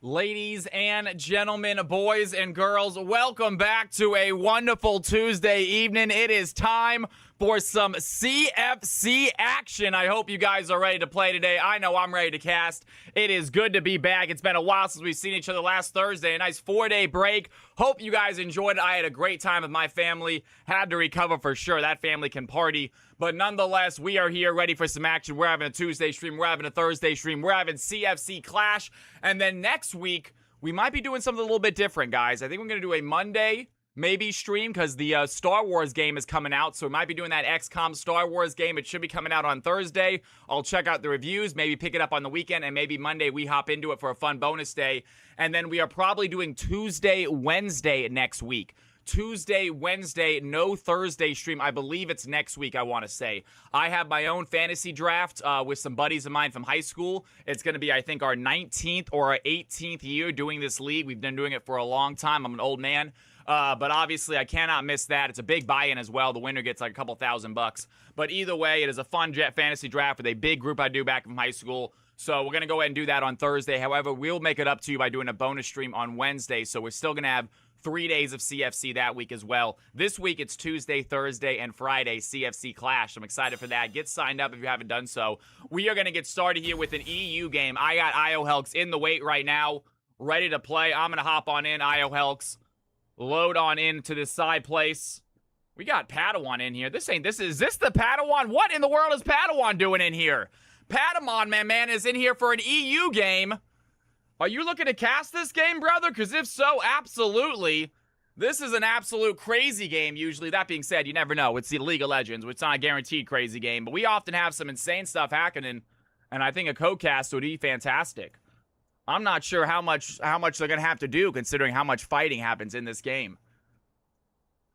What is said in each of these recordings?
Ladies and gentlemen, boys and girls, welcome back to a wonderful Tuesday evening. It is time for some CFC action. I hope you guys are ready to play today. I know I'm ready to cast. It is good to be back. It's been a while since we've seen each other last Thursday. A nice 4-day break. Hope you guys enjoyed it. I had a great time with my family. Had to recover for sure. That family can party. But nonetheless, we are here ready for some action. We're having a Tuesday stream. We're having a Thursday stream. We're having CFC Clash. And then next week, we might be doing something a little bit different, guys. I think we're going to do a Monday maybe stream because the Star Wars game is coming out. So we might be doing that XCOM Star Wars game. It should be coming out on Thursday. I'll check out the reviews, maybe pick it up on the weekend, and maybe Monday we hop into it for a fun bonus day. And then we are probably doing Tuesday, Wednesday next week. Tuesday, Wednesday, no Thursday stream. I believe it's next week, I want to say. I have my own fantasy draft with some buddies of mine from high school. It's going to be, I think, our 19th or our 18th year doing this league. We've been doing it for a long time. I'm an old man. But obviously, I cannot miss that. It's a big buy-in as well. The winner gets like a couple $1,000. But either way, it is a fun fantasy draft with a big group I do back from high school. So we're going to go ahead and do that on Thursday. However, we'll make it up to you by doing a bonus stream on Wednesday. So we're still going to have 3 days of CFC that week as well. This week, it's Tuesday, Thursday, and Friday, CFC Clash. I'm excited for that. Get signed up if you haven't done so. We are going to get started here with an EU game. I got IO Helks in the wait right now, ready to play. I'm going to hop on in, IO Helks. Load on into this side place. We got Padawan in here. Is this the Padawan? What in the world is Padawan doing in here? Padawan, man, is in here for an EU game. Are you looking to cast this game, brother? Because if so, absolutely. This is an absolute crazy game, usually. That being said, you never know. It's the League of Legends, which is not a guaranteed crazy game. But we often have some insane stuff happening, and I think a co-cast would be fantastic. I'm not sure how much they're going to have to do, considering how much fighting happens in this game.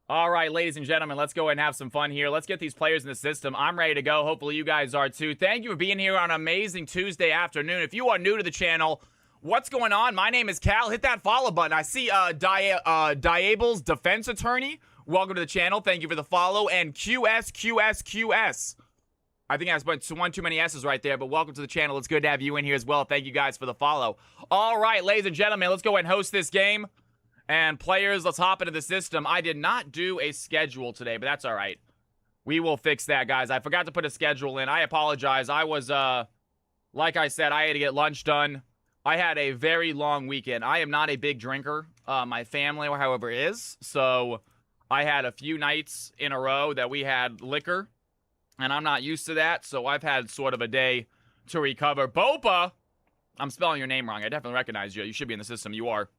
All right, ladies and gentlemen, let's go ahead and have some fun here. Let's get these players in the system. I'm ready to go. Hopefully, you guys are too. Thank you for being here on an amazing Tuesday afternoon. If you are new to the channel, what's going on? My name is Cal. Hit that follow button. I see Diable's Defense Attorney. Welcome to the channel. Thank you for the follow. And QS. I think I spent one too many S's right there, but welcome to the channel. It's good to have you in here as well. Thank you guys for the follow. All right, ladies and gentlemen, let's go ahead and host this game. And players, let's hop into the system. I did not do a schedule today, but that's all right. We will fix that, guys. I forgot to put a schedule in. I apologize. I was, like I said, I had to get lunch done. I had a very long weekend. I am not a big drinker. My family, however, is. So I had a few nights in a row that we had liquor. And I'm not used to that, so I've had sort of a day to recover. Bopa! I'm spelling your name wrong. I definitely recognize you. You should be in the system. You are.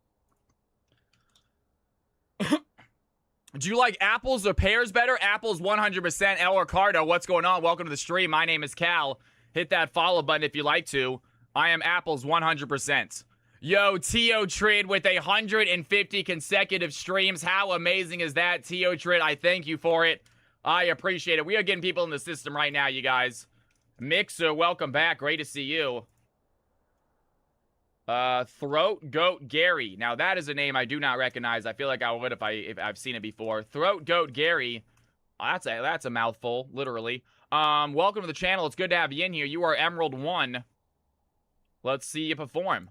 Do you like apples or pears better? Apples 100%. El Ricardo, what's going on? Welcome to the stream. My name is Cal. Hit that follow button if you like to. I am apples 100%. Yo, Tio Trid with 150 consecutive streams. How amazing is that, Tio Trid? I thank you for it. I appreciate it. We are getting people in the system right now, you guys. Mixer, welcome back. Great to see you. Throat Goat Gary. Now, that is a name I do not recognize. I feel like I would if I've seen it before. Throat Goat Gary. That's a mouthful, literally. Welcome to the channel. It's good to have you in here. You are Emerald 1. Let's see you perform.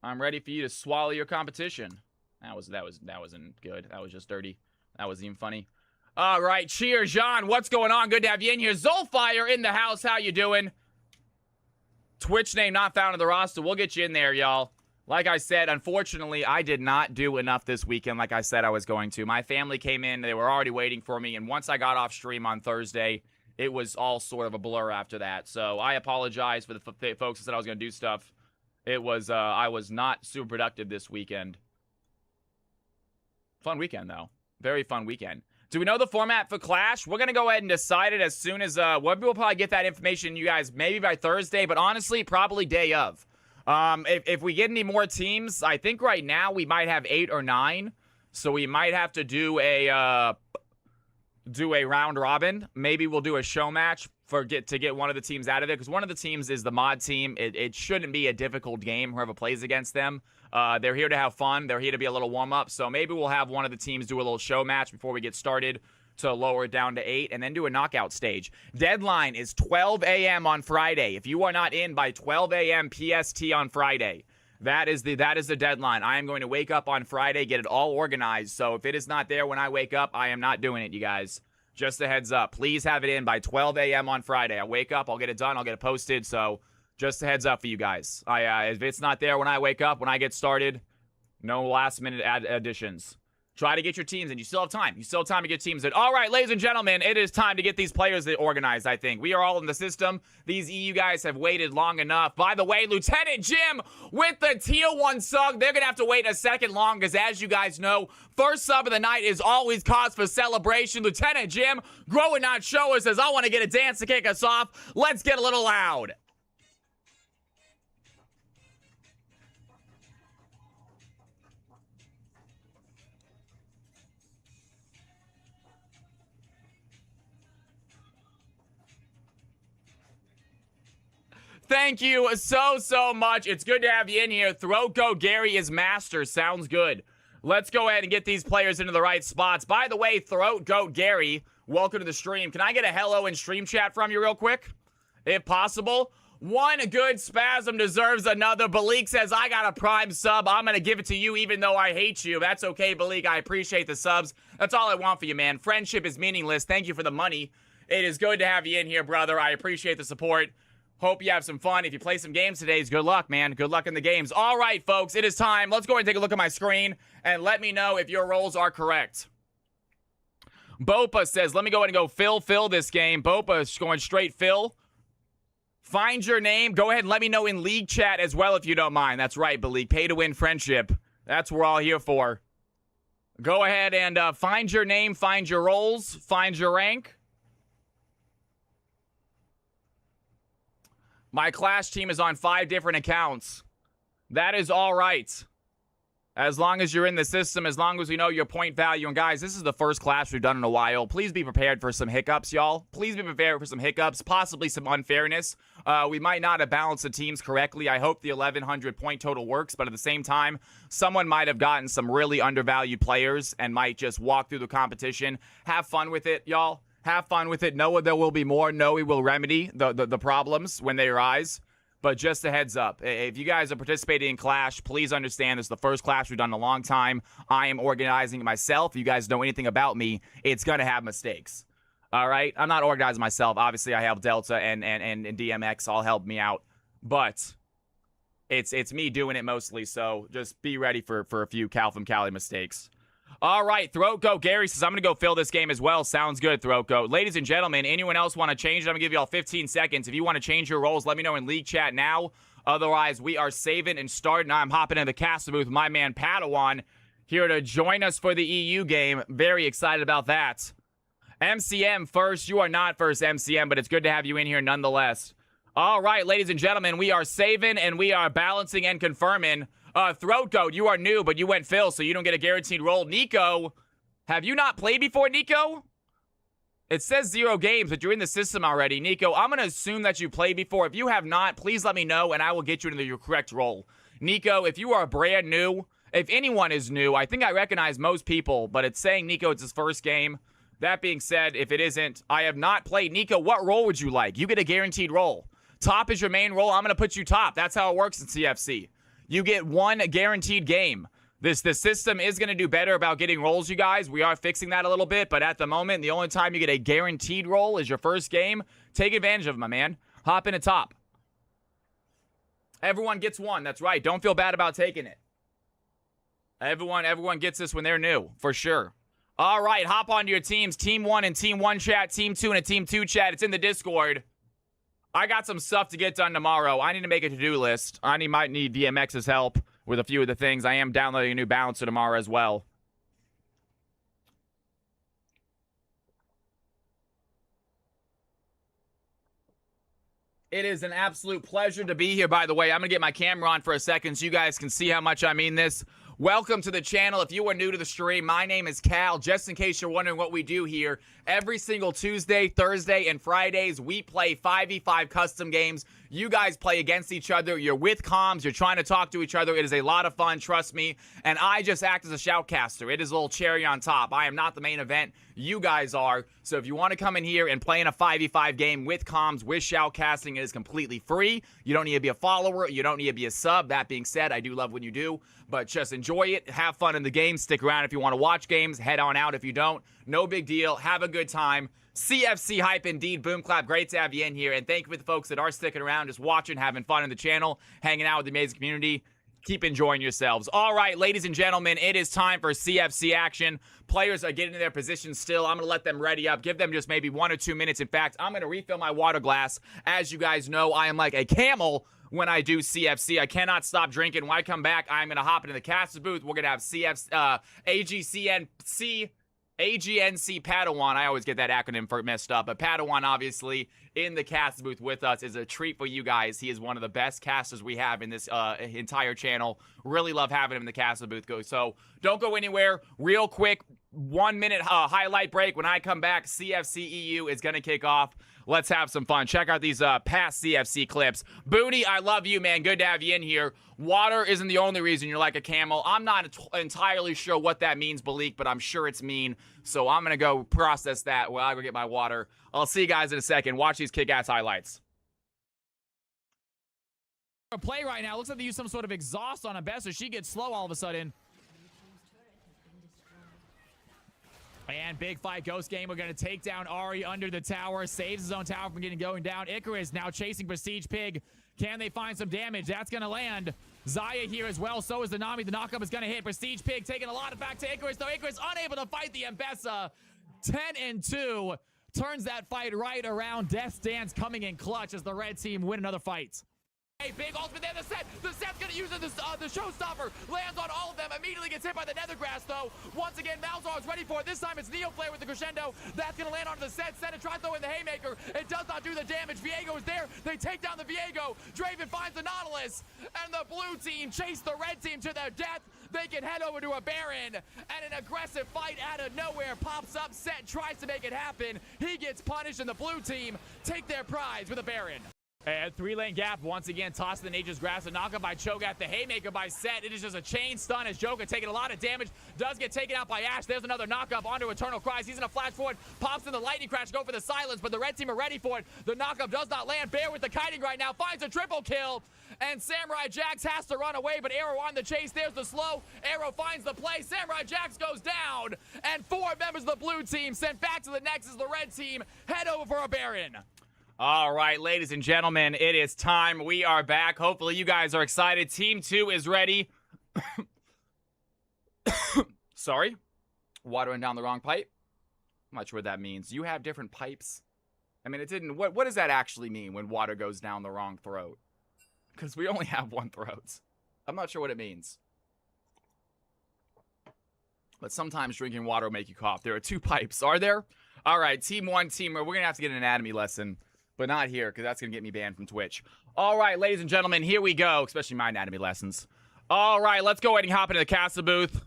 I'm ready for you to swallow your competition. That wasn't good. That was just dirty. That wasn't even funny. All right, cheers, John. What's going on? Good to have you in here. Zolfire in the house. How you doing? Twitch name not found in the roster. We'll get you in there, y'all. Like I said, unfortunately, I did not do enough this weekend like I said I was going to. My family came in. They were already waiting for me. And once I got off stream on Thursday, it was all sort of a blur after that. So I apologize for the folks that said I was going to do stuff. It was, I was not super productive this weekend. Fun weekend, though. Very fun weekend. Do we know the format for Clash? We're going to go ahead and decide it as soon as, we'll probably get that information, you guys, maybe by Thursday, but honestly, probably day of. If we get any more teams, I think right now we might have 8 or 9, so we might have to do a round robin. Maybe we'll do a show match to get one of the teams out of it, because one of the teams is the mod team. It shouldn't be a difficult game, whoever plays against them. They're here to have fun. They're here to be a little warm-up. So maybe we'll have one of the teams do a little show match before we get started to lower it down to 8 and then do a knockout stage. Deadline is 12 a.m. on Friday. If you are not in by 12 a.m. PST on Friday, That is the deadline. I am going to wake up on Friday, get it all organized. So if it is not there when I wake up, I am not doing it, you guys. Just a heads up. Please have it in by 12 a.m. on Friday. I wake up, I'll get it done, I'll get it posted. So just a heads up for you guys. If it's not there when I wake up, when I get started, no last minute additions. Try to get your teams in. You still have time. You still have time to get teams in. All right, ladies and gentlemen, it is time to get these players organized, I think. We are all in the system. These EU guys have waited long enough. By the way, Lieutenant Jim with the tier 1 sub. They're going to have to wait a second long because, as you guys know, first sub of the night is always cause for celebration. Lieutenant Jim, grow and not show us, says, I want to get a dance to kick us off. Let's get a little loud. Thank you so much. It's good to have you in here. Throat Goat Gary is master. Sounds good. Let's go ahead and get these players into the right spots. By the way, Throat Goat Gary, welcome to the stream. Can I get a hello in stream chat from you real quick? If possible. One good spasm deserves another. Balik says, I got a prime sub. I'm going to give it to you even though I hate you. That's okay, Balik. I appreciate the subs. That's all I want for you, man. Friendship is meaningless. Thank you for the money. It is good to have you in here, brother. I appreciate the support. Hope you have some fun. If you play some games today, good luck, man. Good luck in the games. All right, folks, it is time. Let's go ahead and take a look at my screen and let me know if your roles are correct. Bopa says, let me go ahead and go fill this game. Bopa is going straight fill. Find your name. Go ahead and let me know in league chat as well if you don't mind. That's right, Balik. Pay to win friendship. That's what we're all here for. Go ahead and find your name, find your roles, find your rank. My clash team is on 5 different accounts. That is all right. As long as you're in the system, as long as we know your point value. And guys, this is the first clash we've done in a while. Please be prepared for some hiccups, y'all. Please be prepared for some hiccups, possibly some unfairness. We might not have balanced the teams correctly. I hope the 1,100 point total works, but at the same time, someone might have gotten some really undervalued players and might just walk through the competition. Have fun with it, y'all. Have fun with it. Know there will be more. Know we will remedy the problems when they arise. But just a heads up, if you guys are participating in Clash, please understand this is the first Clash we've done in a long time. I am organizing it myself. If you guys know anything about me, it's going to have mistakes. All right? I'm not organizing myself. Obviously, I have Delta and DMX all help me out. But it's me doing it mostly, so just be ready for a few Cal from Cali mistakes. All right, Throat Goat Gary says, I'm going to go fill this game as well. Sounds good, Throat Goat. Ladies and gentlemen, anyone else want to change it? I'm going to give you all 15 seconds. If you want to change your roles, let me know in league chat now. Otherwise, we are saving and starting. I'm hopping in the castle booth with my man Padawan here to join us for the EU game. Very excited about that. MCM first. You are not first, MCM, but it's good to have you in here nonetheless. All right, ladies and gentlemen, we are saving and we are balancing and confirming. Throat Goat, you are new, but you went Phil, so you don't get a guaranteed role. Nico, have you not played before, Nico? It says 0 games, but you're in the system already. Nico, I'm going to assume that you played before. If you have not, please let me know, and I will get you into your correct role. Nico, if you are brand new, if anyone is new, I think I recognize most people, but it's saying Nico, it's his first game. That being said, if it isn't, I have not played. Nico, what role would you like? You get a guaranteed role. Top is your main role. I'm going to put you top. That's how it works in CFC. You get one guaranteed game. The system is going to do better about getting roles, you guys. We are fixing that a little bit, but at the moment, the only time you get a guaranteed role is your first game. Take advantage of it, my man. Hop in a top. Everyone gets one. That's right. Don't feel bad about taking it. Everyone gets this when they're new, for sure. All right, hop onto your teams. Team 1 and Team 1 chat. Team 2 and a Team 2 chat. It's in the Discord. I got some stuff to get done tomorrow. I need to make a to-do list. I might need DMX's help with a few of the things. I am downloading a new balancer tomorrow as well. It is an absolute pleasure to be here, by the way. I'm going to get my camera on for a second so you guys can see how much I mean this. Welcome to the channel. If you are new to the stream, my name is Cal. Just in case you're wondering what we do here, every single Tuesday, Thursday, and Fridays, we play 5v5 custom games You guys play against each other. You're with comms. You're trying to talk to each other. It is a lot of fun, trust me. And I just act as a shoutcaster. It is a little cherry on top. I am not the main event. You guys are. So if you want to come in here and play in a 5v5 game with comms, with shoutcasting, it is completely free. You don't need to be a follower. You don't need to be a sub. That being said, I do love when you do. But just enjoy it. Have fun in the game. Stick around if you want to watch games. Head on out if you don't. No big deal. Have a good time. CFC hype indeed. Boom clap. Great to have you in here. And thank you for the folks that are sticking around, just watching, having fun in the channel, hanging out with the amazing community. Keep enjoying yourselves. All right, ladies and gentlemen, it is time for CFC action. Players are getting in their positions still. I'm going to let them ready up. Give them just maybe 1 or 2 minutes. In fact, I'm going to refill my water glass. As you guys know, I am like a camel when I do CFC. I cannot stop drinking. When I come back, I'm going to hop into the caster booth. We're going to have AGNC Padawan. I always get that acronym messed up, but Padawan, obviously, in the cast booth with us is a treat for you guys. He is one of the best casters we have in this entire channel. Really love having him in the caster booth. So don't go anywhere. Real quick, 1 minute highlight break. When I come back, CFC EU is going to kick off. Let's have some fun. Check out these past CFC clips. Booty, I love you, man. Good to have you in here. Water isn't the only reason you're like a camel. I'm not entirely sure what that means, Balik, but I'm sure it's mean. So I'm going to go process that while I go get my water. I'll see you guys in a second. Watch these kick-ass highlights. Play right now. Looks like they use some sort of exhaust on Ambessa. She gets slow all of a sudden. And big fight, Ghost Game. We're going to take down Ari under the tower. Saves his own tower from going down. Icarus now chasing Prestige Pig. Can they find some damage? That's going to land. Zaya here as well. So is the Nami. The knockup is going to hit. Prestige Pig taking a lot of back to Icarus, though. Icarus unable to fight the Ambessa. 10-2. Turns that fight right around. Death Dance coming in clutch as the red team win another fight. Hey, big ultimate there, the set's gonna use it, the showstopper, lands on all of them, immediately gets hit by the nethergrass though. Once again, Malzar is ready for it, this time it's Neoflare with the crescendo, that's gonna land onto the set, Senna tries to throw in the haymaker, it does not do the damage, Viego is there, they take down the Viego, Draven finds the Nautilus, and the blue team chase the red team to their death. They can head over to a Baron, and an aggressive fight out of nowhere pops up, Set tries to make it happen, he gets punished, and the blue team take their prize with a Baron. And 3-lane gap, once again, tossed in the Nature's Grass. A knockup by Cho'Gath, the haymaker by Set. It is just a chain stun as Joker taking a lot of damage. Does get taken out by Ashe. There's another knockup onto Eternal Cries. He's in a flash forward, pops in the lightning crash, go for the silence, but the red team are ready for it. The knockup does not land. Bear with the kiting right now, finds a triple kill. And Samurai Jax has to run away, but Arrow on the chase. There's the slow. Arrow finds the play. Samurai Jax goes down. And 4 members of the blue team sent back to the Nexus. The red team head over for a Baron. All right, ladies and gentlemen, it is time. We are back. Hopefully you guys are excited. Team 2 is ready. Sorry. Watering down the wrong pipe. I'm not sure what that means. You have different pipes? I mean, it didn't... What does that actually mean when water goes down the wrong throat? Because we only have one throat. I'm not sure what it means. But sometimes drinking water will make you cough. There are 2 pipes. Are there? All right, Team 1, Team... We're going to have to get an anatomy lesson. But not here, because that's going to get me banned from Twitch. All right, ladies and gentlemen, here we go. Especially my anatomy lessons. All right, let's go ahead and hop into the caster booth.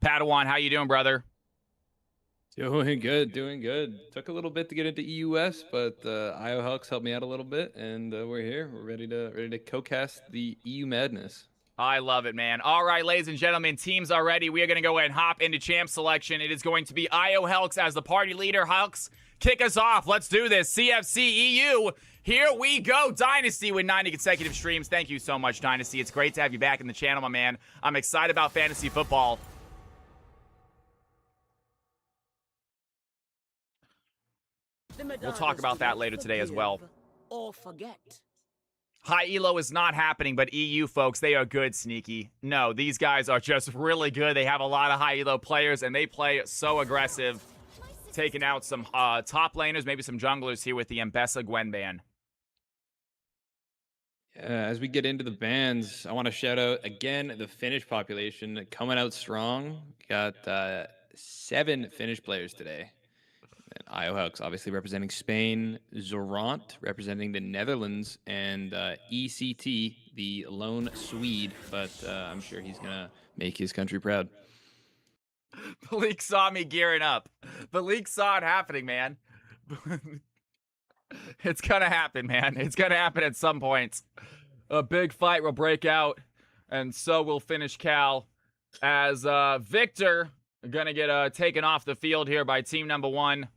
Padawan, how you doing, brother? Doing good, doing good. Took a little bit to get into EUS, but IO Helks helped me out a little bit, and we're here. We're ready to co-cast the EU madness. I love it, man. All right, ladies and gentlemen, teams are ready. We are going to go ahead and hop into champ selection. It is going to be IO Helks as the party leader. Helks, kick us off. Let's do this. CFC EU. Here we go. Dynasty with 90 consecutive streams. Thank you so much, Dynasty. It's great to have you back in the channel, my man. I'm excited about fantasy football. We'll talk about that later today as well. Or forget. High Elo is not happening, but EU folks, they are good, Sneaky. No, these guys are just really good. They have a lot of high Elo players, and they play so aggressive. Taking out some top laners, maybe some junglers here with the Ambessa Gwen ban. As we get into the bans, I want to shout out again the Finnish population coming out strong. Got 7 Finnish players today. And IO Helks obviously representing Spain, Zorant representing the Netherlands, and ECT, the lone Swede. But I'm sure he's going to make his country proud. The leak saw me gearing up. The leak saw it happening, man. It's gonna happen, man. It's gonna happen at some point. A big fight will break out, and so will finish Cal as Victor gonna get taken off the field here by team number 1.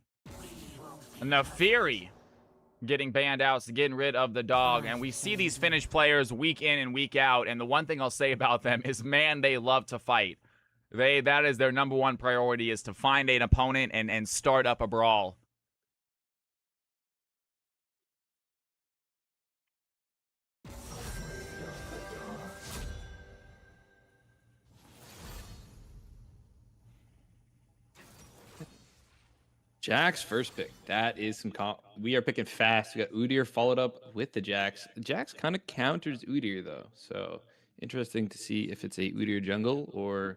Nefiri getting banned out, so getting rid of the dog. And we see these Finnish players week in and week out, and the one thing I'll say about them is, man, they love to fight. That is their number 1 priority, is to find an opponent and start up a brawl. Jack's first pick. That is some we are picking fast. We got Udyr followed up with the Jax. Jax kind of counters Udyr though. So interesting to see if it's a Udyr jungle or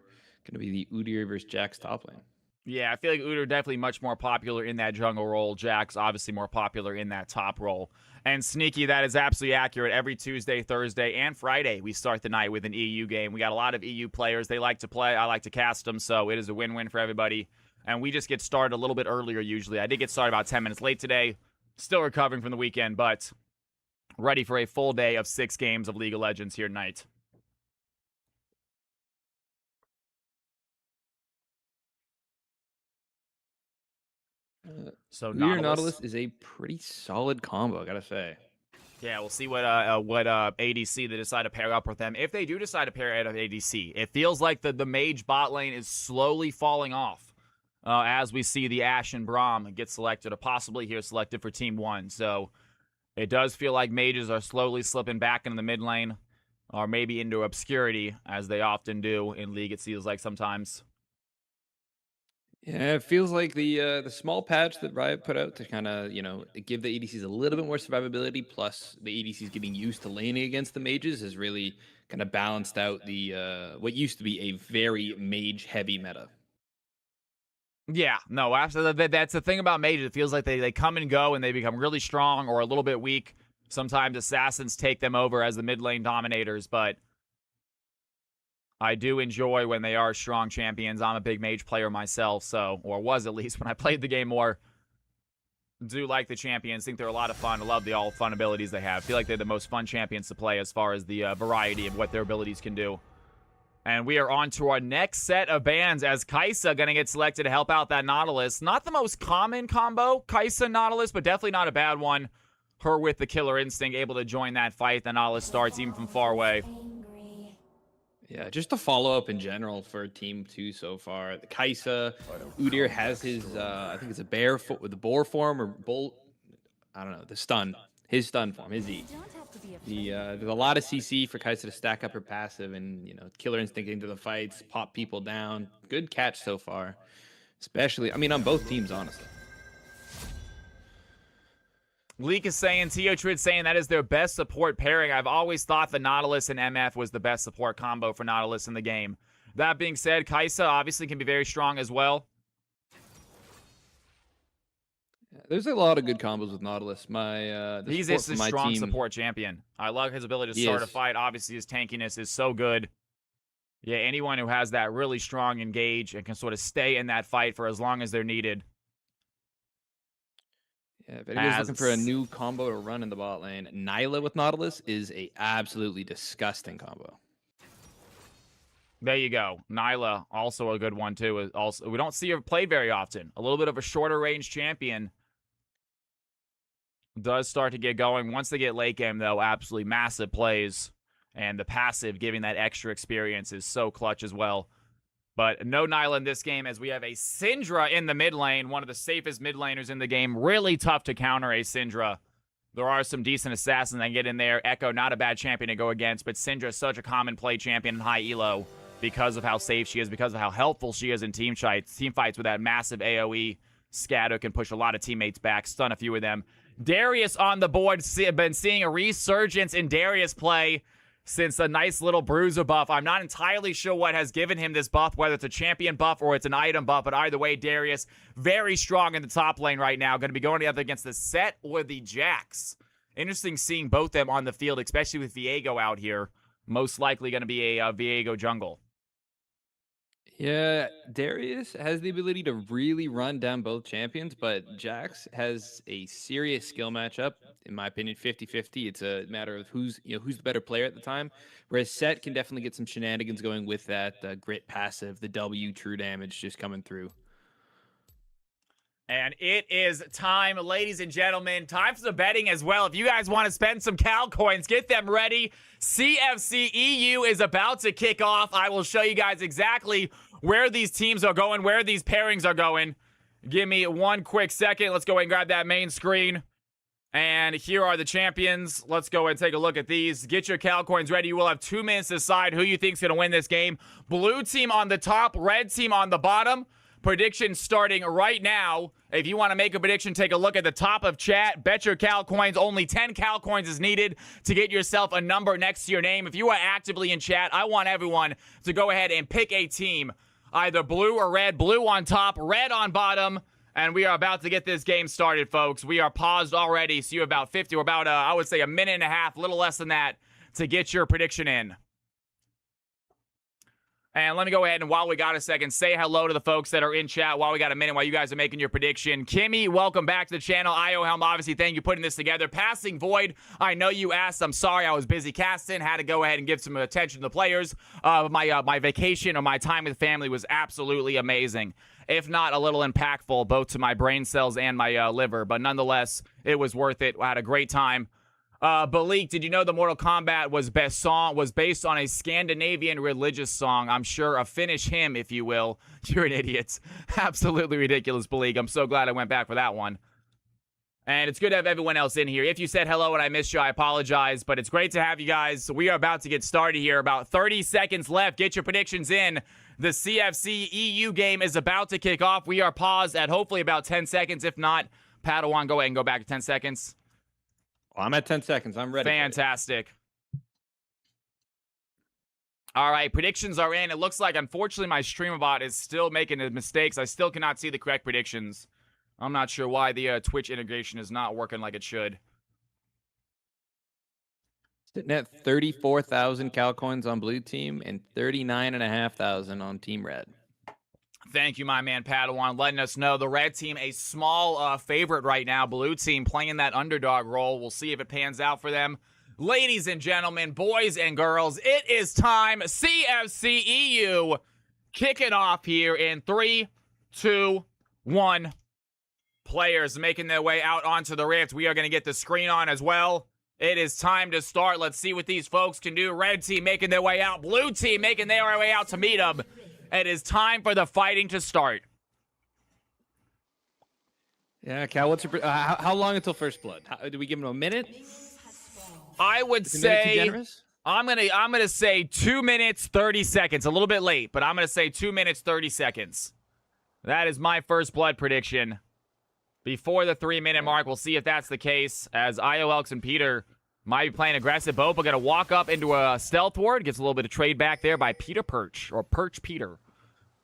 going to be the Udyr versus Jax top lane. Yeah, I feel like Udyr definitely much more popular in that jungle role. Jax obviously more popular in that top role. And Sneaky, that is absolutely accurate. Every Tuesday, Thursday, and Friday, we start the night with an EU game. We got a lot of EU players. They like to play. I like to cast them, so it is a win-win for everybody. And we just get started a little bit earlier usually. I did get started about 10 minutes late today. Still recovering from the weekend, but ready for a full day of 6 games of League of Legends here tonight. So Nautilus is a pretty solid combo, I gotta say. Yeah, we'll see what ADC they decide to pair up with them. If they do decide to pair up ADC, it feels like the mage bot lane is slowly falling off. As we see the Ashe and Braum get selected, or possibly here selected for Team 1. So it does feel like mages are slowly slipping back into the mid lane, or maybe into obscurity, as they often do in League, it feels like sometimes. Yeah, it feels like the small patch that Riot put out to kind of, give the ADCs a little bit more survivability, plus the ADCs getting used to laning against the mages has really kind of balanced out the what used to be a very mage-heavy meta. Yeah, no, absolutely. That's the thing about mages. It feels like they come and go, and they become really strong or a little bit weak. Sometimes assassins take them over as the mid lane dominators, but I do enjoy when they are strong champions. I'm a big mage player myself, or was at least when I played the game more. Do like the champions. Think they're a lot of fun. I love the all fun abilities they have. Feel like they're the most fun champions to play as far as the variety of what their abilities can do. And we are on to our next set of bans as Kai'Sa going to get selected to help out that Nautilus. Not the most common combo, Kai'Sa Nautilus, but definitely not a bad one. Her with the killer instinct, able to join that fight. The Nautilus starts even from far away. Yeah, just to follow up in general for Team 2 so far. The Kai'Sa, Udyr has his, I think it's a bear foot with the boar form or bolt. I don't know, the stun. His stun form, his E. There's a lot of CC for Kai'Sa to stack up her passive and, killer instinct into the fights, pop people down. Good catch so far. Especially, on both teams, honestly. Leak is saying, Teotrid saying that is their best support pairing. I've always thought the Nautilus and MF was the best support combo for Nautilus in the game. That being said, Kai'Sa obviously can be very strong as well. There's a lot of good combos with Nautilus. He's a strong support champion. I love his ability to start a fight. Obviously, his tankiness is so good. Yeah, anyone who has that really strong engage and can sort of stay in that fight for as long as they're needed. Yeah, if anyone's looking for a new combo to run in the bot lane, Nyla with Nautilus is a absolutely disgusting combo. There you go. Nyla, also a good one, too. Also, we don't see her played very often. A little bit of a shorter range champion. Does start to get going. Once they get late game, though, absolutely massive plays. And the passive, giving that extra experience, is so clutch as well. But no Nyla in this game, as we have a Syndra in the mid lane, one of the safest mid laners in the game. Really tough to counter a Syndra. There are some decent assassins that get in there. Echo, not a bad champion to go against, but Syndra is such a common play champion in high elo because of how safe she is, because of how helpful she is in team fights with that massive AoE. Scatter can push a lot of teammates back, stun a few of them. Darius on the board. Been seeing a resurgence in Darius play since a nice little bruiser buff. I'm not entirely sure what has given him this buff, whether it's a champion buff or it's an item buff, but either way, Darius, very strong in the top lane right now. Going to be going up against the Set or the Jax. Interesting seeing both them on the field, especially with Viego out here. Most likely going to be a Viego jungle. Yeah, Darius has the ability to really run down both champions, but Jax has a serious skill matchup. In my opinion, 50-50. It's a matter of who's the better player at the time. Whereas Set can definitely get some shenanigans going with that grit passive, the W true damage just coming through. And it is time, ladies and gentlemen. Time for some betting as well. If you guys want to spend some Cal coins, get them ready. CFC EU is about to kick off. I will show you guys exactly where these teams are going, where these pairings are going. Give me one quick second. Let's go ahead and grab that main screen. And here are the champions. Let's go and take a look at these. Get your Cal coins ready. You will have 2 minutes to decide who you think is going to win this game. Blue team on the top, red team on the bottom. Prediction starting right now. If you want to make a prediction, take a look at the top of chat. Bet your Cal coins. Only 10 Cal coins is needed to get yourself a number next to your name. If you are actively in chat, I want everyone to go ahead and pick a team. Either blue or red. Blue on top, red on bottom. And we are about to get this game started, folks. We are paused already, so you have about 50 or about, I would say, a minute and a half, a little less than that, to get your prediction in. And let me go ahead and while we got a second, say hello to the folks that are in chat while we got a minute, while you guys are making your prediction. Kimmy, welcome back to the channel. IOHelm, obviously, thank you for putting this together. Passing Void, I know you asked. I'm sorry, I was busy casting. Had to go ahead and give some attention to the players. My vacation or my time with family was absolutely amazing. If not a little impactful, both to my brain cells and my liver. But nonetheless, it was worth it. I had a great time. Balik, did you know the Mortal Kombat was based on a Scandinavian religious song? I'm sure a Finnish hymn, if you will. You're an idiot. Absolutely ridiculous, Balik. I'm so glad I went back for that one. And it's good to have everyone else in here. If you said hello and I missed you, I apologize. But it's great to have you guys. So we are about to get started here. About 30 seconds left. Get your predictions in. The CFC EU game is about to kick off. We are paused at hopefully about 10 seconds. If not, Padawan, go ahead and go back to 10 seconds. Well, I'm at 10 seconds. I'm ready. Fantastic. All right, predictions are in. It looks like, unfortunately, my StreamBot is still making mistakes. I still cannot see the correct predictions. I'm not sure why the Twitch integration is not working like it should. Sitting at 34,000 Cal coins on blue team and 39,500 on team red. Thank you, my man Padawan, letting us know. The red team, a small favorite right now. Blue team playing that underdog role. We'll see if it pans out for them. Ladies and gentlemen, boys and girls, it is time. CFC EU kicking off here in 3, 2, 1. Players making their way out onto the rift. We are going to get the screen on as well. It is time to start. Let's see what these folks can do. Red team making their way out. Blue team making their way out to meet them. It is time for the fighting to start. Yeah, Cal, what's your how long until first blood? Do we give him a minute? I would say I'm gonna say 2 minutes 30 seconds. A little bit late, but I'm gonna say 2 minutes 30 seconds. That is my first blood prediction. Before the 3-minute mark, we'll see if that's the case. As IOLX and Peter might be playing aggressive. Bopa gonna walk up into a stealth ward. Gets a little bit of trade back there by Peter Perch or Perch Peter.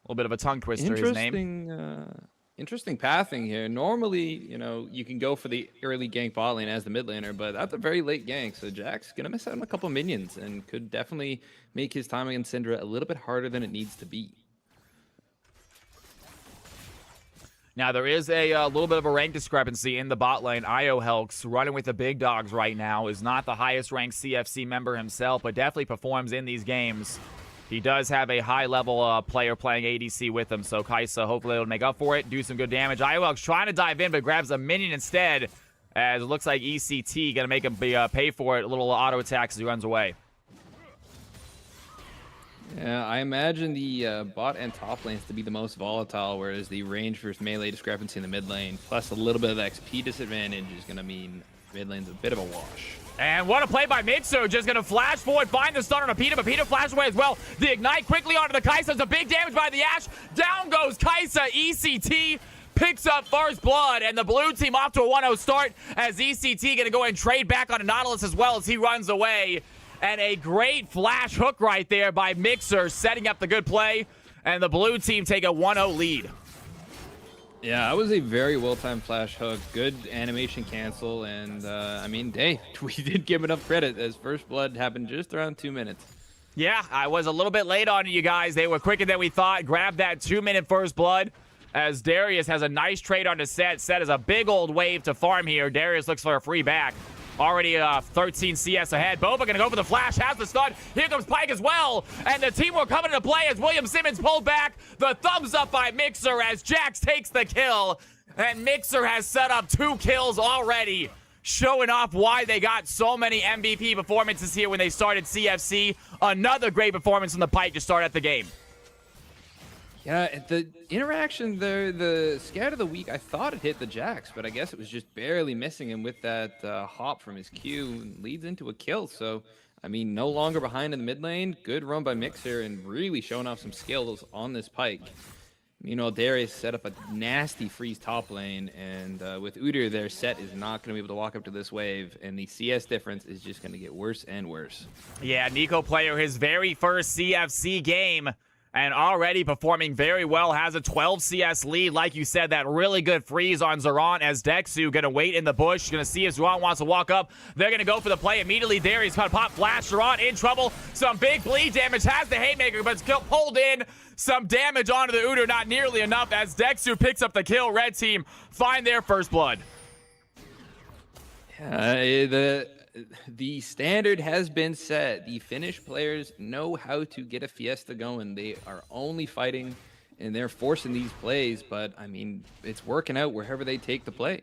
A little bit of a tongue twister. His name. Interesting pathing here. Normally, you can go for the early gank bot lane as the mid laner, but that's a very late gank. So Jack's going to miss out on a couple minions and could definitely make his time against Syndra a little bit harder than it needs to be. Now, there is a little bit of a rank discrepancy in the bot lane. Io Helks, running with the big dogs right now, is not the highest ranked CFC member himself, but definitely performs in these games. He does have a high-level player playing ADC with him, so Kaisa hopefully will make up for it, do some good damage. IOLX trying to dive in, but grabs a minion instead, as it looks like ECT going to make him pay for it. A little auto attack as he runs away. Yeah, I imagine the bot and top lanes to be the most volatile, whereas the range versus melee discrepancy in the mid lane, plus a little bit of XP disadvantage, is going to mean mid lane's a bit of a wash. And what a play by Mitsu. Just going to flash forward, find the stun on Apita, but Apita flashes away as well. The ignite quickly onto the Kaisa. There's a big damage by the Ashe. Down goes Kaisa. ECT picks up first blood, and the blue team off to a 1-0 start as ECT going to go and trade back on Nautilus as well as he runs away. And a great flash hook right there by Mixer, setting up the good play. And the blue team take a 1-0 lead. Yeah, that was a very well-timed flash hook. Good animation cancel, and I mean, hey, we did give enough credit as first blood happened just around 2 minutes. Yeah, I was a little bit late on you guys. They were quicker than we thought. Grabbed that 2-minute first blood as Darius has a nice trade on the set. Set is a big old wave to farm here. Darius looks for a free back. Already 13 CS ahead. Boba going to go for the flash. Has the stun. Here comes Pyke as well. And the teamwork coming into play as William Simmons pulled back. The thumbs up by Mixer as Jax takes the kill. And Mixer has set up 2 kills already, showing off why they got so many MVP performances here when they started CFC. Another great performance from the Pyke to start at the game. Yeah, the interaction there, the scout of the week, I thought it hit the Jax, but I guess it was just barely missing him with that hop from his Q. Leads into a kill, so, I mean, no longer behind in the mid lane. Good run by Mixer and really showing off some skills on this Pyke. You know, Darius set up a nasty freeze top lane, and with Udyr, their set is not going to be able to walk up to this wave, and the CS difference is just going to get worse and worse. Yeah, Nico player, his very first CFC game, and already performing very well, has a 12 CS lead. Like you said, that really good freeze on Zoran as Dexu going to wait in the bush. Going to see if Zoran wants to walk up. They're going to go for the play immediately. Darius got a pop flash. Zoran in trouble. Some big bleed damage. Has the haymaker, but it's pulled in. Some damage onto the Udyr. Not nearly enough as Dexu picks up the kill. Red team find their first blood. The standard has been set. The Finnish players know how to get a fiesta going. They are only fighting, and they're forcing these plays, but, I mean, it's working out wherever they take the play.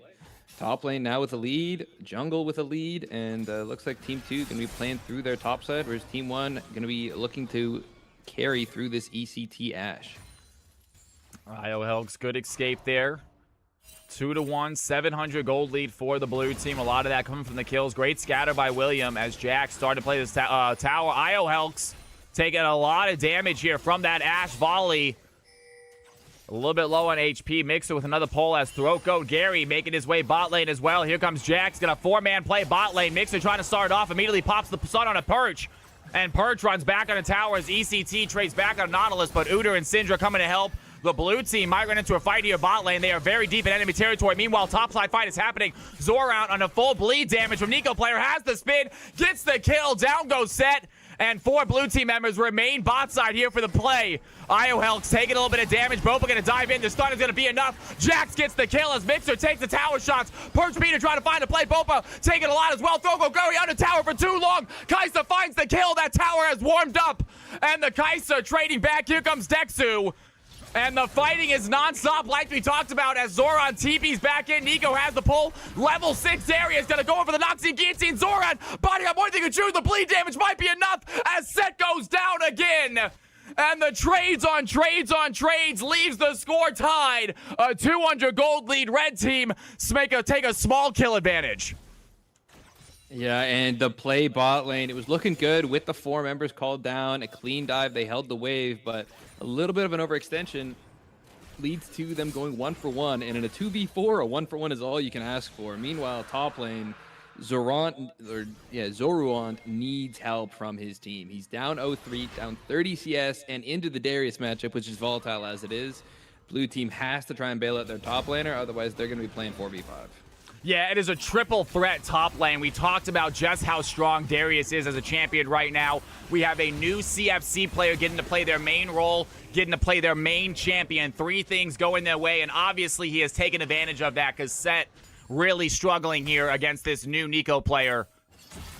Top lane now with a lead, jungle with a lead, and looks like Team 2 going to be playing through their top side, whereas Team 1 going to be looking to carry through this ECT Ashe. Helks, good escape there. 2-1, 700 gold lead for the blue team. A lot of that coming from the kills. Great scatter by William as Jax started to play this tower. Helks taking a lot of damage here from that Ashe volley. A little bit low on HP. Mixer with another pull as Throat Goat Gary making his way bot lane as well. Here comes Jax. Got a 4-man play bot lane. Mixer trying to start off. Immediately pops the sun on a Perch. And Perch runs back on a tower as ECT trades back on Nautilus. But Udyr and Syndra coming to help. The blue team might run into a fight here bot lane. They are very deep in enemy territory. Meanwhile, topside fight is happening. Zoran on a full bleed damage from Nico player. Has the spin. Gets the kill. Down goes Set. And 4 blue team members remain bot side here for the play. Helks taking a little bit of damage. Boba going to dive in. The stun is going to be enough. Jax gets the kill as Mixer takes the tower shots. Perch Peter trying to find a play. Boba taking a lot as well. Throgo Gary under tower for too long. Kaisa finds the kill. That tower has warmed up. And the Kaisa trading back. Here comes Dexu. And the fighting is non-stop like we talked about as Zoran TP's back in. Nico has the pull. Level 6 area is going to go over the Noxie Guillotine. Zoran body up more than you can choose. The bleed damage might be enough as Set goes down again. And the trades on trades leaves the score tied. A 200 gold lead. Red team take a small kill advantage. Yeah, and the play bot lane, it was looking good with the 4 members called down. A clean dive. They held the wave, but a little bit of an overextension leads to them going 1-for-1. And in a 2v4, a 1-for-1 is all you can ask for. Meanwhile, top lane, Zoruant needs help from his team. He's down 0-3, down 30 CS, and into the Darius matchup, which is volatile as it is. Blue team has to try and bail out their top laner, otherwise they're going to be playing 4v5. Yeah, it is a triple threat top lane. We talked about just how strong Darius is as a champion right now. We have a new CFC player getting to play their main role, getting to play their main champion. 3 things going their way, and obviously he has taken advantage of that because Set really struggling here against this new Nico player.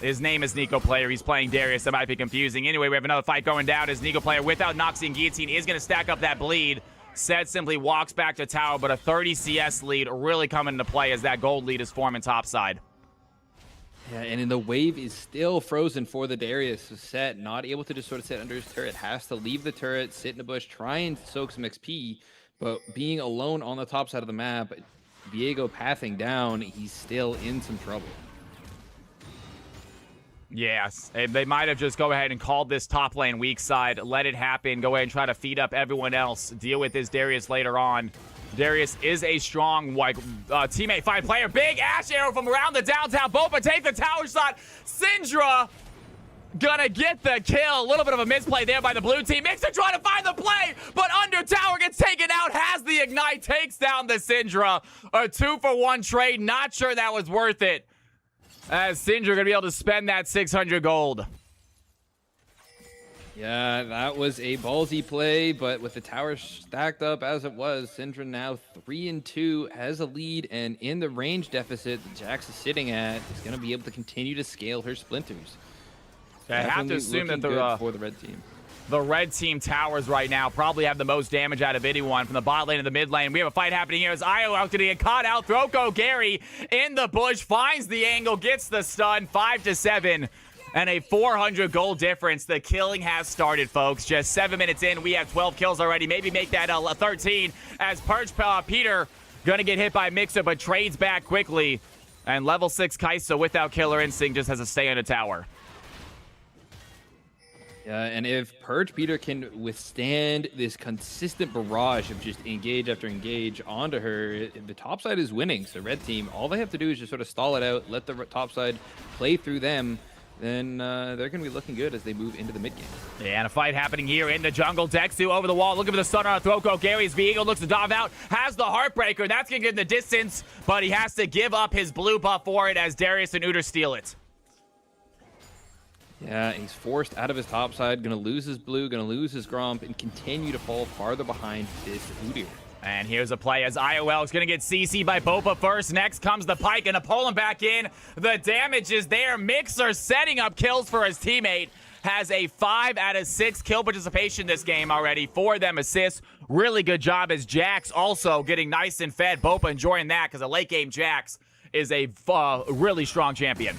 His name is Nico player. He's playing Darius. That might be confusing. Anyway, we have another fight going down as Nico player without Noxie and Guillotine is going to stack up that bleed. Set simply walks back to tower, but a 30 CS lead really coming into play as that gold lead is forming topside. Yeah, and then the wave is still frozen for the Darius. So Set, not able to just sort of sit under his turret, has to leave the turret, sit in the bush, try and soak some XP, but being alone on the top side of the map, Viego pathing down, he's still in some trouble. Yes, they might have just go ahead and called this top lane weak side, let it happen, go ahead and try to feed up everyone else, deal with this Darius later on. Darius is a strong teammate fight player. Big Ashe arrow from around the downtown. Boba take the tower shot. Syndra gonna get the kill. A little bit of a misplay there by the blue team. Mixer trying to find the play, but under tower gets taken out, has the ignite, takes down the Syndra. A 2-for-1 trade. Not sure that was worth it, as Syndra gonna be able to spend that 600 gold. Yeah, that was a ballsy play, but with the tower stacked up as it was, Syndra now 3-2 has a lead, and in the range deficit that Jax is sitting at, is going to be able to continue to scale her splinters. I have to assume that for the red team. The red team towers right now probably have the most damage out of anyone from the bot lane to the mid lane. We have a fight happening here as Io out to get caught out. Throko Gary in the bush, finds the angle, gets the stun, 5-7. And a 400 gold difference. The killing has started, folks. Just 7 minutes in, we have 12 kills already. Maybe make that 13 as Peter going to get hit by Mixer, but trades back quickly. And level 6 Kai'Sa without Killer Instinct just has to stay in a tower. Yeah, and if Peter can withstand this consistent barrage of just engage after engage onto her, the top side is winning. So red team, all they have to do is just sort of stall it out, let the top side play through them. Then they're going to be looking good as they move into the mid game. Yeah, and a fight happening here in the jungle. Dexu over the wall, looking for the stun on Throko. Gary's V-Eagle looks to dive out, has the Heartbreaker. That's going to get in the distance, but he has to give up his blue buff for it as Darius and Udyr steal it. Yeah, he's forced out of his top side, going to lose his blue, going to lose his Gromp, and continue to fall farther behind this Udyr. And here's a play as IOL is going to get CC'd by Bopa first. Next comes the Pyke, and to pull him back in. The damage is there. Mixer setting up kills for his teammate. Has a 5 out of 6 kill participation this game already. 4 of them assists. Really good job as Jax also getting nice and fed. Bopa enjoying that because a late game Jax is a really strong champion.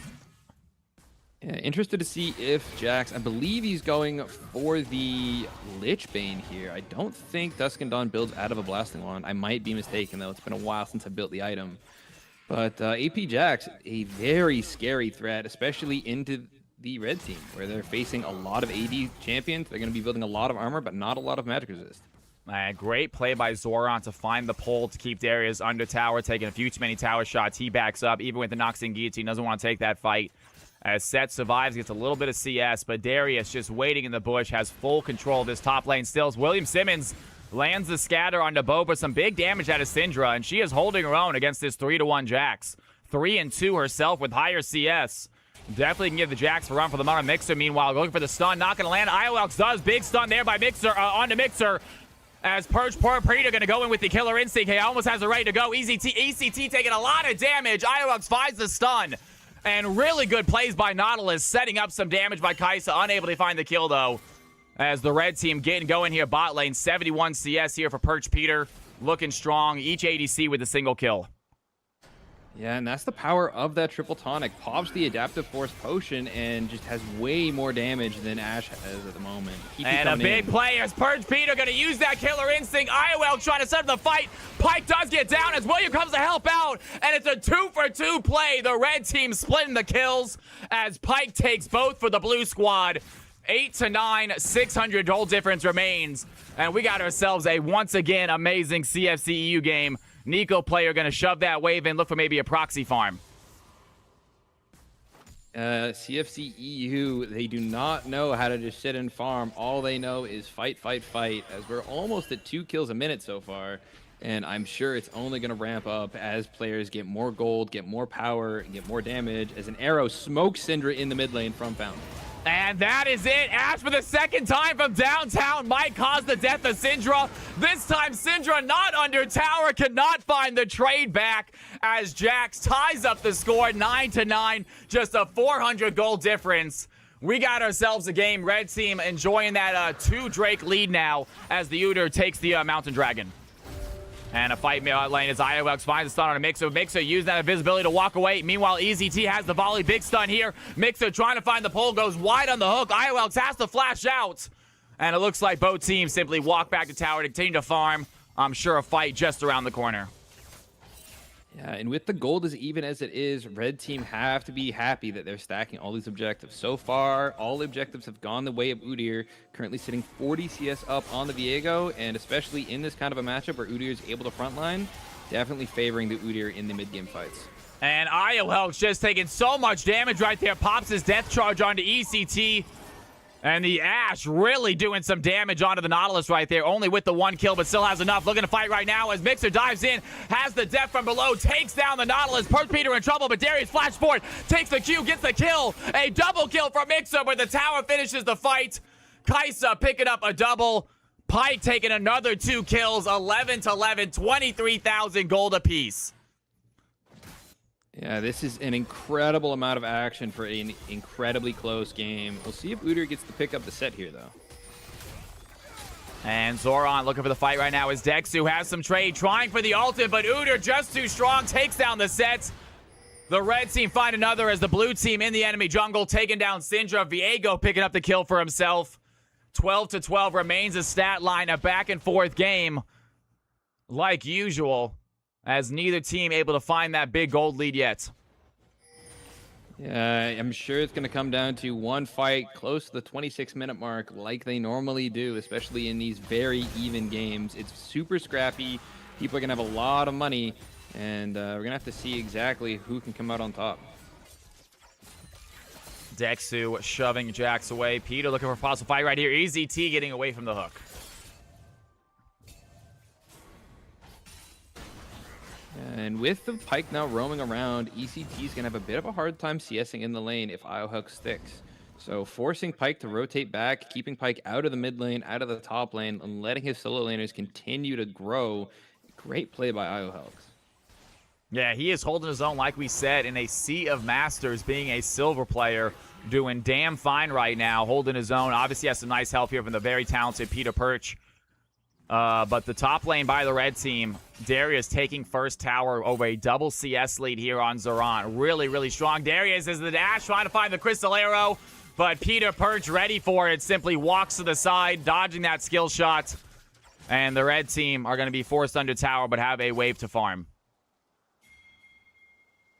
Yeah, interested to see if Jax, I believe he's going for the Lich Bane here. I don't think Dusk and Dawn builds out of a Blasting Wand. I might be mistaken, though. It's been a while since I built the item. But AP Jax, a very scary threat, especially into the red team, where they're facing a lot of AD champions. They're going to be building a lot of armor, but not a lot of magic resist. Great play by Zoran to find the pole to keep Darius under tower, taking a few too many tower shots. He backs up, even with the Noxian Guillotine, doesn't want to take that fight. As Set survives, gets a little bit of CS, but Darius just waiting in the bush, has full control of this top lane still. William Simmons lands the scatter on Boba, some big damage out of Syndra, and she is holding her own against this 3-1 Jax. 3-2 herself with higher CS. Definitely can give the Jax a run for the money. Mixer, meanwhile, looking for the stun, not going to land. Iowelx does, big stun there by Mixer, onto Mixer. As Peter going to go in with the Killer Instinct. He almost has it ready to go. ECT taking a lot of damage. Iowelx finds the stun. And really good plays by Nautilus, setting up some damage by Kai'Sa. Unable to find the kill, though, as the red team getting going here. Bot lane, 71 CS here for Peter. Looking strong. Each ADC with a single kill. Yeah, and that's the power of that triple tonic. Pops the Adaptive Force Potion and just has way more damage than Ashe has at the moment. And a big play as Peter going to use that Killer Instinct. IOL trying to set up the fight. Pyke does get down as William comes to help out. And it's a 2-for-2 play. The red team splitting the kills as Pyke takes both for the blue squad. 8-9, 600 gold difference remains. And we got ourselves a, once again, amazing CFC EU game. Nico player going to shove that wave in, look for maybe a proxy farm. CFC EU, they do not know how to just sit and farm. All they know is fight, as we're almost at 2 kills a minute so far. And I'm sure it's only going to ramp up as players get more gold, get more power, and get more damage as an arrow smokes Syndra in the mid lane from Fountain. And that is it. Ashe for the second time from downtown might cause the death of Syndra. This time Syndra not under tower, cannot find the trade back as Jax ties up the score 9-9. Just a 400 gold difference. We got ourselves a game. Red team enjoying that 2 Drake lead now as the Udyr takes the Mountain Dragon. And a fight lane as Iowelx finds a stun on a Mixer. Mixer using that invisibility to walk away. Meanwhile, EZT has the volley. Big stun here. Mixer trying to find the pole. Goes wide on the hook. Iowelx has to flash out. And it looks like both teams simply walk back to tower to continue to farm. I'm sure a fight just around the corner. Yeah, and with the gold as even as it is, red team have to be happy that they're stacking all these objectives. So far, all the objectives have gone the way of Udyr, currently sitting 40 CS up on the Viego, and especially in this kind of a matchup where Udyr is able to frontline, definitely favoring the Udyr in the mid-game fights. And Iowelx just taking so much damage right there. Pops his death charge onto ECT. And the Ashe really doing some damage onto the Nautilus right there. Only with the 1 kill, but still has enough. Looking to fight right now as Mixer dives in. Has the death from below. Takes down the Nautilus. Peter in trouble, but Darius flash forward. Takes the Q, gets the kill. A double kill from Mixer, but the tower finishes the fight. Kaisa picking up a double. Pike taking another 2 kills, 11-11, 23,000 gold apiece. Yeah, this is an incredible amount of action for an incredibly close game. We'll see if Udyr gets to pick up the set here, though. And Zoran looking for the fight right now as Dexu has some trade, trying for the ultimate, but Udyr just too strong, takes down the sets. The red team find another as the blue team in the enemy jungle, taking down Syndra. Viego picking up the kill for himself. 12-12 remains a stat line, a back-and-forth game like usual, as neither team able to find that big gold lead yet. Yeah, I'm sure it's going to come down to one fight close to the 26-minute mark like they normally do, especially in these very even games. It's super scrappy. People are going to have a lot of money, and we're going to have to see exactly who can come out on top. Dexu shoving Jax away. Peter looking for a possible fight right here. EZT getting away from the hook. And with the Pyke now roaming around, ECT is going to have a bit of a hard time CSing in the lane if IOHawk sticks. So forcing Pyke to rotate back, keeping Pyke out of the mid lane, out of the top lane, and letting his solo laners continue to grow. Great play by IOHawks. Yeah, he is holding his own, like we said, in a sea of masters, being a silver player, doing damn fine right now, holding his own. Obviously has some nice help here from the very talented Peter Perch. But the top lane by the red team, Darius taking first tower over a double CS lead here on Zoran. Really, really strong. Darius is the dash, trying to find the Crystal Arrow, but Peter Perch ready for it, simply walks to the side, dodging that skill shot. And the red team are going to be forced under tower, but have a wave to farm.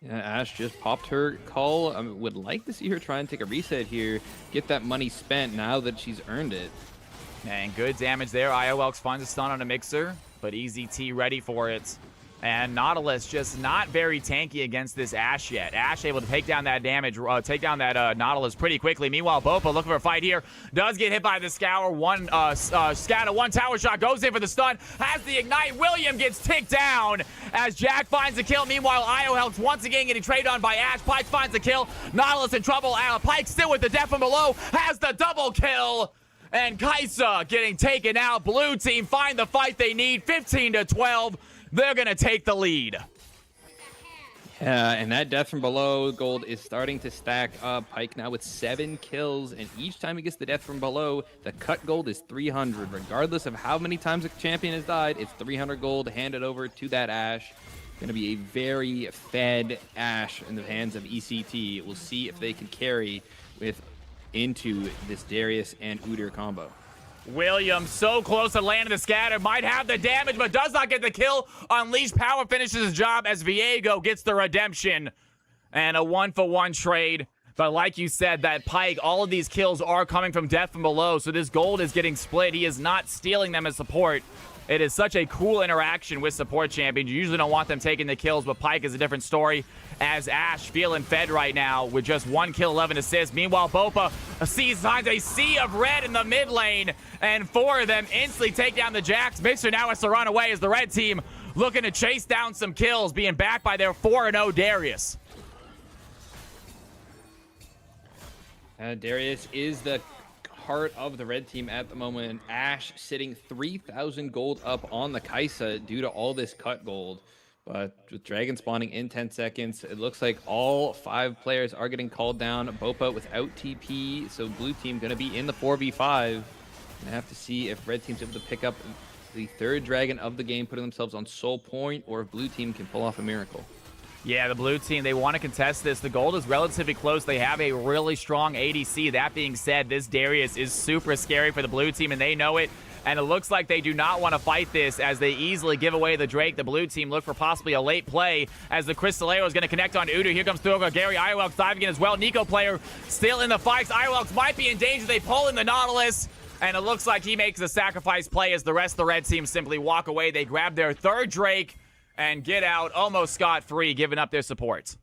Yeah, Ashe just popped her call. I would like to see her try and take a reset here, get that money spent now that she's earned it. And good damage there. IOLX finds a stun on a Mixer, but EZT ready for it. And Nautilus just not very tanky against this Ashe yet. Ashe able to take down that damage, take down that Nautilus pretty quickly. Meanwhile, Bopa looking for a fight here. Does get hit by the Scour. Scatter, one tower shot, goes in for the stun. Has the ignite. William gets ticked down as Jack finds the kill. Meanwhile, IOHawks once again getting traded on by Ashe. Pyke finds the kill. Nautilus in trouble. Pyke still with the death from below. Has the double kill. And Kaisa getting taken out. Blue team find the fight they need. 15-12. They're going to take the lead. Yeah, and that death from below gold is starting to stack up. Pyke now with 7 kills, and each time he gets the death from below, the cut gold is 300. Regardless of how many times a champion has died, it's 300 gold handed over to that Ashe. Going to be a very fed Ashe in the hands of ECT. We'll see if they can carry into this Darius and Udyr combo. Williams so close to landing the scatter, might have the damage, but does not get the kill. Unleashed Power finishes his job as Viego gets the redemption. And a 1-for-1 trade. But like you said, that Pyke, all of these kills are coming from death from below, so this gold is getting split. He is not stealing them as support. It is such a cool interaction with support champions. You usually don't want them taking the kills, but Pyke is a different story, as Ashe feeling fed right now with just 1 kill, 11 assists. Meanwhile, Bopa finds a sea of red in the mid lane, and 4 of them instantly take down the Jax. Mixer now has to run away as the red team looking to chase down some kills, being backed by their 4-0 Darius. Darius is the heart of the red team at the moment. Ashe sitting 3,000 gold up on the Kaisa due to all this cut gold. But with Dragon spawning in 10 seconds, it looks like all 5 players are getting called down. Bopa without TP, so blue team going to be in the 4v5. And have to see if red team's able to pick up the 3rd Dragon of the game, putting themselves on soul point, or if blue team can pull off a miracle. Yeah, the blue team, they want to contest this. The gold is relatively close. They have a really strong ADC. That being said, this Darius is super scary for the blue team, and they know it. And it looks like they do not want to fight this as they easily give away the Drake. The blue team look for possibly a late play as the Crystal Arrow is going to connect on Udyr. Here comes Thurs. Gary IOLX diving in as well. Nico player still in the fights. IOLX might be in danger. They pull in the Nautilus. And it looks like he makes a sacrifice play as the rest of the red team simply walk away. They grab their 3rd Drake and get out almost scot-free, giving up their support.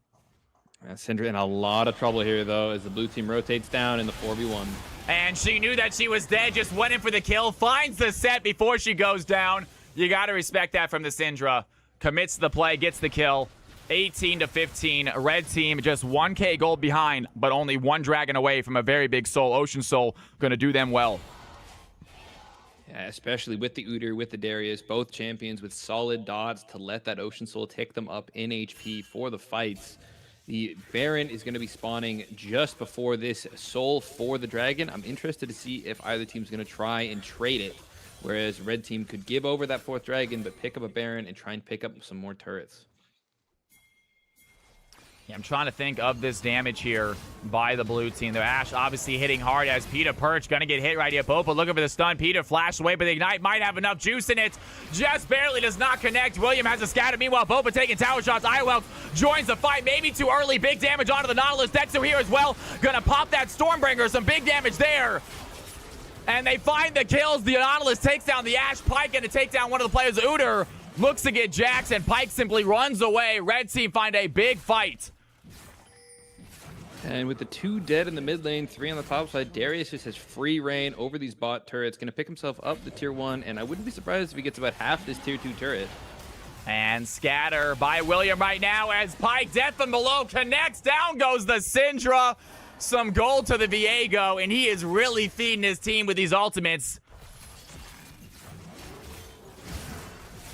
Syndra in a lot of trouble here, though, as the blue team rotates down in the 4v1. And she knew that she was dead, just went in for the kill, finds the set before she goes down. You got to respect that from the Syndra. Commits to the play, gets the kill. 18-15. Red team just 1K gold behind, but only 1 dragon away from a very big soul. Ocean Soul going to do them well. especially with the Udyr, with the Darius, both champions with solid dots to let that Ocean Soul tick them up in HP for the fights. The Baron is going to be spawning just before this Soul for the Dragon. I'm interested to see if either team's going to try and trade it, whereas Red Team could give over that 4th Dragon, but pick up a Baron and try and pick up some more turrets. Yeah, I'm trying to think of this damage here by the blue team. The Ashe obviously hitting hard as Peter Perch going to get hit right here. Bopa looking for the stun. Peter flashed away, but the Ignite might have enough juice in it. Just barely does not connect. William has a scatter. Meanwhile, Bopa taking tower shots. Iowell joins the fight. Maybe too early. Big damage onto the Nautilus. Dexter here as well. Going to pop that Stormbringer. Some big damage there. And they find the kills. The Nautilus takes down the Ashe. Pike going to take down one of the players. Udyr looks to get Jax, and Pike simply runs away. Red team find a big fight. And with the 2 dead in the mid lane, 3 on the top side, Darius just has free reign over these bot turrets. Going to pick himself up the tier 1, and I wouldn't be surprised if he gets about half this tier 2 turret. And scatter by William right now as Pike, death from below, connects. Down goes the Syndra. Some gold to the Viego, and he is really feeding his team with these ultimates.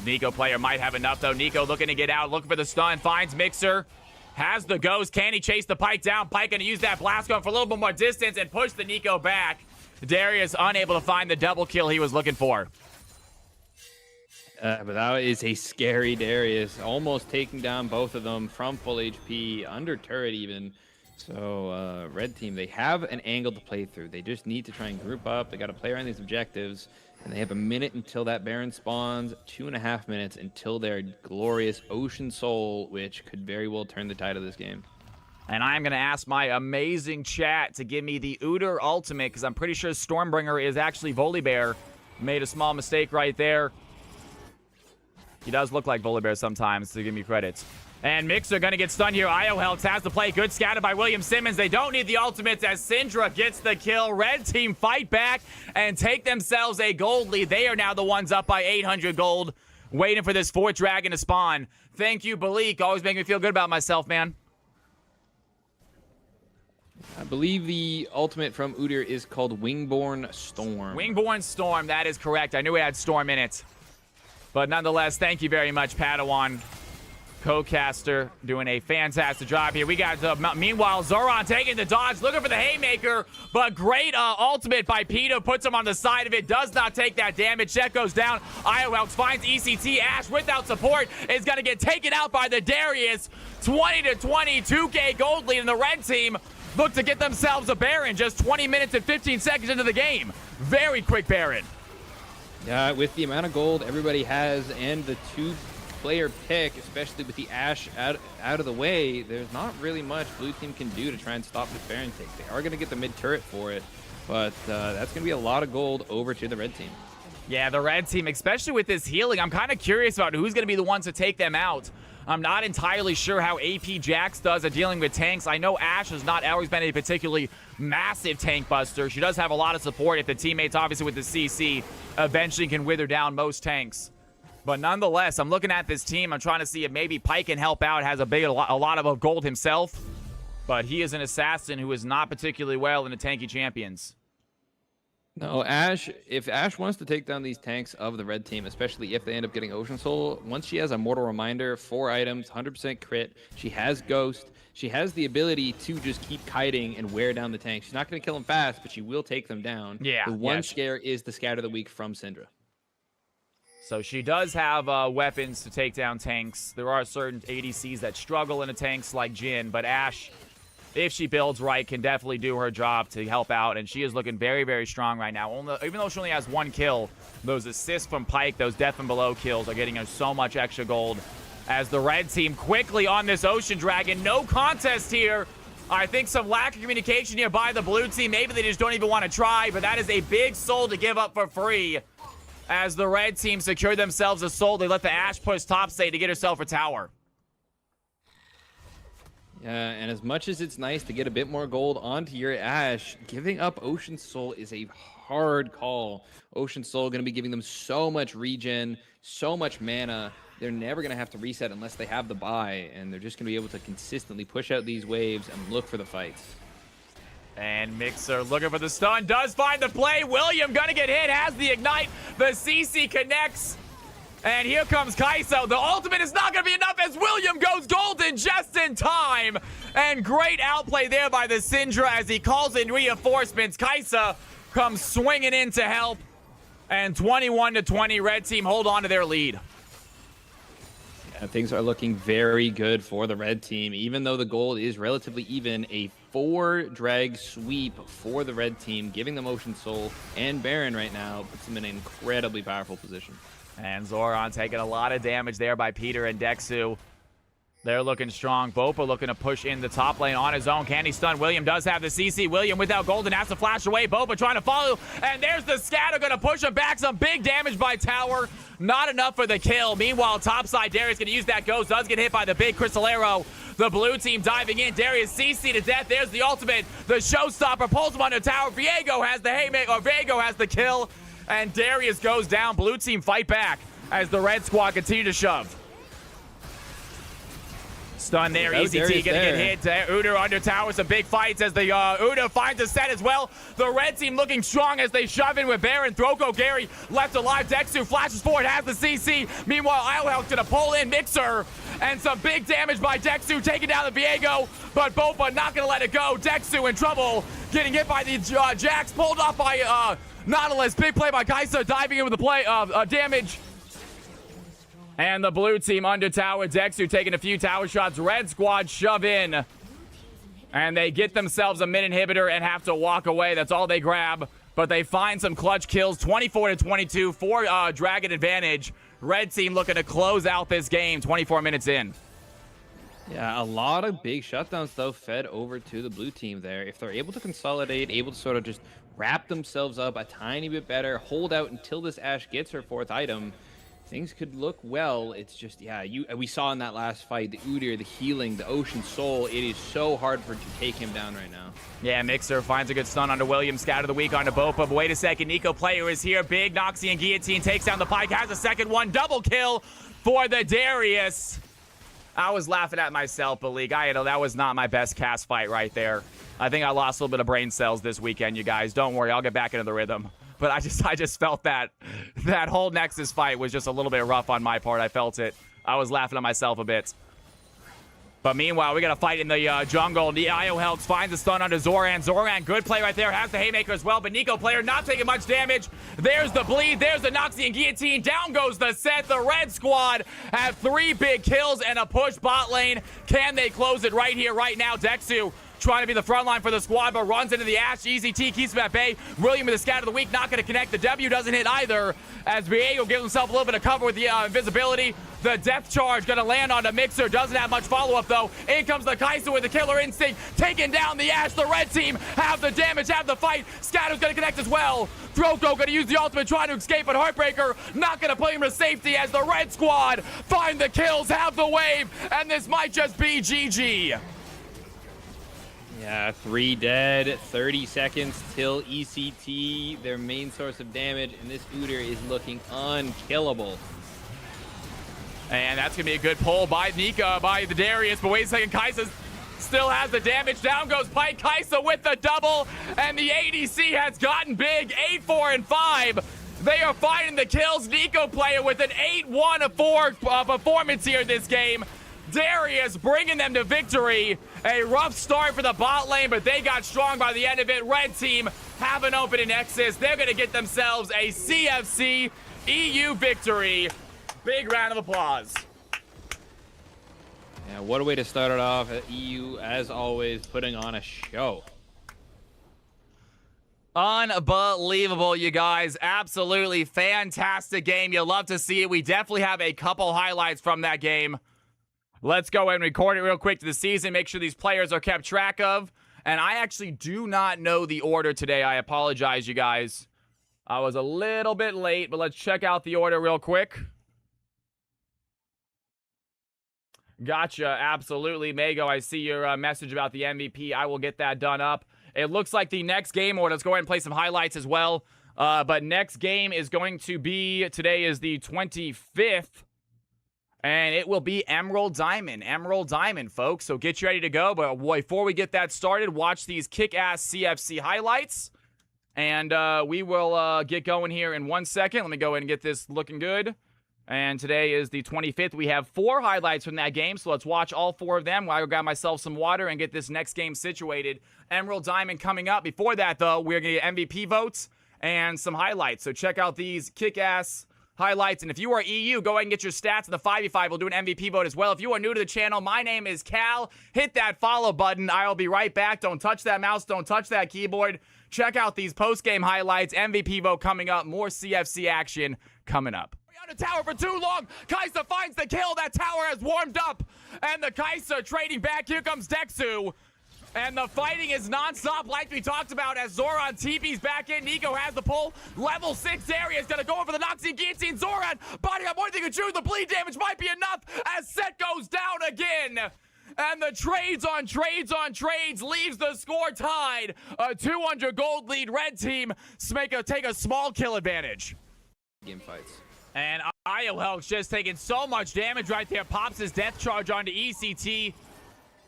Nico player might have enough, though. Nico looking to get out, looking for the stun, finds Mixer. Has the ghost. Can he chase the Pike down? Pike going to use that blast gun for a little bit more distance and push the Nico back. Darius unable to find the double kill he was looking for. But that is a scary Darius. Almost taking down both of them from full HP, under turret even. So Red Team, they have an angle to play through. They just need to try and group up. They got to play around these objectives. And they have a minute until that Baron spawns, 2.5 minutes until their glorious Ocean Soul, which could very well turn the tide of this game. And I'm going to ask my amazing chat to give me the Udyr ultimate, because I'm pretty sure Stormbringer is actually Volibear. Made a small mistake right there. He does look like Volibear sometimes, to give me credit. And Mixer going to get stunned here. Io Helps has the play. Good scatter by William Simmons. They don't need the ultimates as Syndra gets the kill. Red team fight back and take themselves a gold lead. They are now the ones up by 800 gold, waiting for this 4th dragon to spawn. Thank you, Balik. Always make me feel good about myself, man. I believe the ultimate from Udyr is called Wingborn Storm. Wingborn Storm, that is correct. I knew it had Storm in it. But nonetheless, thank you very much, Padawan. Co-caster doing a fantastic job here. We got, meanwhile, Zoran taking the dodge, looking for the haymaker, but great ultimate by Pito, puts him on the side of it, does not take that damage. Check goes down. Iowelks finds ECT. Ashe, without support, is going to get taken out by the Darius. 20-20, 2K gold lead, and the Red team look to get themselves a Baron just 20 minutes and 15 seconds into the game. Very quick Baron. Yeah, with the amount of gold everybody has and the 2-player pick, especially with the Ashe out of the way, there's not really much blue team can do to try and stop this Baron take. They are going to get the mid turret for it, but that's going to be a lot of gold over to the Red team. Yeah, the Red team, especially with this healing, I'm kind of curious about who's going to be the ones to take them out. I'm not entirely sure how AP Jax does at dealing with tanks. I know Ashe has not always been a particularly massive tank buster. She does have a lot of support if the teammates, obviously with the CC, eventually can wither down most tanks. But nonetheless, I'm looking at this team. I'm trying to see if maybe Pike can help out. Has a lot of gold himself. But he is an assassin who is not particularly well in the tanky champions. No, Ashe, if Ashe wants to take down these tanks of the Red team, especially if they end up getting Ocean Soul, once she has a Mortal Reminder, 4 items, 100% crit, she has Ghost, she has the ability to just keep kiting and wear down the tanks. She's not going to kill them fast, but she will take them down. Yeah. The one scare is the Scatter of the Week from Syndra. So she does have weapons to take down tanks. There are certain ADCs that struggle in the tanks like Jhin, but Ashe, if she builds right, can definitely do her job to help out, and she is looking very, very strong right now. Even though she only has 1 kill, those assists from Pike, those death from below kills are getting her so much extra gold. As the Red team quickly on this Ocean Dragon, no contest here. I think some lack of communication here by the blue team. Maybe they just don't even want to try, but that is a big soul to give up for free. As the Red team secure themselves a soul, they let the Ashe push top state to get herself a tower. Yeah, and as much as it's nice to get a bit more gold onto your Ashe, giving up Ocean Soul is a hard call. Ocean Soul going to be giving them so much regen, so much mana. They're never going to have to reset unless they have the buy, and they're just going to be able to consistently push out these waves and look for the fights. And Mixer looking for the stun. Does find the play. William gonna get hit. Has the ignite. The CC connects. And here comes Kai'Sa. The ultimate is not going to be enough as William goes golden just in time. And great outplay there by the Syndra as he calls in reinforcements. Kai'Sa comes swinging in to help. And 21-20, red team hold on to their lead. Yeah, things are looking very good for the red team. Even though the gold is relatively even, a 4-drag sweep for the red team, giving them Ocean Soul and Baron right now puts them in an incredibly powerful position. And Zoran taking a lot of damage there by Peter and Dexu. They're looking strong. Bopa looking to push in the top lane on his own. Can he stun? William does have the CC. William without Golden has to flash away. Bopa trying to follow. And there's the scatter going to push him back. Some big damage by Tower. Not enough for the kill. Meanwhile, topside, Darius going to use that ghost. Does get hit by the big Crystal Arrow. The blue team diving in. Darius CC to death. There's the ultimate. The showstopper pulls him under tower. Viego has the haymaker. Viego has the kill. And Darius goes down. Blue team fight back as the red squad continue to shove. Stun there. ECT gonna get hit. Uda under tower. Some big fights as the Uda finds a set as well. The red team looking strong as they shove in with Baron. Throko Gary left alive. Dexu flashes forward, has the CC. Meanwhile, Islehelk's gonna pull in Mixer. And some big damage by Dexu, taking down the Viego. But Bopa not gonna let it go. Dexu in trouble. Getting hit by the Jax. Pulled off by Nautilus. Big play by Kai'Sa, diving in with the play damage. And the blue team under tower. Dexu taking a few tower shots. Red squad shove in. And they get themselves a mid inhibitor and have to walk away. That's all they grab. But they find some clutch kills. 24-22 for Dragon advantage. Red team looking to close out this game 24 minutes in. Yeah, a lot of big shutdowns, though, fed over to the blue team there. If they're able to consolidate, able to sort of just wrap themselves up a tiny bit better, hold out until this Ashe gets her 4th item, things could look well. It's just, yeah, we saw in that last fight, the Udyr, the healing, the Ocean Soul. It is so hard to take him down right now. Yeah, Mixer finds a good stun onto Williams. Scout of the week onto Bopa. But wait a second, Nico player is here. Big Noxian Guillotine takes down the Pike. Has a second one. Double kill for the Darius. I was laughing at myself, Malik. That was not my best cast fight right there. I think I lost a little bit of brain cells this weekend, you guys. Don't worry, I'll get back into the rhythm. But I just felt that whole Nexus fight was just a little bit rough on my part. I felt it. I was laughing at myself a bit. But meanwhile, we got a fight in the jungle. Islehelk finds a stun onto Zoran. Zoran, good play right there. Has the haymaker as well. But Nico player not taking much damage. There's the bleed. There's the Noxian Guillotine. Down goes the set. The red squad have 3 big kills and a push bot lane. Can they close it right here, right now? Dexu trying to be the front line for the squad, but runs into the Ashe. ECT keeps him at bay. William with the scout of the week, not going to connect. The W doesn't hit either, as Viego gives himself a little bit of cover with the invisibility. The death charge going to land on the Mixer. Doesn't have much follow-up, though. In comes the Kai'Sa with the killer instinct, taking down the Ashe. The red team have the damage, have the fight. Scatter's going to connect as well. Throko going to use the ultimate, trying to escape, but Heartbreaker not going to put him to safety as the red squad find the kills, have the wave, and this might just be GG. Yeah, 3 dead, 30 seconds till ECT, their main source of damage, and this Udyr is looking unkillable. And that's going to be a good pull by the Darius, but wait a second, Kai'Sa still has the damage. Down goes Pike. Kai'Sa with the double, and the ADC has gotten big. 8-4-5. They are finding the kills. Nico player with an 8-1-4 performance here in this game. Darius bringing them to victory. A rough start for the bot lane, but they got strong by the end of it. Red team have an open Nexus. They're going to get themselves a CFC EU victory. Big round of applause. Yeah, what a way to start it off. EU, as always, putting on a show. Unbelievable, you guys. Absolutely fantastic game. You'll love to see it. We definitely have a couple highlights from that game. Let's go and record it real quick to the season. Make sure these players are kept track of. And I actually do not know the order today. I apologize, you guys. I was a little bit late, but let's check out the order real quick. Gotcha, absolutely. Mago, I see your message about the MVP. I will get that done up. It looks like the next game, or let's go ahead and play some highlights as well. But next game is going to be, today is the 25th. And it will be Emerald Diamond, folks. So get you ready to go. But before we get that started, watch these kick-ass CFC highlights. And we will get going here in 1 second. Let me go ahead and get this looking good. And today is the 25th. We have 4 highlights from that game, so let's watch all 4 of them while I go grab myself some water and get this next game situated. Emerald Diamond coming up. Before that, though, we're going to get MVP votes and some highlights. So check out these kick-ass highlights. And if you are EU, go ahead and get your stats in the 5v5. We'll do an MVP vote as well. If you are new to the channel, my name is Cal. Hit that follow button. I'll be right back. Don't touch that mouse. Don't touch that keyboard. Check out these post-game highlights. MVP vote coming up. More CFC action coming up. On the tower for too long. Kai'Sa finds the kill. That tower has warmed up. And the Kai'Sa trading back. Here comes Dexu. And the fighting is non-stop like we talked about as Zoran TP's back in. Nico has the pull. Level 6 area is going to go over the Noxie Guillotine. Zoran body up more than you can chew. The bleed damage might be enough as Set goes down again. And the trades on trades leaves the score tied. A 200 gold lead. Red team take a small kill advantage. Game fights. And IOHelk's just taking so much damage right there. Pops his death charge onto ECT.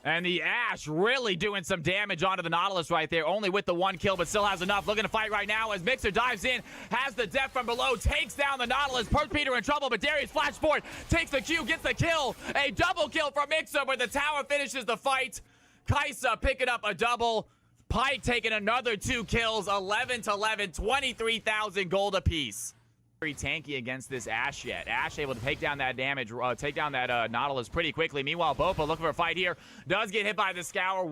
And the Ash really doing some damage onto the Nautilus right there. Only with the 1 kill, but still has enough. Looking to fight right now as Mixer dives in. Has the death from below. Takes down the Nautilus. Perth Peter in trouble, but Darius flash forward. Takes the Q, gets the kill. A double kill from Mixer, but the tower finishes the fight. Kai'Sa picking up a double. Pike taking another 2 kills. 11-11, 23,000 gold apiece. Very tanky against this Ash yet. Ash able to take down that damage, take down that Nautilus pretty quickly. Meanwhile, Bopa looking for a fight here. Does get hit by the Scour.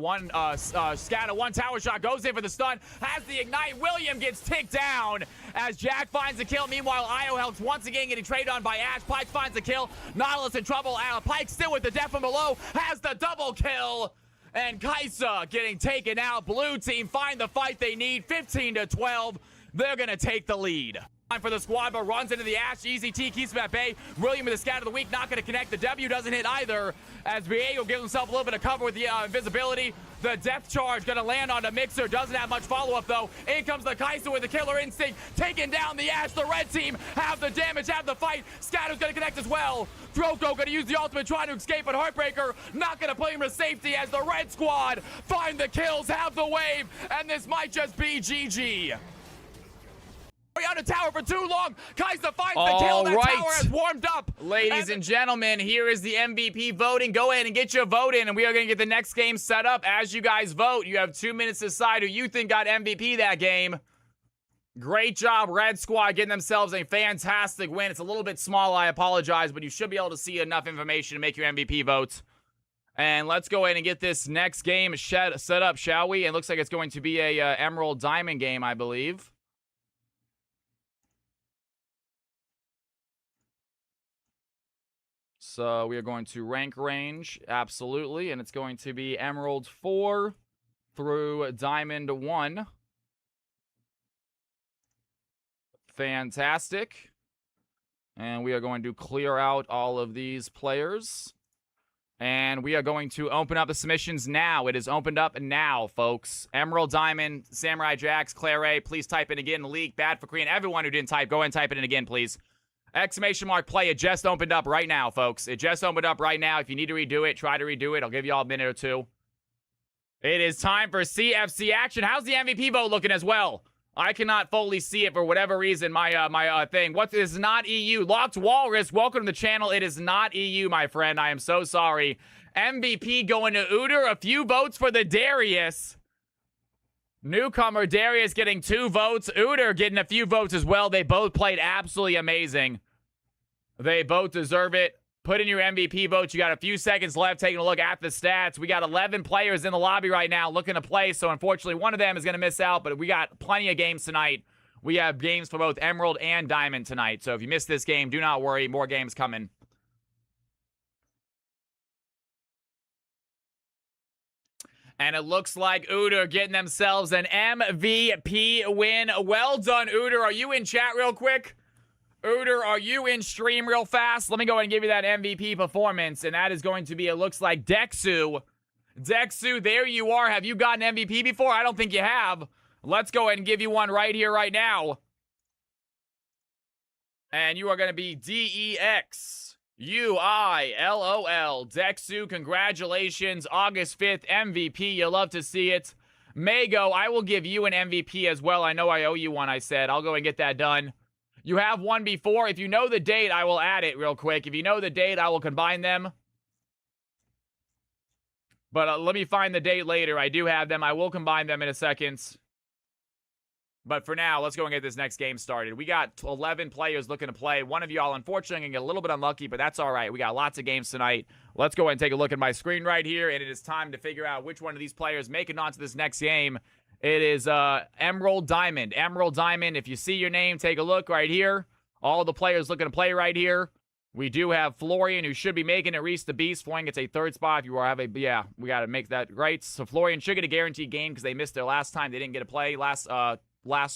Scatter, 1 tower shot, goes in for the stun. Has the ignite. William gets ticked down as Jack finds the kill. Meanwhile, IOHelk's once again getting traded on by Ash. Pike finds the kill. Nautilus in trouble. Pike still with the death from below. Has the double kill. And Kai'Sa getting taken out. Blue team find the fight they need. 15-12. They're going to take the lead. For the squad, but runs into the Ash. Easy T keeps him at bay. William with the scout of the week, not going to connect. The W doesn't hit either, as Viego gives himself a little bit of cover with the invisibility. The death charge going to land on the Mixer. Doesn't have much follow-up, though. In comes the Kai'Sa with the killer instinct, taking down the Ash. The red team have the damage, have the fight. Scatter's going to connect as well. Throko going to use the ultimate, trying to escape, but Heartbreaker not going to put him to safety as the red squad find the kills, have the wave, and this might just be GG. On the tower for too long. Kai'Sa finds the kill. That tower has warmed up. Ladies and gentlemen, here is the MVP voting. Go ahead and get your vote in, and we are going to get the next game set up. As you guys vote, you have 2 minutes to decide who you think got MVP that game. Great job, Red Squad, getting themselves a fantastic win. It's a little bit small, I apologize, but you should be able to see enough information to make your MVP votes. And let's go ahead and get this next game set up, shall we? It looks like it's going to be a Emerald Diamond game, I believe. So we are going to rank range, absolutely, and it's going to be Emerald 4 through Diamond 1. Fantastic. And we are going to clear out all of these players. And we are going to open up the submissions now. It is opened up now, folks. Emerald Diamond, Samurai Jax, Claire, please type it again. League, Bad for Korean. Everyone who didn't type, go ahead and type it in again, please. Exclamation mark play. It just opened up right now, folks. It just opened up right now. If you need to redo it, try to redo it. I'll give you all a minute or 2. It is time for CFC action. How's the MVP vote looking as well? I cannot fully see it for whatever reason. My thing. What is not EU? Locked Walrus, welcome to the channel. It is not EU, my friend. I am so sorry. MVP going to Uter. A few votes for the Darius. Newcomer Darius getting 2 votes. Uter getting a few votes as well. They both played absolutely amazing. They both deserve it. Put in your MVP votes. You got a few seconds left taking a look at the stats. We got 11 players in the lobby right now looking to play, so unfortunately one of them is going to miss out, but we got plenty of games tonight. We have games for both Emerald and Diamond tonight, so if you missed this game, do not worry. More games coming. And it looks like Uter getting themselves an MVP win. Well done, Uter. Are you in chat real quick? Uter, are you in stream real fast? Let me go ahead and give you that MVP performance. And that is going to be, it looks like Dexu. Dexu, there you are. Have you gotten MVP before? I don't think you have. Let's go ahead and give you one right here, right now. And you are going to be DEX. UILOL. Dexu, congratulations. August 5th, MVP. You love to see it. Mago, I will give you an MVP as well. I know I owe you one, I said. I'll go and get that done. You have one before. If you know the date, I will add it real quick. If you know the date, I will combine them. But let me find the date later. I do have them. I will combine them in a second. But for now, let's go and get this next game started. We got 11 players looking to play. One of y'all, unfortunately, can get a little bit unlucky, but that's all right. We got lots of games tonight. Let's go ahead and take a look at my screen right here, and it is time to figure out which one of these players making on to this next game. It is Emerald Diamond. Emerald Diamond, if you see your name, take a look right here. All the players looking to play right here. We do have Florian, who should be making it. Reese the Beast. Florian gets a third spot. If you have a, yeah, we got to make that right. So Florian should get a guaranteed game because they missed their last time. They didn't get a play last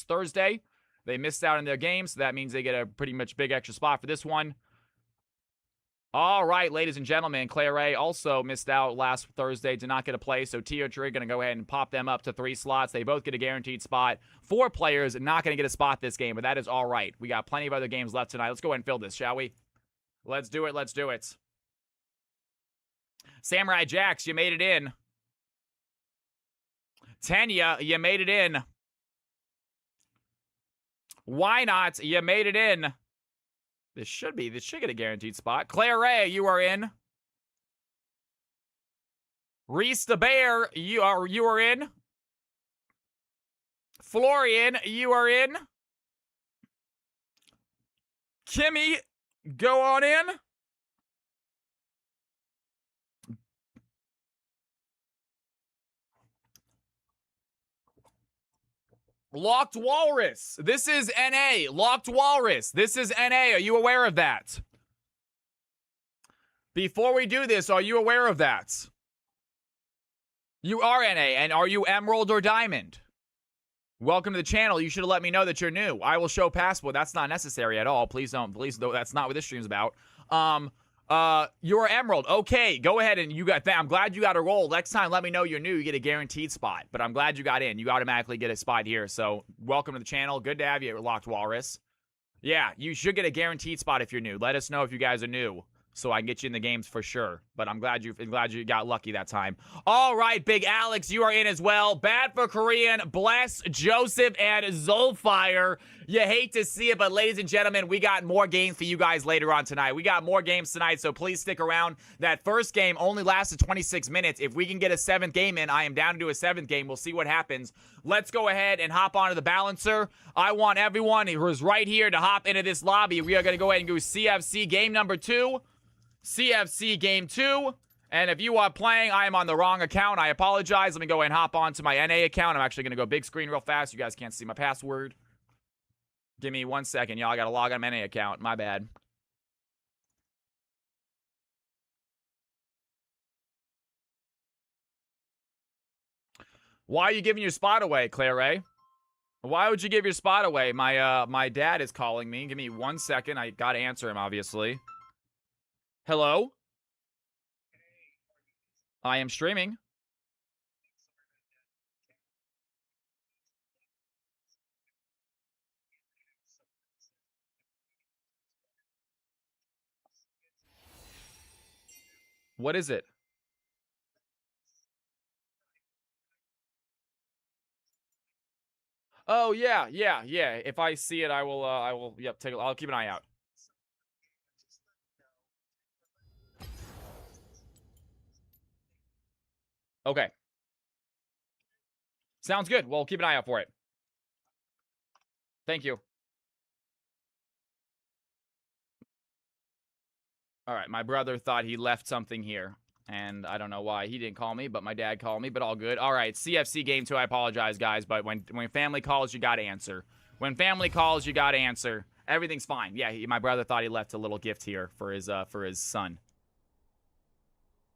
Thursday. They missed out on their game, so that means they get a pretty much big extra spot for this one. All right, ladies and gentlemen, Claire also missed out last Thursday, did not get a play, so Tio Tree going to go ahead and pop them up to 3 slots. They both get a guaranteed spot. 4 players not going to get a spot this game, but that is all right. We got plenty of other games left tonight. Let's go ahead and fill this, shall we? Let's do it. Let's do it. Samurai Jax, you made it in. Tenya, you made it in. Why not? You made it in. This should get a guaranteed spot. Claire Ray, you are in. Reese the Bear, you are in. Florian, you are in. Kimmy, go on in. Locked Walrus. This is NA. Locked Walrus. This is NA. Are you aware of that? Before we do this, are you aware of that? You are NA, and are you Emerald or Diamond? Welcome to the channel. You should have let me know that you're new. I will show passport. That's not necessary at all. Please don't. Please, that's not what this stream's about. You're Emerald. Okay, go ahead and you got that. I'm glad you got a roll. Next time, let me know you're new. You get a guaranteed spot. But I'm glad you got in. You automatically get a spot here. So welcome to the channel. Good to have you, Locked Walrus. Yeah, you should get a guaranteed spot if you're new. Let us know if you guys are new, so I can get you in the games for sure. But I'm glad you got lucky that time. All right, Big Alex, you are in as well. Bad for Korean, Bless, Joseph, and Zolfire. You hate to see it, but ladies and gentlemen, we got more games for you guys later on tonight. We got more games tonight, so please stick around. That first game only lasted 26 minutes. If we can get a 7th game in, I am down to do a 7th game. We'll see what happens. Let's go ahead and hop onto the balancer. I want everyone who is right here to hop into this lobby. We are going to go ahead and go CFC game number 2. CFC game 2. And if you are playing, I am on the wrong account. I apologize. Let me go ahead and hop on to my NA account. I'm actually going to go big screen real fast. You guys can't see my password. Give me 1 second, y'all. I got to log on my NA account. My bad. Why are you giving your spot away, Claire Ray? Why would you give your spot away? My dad is calling me. Give me 1 second. I got to answer him, obviously. Hello? I am streaming. What is it? Oh, yeah. If I see it, I will, yep, I'll keep an eye out. Okay. Sounds good. Well, keep an eye out for it. Thank you. All right, my brother thought he left something here, and I don't know why. He didn't call me, but my dad called me, but all good. All right, CFC game 2, I apologize, guys, but when family calls, you got to answer. When family calls, you got to answer. Everything's fine. Yeah, my brother thought he left a little gift here for his son.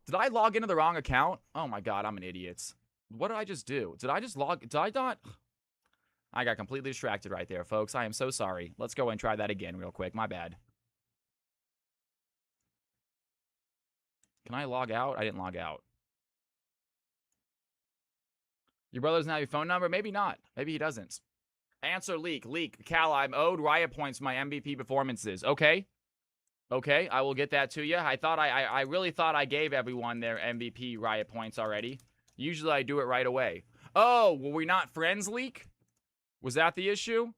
Did I log into the wrong account? Oh my god, I'm an idiot. What did I just do? Did I not? I got completely distracted right there, folks. I am so sorry. Let's go and try that again real quick. My bad. Can I log out? I didn't log out. Your brother doesn't have your phone number? Maybe not. Maybe he doesn't. Answer leak. Cal, I'm owed riot points for my MVP performances. Okay. Okay, I will get that to you. I really thought I gave everyone their MVP Riot points already. Usually I do it right away. Oh, were we not friends, Leak? Was that the issue?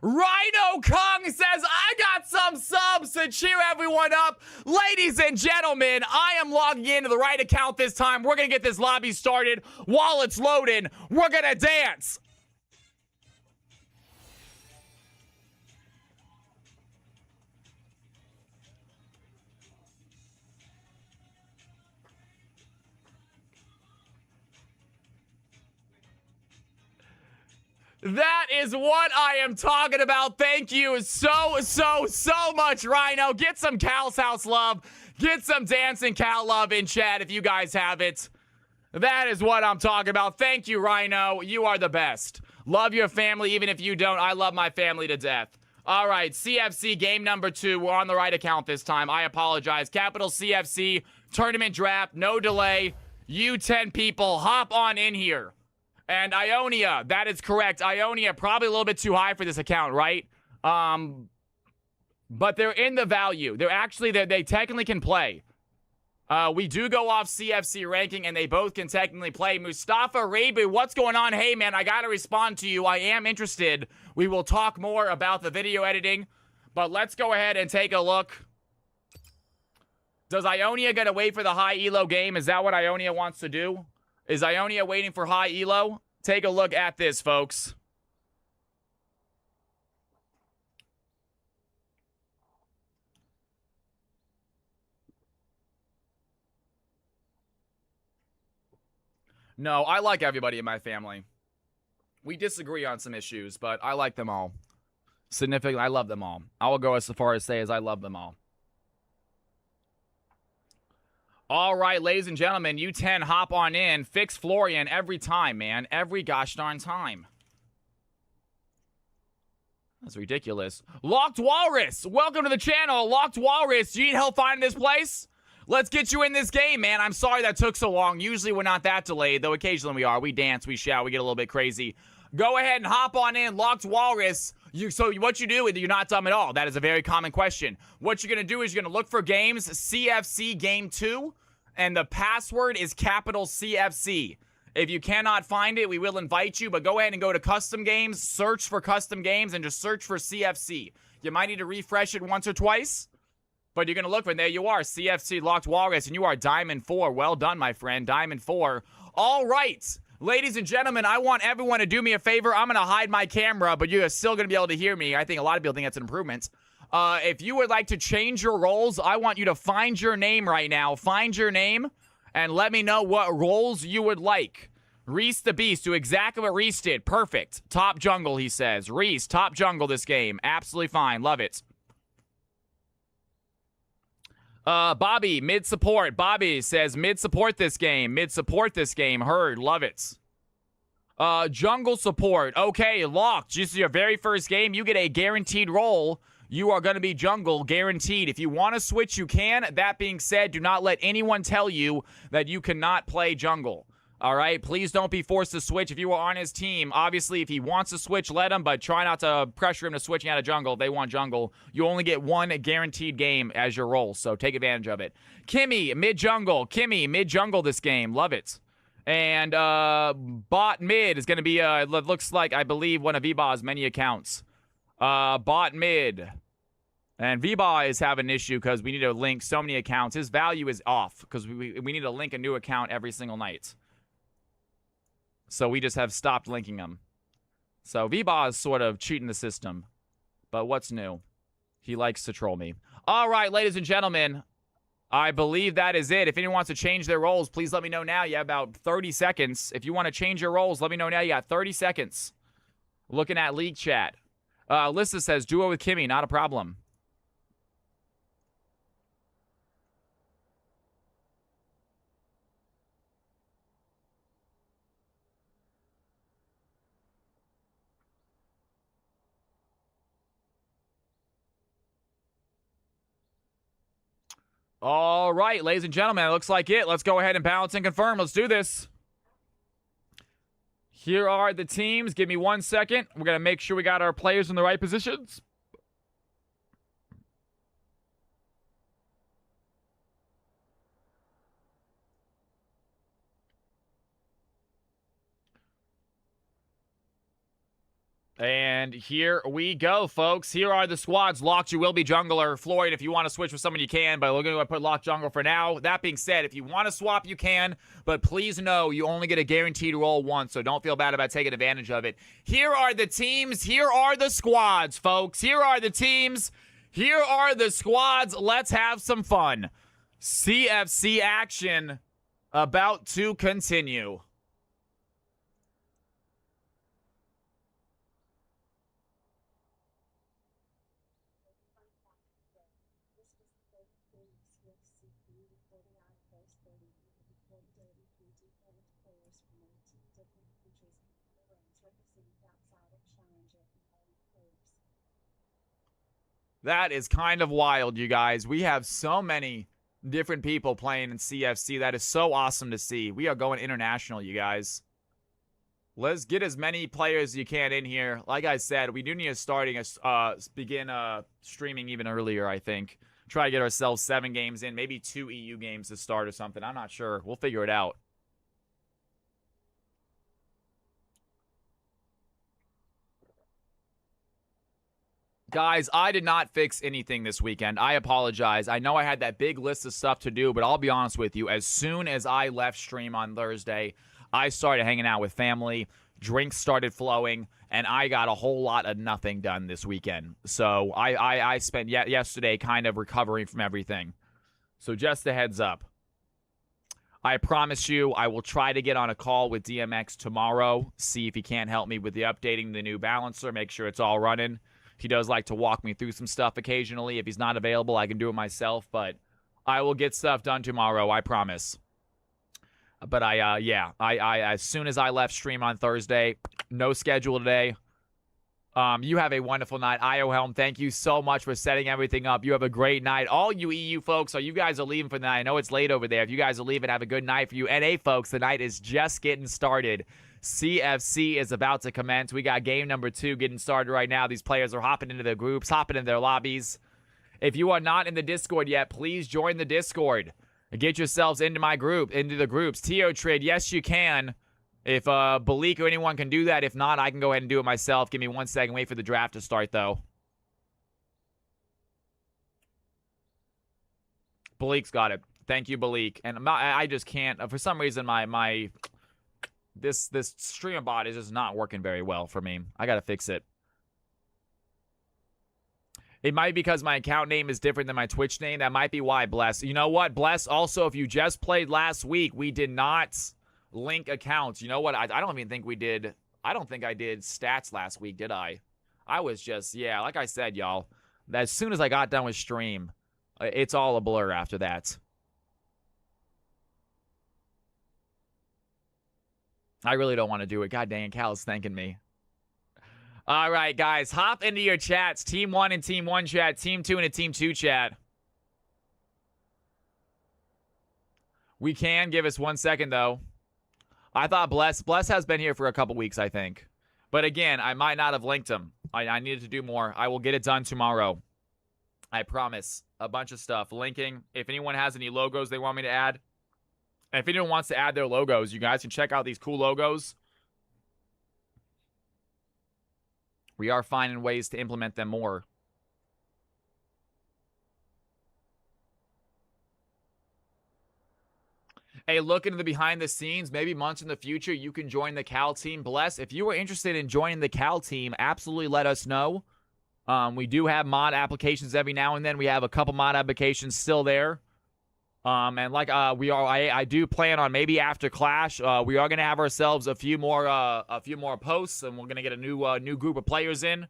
Rhino Kong says, I got some subs to cheer everyone up. Ladies and gentlemen, I am logging into the right account this time. We're going to get this lobby started. While it's loading, we're going to dance. That is what I am talking about. Thank you so much, Rhino. Get some Cal's House love. Get some Dancing Cal love in chat if you guys have it. That is what I'm talking about. Thank you, Rhino. You are the best. Love your family, even if you don't. I love my family to death. All right, CFC game number 2. We're on the right account this time. I apologize. Capital CFC tournament draft. No delay. You 10 people, hop on in here. And Ionia, that is correct. Ionia, probably a little bit too high for this account, right? But they're in the value. They technically can play. We do go off CFC ranking, and they both can technically play. Mustafa Rabu, what's going on? Hey, man, I got to respond to you. I am interested. We will talk more about the video editing, but let's go ahead and take a look. Does Ionia get to wait for the high elo game? Is that what Ionia wants to do? Is Ionia waiting for high elo? Take a look at this, folks. No, I like everybody in my family. We disagree on some issues, but I like them all. Significantly, I love them all. I will go as far as say as I love them all. All right, ladies and gentlemen, you 10 hop on in. Fix Florian every time, man. Every gosh darn time. That's ridiculous. Locked Walrus, welcome to the channel. Locked Walrus, do you need help finding this place? Let's get you in this game, man. I'm sorry that took so long. Usually we're not that delayed, though occasionally we are. We dance, we shout, we get a little bit crazy. Go ahead and hop on in. Locked Walrus. So what you do, you're not dumb at all. That is a very common question. What you're going to do is you're going to look for games, CFC Game 2, and the password is capital CFC. If you cannot find it, we will invite you, but go ahead and go to custom games, search for custom games, and just search for CFC. You might need to refresh it once or twice, but you're going to look for it. There you are, CFC Locked Walrus, and you are Diamond 4. Well done, my friend, Diamond 4. All right. Ladies and gentlemen, I want everyone to do me a favor. I'm going to hide my camera, but you're still going to be able to hear me. I think a lot of people think that's an improvement. If you would like to change your roles, I want you to find your name right now. Find your name and let me know what roles you would like. Reese the Beast, do exactly what Reese did. Perfect. Top jungle, he says. Reese, top jungle this game. Absolutely fine. Love it. Bobby, mid support. Bobby says mid support this game. Mid support this game. Heard. Love it. Jungle support. Okay, locked. This is your very first game. You get a guaranteed role. You are going to be jungle, guaranteed. If you want to switch, you can. That being said, do not let anyone tell you that you cannot play jungle. All right? Please don't be forced to switch if you are on his team. Obviously, if he wants to switch, let him, but try not to pressure him to switching out of jungle. If they want jungle, you only get one guaranteed game as your role, so take advantage of it. Kimmy, mid-jungle. Kimmy, mid-jungle this game. Love it. And bot mid is going to be, it looks like, I believe, one of Vba's many accounts. Bot mid. And Vba is having an issue because we need to link so many accounts. His value is off because we need to link a new account every single night. So we just have stopped linking them. So Vba is sort of cheating the system. But what's new? He likes to troll me. All right, ladies and gentlemen. I believe that is it. If anyone wants to change their roles, please let me know now. You have about 30 seconds. If you want to change your roles, let me know now. You got 30 seconds. Looking at league chat. Alyssa says, duo with Kimmy, not a problem. All right, ladies and gentlemen, it looks like it. Let's go ahead and balance and confirm. Let's do this. Here are the teams. Give me 1 second. We're going to make sure we got our players in the right positions. And here we go, folks. Here are the squads. Locked, you will be jungler. Floyd, if you want to switch with someone, you can, but we're going to put locked jungle for now. That being said, if you want to swap, you can, but please know you only get a guaranteed roll once, so don't feel bad about taking advantage of it. Here are the teams. Here are the squads, folks. Here are the teams. Here are the squads. Let's have some fun. CFC action about to continue. That is kind of wild, you guys. We have so many different people playing in CFC. That is so awesome to see. We are going international, you guys. Let's get as many players as you can in here. Like I said, we do need to begin streaming even earlier, I think. Try to get ourselves 7 games in, maybe 2 EU games to start or something. I'm not sure. We'll figure it out. Guys, I did not fix anything this weekend. I apologize. I know I had that big list of stuff to do, but I'll be honest with you. As soon as I left stream on Thursday, I started hanging out with family. Drinks started flowing, and I got a whole lot of nothing done this weekend. So I spent yesterday kind of recovering from everything. So just a heads up. I promise you I will try to get on a call with DMX tomorrow, see if he can't help me with the updating the new balancer, make sure it's all running. He does like to walk me through some stuff occasionally. If he's not available, I can do it myself, but I will get stuff done tomorrow, I promise. But I as soon as I left stream on Thursday, no schedule today. You have a wonderful night. Helm, thank you so much for setting everything up. You have a great night. All you EU folks, you guys are leaving for the night. I know it's late over there. If you guys are leaving, have a good night for you. NA folks, the night is just getting started. CFC is about to commence. We got game number 2 getting started right now. These players are hopping into their groups, hopping in their lobbies. If you are not in the Discord yet, please join the Discord. Get yourselves into my group, into the groups. TO Trade, yes, you can. If Balik or anyone can do that. If not, I can go ahead and do it myself. Give me 1 second. Wait for the draft to start, though. Balik's got it. Thank you, Balik. And I just can't. For some reason, this stream bot is just not working very well for me. I gotta fix it. It might be because my account name is different than my Twitch name. That might be why, Bless. You know what, Bless? Also, if you just played last week, we did not link accounts. You know what? I don't even think we did. I don't think I did stats last week, did I? I was just, yeah, like I said, y'all. As soon as I got done with stream, it's all a blur after that. I really don't want to do it. God dang, Cal is thanking me. All right, guys, hop into your chats. Team 1 and Team 1 chat. Team 2 and a Team 2 chat. We can. Give us 1 second, though. I thought Bless has been here for a couple weeks, I think. But again, I might not have linked him. I needed to do more. I will get it done tomorrow. I promise. A bunch of stuff. Linking. If anyone has any logos they want me to add. And if anyone wants to add their logos, you guys can check out these cool logos. We are finding ways to implement them more. Hey, look into the behind the scenes. Maybe months in the future, you can join the Cal team. Bless, if you are interested in joining the Cal team, absolutely let us know. We do have mod applications every now and then. We have a couple mod applications still there. And like I do plan on maybe after Clash, we are gonna have ourselves a few more posts, and we're gonna get a new group of players in.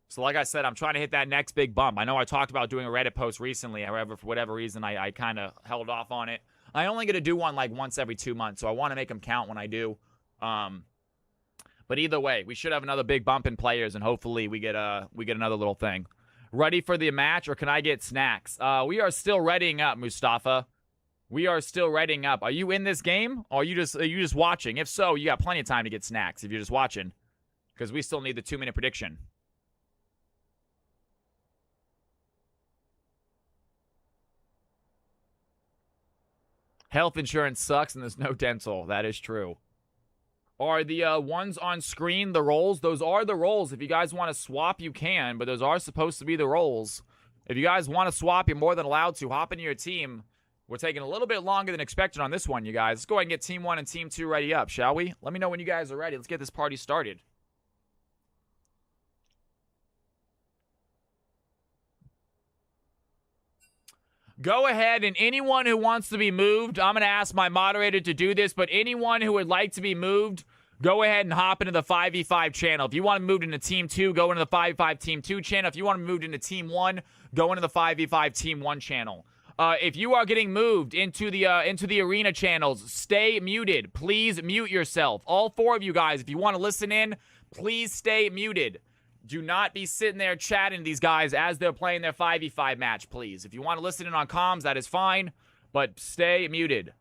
So like I said, I'm trying to hit that next big bump. I know I talked about doing a Reddit post recently. However, for whatever reason, I kind of held off on it. I only get to do one like once every 2 months, so I want to make them count when I do. But either way, we should have another big bump in players, and hopefully we get another little thing. Ready for the match, or can I get snacks? We are still readying up, Mustafa. We are still readying up. Are you in this game, or are you just watching? If so, you got plenty of time to get snacks if you're just watching, because we still need the 2-minute prediction. Health insurance sucks, and there's no dental. That is true. Are the ones on screen the roles? Those are the roles. If you guys want to swap, you can, but those are supposed to be the roles. If you guys want to swap, you're more than allowed to. Hop into your team. We're taking a little bit longer than expected on this one, you guys. Let's go ahead and get Team 1 and Team 2 ready up, shall we? Let me know when you guys are ready. Let's get this party started. Go ahead, and anyone who wants to be moved, I'm going to ask my moderator to do this, but anyone who would like to be moved, go ahead and hop into the 5v5 channel. If you want to move into Team 2, go into the 5v5 Team 2 channel. If you want to move into Team 1, go into the 5v5 Team 1 channel. If you are getting moved into the arena channels, stay muted. Please mute yourself. All 4 of you guys, if you want to listen in, please stay muted. Do not be sitting there chatting to these guys as they're playing their 5v5 match, please. If you want to listen in on comms, that is fine, but stay muted.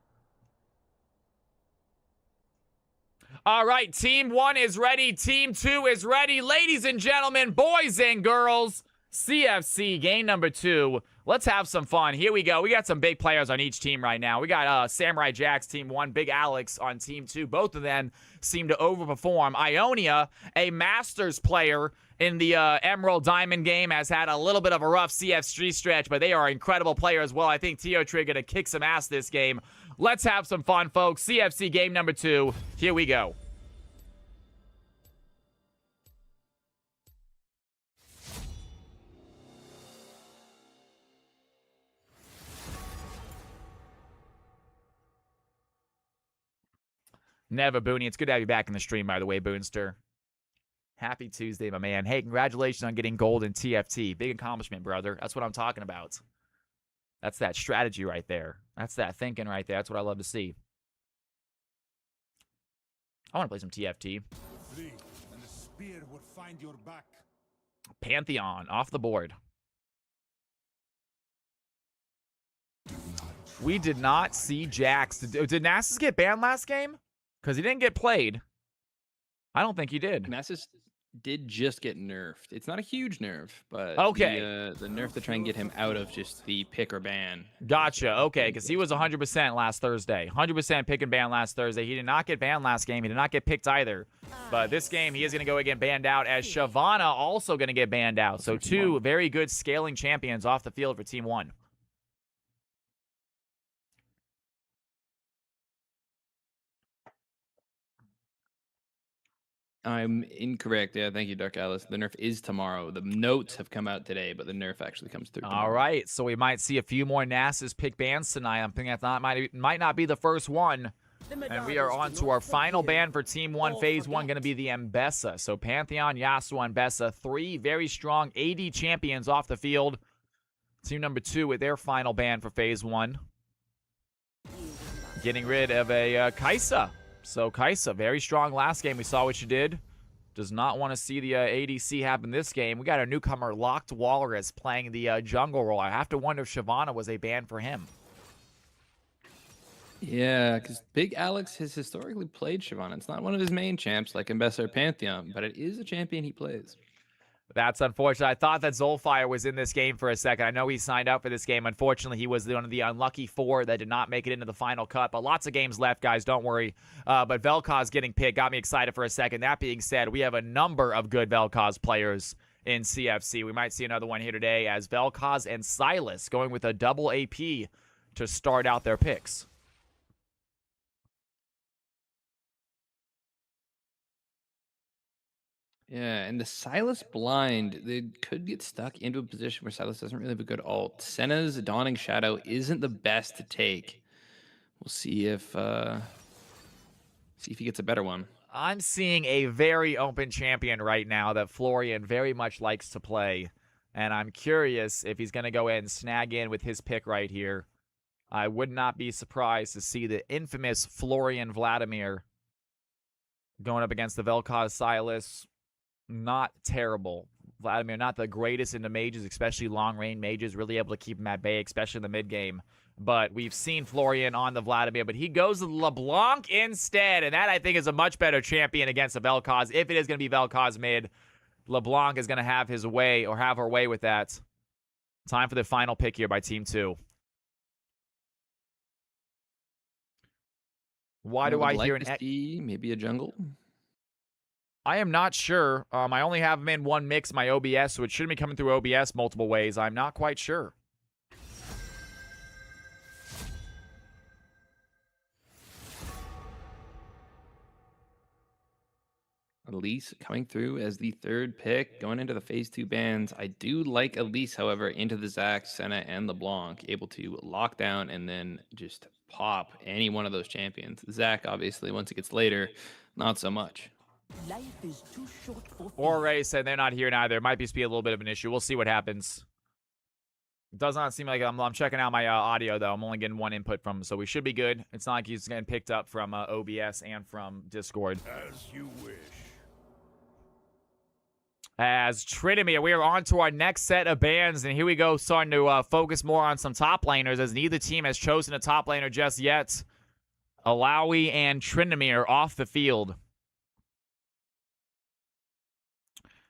All right, Team 1 is ready. Team 2 is ready. Ladies and gentlemen, boys and girls, CFC game number 2. Let's have some fun. Here we go. We got some big players on each team right now. We got Samurai Jack's Team 1, Big Alex on Team 2. Both of them seem to overperform. Ionia, a Masters player in the Emerald Diamond game, has had a little bit of a rough CF3 stretch, but they are incredible players as well. I think Tio Trig going to kick some ass this game. Let's have some fun, folks. CFC game number 2. Here we go. Never, Booney. It's good to have you back in the stream, by the way, Boonster. Happy Tuesday, my man. Hey, congratulations on getting gold in TFT. Big accomplishment, brother. That's what I'm talking about. That's that strategy right there. That's that thinking right there. That's what I love to see. I want to play some TFT. And the spear will find your back. Pantheon off the board. We did not see Jax. Did Nasus get banned last game? Because he didn't get played. I don't think he did. Nasus did just get nerfed. It's not a huge nerf, but okay, the nerf to try and get him out of just the pick or ban. Gotcha. Okay, because he was 100% last Thursday. 100% pick and ban last Thursday. He did not get banned last game. He did not get picked either. But this game, he is going to go and get banned out, as Shyvana also going to get banned out. So 2 very good scaling champions off the field for Team 1. I'm incorrect. Yeah, thank you, Dark Alice. The nerf is tomorrow. The notes have come out today, but the nerf actually comes through tomorrow. All right, so we might see a few more Nasus pick bans tonight. I'm thinking that might not be the first one. And we are on to our final ban for Team 1, Phase 1, going to be the Mbessa. So Pantheon, Yasuo, Mbessa, 3 very strong AD champions off the field. Team number 2 with their final ban for Phase 1. Getting rid of a Kai'Sa. So Kai'Sa, very strong last game. We saw what you did. Does not want to see the ADC happen this game. We got a newcomer, Locked Walrus, playing the jungle role. I have to wonder if Shyvana was a ban for him. Yeah, because Big Alex has historically played Shyvana. It's not one of his main champs like Mbessa or Pantheon, but it is a champion he plays. That's unfortunate. I thought that Zolfire was in this game for a second. I know he signed up for this game. Unfortunately, he was one of the unlucky 4 that did not make it into the final cut. But lots of games left, guys. Don't worry. But Vel'Koz getting picked got me excited for a second. That being said, we have a number of good Vel'Koz players in CFC. We might see another one here today as Vel'Koz and Sylas going with a double AP to start out their picks. Yeah, and the Sylas blind, they could get stuck into a position where Sylas doesn't really have a good ult. Senna's Dawning Shadow isn't the best to take. We'll see if he gets a better one. I'm seeing a very open champion right now that Florian very much likes to play. And I'm curious if he's going to go ahead and snag in with his pick right here. I would not be surprised to see the infamous Florian Vladimir going up against the Vel'Koz Sylas. Not terrible. Vladimir, not the greatest in the mages, especially long-range mages, really able to keep him at bay, especially in the mid-game. But we've seen Florian on the Vladimir, but he goes to LeBlanc instead, and that, I think, is a much better champion against the Vel'Koz. If it is going to be Vel'Koz mid, LeBlanc is going to have his way, or have her way with that. Time for the final pick here by Team 2. Why I do would I hear like an to see maybe a jungle. I am not sure. I only have him in one mix, my OBS, so it shouldn't be coming through OBS multiple ways. I'm not quite sure. Elise coming through as the third pick, going into the phase 2 bans. I do like Elise, however, into the Zac, Senna, and LeBlanc, able to lock down and then just pop any one of those champions. Zac, obviously, once it gets later, not so much. Life is too short for Or fear. Ray said they're not here neither. It might just be a little bit of an issue. We'll see what happens. It does not seem like I'm checking out my audio, though. I'm only getting one input from him, so we should be good. It's not like he's getting picked up from OBS and from Discord. As you wish. As Trinimir, we are on to our next set of bans, and here we go, starting to focus more on some top laners, as neither team has chosen a top laner just yet. Alawi and Trinimir off the field.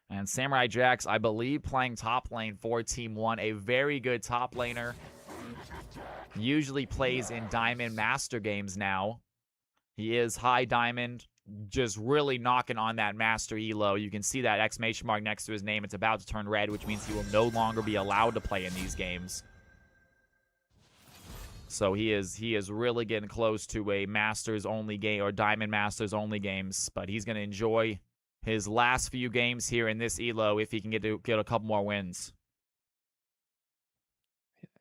And Samurai Jax, I believe, playing top lane for Team 1. A very good top laner. Usually plays in Diamond Master games now. He is high Diamond, just really knocking on that Master Elo. You can see that exclamation mark next to his name. It's about to turn red, which means he will no longer be allowed to play in these games. So he is really getting close to a Masters only game or Diamond Masters only games, but he's going to enjoy his last few games here in this Elo if he can get a couple more wins.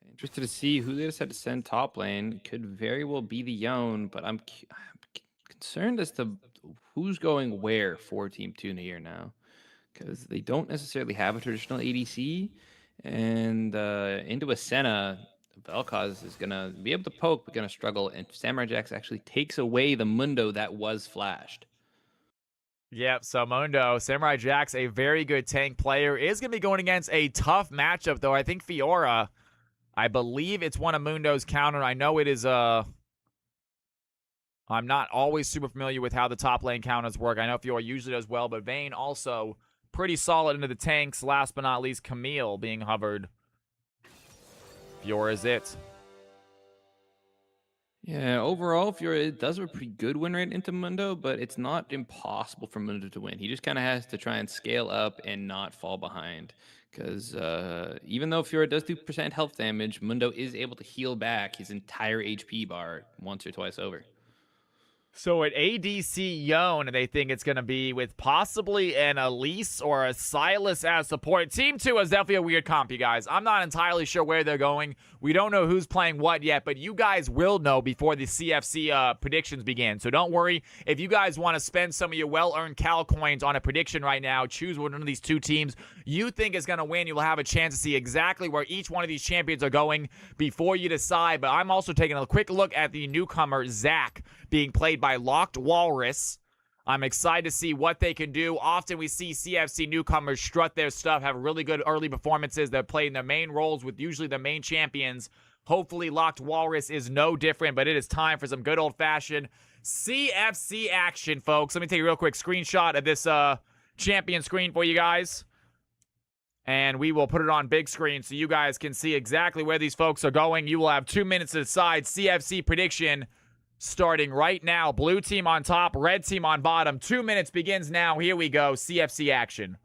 Interested to see who they decide to send top lane. Could very well be the Yone, but I'm concerned as to who's going where for Team Tuna here now, because they don't necessarily have a traditional ADC, and into a Senna, Vel'Koz is gonna be able to poke, but gonna struggle, and Samurai Jax actually takes away the Mundo that was flashed. Yep, so Mundo, Samurai Jax, a very good tank player, is going to be going against a tough matchup, though. I think Fiora, I believe it's one of Mundo's counter. I know it is, I'm not always super familiar with how the top lane counters work. I know Fiora usually does well, but Vayne also pretty solid into the tanks. Last but not least, Camille being hovered. Fiora is it. Yeah, overall, Fiora does have a pretty good win rate into Mundo, but it's not impossible for Mundo to win. He just kind of has to try and scale up and not fall behind. Because even though Fiora does do % health damage, Mundo is able to heal back his entire HP bar once or twice over. So at ADC Yone, they think it's going to be with possibly an Elise or a Silas as support. Team 2 is definitely a weird comp, you guys. I'm not entirely sure where they're going. We don't know who's playing what yet, but you guys will know before the CFC predictions begin. So don't worry. If you guys want to spend some of your well-earned Cal coins on a prediction right now, choose one of these two teams you think is going to win. You'll have a chance to see exactly where each one of these champions are going before you decide. But I'm also taking a quick look at the newcomer, Zac, being played by Locked Walrus. I'm excited to see what they can do. Often we see CFC newcomers strut their stuff, have really good early performances. They're playing their main roles with usually their main champions. Hopefully Locked Walrus is no different, but it is time for some good old-fashioned CFC action, folks. Let me take a real quick screenshot of this champion screen for you guys. And we will put it on big screen so you guys can see exactly where these folks are going. You will have 2 minutes to decide. CFC prediction starting right now. Blue team on top, red team on bottom. 2 minutes begins now. Here we go. CFC action.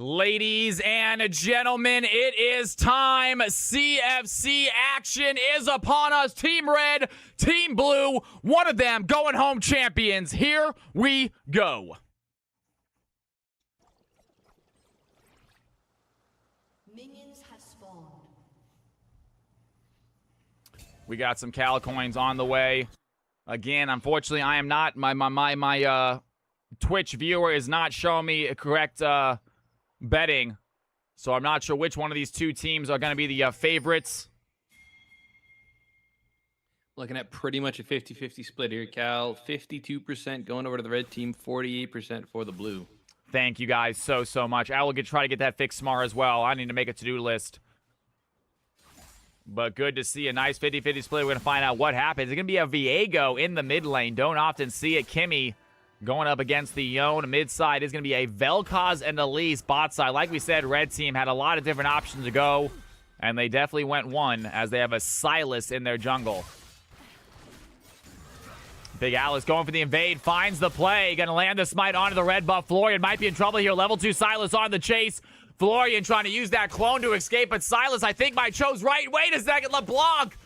Ladies and gentlemen, it is time. CFC action is upon us. Team Red, Team Blue, one of them going home champions. Here we go. Minions have spawned. We got some Cal coins on the way. Again, unfortunately, I am not, my Twitch viewer is not showing me a correct betting, so I'm not sure which one of these two teams are going to be the favorites. Looking at pretty much a 50-50 split here, Cal. 52% going over to the red team, 48% for the blue. Thank you guys so much. I will try to get that fixed tomorrow as well. I need to make a to-do list. But good to see a nice 50-50 split. We're going to find out what happens. It's going to be a Viego in the mid lane. Don't often see it. Kimmy going up against the Yone. Mid side is going to be a Vel'Koz and Elise. Bot side, like we said, red team had a lot of different options to go. And they definitely went one as they have a Silas in their jungle. Big Alice going for the invade. Finds the play. Going to land the smite onto the red buff. Florian might be in trouble here. Level 2 Silas on the chase. Florian trying to use that clone to escape. But Silas, I think, might chose right. Wait a second. LeBlanc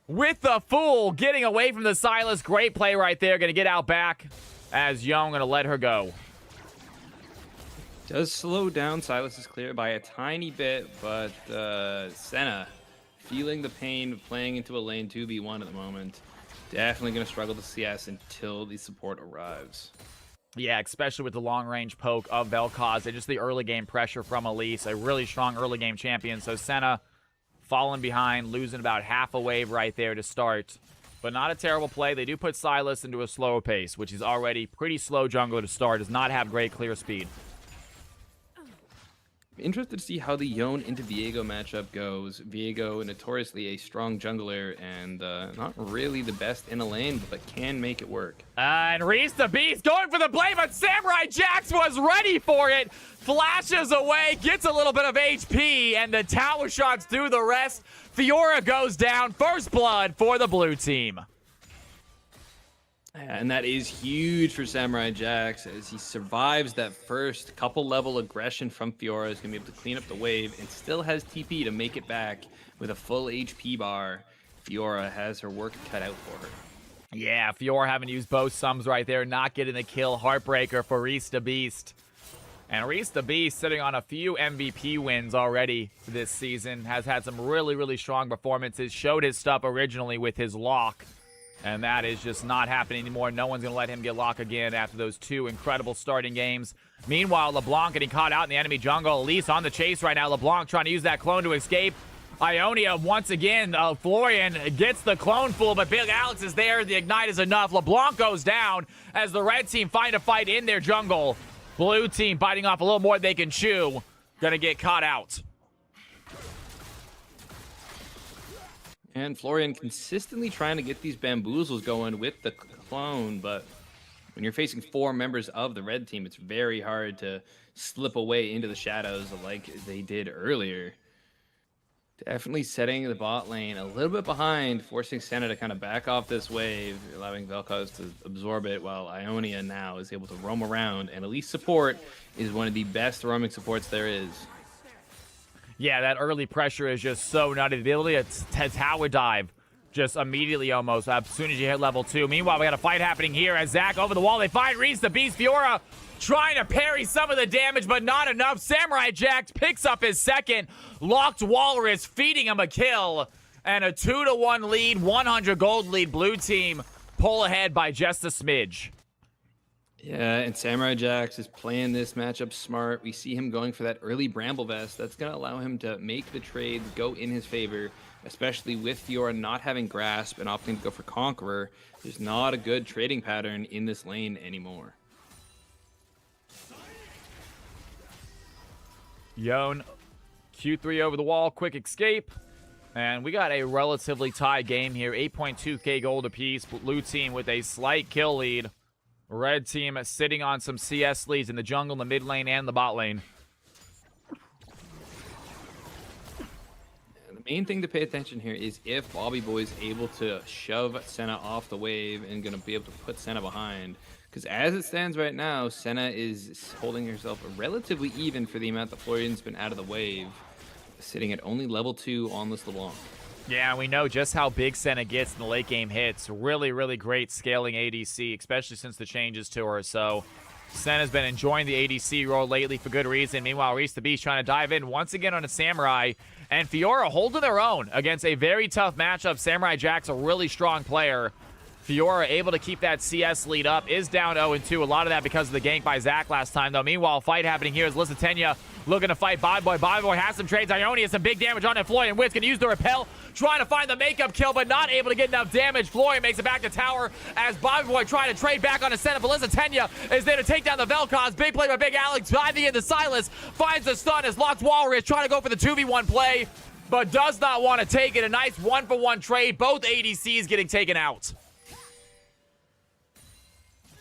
with the fool getting away from the Silas. Great play right there. Going to get out back. As Young going to let her go. Does slow down Silas is clear by a tiny bit, but Senna feeling the pain of playing into a lane 2v1 at the moment. Definitely going to struggle to CS until the support arrives. Yeah, especially with the long-range poke of Vel'Koz and just the early game pressure from Elise. A really strong early game champion. So Senna falling behind, losing about half a wave right there to start. But not a terrible play. They do put Silas into a slower pace, which is already pretty slow jungle to start. Does not have great clear speed. Interested to see how the Yone into Viego matchup goes. Viego, notoriously a strong jungler and not really the best in a lane, but can make it work. And Reese the Beast going for the blade, but Samurai Jax was ready for it. Flashes away, gets a little bit of HP, and the tower shots do the rest. Fiora goes down. First blood for the blue team. And that is huge for Samurai Jax as he survives that first couple level aggression from Fiora. He's going to be able to clean up the wave and still has TP to make it back with a full HP bar. Fiora has her work cut out for her. Yeah, Fiora having used both sums right there, not getting the kill. Heartbreaker for Reese the Beast. And Reese the Beast sitting on a few MVP wins already this season. Has had some really strong performances. Showed his stuff originally with his lock. And that is just not happening anymore. No one's going to let him get lock again after those two incredible starting games. Meanwhile, LeBlanc getting caught out in the enemy jungle. Elise on the chase right now. LeBlanc trying to use that clone to escape. Ionia once again. Florian gets the clone full, but Big Alex is there. The ignite is enough. LeBlanc goes down as the red team find a fight in their jungle. Blue team biting off a little more than they can chew. Gonna get caught out. And Florian consistently trying to get these bamboozles going with the clone, but when you're facing 4 members of the red team, it's very hard to slip away into the shadows like they did earlier. Definitely setting the bot lane a little bit behind, forcing Senna to kind of back off this wave, allowing Vel'Koz to absorb it, while Ionia now is able to roam around. And Elise support is one of the best roaming supports there is. Yeah, that early pressure is just so nutty. The ability to tower dive just immediately almost as soon as you hit level 2. Meanwhile, we got a fight happening here as Zach over the wall. They find Reese the Beast. Fiora trying to parry some of the damage, but not enough. Samurai Jax picks up his second. Locked Walrus feeding him a kill. And a 2-1 lead, 100 gold lead. Blue team pull ahead by just a smidge. Yeah, and Samurai Jax is playing this matchup smart. We see him going for that early Bramble Vest. That's going to allow him to make the trade go in his favor, especially with Fiora not having Grasp and opting to go for Conqueror. There's not a good trading pattern in this lane anymore. Yone, Q3 over the wall, quick escape. And we got a relatively tied game here. 8.2k gold apiece. Blue team with a slight kill lead. Red team sitting on some CS leads in the jungle, the mid lane, and the bot lane. The main thing to pay attention here is if Bobby Boy is able to shove Senna off the wave and going to be able to put Senna behind. Because as it stands right now, Senna is holding herself relatively even for the amount that Florian's been out of the wave, sitting at only level 2 on this LeBlanc. Yeah, we know just how big Senna gets in the late game hits. Really, really great scaling ADC, especially since the changes to her. So Senna's been enjoying the ADC role lately for good reason. Meanwhile, Reese the Beast trying to dive in once again on a Samurai. And Fiora holding their own against a very tough matchup. Samurai Jack's a really strong player. Fiora able to keep that CS lead up, is down 0-2. A lot of that because of the gank by Zach last time, though. Meanwhile, fight happening here is Lysatenia looking to fight Bobby Boy. Bobby Boy has some trades. Ionia some big damage on it. Florian Witt's going to use the repel, trying to find the makeup kill, but not able to get enough damage. Florian makes it back to tower as Bobby Boy trying to trade back on a Senna. Lysatenia is there to take down the Vel'Koz. Big play by Big Alex. Finding in the Silas. Finds the stun as Locked Walrus trying to go for the 2v1 play, but does not want to take it. A nice 1-for-1 trade. Both ADCs getting taken out.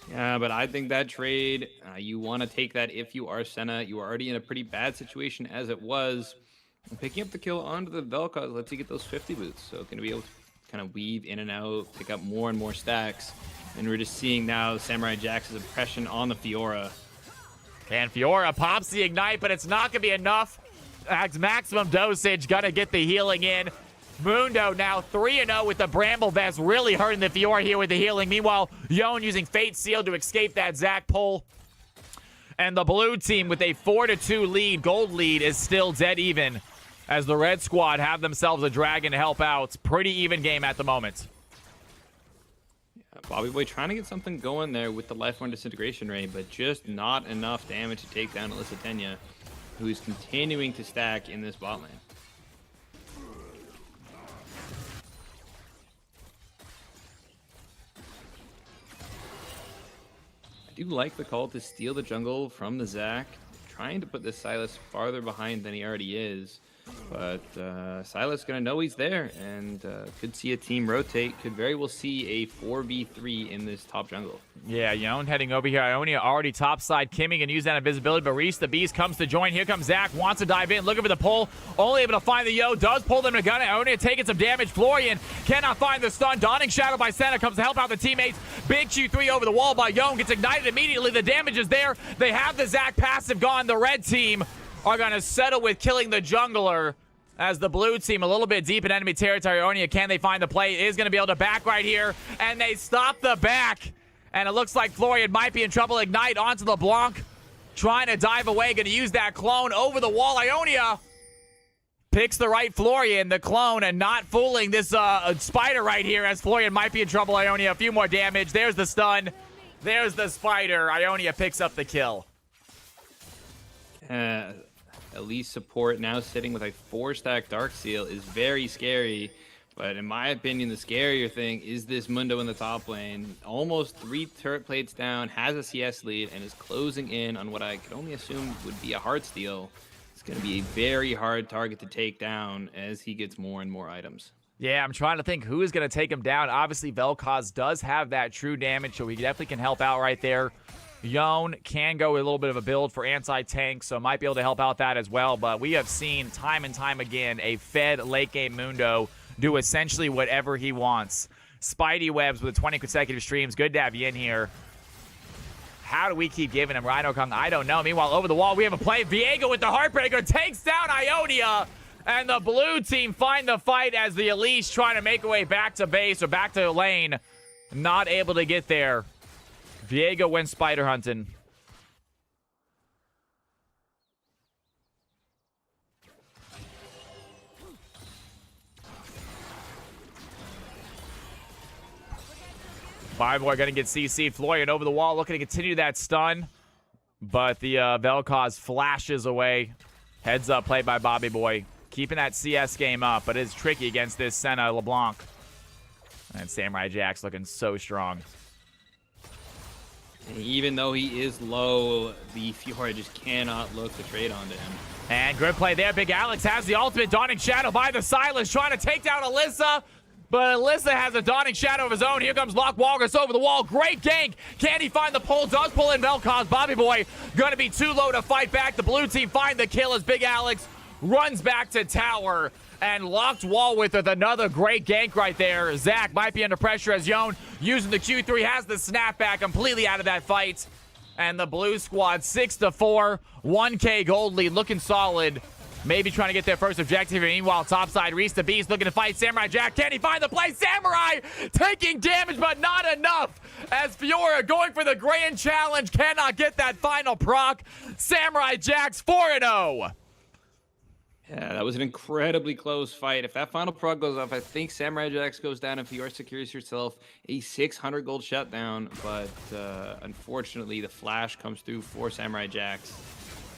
Yeah, but I think that trade, you want to take that if you are Senna. You are already in a pretty bad situation as it was. And picking up the kill onto the Vel'Koz lets you get those 50 boots. So going to be able to kind of weave in and out, pick up more and more stacks. And we're just seeing now Samurai Jack's oppression on the Fiora. And Fiora pops the ignite, but it's not going to be enough. Maximum dosage, going to get the healing in. Mundo now 3-0 with the Bramble Vest, really hurting the Fiora here with the healing. Meanwhile, Yon using Fate Seal to escape that Zach pull. And the blue team with a 4-2 lead, gold lead, is still dead even as the red squad have themselves a dragon to help out. Pretty even game at the moment. Yeah, Bobby Boy trying to get something going there with the Lifelorn Disintegration Ray, but just not enough damage to take down Lysatenia, who is continuing to stack in this bot lane. I do like the call to steal the jungle from the Zac, trying to put this Silas farther behind than he already is. But Silas gonna know he's there, and could see a team rotate. Could very well see a 4v3 in this top jungle. Yeah, Yon heading over here. Ionia already topside. Kimmy can use that invisibility, but Reese the Beast comes to join. Here comes Zach, wants to dive in, looking for the pull. Only able to find the Yo, does pull them to gun it. Ionia taking some damage. Florian cannot find the stun. Dawning Shadow by Senna comes to help out the teammates. Big Q3 over the wall by Yon, gets ignited immediately. The damage is there. They have the Zach passive gone. The red team are going to settle with killing the jungler as the blue team a little bit deep in enemy territory. Ionia, can they find the play? Is going to be able to back right here, and they stop the back. And it looks like Florian might be in trouble. Ignite onto the Blanc, trying to dive away. Going to use that clone over the wall. Ionia picks the right Florian, the clone, and not fooling this spider right here as Florian might be in trouble. Ionia, a few more damage. There's the stun. There's the spider. Ionia picks up the kill. Elise support now sitting with a 4-stack Dark Seal is very scary. But in my opinion, the scarier thing is this Mundo in the top lane. Almost 3 turret plates down, has a CS lead, and is closing in on what I could only assume would be a Heartsteel. It's going to be a very hard target to take down as he gets more and more items. Yeah, I'm trying to think who is going to take him down. Obviously, Vel'Koz does have that true damage, so he definitely can help out right there. Yon can go with a little bit of a build for anti-tank, so might be able to help out that as well. But we have seen time and time again a fed late-game Mundo do essentially whatever he wants. Spidey webs with 20 consecutive streams. Good to have you in here. How do we keep giving him Rhino Kong? I don't know. Meanwhile, over the wall, we have a play. Viego with the Heartbreaker takes down Ionia. And the blue team find the fight as the Elise trying to make her way back to base or back to lane. Not able to get there. Viego went spider hunting. Viwer going to get CC'd. Florian over the wall looking to continue that stun. But the Vel'Koz flashes away. Heads up play by Bobby Boy. Keeping that CS game up, but it's tricky against this Senna LeBlanc. And Samurai Jack's looking so strong. Even though he is low, the Fiora just cannot look to trade onto him. And good play there. Big Alex has the ultimate. Dawning Shadow by the Silas, trying to take down Alyssa. But Alyssa has a Dawning Shadow of his own. Here comes Lock Walrus over the wall. Great gank. Can he find the pull? Does pull in Vel'Koz. Bobby Boy going to be too low to fight back. The blue team find the kill as Big Alex runs back to tower And locked wall with another great gank right there. Zach might be under pressure as Yon using the Q3 has the snapback completely out of that fight. And the blue squad 6-4, 1K gold lead, looking solid. Maybe trying to get their first objective here. Meanwhile, topside, Reese the Beast looking to fight Samurai Jack. Can he find the play? Samurai taking damage, but not enough. As Fiora going for the grand challenge, cannot get that final proc. Samurai Jack's 4-0. Yeah, that was an incredibly close fight. If that final prog goes off, I think Samurai Jax goes down and Fiora secures herself a 600 gold shutdown. But unfortunately, the flash comes through for Samurai Jax.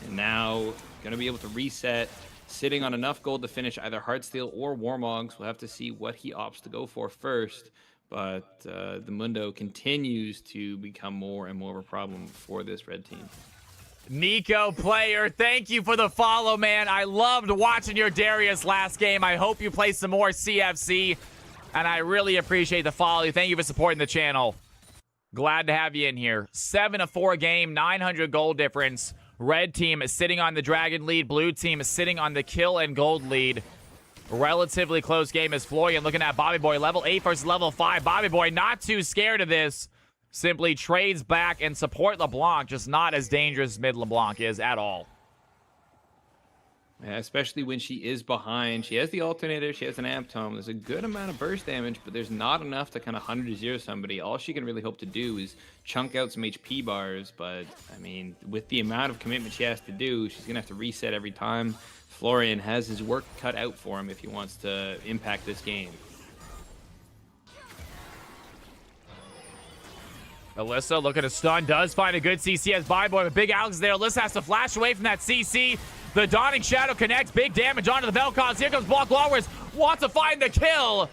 And now going to be able to reset, sitting on enough gold to finish either Heartsteel or Warmogs. We'll have to see what he opts to go for first. But the Mundo continues to become more and more of a problem for this red team. Nico player, thank you for the follow, man. I loved watching your Darius last game. I hope you play some more CFC, and I really appreciate the follow. Thank you for supporting the channel. Glad to have you in here. 7-4 game, 900 gold difference. Red team is sitting on the dragon lead. Blue team is sitting on the kill and gold lead. Relatively close game as Florian looking at Bobby Boy. Level 8 versus level 5. Bobby Boy not too scared of this. Simply trades back and support LeBlanc, just not as dangerous as mid LeBlanc is at all. Yeah, especially when she is behind. She has the alternator, she has an amp tome. There's a good amount of burst damage, but there's not enough to kind of 100-0 somebody. All she can really hope to do is chunk out some HP bars, but I mean, with the amount of commitment she has to do, she's gonna have to reset every time. Florian has his work cut out for him if he wants to impact this game. Alyssa looking to stun, does find a good CC as Bobby Boy, but Big Alex is there. Alyssa has to flash away from that CC. The Dawning Shadow connects, big damage onto the Vel'Koz. Here comes Block Walrus, wants to find the kill.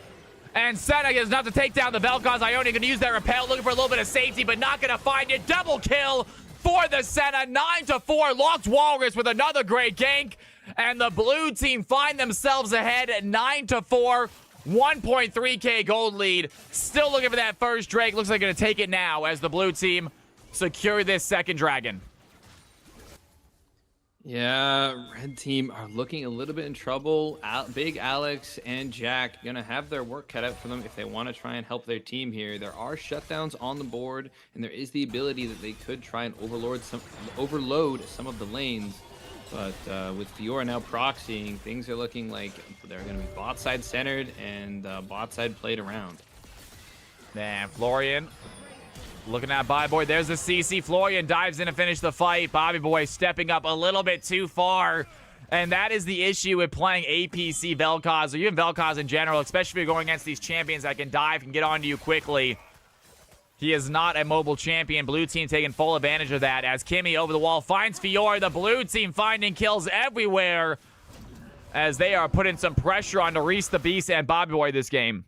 And Senna is enough to take down the Vel'Koz. Ione gonna use that repel, looking for a little bit of safety, but not gonna find it. Double kill for the Senna, 9-4. Locked Walrus with another great gank. And the blue team find themselves ahead at 9-4. 1.3K gold lead. Still looking for that first Drake. Looks like they're going to take it now as the blue team secure this second dragon. Yeah, red team are looking a little bit in trouble. Big Alex and Jack going to have their work cut out for them if they want to try and help their team here. There are shutdowns on the board, and there is the ability that they could try and overload some of the lanes. But with Fiora now proxying, things are looking like they're going to be bot side centered and bot side played around. And Florian looking at Bobby Boy. There's the CC. Florian dives in to finish the fight. Bobby Boy stepping up a little bit too far. And that is the issue with playing APC Vel'Koz, or even Vel'Koz in general, especially if you're going against these champions that can dive and get onto you quickly. He is not a mobile champion. Blue team taking full advantage of that as Kimmy over the wall finds Fiora. The blue team finding kills everywhere as they are putting some pressure on Reese the Beast and Bobby Boy this game.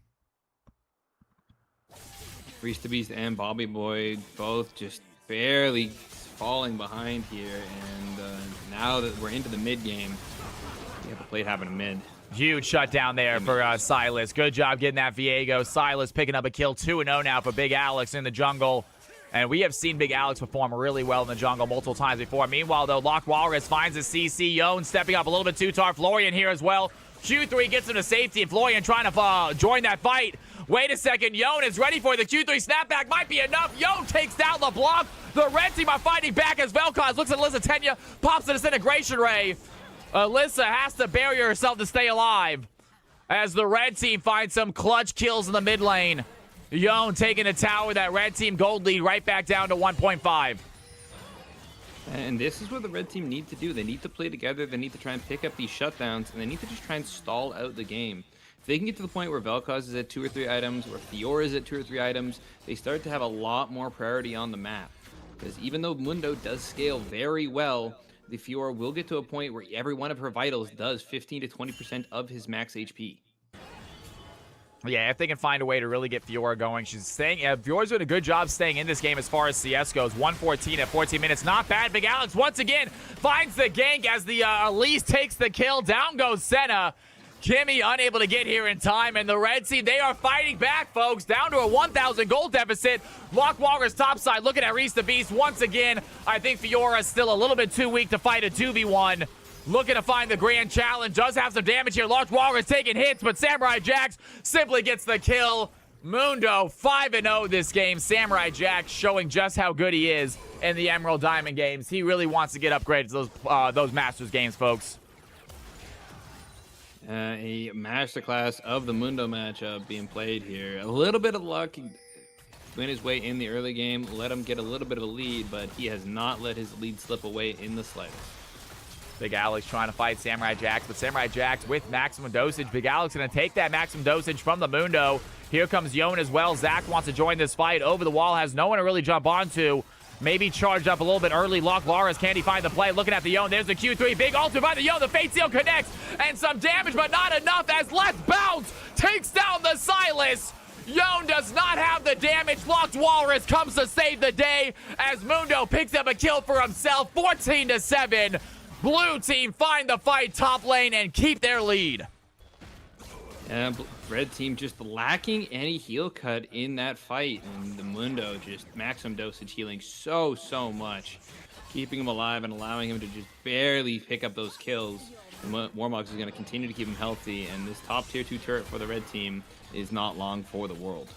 Reese the Beast and Bobby Boy both just barely falling behind here. And now that we're into the mid game, we have a plate happening mid. Huge shutdown there for Silas. Good job getting that Viego. Silas picking up a kill. 2-0 now for Big Alex in the jungle. And we have seen Big Alex perform really well in the jungle multiple times before. Meanwhile, though, Lock Walrus finds a CC. Yon stepping up a little bit too far. Florian here as well. Q3 gets him to safety, and Florian trying to join that fight. Wait a second. Yon is ready for the Q3 snapback. Might be enough. Yon takes down LeBlanc. The red team are fighting back as Vel'Koz looks at Alyssa Tenya, pops a disintegration ray. Alyssa has to bury herself to stay alive as the red team finds some clutch kills in the mid lane. Yon taking a tower, that red team gold lead right back down to 1.5. And this is what the red team need to do. They need to play together. They need to try and pick up these shutdowns, and they need to just try and stall out the game. If they can get to the point where Vel'Koz is at 2 or 3 items, or Fiora is at 2 or 3 items, they start to have a lot more priority on the map. Because even though Mundo does scale very well, the Fiora will get to a point where every one of her vitals does 15 to 20% of his max HP. Yeah, if they can find a way to really get Fiora going. She's staying. Fiora's doing a good job staying in this game as far as CS goes. 114 at 14 minutes. Not bad. Big Alex once again finds the gank as the Elise takes the kill. Down goes Senna. Kimmy unable to get here in time, and the red team, they are fighting back, folks. Down to a 1,000 gold deficit. Lock Walker's topside looking at Reese the Beast once again. I think Fiora is still a little bit too weak to fight a 2v1. looking to find the grand challenge. Does have some damage here. Locked Walrus taking hits, but Samurai Jax simply gets the kill. Mundo 5-0 this game. Samurai Jax showing just how good he is in the Emerald Diamond games. He really wants to get upgraded to those Masters games, folks. A masterclass of the Mundo matchup being played here. A little bit of luck. He went his way in the early game, let him get a little bit of a lead, but he has not let his lead slip away in the slightest. Big Alex trying to fight Samurai Jax, but Samurai Jax with maximum dosage. Big Alex going to take that maximum dosage from the Mundo. Here comes Yon as well. Zach wants to join this fight. Over the wall, has no one to really jump onto. Maybe charged up a little bit early. Lock Laras, can he find the play? Looking at the Yon, there's the Q3. Big ultimate by the Yon. The Fate Seal connects, and some damage, but not enough as Let's Bounce takes down the Silas. Yon does not have the damage. Locked Walrus comes to save the day as Mundo picks up a kill for himself. 14-7. Blue team find the fight top lane and keep their lead. Red team just lacking any heal cut in that fight, and the Mundo just maximum dosage healing so much, keeping him alive and allowing him to just barely pick up those kills. Warmogs is going to continue to keep him healthy, and this top tier 2 turret for the red team is not long for the world.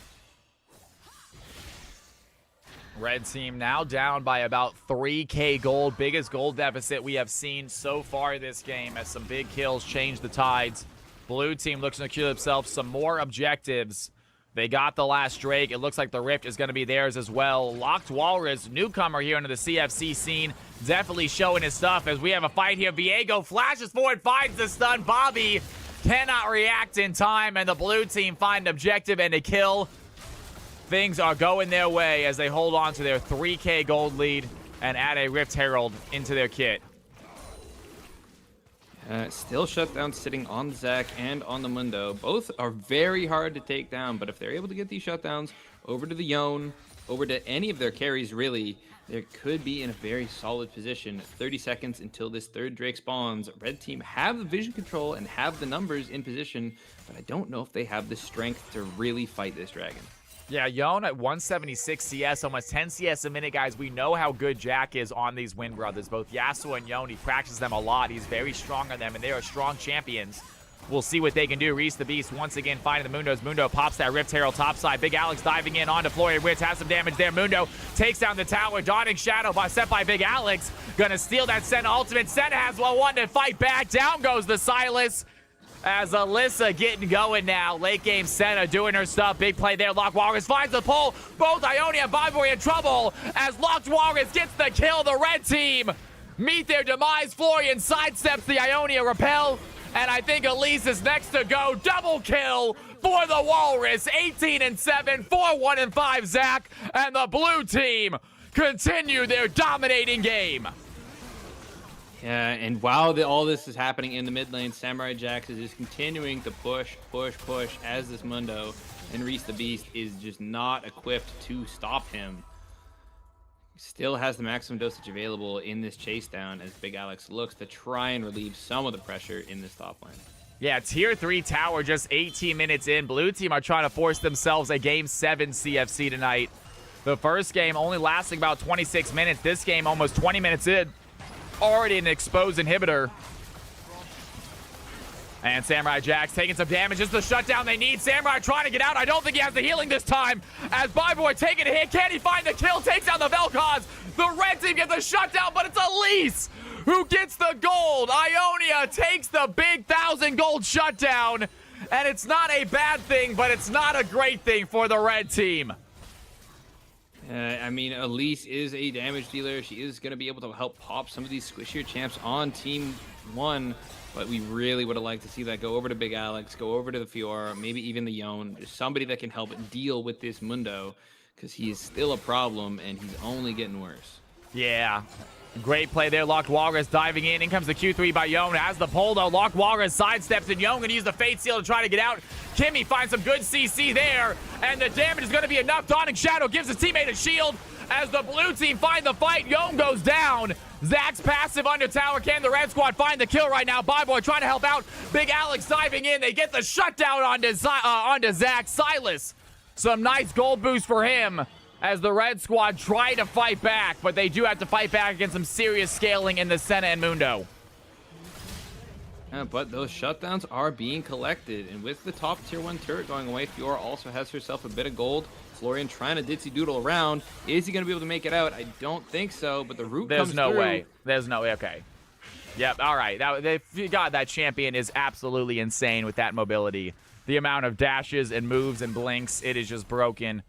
Red team now down by about 3K gold. Biggest gold deficit we have seen so far this game as some big kills change the tides. Blue team looks to secure themselves some more objectives. They got the last Drake. It looks like the Rift is going to be theirs as well. Locked Walrus, newcomer here into the CFC scene, definitely showing his stuff as we have a fight here. Viego flashes forward, finds the stun. Bobby cannot react in time, and the blue team find an objective and a kill. Things are going their way as they hold on to their 3K gold lead and add a Rift Herald into their kit. Still shutdown sitting on Zach and on the Mundo. Both are very hard to take down, but if they're able to get these shutdowns over to the Yon, over to any of their carries really, they could be in a very solid position. 30 seconds until this third Drake spawns. Red team have the vision control and have the numbers in position, but I don't know if they have the strength to really fight this dragon. Yeah, Yon at 176 CS, almost 10 CS a minute, guys. We know how good Jack is on these Wind Brothers. Both Yasuo and Yon, he practices them a lot. He's very strong on them, and they are strong champions. We'll see what they can do. Reese the Beast once again finding the Mundos. Mundo pops that Rift Herald topside. Big Alex diving in onto Florian Witch. Has some damage there. Mundo takes down the tower. Dawning Shadow set by Big Alex. Gonna steal that Senna ultimate. Senna has one to fight back. Down goes the Silas. As Alyssa getting going now. Late game Senna doing her stuff. Big play there. Locked Walrus finds the pull. Both Ionia and Viwer in trouble as Locked Walrus gets the kill. The red team meet their demise. Florian sidesteps the Ionia repel. And I think Elise is next to go. Double kill for the Walrus. 18-7, 4-1-5 Zach. And the blue team continue their dominating game. Yeah, and while all this is happening in the mid lane, Samurai Jax is just continuing to push as this Mundo, and Reese the Beast is just not equipped to stop him. Still has the maximum dosage available in this chase down as Big Alex looks to try and relieve some of the pressure in this top lane. Yeah, tier 3 tower just 18 minutes in. Blue team are trying to force themselves a game 7 CFC tonight. The first game only lasting about 26 minutes. This game almost 20 minutes in. Already an exposed inhibitor. And Samurai Jax taking some damage. It's the shutdown they need. Samurai trying to get out. I don't think he has the healing this time. As Byboy taking a hit. Can he find the kill? Takes down the Vel'Koz. The red team gets the shutdown, but it's Elise who gets the gold. Ionia takes the big 1,000 gold shutdown. And it's not a bad thing, but it's not a great thing for the red team. I mean, Elise is a damage dealer. She is going to be able to help pop some of these squishier champs on Team 1, but we really would have liked to see that go over to Big Alex, go over to the Fiora, maybe even the Yon. There's somebody that can help deal with this Mundo, because he is still a problem, and he's only getting worse. Yeah. Great play there. Locked Walrus diving in. In comes the Q3 by Yon. Has the pull, though. Locked Walrus sidesteps, and Yon going to use the Fate Seal to try to get out. Kimmy finds some good CC there, and the damage is going to be enough. Dawning Shadow gives his teammate a shield as the blue team find the fight. Yon goes down. Zach's passive under tower. Can the red squad find the kill right now? Byboy trying to help out. Big Alex diving in. They get the shutdown onto Zach. Silas, some nice gold boost for him as the red squad try to fight back, but they do have to fight back against some serious scaling in the Senna and Mundo. But those shutdowns are being collected, and with the top tier 1 turret going away, Fiora also has herself a bit of gold. Florian trying to ditzy doodle around. Is he going to be able to make it out? I don't think so, but the root comes There's no through. way. There's no way. Okay. Yep, all right. God, that champion is absolutely insane with that mobility. The amount of dashes and moves and blinks, it is just broken.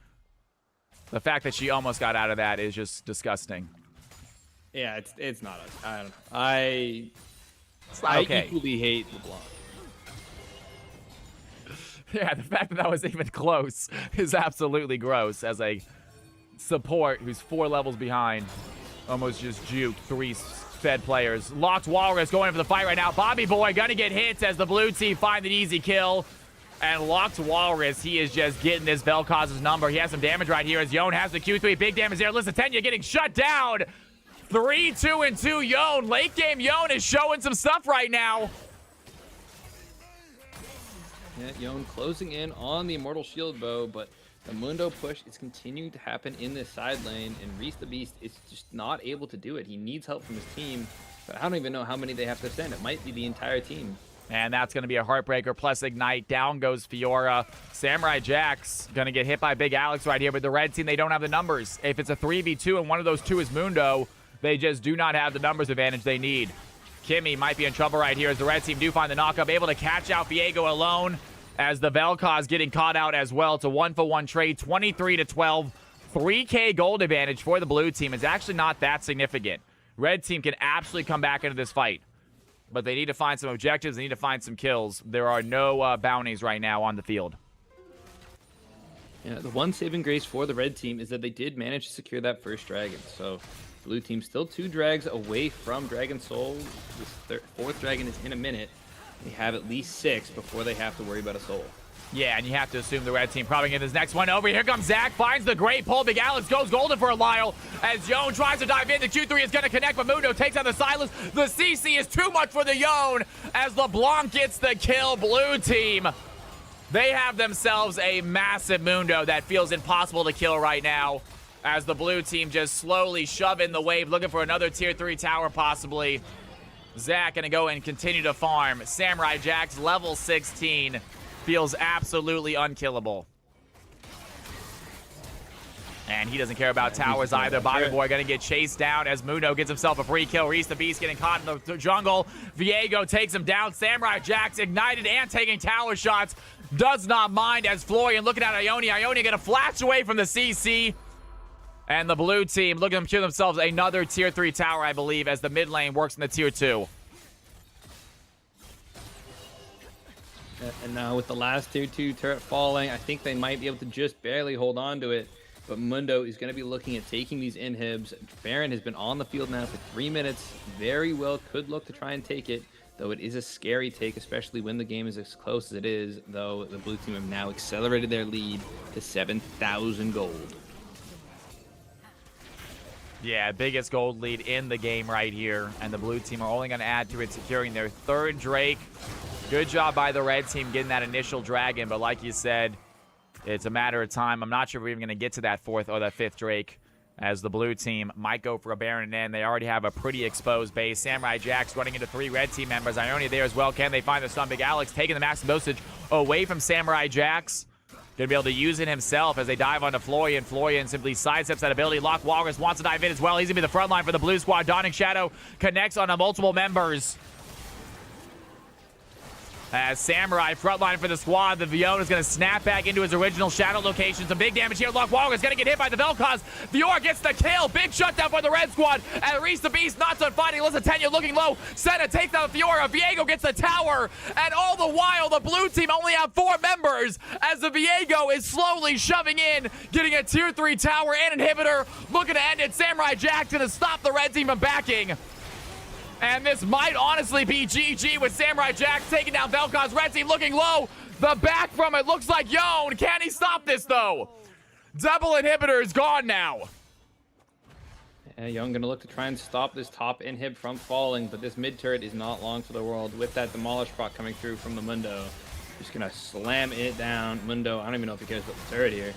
The fact that she almost got out of that is just disgusting. Yeah, it's not us. I don't know. I Okay. equally hate LeBlanc. Yeah, the fact that that was even close is absolutely gross as a support who's 4 levels behind. Almost just juked 3 fed players. Locked Walrus going for the fight right now. Bobby Boy gonna get hits as the blue team find an easy kill. And Locked Walrus, he is just getting this Vel'Koz's number. He has some damage right here as Yone has the Q3. Big damage there. Listen, Tenya getting shut down. 3, 2, and 2 Yone. Late game Yone is showing some stuff right now. Yeah, Yone closing in on the Immortal Shield Bow, but the Mundo push is continuing to happen in this side lane, and Reese the Beast is just not able to do it. He needs help from his team, but I don't even know how many they have to send. It might be the entire team. And that's going to be a heartbreaker plus Ignite. Down goes Fiora. Samurai Jack's going to get hit by Big Alex right here, but the red team, they don't have the numbers. If it's a 3v2 and one of those 2 is Mundo, they just do not have the numbers advantage they need. Kimmy might be in trouble right here as the red team do find the knockup, able to catch out Viego alone as the Vel'Koz getting caught out as well. It's a 1-for-1 trade, 23-12. 3K gold advantage for the blue team. It's actually not that significant. Red team can absolutely come back into this fight, but they need to find some objectives. They need to find some kills. There are no bounties right now on the field. Yeah, the one saving grace for the red team is that they did manage to secure that first dragon. So blue team still 2 drags away from Dragon Soul. This 4th dragon is in a minute. They have at least 6 before they have to worry about a soul. Yeah, and you have to assume the red team probably get this next one over. Here comes Zach, finds the great pull. Big Alex goes golden for a while as Yone tries to dive in. The Q3 is going to connect, but Mundo takes out the Silas. The CC is too much for the Yone as LeBlanc gets the kill. Blue team, they have themselves a massive Mundo that feels impossible to kill right now as the blue team just slowly shove in the wave, looking for another tier 3 tower possibly. Zach gonna go and continue to farm. Samurai Jack's level 16 feels absolutely unkillable. And he doesn't care about towers either. Bobby Boy gonna get chased down as Mundo gets himself a free kill. Reese the Beast getting caught in the jungle. Viego takes him down. Samurai Jack's ignited and taking tower shots. Does not mind as Florian looking at Ione. Ione gonna flash away from the CC. And the blue team looking to kill themselves another tier 3 tower, I believe, as the mid lane works in the tier 2. And now with the last tier 2 turret falling, I think they might be able to just barely hold on to it. But Mundo is going to be looking at taking these inhibs. Baron has been on the field now for 3 minutes. Very well could look to try and take it, though it is a scary take, especially when the game is as close as it is, though the blue team have now accelerated their lead to 7,000 gold. Yeah, biggest gold lead in the game right here. And the blue team are only going to add to it, securing their 3rd Drake. Good job by the red team getting that initial dragon. But like you said, it's a matter of time. I'm not sure if we're even going to get to that 4th or that 5th Drake, as the blue team might go for a Baron and then they already have a pretty exposed base. Samurai Jack's running into 3 red team members. Ione there as well. Can they find the stun? Big Alex taking the maximum dosage away from Samurai Jack's. Gonna be able to use it himself as they dive onto Florian. Florian simply sidesteps that ability. Lock Walrus wants to dive in as well. He's gonna be the front line for the blue squad. Dawning Shadow connects on multiple members. As Samurai frontline for the squad, the Viona is going to snap back into his original shadow location. Some big damage here. Lock Walker is going to get hit by the Vel'Koz. Viora gets the kill. Big shutdown for the red squad. And Reese the Beast not done fighting. Listen, Tenya looking low. Senna takes down Viora. Viego gets the tower. And all the while, the blue team only have 4 members as the Viego is slowly shoving in, getting a tier 3 tower and inhibitor. Looking to end it. Samurai Jack's going to stop the red team from backing. And this might honestly be GG with Samurai Jack taking down Vel'Koz. Red team looking low. The back from it looks like Yone. Can he stop this, though? Double inhibitor is gone now. Young gonna look to try and stop this top inhib from falling, but this mid turret is not long for the world. With that demolish proc coming through from the Mundo, just gonna slam it down. Mundo, I don't even know if he cares about the turret here.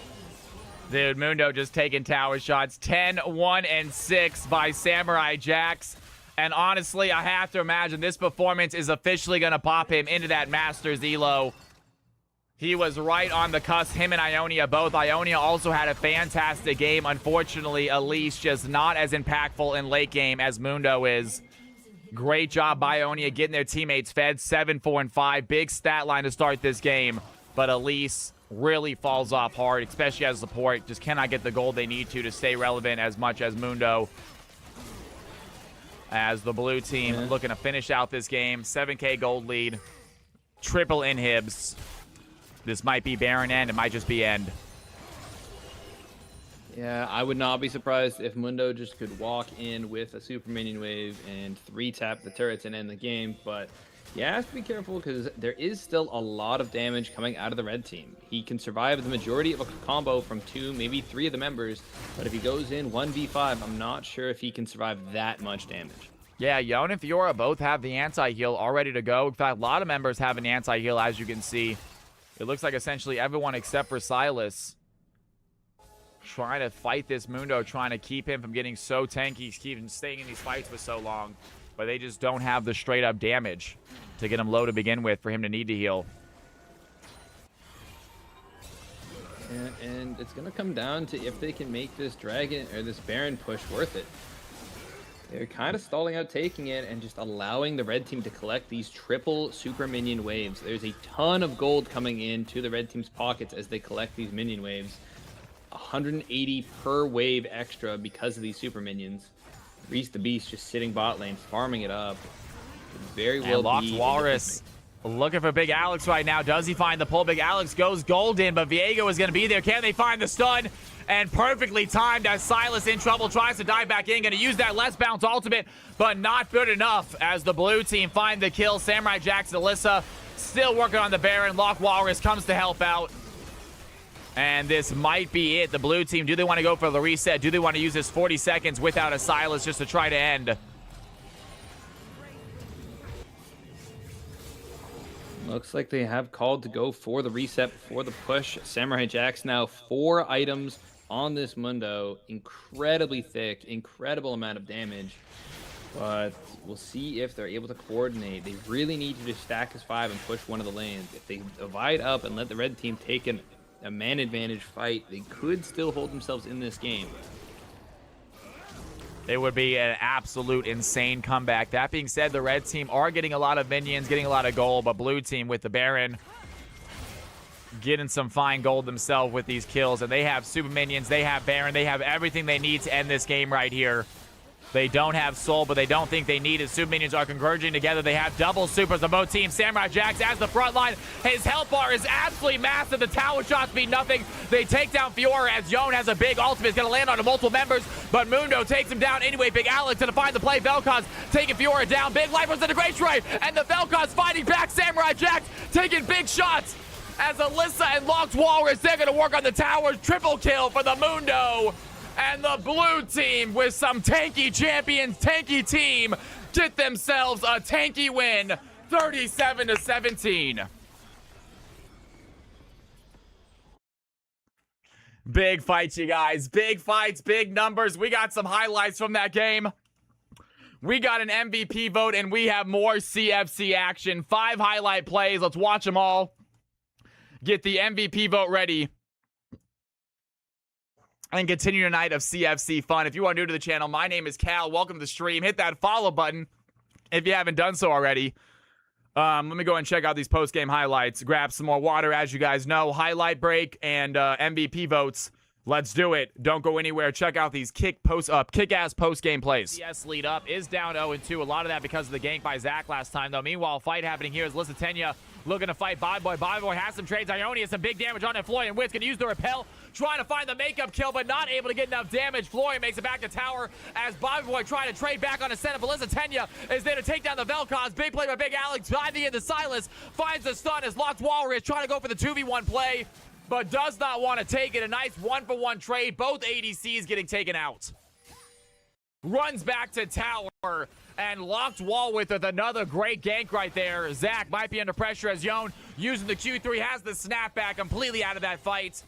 Dude, Mundo just taking tower shots. 10, 1, and 6 by Samurai Jacks. And honestly, I have to imagine this performance is officially going to pop him into that Masters Elo. He was right on the cusp, him and Ionia both. Ionia also had a fantastic game. Unfortunately, Elise just not as impactful in late game as Mundo is. Great job by Ionia getting their teammates fed. 7, 4, and 5. Big stat line to start this game. But Elise really falls off hard, especially as support. Just cannot get the gold they need to stay relevant as much as Mundo. As the blue team looking to finish out this game. 7K gold lead. Triple inhibs. This might be Baron end. It might just be end. Yeah, I would not be surprised if Mundo just could walk in with a super minion wave and 3-tap the turrets and end the game. But you have to be careful because there is still a lot of damage coming out of the red team. He can survive the majority of a combo from 2, maybe 3 of the members. But if he goes in 1v5, I'm not sure if he can survive that much damage. Yeah, Yone and Fiora both have the anti-heal all ready to go. In fact, a lot of members have an anti-heal, as you can see. It looks like essentially everyone except for Silas trying to fight this Mundo, trying to keep him from getting so tanky, keeping staying in these fights for so long. But they just don't have the straight-up damage to get him low to begin with for him to need to heal. And it's going to come down to if they can make this Dragon or this Baron push worth it. They're kind of stalling out taking it and just allowing the red team to collect these triple super minion waves. There's a ton of gold coming into the red team's pockets as they collect these minion waves. 180 per wave extra because of these super minions. Reese the Beast just sitting bot lane, farming it up. Could very well Locked be Walrus looking for Big Alex right now. Does he find the pull? Big Alex goes golden, but Viego is going to be there. Can they find the stun? And perfectly timed as Silas in trouble tries to dive back in. Going to use that Let's Bounce ultimate, but not good enough as the blue team find the kill. Samurai Jax and Alyssa still working on the Baron. Lock Walrus comes to help out. And this might be it. The blue team, do they want to go for the reset? Do they want to use this 40 seconds without a Silas just to try to end? Looks like they have called to go for the reset before the push. Samurai Jax now 4 items on this Mundo. Incredibly thick, incredible amount of damage. But we'll see if they're able to coordinate. They really need to just stack as 5 and push one of the lanes. If they divide up and let the red team take a man advantage fight, they could still hold themselves in this game. It would be an absolute insane comeback. That being said, the red team are getting a lot of minions, getting a lot of gold, but blue team with the Baron getting some fine gold themselves with these kills. And they have super minions, they have Baron, they have everything they need to end this game right here. They don't have soul, but they don't think they need it. Super minions are converging together. They have double supers on both teams. Samurai Jax as the front line. His health bar is absolutely massive. The tower shots mean nothing. They take down Fiora as Yone has a big ultimate. It's going to land on multiple members, but Mundo takes him down anyway. Big Alex going to find the play. Vel'Koz taking Fiora down. Big Life was in a great trade, and the Vel'Koz fighting back. Samurai Jax taking big shots as Alyssa and Locked Walrus, they're going to work on the towers. Triple kill for the Mundo. And the blue team with some tanky champions, tanky team, get themselves a tanky win, 37-17. Big fights, you guys. Big fights, big numbers. We got some highlights from that game. We got an MVP vote, and we have more CFC action. 5 highlight plays. Let's watch them all. Get the MVP vote ready. And continue your night of CFC fun. If you are new to the channel, my name is Cal. Welcome to the stream. Hit that follow button if you haven't done so already. Let me go and check out these post-game highlights. Grab some more water. As you guys know, highlight break and MVP votes. Let's do it. Don't go anywhere. Check out these kick-ass post-game plays. CS lead up is down 0-2. A lot of that because of the gank by Zach last time, though. Meanwhile, fight happening here is Lissatenya looking to fight Bobby Boy. Bobby Boy has some trades. Ionia some big damage on it. Florian Witt's going to use the repel. Trying to find the makeup kill, but not able to get enough damage. Florian makes it back to tower as Bobby Boy trying to trade back on a set of Lissatenya is there to take down the Vel'Koz. Big play by Big Alex. By the end, the Silas finds the stun as Locked Walrus trying to go for the 2v1 play, but does not want to take it. A nice 1-for-1 trade. Both ADCs getting taken out. Runs back to tower and Locked Walrus with another great gank right there. Zach might be under pressure as Yone using the Q3 has the snapback completely out of that fight.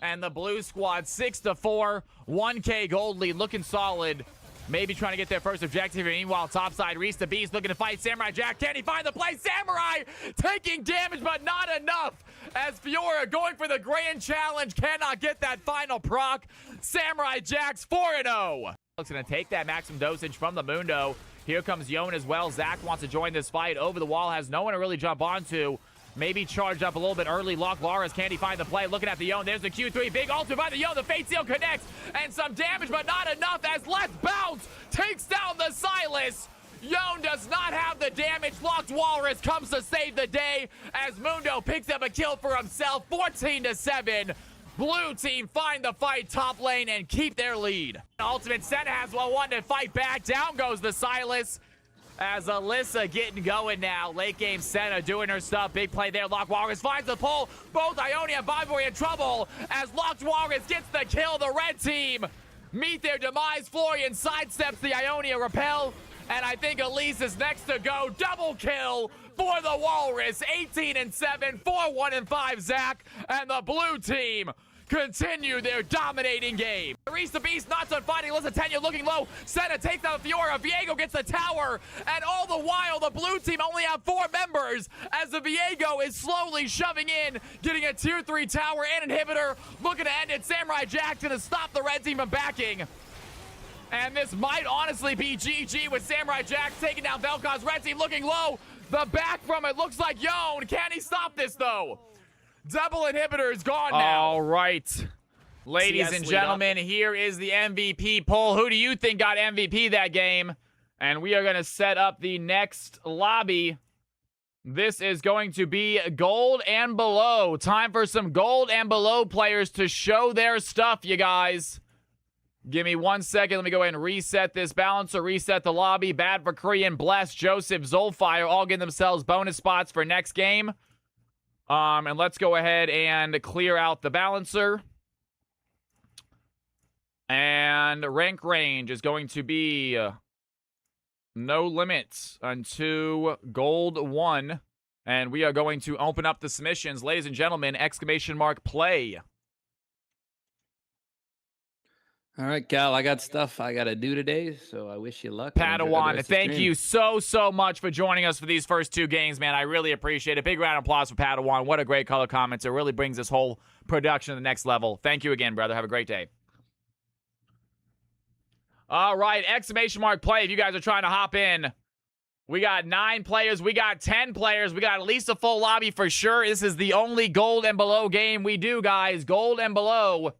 And the blue squad 6-4, 1K gold lead looking solid. maybe trying to get their first objective. Meanwhile, topside, Reese the Beast looking to fight Samurai Jack. Can he find the play? Samurai taking damage, but not enough. As Fiora going for the grand challenge, cannot get that final proc. Samurai Jack's 4-0. Looks gonna take that maximum dosage from the Mundo. Here comes Yon as well. Zach wants to join this fight. Over the wall, has no one to really jump onto. Maybe charged up a little bit early. Lock Laras, can he find the play? Looking at the Yon. There's the Q3. Big ultimate by the Yon. The Fate Seal connects. And some damage, but not enough as Let's Bounce takes down the Silas. Yon does not have the damage. Locked Walrus comes to save the day as Mundo picks up a kill for himself. 14-7. Blue team find the fight top lane and keep their lead. Ultimate Senna has one to fight back. Down goes the Silas. As Alyssa getting going now. Late game Senna doing her stuff. Big play there. Locked Walrus finds the pull. Both Ionia and Viwer in trouble as Locked Walrus gets the kill. The red team meet their demise. Florian sidesteps the Ionia repel. And I think Elise is next to go. Double kill for the Walrus. 18-7, 4-1-5 Zach. And the blue team continue their dominating game. Reese the Beast not done fighting. Alyssa Tenya looking low. Senna takes out Fiora. Viego gets the tower. And all the while, the blue team only have 4 members as the Viego is slowly shoving in, getting a tier 3 tower and inhibitor. Looking to end it. Samurai Jack gonna stop the red team from backing. And this might honestly be GG with Samurai Jack taking down Vel'Koz. Red team looking low. The back from it looks like Yon. Can he stop this though? Double inhibitor is gone now. All right. Ladies CS and gentlemen, here is the MVP poll. Who do you think got MVP that game? And we are going to set up the next lobby. This is going to be gold and below. Time for some gold and below players to show their stuff, you guys. Give me 1 second. Let me go ahead and reset this balancer, reset the lobby. Bad for Korean, Bless, Joseph, Zolfire, all getting themselves bonus spots for next game. And let's go ahead and clear out the balancer. And rank range is going to be no limits unto gold 1. And we are going to open up the submissions. Ladies and gentlemen, exclamation mark play. All right, Cal, I got stuff I got to do today, so I wish you luck. and enjoy the Padawan, rest of the thank stream. you so much for joining us for these first 2 games, man. I really appreciate it. Big round of applause for Padawan. What a great color comments. It really brings this whole production to the next level. Thank you again, brother. Have a great day. All right, exclamation mark play. If you guys are trying to hop in, we got 9 players. We got 10 players. We got at least a full lobby for sure. This is the only gold and below game we do, guys. Gold and below.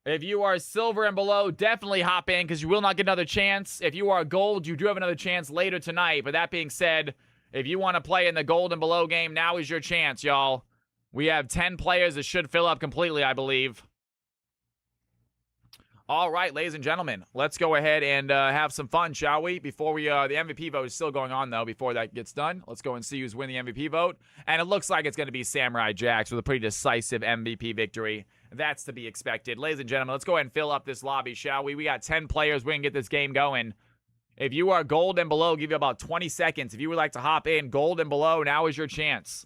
If you are silver and below, definitely hop in because you will not get another chance. If you are gold, you do have another chance later tonight. But that being said, if you want to play in the gold and below game, now is your chance, y'all. We have 10 players that should fill up completely, I believe. All right, ladies and gentlemen, let's go ahead and have some fun, shall we? Before we, the MVP vote is still going on, though. Before that gets done, let's go and see who's winning the MVP vote. And it looks like it's going to be Samurai Jax with a pretty decisive MVP victory. That's to be expected. Ladies and gentlemen, let's go ahead and fill up this lobby, shall we? We got 10 players. We can get this game going. If you are gold and below, give you about 20 seconds. If you would like to hop in, gold and below, now is your chance.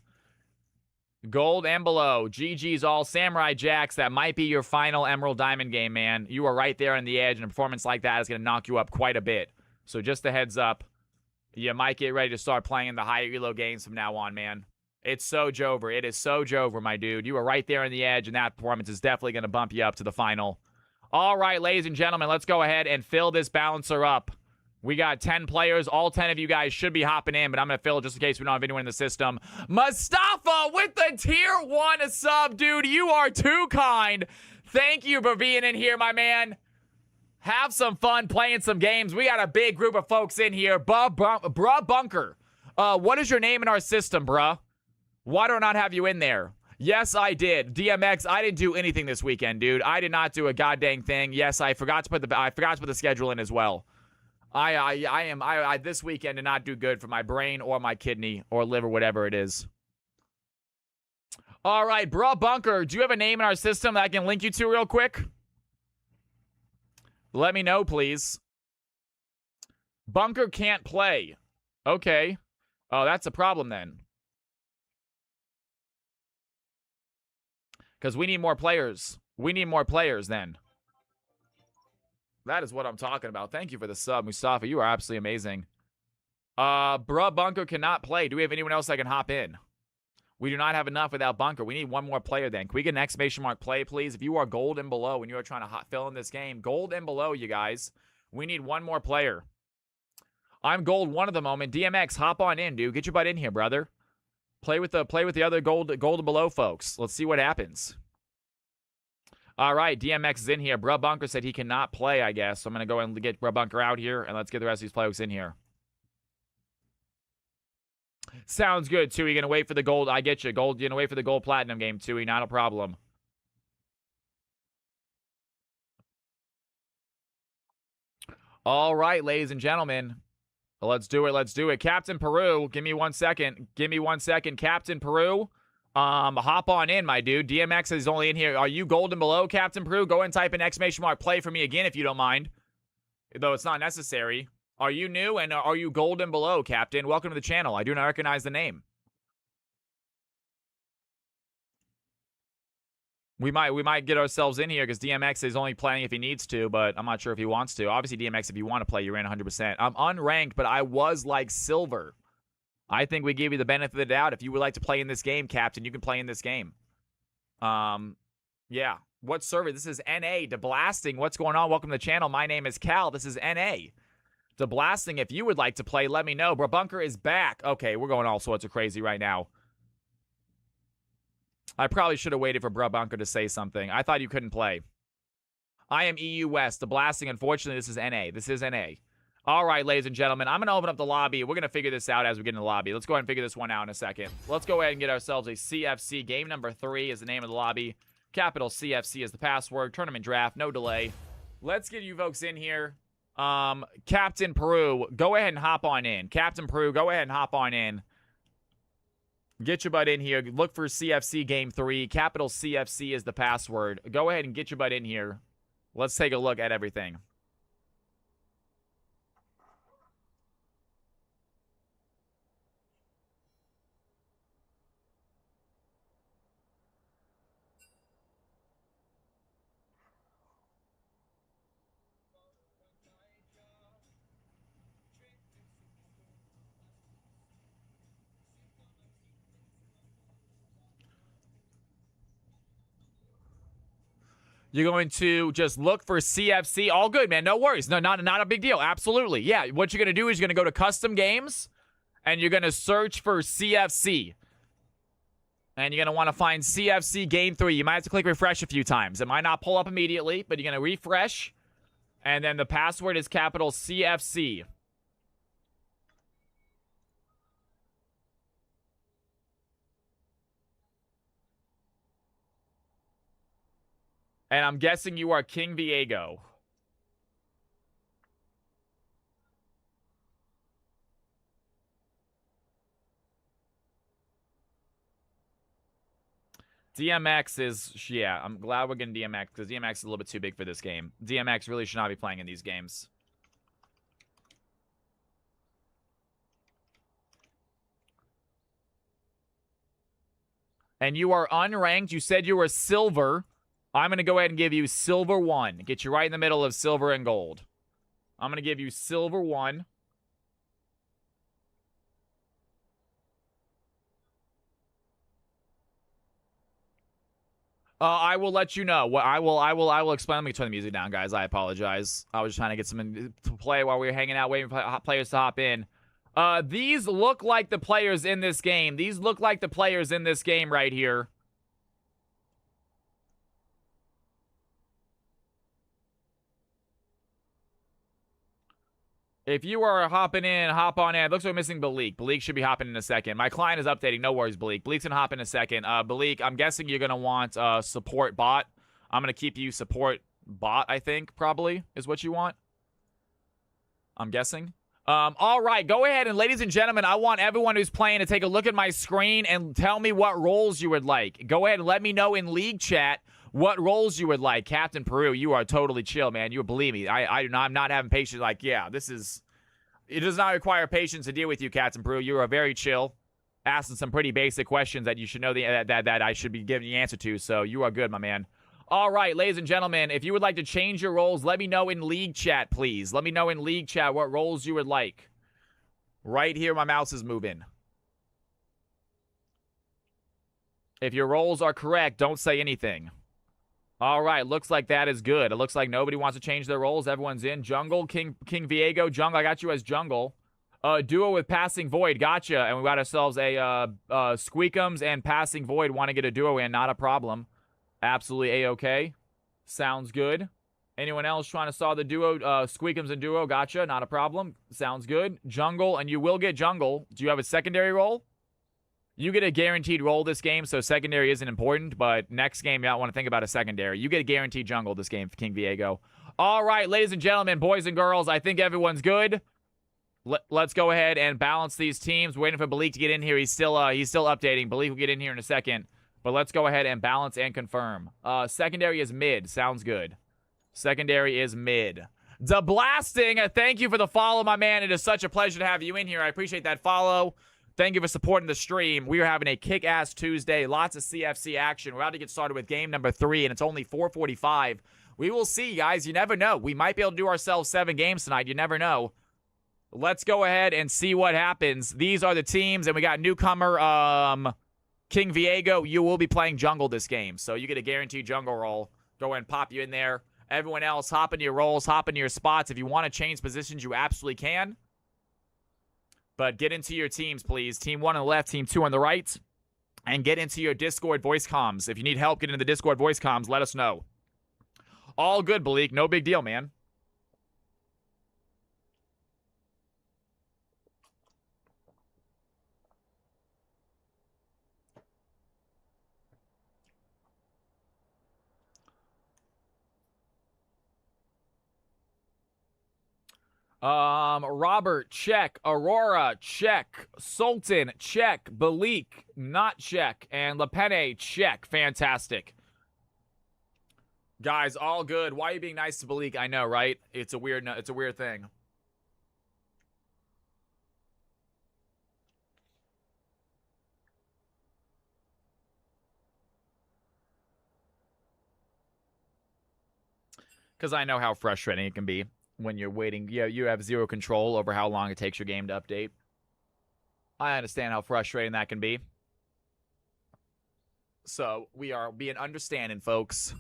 Gold and below. GG's all. Samurai Jax, that might be your final Emerald Diamond game, man. You are right there on the edge, and a performance like that is going to knock you up quite a bit. So just a heads up, you might get ready to start playing in the higher elo games from now on, man. It's so Jover. It is so Jover, my dude. You are right there on the edge, and that performance is definitely going to bump you up to the final. All right, ladies and gentlemen, let's go ahead and fill this balancer up. We got 10 players. All 10 of you guys should be hopping in, but I'm going to fill it just in case we don't have anyone in the system. Mustafa with the tier 1 sub, dude. You are too kind. Thank you for being in here, my man. Have some fun playing some games. We got a big group of folks in here. Bruh Bunker. What is your name in our system, bruh? Why do I not have you in there? Yes, I did. DMX, I didn't do anything this weekend, dude. I did not do a goddamn thing. Yes, I forgot to put the schedule in as well. I this weekend did not do good for my brain or my kidney or liver, whatever it is. All right, Bruh Bunker, do you have a name in our system that I can link you to real quick? Let me know, please. Bunker can't play. Okay. Oh, that's a problem then. Because we need more players. We need more players then. That is what I'm talking about. Thank you for the sub, Mustafa. You are absolutely amazing. Bruh, Bunker cannot play. Do we have anyone else that can hop in? We do not have enough without Bunker. We need one more player then. Can we get an exclamation mark play, please? If you are gold and below and you are trying to fill in this game, gold and below, you guys. We need one more player. I'm gold 1 at the moment. DMX, hop on in, dude. Get your butt in here, brother. Play with the other gold and below folks. Let's see what happens. All right, DMX is in here. Bruh Bunker said he cannot play, I guess. So I'm going to go and get Bruh Bunker out here, and let's get the rest of these folks in here. Sounds good, Tui. Going to wait for the gold. I get you. Gold. You're going to wait for the gold platinum game, Tui. Not a problem. All right, ladies and gentlemen. Let's do it. Let's do it. Captain Peru, give me 1 second. Give me 1 second. Captain Peru, hop on in, my dude. DMX is only in here. Are you golden below, Captain Peru? Go and type an exclamation mark play for me again if you don't mind. Though it's not necessary. Are you new and are you golden below, Captain? Welcome to the channel. I do not recognize the name. We might get ourselves in here because DMX is only playing if he needs to, but I'm not sure if he wants to. Obviously, DMX, if you want to play, you're in 100%. I'm unranked, but I was like silver. I think we give you the benefit of the doubt. If you would like to play in this game, Captain, you can play in this game. Yeah. What server? This is NA. DeBlasting. What's going on? Welcome to the channel. My name is Cal. This is NA. DeBlasting, if you would like to play, let me know. Bro, Bunker is back. Okay, we're going all sorts of crazy right now. I probably should have waited for Bruh Bunker to say something. I thought you couldn't play. I am EU West. The blasting, unfortunately, this is NA. This is NA. All right, ladies and gentlemen, I'm going to open up the lobby. We're going to figure this out as we get in the lobby. Let's go ahead and figure this one out in a second. Let's go ahead and get ourselves a CFC. Game number 3 is the name of the lobby. Capital CFC is the password. Tournament draft, no delay. Let's get you folks in here. Captain Peru, go ahead and hop on in. Captain Peru, go ahead and hop on in. Get your butt in here. Look for CFC Game 3. Capital CFC is the password. Go ahead and get your butt in here. Let's take a look at everything. You're going to just look for CFC. All good, man. No worries. No, not a big deal. Absolutely. Yeah, what you're going to do is you're going to go to custom games, and you're going to search for CFC. And you're going to want to find CFC Game 3. You might have to click refresh a few times. It might not pull up immediately, but you're going to refresh. And then the password is capital CFC. And I'm guessing you are King Viego. DMX is, yeah, I'm glad we're getting DMX because DMX is a little bit too big for this game. DMX really should not be playing in these games. And you are unranked. You said you were silver. I'm going to go ahead and give you silver 1. Get you right in the middle of silver and gold. I'm going to give you silver 1. I will let you know. I will explain. Let me turn the music down, guys. I apologize. I was just trying to get some to play while we were hanging out, waiting for players to hop in. These look like the players in this game. These look like the players in this game right here. If you are hopping in, hop on in. Looks like we're missing Bleak. Bleak should be hopping in a second. My client is updating. No worries, Bleak. Bleak's gonna hop in a second. Bleak, I'm guessing you're gonna want support bot. I'm gonna keep you support bot, I think, probably, is what you want. I'm guessing. All right, go ahead, and ladies and gentlemen, I want everyone who's playing to take a look at my screen and tell me what roles you would like. Go ahead and let me know in league chat what roles you would like. Captain Peru, you are totally chill, man. You believe me. I'm not having patience. Like, yeah, it does not require patience to deal with you, Captain Peru. You are very chill, asking some pretty basic questions that you should know that I should be giving the answer to. So you are good, my man. All right, ladies and gentlemen, if you would like to change your roles, let me know in league chat, please. Let me know in league chat what roles you would like. Right here, my mouse is moving. If your roles are correct, don't say anything. All right, looks like that is good. It looks like nobody wants to change their roles. Everyone's in. Jungle, King Viego. Jungle, I got you as Jungle. Duo with Passing Void, gotcha. And we got ourselves a Squeakums and Passing Void. Want to get a duo in, not a problem. Absolutely A-okay. Sounds good. Anyone else trying to saw the duo? Squeakums and duo, gotcha, not a problem. Sounds good. Jungle, and you will get Jungle. Do you have a secondary role? You get a guaranteed role this game, so secondary isn't important, but next game you don't want to think about a secondary. You get a guaranteed jungle this game for King Viego. All right, ladies and gentlemen, boys and girls, I think everyone's good. Let's go ahead and balance these teams. Waiting for Balik to get in here. He's still updating. Balik will get in here in a second. But let's go ahead and balance and confirm. Secondary is mid. Sounds good. Secondary is mid. The Blasting, thank you for the follow, my man. It is such a pleasure to have you in here. I appreciate that follow. Thank you for supporting the stream. We are having a kick-ass Tuesday. Lots of CFC action. We're about to get started with game number 3, and it's only 4:45. We will see, guys. You never know. We might be able to do ourselves 7 games tonight. You never know. Let's go ahead and see what happens. These are the teams, and we got newcomer King Viego. You will be playing jungle this game, so you get a guaranteed jungle role. Go ahead and pop you in there. Everyone else, hop into your roles, hop into your spots. If you want to change positions, you absolutely can. But get into your teams, please. Team 1 on the left, Team 2 on the right. And get into your Discord voice comms. If you need help getting into the Discord voice comms, let us know. All good, Balik. No big deal, man. Robert, check. Aurora, check. Sultan, check. Balik, not check. And Lepene, check. Fantastic. Guys, all good. Why are you being nice to Balik? I know, right? It's a weird thing. Because I know how frustrating it can be when you're waiting. You have zero control over how long it takes your game to update. I understand how frustrating that can be. So we are being understanding, folks.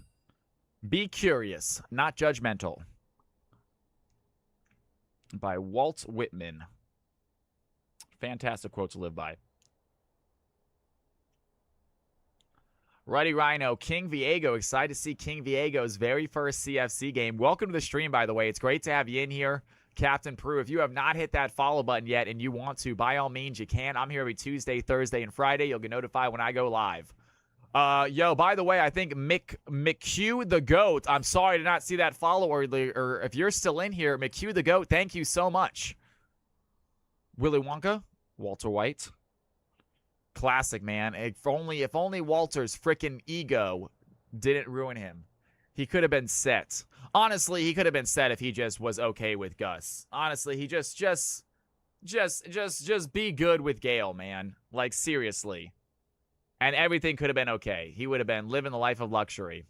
Be curious, not judgmental. By Walt Whitman. Fantastic quote to live by. Righty Rhino, King Viego. Excited to see King Viego's very first CFC game. Welcome to the stream, by the way. It's great to have you in here. Captain Prue, if you have not hit that follow button yet and you want to, by all means, you can. I'm here every Tuesday, Thursday, and Friday. You'll get notified when I go live. Yo, by the way, I think McHugh the Goat, I'm sorry to not see that follow, or if you're still in here, McHugh the Goat, thank you so much. Willy Wonka, Walter White. Classic, man. If only Walter's freaking ego didn't ruin him. He could have been set. Honestly, he could have been set if he just was okay with Gus. Honestly, he just be good with Gale, man. Like, seriously. And everything could have been okay. He would have been living the life of luxury.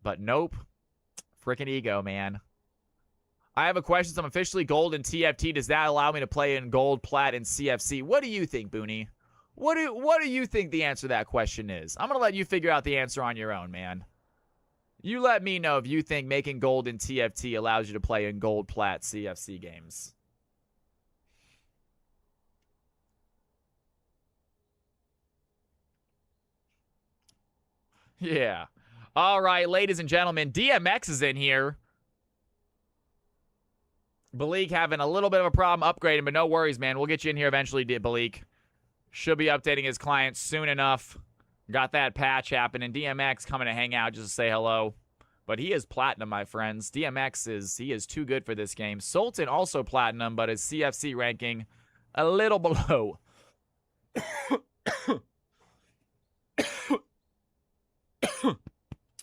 But nope. Freaking ego, man. I have a question. So I'm officially gold in TFT. Does that allow me to play in gold, plat, and CFC? What do you think, Booney? What do you think the answer to that question is? I'm going to let you figure out the answer on your own, man. You let me know if you think making gold in TFT allows you to play in gold, plat, CFC games. Yeah. All right, ladies and gentlemen, DMX is in here. Balik having a little bit of a problem upgrading, but no worries, man. We'll get you in here eventually, Balik. Should be updating his client soon enough. Got that patch happening. DMX coming to hang out just to say hello. But he is platinum, my friends. DMX is too good for this game. Sultan also platinum, but his CFC ranking a little below.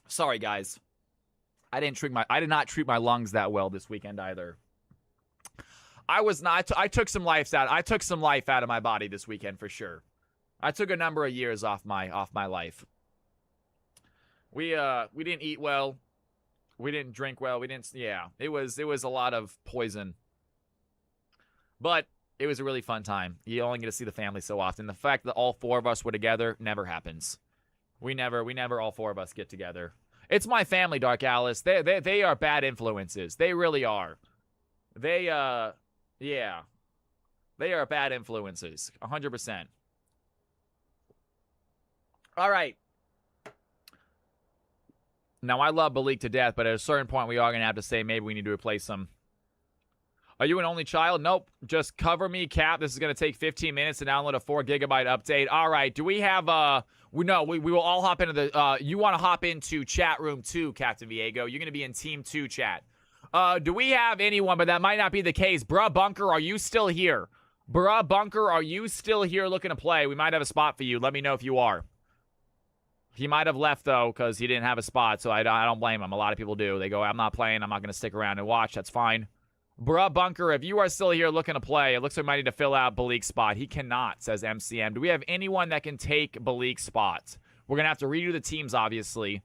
Sorry, guys. I did not treat my lungs that well this weekend either. I took some life out of my body this weekend for sure. I took a number of years off my life. We didn't eat well. We didn't drink well. We didn't. Yeah, it was a lot of poison. But it was a really fun time. You only get to see the family so often. The fact that all 4 of us were together never happens. We never all 4 of us get together. It's my family, Dark Alice. They are bad influences. They really are. Yeah. They are bad influences. 100%. All right. Now, I love Malik to death, but at a certain point, we are going to have to say maybe we need to replace him. Are you an only child? Nope. Just cover me, Cap. This is going to take 15 minutes to download a 4 gigabyte update. All right. Do we have we will all hop into the you want to hop into chat room 2, Captain Viego. You're going to be in team 2 chat. Do we have anyone, but that might not be the case. Bruh Bunker, are you still here? Bruh Bunker, are you still here looking to play? We might have a spot for you. Let me know if you are. He might have left, though, because he didn't have a spot, so I don't blame him. A lot of people do. They go, I'm not playing. I'm not going to stick around and watch. That's fine. Bruh Bunker, if you are still here looking to play, it looks like we might need to fill out Balik's spot. He cannot, says MCM. Do we have anyone that can take Balik's spot? We're going to have to redo the teams, obviously.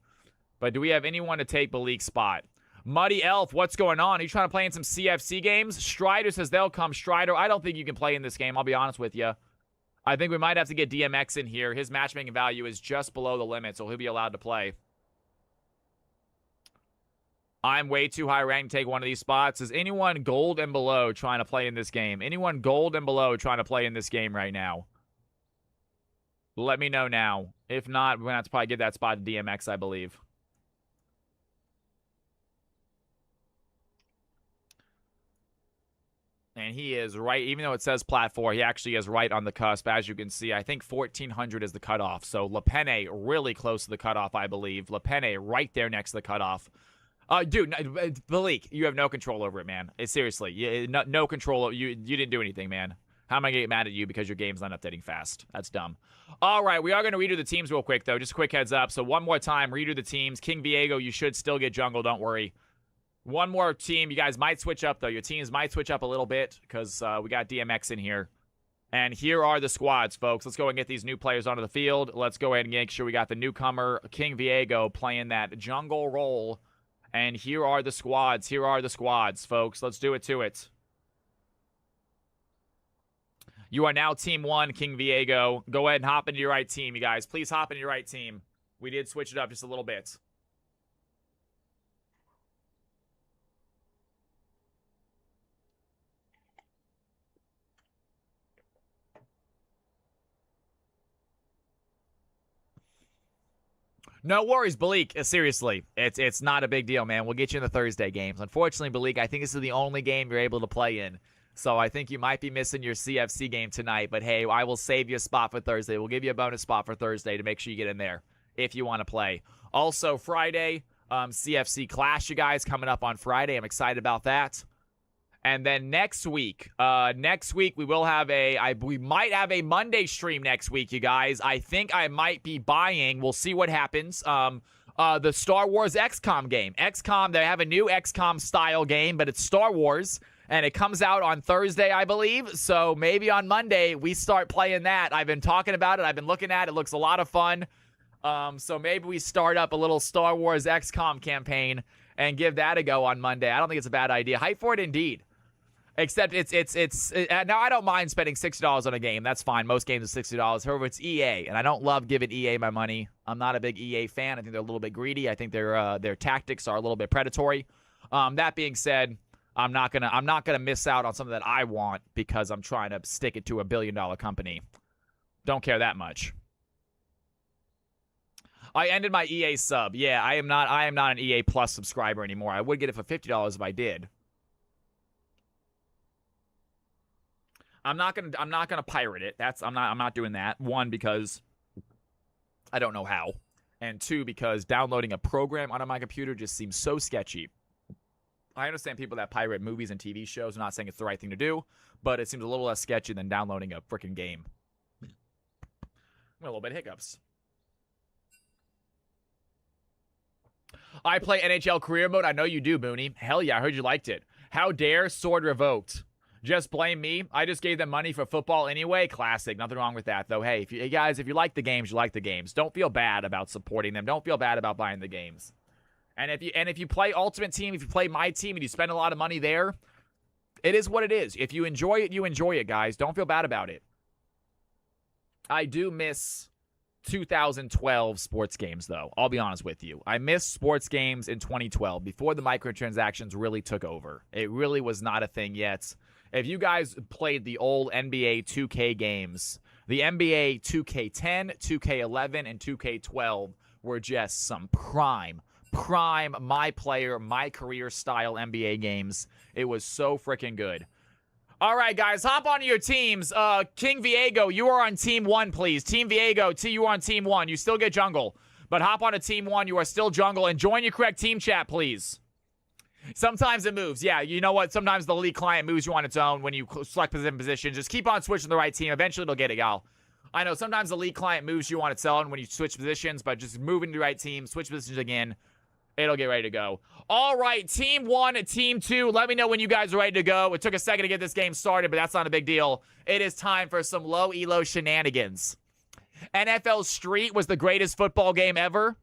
But do we have anyone to take Balik's spot? Muddy Elf, what's going on? Are you trying to play in some CFC games? Strider says they'll come. Strider, I don't think you can play in this game. I'll be honest with you. I think we might have to get DMX in here. His matchmaking value is just below the limit, so he'll be allowed to play. I'm way too high ranked to take one of these spots. Is anyone gold and below trying to play in this game? Anyone gold and below trying to play in this game right now? Let me know now. If not, we're going to have to probably give that spot to DMX, I believe. And he is right, even though it says Plat 4, he actually is right on the cusp. As you can see, I think 1,400 is the cutoff. So LePenne really close to the cutoff, I believe. LePenne right there next to the cutoff. Dude, Malik, you have no control over it, man. Seriously, no control. You didn't do anything, man. How am I going to get mad at you because your game's not updating fast? That's dumb. All right, we are going to redo the teams real quick, though. Just a quick heads up. So one more time, redo the teams. King Viego, you should still get jungle. Don't worry. One more team. You guys might switch up, though. Your teams might switch up a little bit because we got DMX in here. And here are the squads, folks. Let's go and get these new players onto the field. Let's go ahead and make sure we got the newcomer, King Viego, playing that jungle role. And here are the squads. Here are the squads, folks. Let's do it to it. You are now Team 1, King Viego. Go ahead and hop into your right team, you guys. Please hop into your right team. We did switch it up just a little bit. No worries, Balik. Seriously, it's not a big deal, man. We'll get you in the Thursday games. Unfortunately, Balik, I think this is the only game you're able to play in. So I think you might be missing your CFC game tonight. But hey, I will save you a spot for Thursday. We'll give you a bonus spot for Thursday to make sure you get in there if you want to play. Also, Friday, CFC Clash, you guys, coming up on Friday. I'm excited about that. And then next week we will have we might have a Monday stream next week, you guys. I think I might be buying, we'll see what happens, the Star Wars XCOM game. XCOM, they have a new XCOM style game, but it's Star Wars, and it comes out on Thursday, I believe. So maybe on Monday we start playing that. I've been talking about it. I've been looking at it. It looks a lot of fun. So maybe we start up a little Star Wars XCOM campaign and give that a go on Monday. I don't think it's a bad idea. Hype for it indeed. Except it's now I don't mind spending $60 on a game. That's fine. Most games are $60. However, it's EA, and I don't love giving EA my money. I'm not a big EA fan. I think they're a little bit greedy. I think their tactics are a little bit predatory. That being said, I'm not gonna miss out on something that I want because I'm trying to stick it to $1 billion company. Don't care that much. I ended my EA sub. Yeah, I am not an EA Plus subscriber anymore. I would get it for $50 if I did. I'm not gonna pirate it. I'm not doing that. One, because I don't know how, and two, because downloading a program onto my computer just seems so sketchy. I understand people that pirate movies and TV shows. I'm not saying it's the right thing to do, but it seems a little less sketchy than downloading a freaking game. A little bit of hiccups. I play NHL career mode. I know you do, Booney. Hell yeah, I heard you liked it. How dare Sword revoked? Just blame me. I just gave them money for football anyway. Classic. Nothing wrong with that, though. Hey, if you like the games, you like the games. Don't feel bad about supporting them. Don't feel bad about buying the games. And if you play Ultimate Team, if you play my team and you spend a lot of money there, it is what it is. If you enjoy it, you enjoy it, guys. Don't feel bad about it. I do miss 2012 sports games, though. I'll be honest with you. I miss sports games in 2012 before the microtransactions really took over. It really was not a thing yet. If you guys played the old NBA 2K games, the NBA 2K10, 2K11, and 2K12 were just some prime, my player, my career style NBA games. It was so freaking good. All right, guys, hop onto your teams. King Viego, you are on Team 1, please. Team Viego, you are on Team 1. You still get jungle, but hop onto Team 1. You are still jungle, and join your correct team chat, please. Sometimes it moves. Yeah, you know what? Sometimes the Elite client moves you on its own when you select position. Just keep on switching the right team. Eventually, it'll get it, y'all. I know sometimes the Elite client moves you on its own when you switch positions, but just move into the right team, switch positions again. It'll get ready to go. All right, Team 1 and Team 2. Let me know when you guys are ready to go. It took a second to get this game started, but that's not a big deal. It is time for some low elo shenanigans. NFL Street was the greatest football game ever.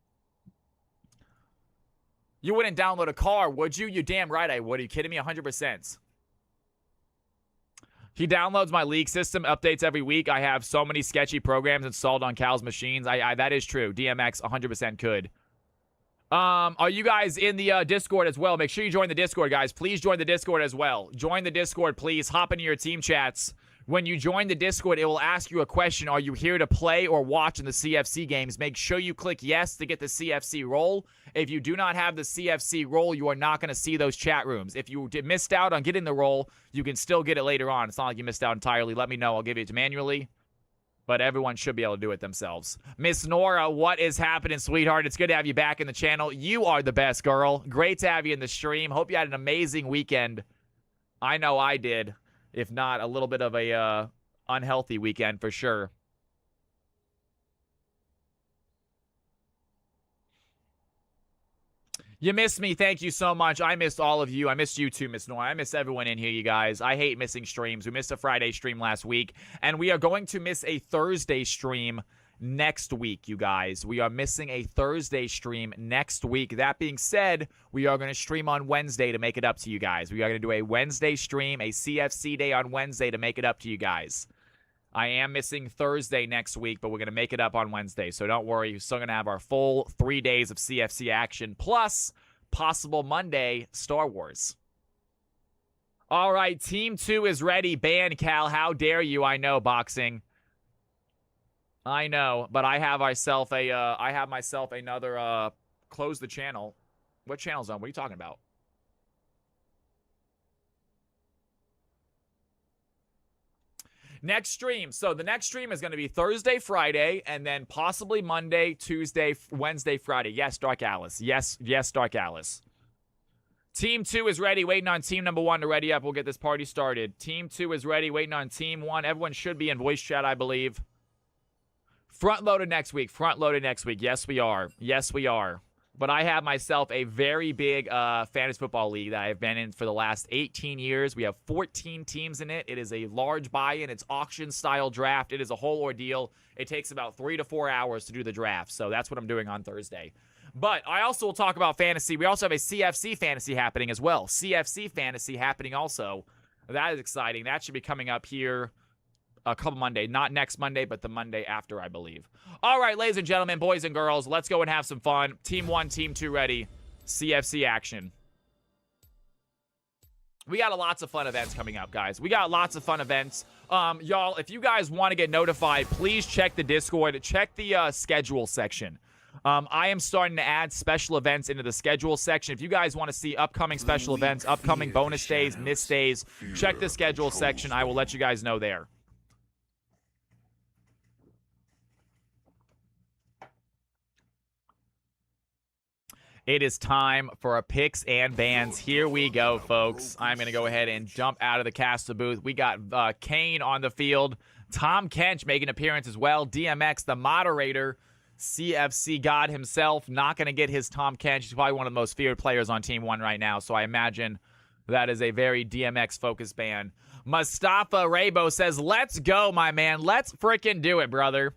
You wouldn't download a car, would you? You're damn right I would. Are you kidding me? 100%. He downloads my league system, updates every week. I have so many sketchy programs installed on Cal's machines. That is true. DMX 100% could. Are you guys in the Discord as well? Make sure you join the Discord, guys. Please join the Discord as well. Join the Discord, please. Hop into your team chats. When you join the Discord, it will ask you a question. Are you here to play or watch in the CFC games? Make sure you click yes to get the CFC role. If you do not have the CFC role, you are not going to see those chat rooms. If you missed out on getting the role, you can still get it later on. It's not like you missed out entirely. Let me know. I'll give it manually. But everyone should be able to do it themselves. Miss Nora, what is happening, sweetheart? It's good to have you back in the channel. You are the best, girl. Great to have you in the stream. Hope you had an amazing weekend. I know I did. If not, a little bit of a unhealthy weekend for sure. You missed me. Thank you so much. I missed all of you. I missed you too, Miss Nora. I miss everyone in here, you guys. I hate missing streams. We missed a Friday stream last week, and we are going to miss a Thursday stream next week, you guys. We are missing a Thursday stream next week. That being said, we are going to stream on Wednesday to make it up to you guys. We are going to do a Wednesday stream, a CFC day on Wednesday to make it up to you guys. I am missing Thursday next week, but we're going to make it up on Wednesday. So don't worry. We're still going to have our full 3 days of CFC action, plus possible Monday Star Wars. All right, Team 2 is ready. Ban Cal, how dare you? I know, boxing. I know, but I have myself another close the channel. What channel's on? What are you talking about? Next stream. So the next stream is going to be Thursday, Friday, and then possibly Monday, Tuesday, Wednesday, Friday. Yes, Dark Alice. Yes, Dark Alice. Team 2 is ready, waiting on Team number 1 to ready up. We'll get this party started. Team 2 is ready, waiting on Team 1. Everyone should be in voice chat, I believe. Front-loaded next week. Front-loaded next week. Yes, we are. Yes, we are. But I have myself a very big fantasy football league that I've been in for the last 18 years. We have 14 teams in it. It is a large buy-in. It's auction-style draft. It is a whole ordeal. It takes about 3 to 4 hours to do the draft. So that's what I'm doing on Thursday. But I also will talk about fantasy. We also have a CFC fantasy happening as well. CFC fantasy happening also. That is exciting. That should be coming up here a couple Monday. Not next Monday, but the Monday after, I believe. All right, ladies and gentlemen, boys and girls, let's go and have some fun. Team 1, Team 2 ready. CFC action. We got lots of fun events coming up, guys. We got lots of fun events. Y'all, if you guys want to get notified, please check the Discord. Check the schedule section. I am starting to add special events into the schedule section. If you guys want to see upcoming special events, upcoming bonus days, missed days, check the schedule section. I will let you guys know there. It is time for a picks and bans. Here we go, folks. I'm going to go ahead and jump out of the caster booth. We got Kane on the field. Tom Kench making an appearance as well. DMX, the moderator. CFC God himself, not going to get his Tom Kench. He's probably one of the most feared players on Team 1 right now, so I imagine that is a very DMX-focused ban. Mustafa Rabo says, let's go, my man. Let's freaking do it, brother.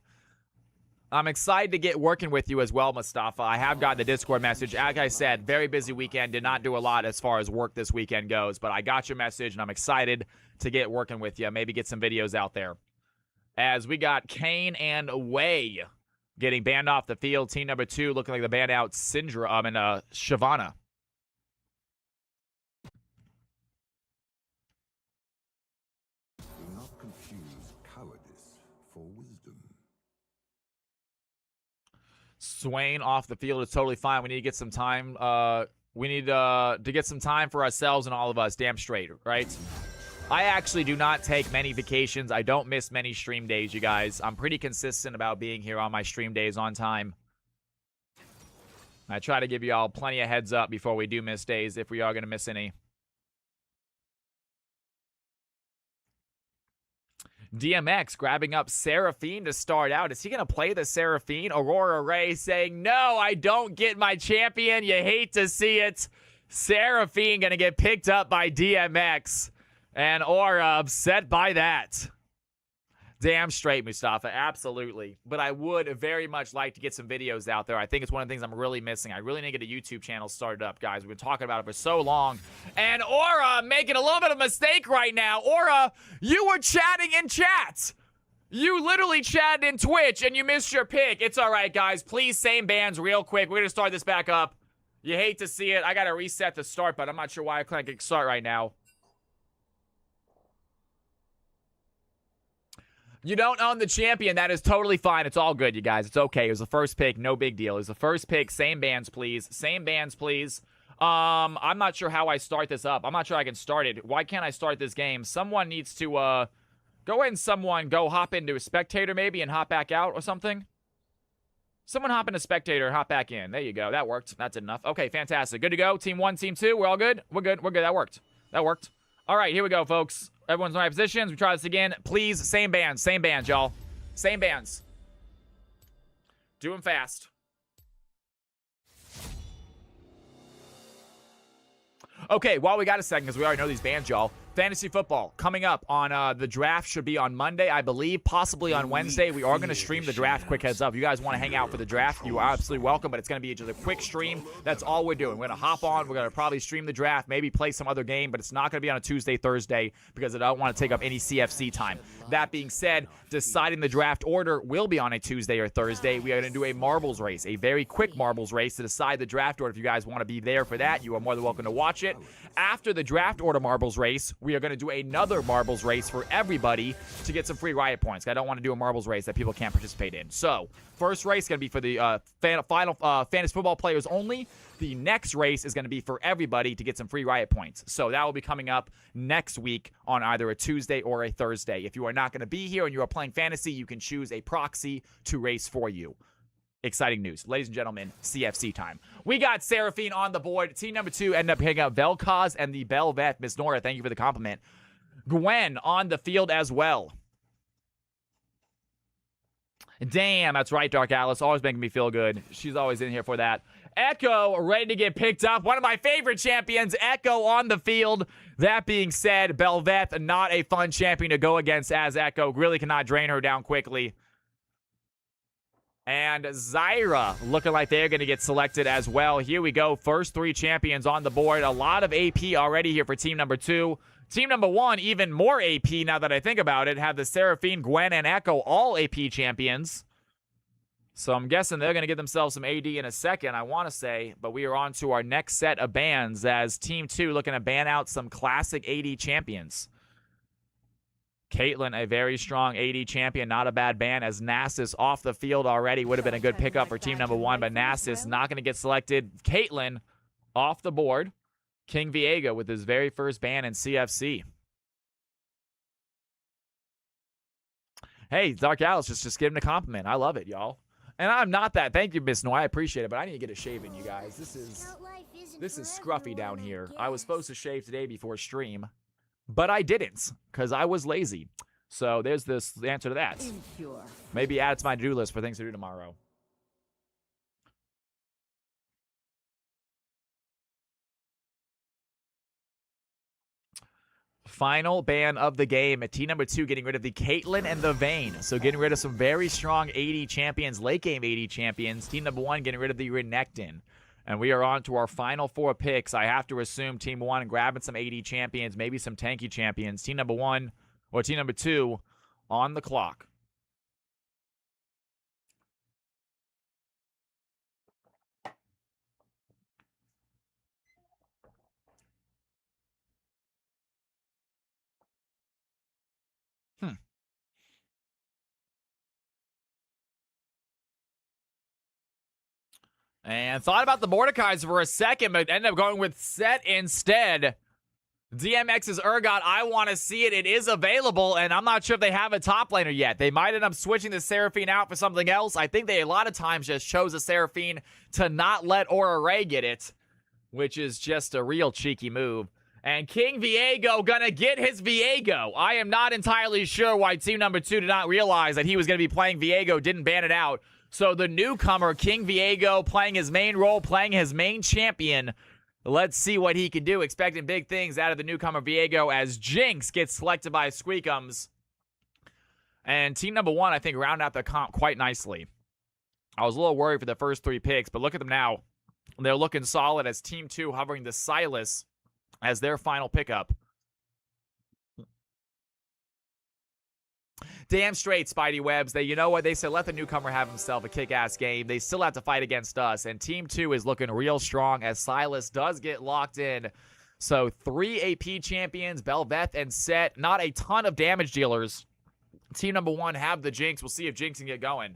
I'm excited to get working with you as well, Mustafa. I have gotten the Discord message. Like I said, very busy weekend. Did not do a lot as far as work this weekend goes, but I got your message, and I'm excited to get working with you. Maybe get some videos out there. As we got Kane and Way getting banned off the field. Team number 2 looking like the banned out Syndra and Shyvana. Do not confuse cowardice for wisdom. Swain off the field is totally fine. We need to get some time. We need to get some time for ourselves and all of us. Damn straight, right? I actually do not take many vacations. I don't miss many stream days, you guys. I'm pretty consistent about being here on my stream days on time. I try to give you all plenty of heads up before we do miss days, if we are going to miss any. DMX grabbing up Seraphine to start out. Is he going to play the Seraphine? Aurora Ray saying, no, I don't get my champion. You hate to see it. Seraphine going to get picked up by DMX. And Aura upset by that. Damn straight, Mustafa. Absolutely. But I would very much like to get some videos out there. I think it's one of the things I'm really missing. I really need to get a YouTube channel started up, guys. We've been talking about it for so long. And Aura making a little bit of a mistake right now. Aura, you were chatting in chat. You literally chatted in Twitch and you missed your pick. It's all right, guys. Please, same bands real quick. We're going to start this back up. You hate to see it. I got to reset the start, but I'm not sure why I can't get start right now. You don't own the champion. That is totally fine. It's all good, you guys. It's okay. It was the first pick. No big deal. It was the first pick. Same bands, please. Same bands, please. I'm not sure how I start this up. I'm not sure I can start it. Why can't I start this game? Someone needs to, go ahead and someone go hop into a spectator maybe and hop back out or something. Someone hop into spectator and hop back in. There you go. That worked. That's enough. Okay, fantastic. Good to go. Team 1, Team 2. We're all good? We're good. We're good. That worked. That worked. All right, here we go, folks. Everyone's in the right positions. We try this again. Please, same bands, y'all. Same bands. Do them fast. Okay, while we got a second, because we already know these bands, y'all. Fantasy football coming up on the draft should be on Monday, I believe, possibly on Wednesday. We are going to stream the draft. Quick heads up. If you guys want to hang out for the draft, you are absolutely welcome, but it's going to be just a quick stream. That's all we're doing. We're going to hop on. We're going to probably stream the draft, maybe play some other game, but it's not going to be on a Tuesday, Thursday, because I don't want to take up any CFC time. That being said, deciding the draft order will be on a Tuesday or Thursday. We are going to do a marbles race, a very quick marbles race to decide the draft order. If you guys want to be there for that, you are more than welcome to watch it. After the draft order marbles race, we are going to do another marbles race for everybody to get some free Riot points. I don't want to do a marbles race that people can't participate in. So, first race is going to be for the final fantasy football players only. The next race is going to be for everybody to get some free Riot points. So that will be coming up next week on either a Tuesday or a Thursday. If you are not going to be here and you are playing fantasy, you can choose a proxy to race for you. Exciting news. Ladies and gentlemen, CFC time. We got Seraphine on the board. Team number 2 ended up picking up Vel'Koz and the Bel'Veth. Miss Nora, thank you for the compliment. Gwen on the field as well. Damn, that's right, Dark Alice. Always making me feel good. She's always in here for that. Echo ready to get picked up. One of my favorite champions, Echo on the field. That being said, Bel'Veth, not a fun champion to go against as Echo. Really cannot drain her down quickly. And Zyra looking like they're going to get selected as well. Here we go. First 3 champions on the board. A lot of AP already here for team number 2. Team number 1, even more AP now that I think about it. Have the Seraphine, Gwen, and Echo all AP champions. So I'm guessing they're going to get themselves some AD in a second, I want to say. But we are on to our next set of bans as Team 2 looking to ban out some classic AD champions. Caitlyn, a very strong AD champion, not a bad ban, as Nasus off the field already. Would have been a good pickup for team number 1, but Nasus not going to get selected. Caitlyn off the board. King Viega with his very first ban in CFC. Hey, Dark Alice, just give him a compliment. I love it, y'all. And I'm not that. Thank you, Miss Noy. I appreciate it, but I need to get a shave in, you guys. This is scruffy down here. I was supposed to shave today before stream, but I didn't because I was lazy. So there's the answer to that. Maybe add it to my to-do list for things to do tomorrow. Final ban of the game at team number 2, getting rid of the Caitlyn and the Vayne. So getting rid of some very strong AD champions, late game AD champions. Team number 1 getting rid of the Renekton. And we are on to our final 4 picks. I have to assume team 1 grabbing some AD champions, maybe some tanky champions. Team number 1 or team number 2 on the clock. And thought about the Mordekaiser for a second, but ended up going with Set instead. DMX's Urgot, I want to see it. It is available, and I'm not sure if they have a top laner yet. They might end up switching the Seraphine out for something else. I think they a lot of times just chose a Seraphine to not let Aura Ray get it, which is just a real cheeky move. And King Viego gonna get his Viego. I am not entirely sure why team number 2 did not realize that he was gonna be playing Viego, didn't ban it out. So the newcomer, King Viego, playing his main role, playing his main champion. Let's see what he can do. Expecting big things out of the newcomer Viego as Jinx gets selected by Squeakums. And team number 1, I think, rounded out the comp quite nicely. I was a little worried for the first 3 picks, but look at them now. They're looking solid as team 2 hovering the Sylas as their final pickup. Damn straight, Spidey Webs. You know what? They said let the newcomer have himself a kick-ass game. They still have to fight against us. And Team 2 is looking real strong as Sylas does get locked in. So 3 AP champions, Belveth and Set. Not a ton of damage dealers. Team number 1 have the Jinx. We'll see if Jinx can get going.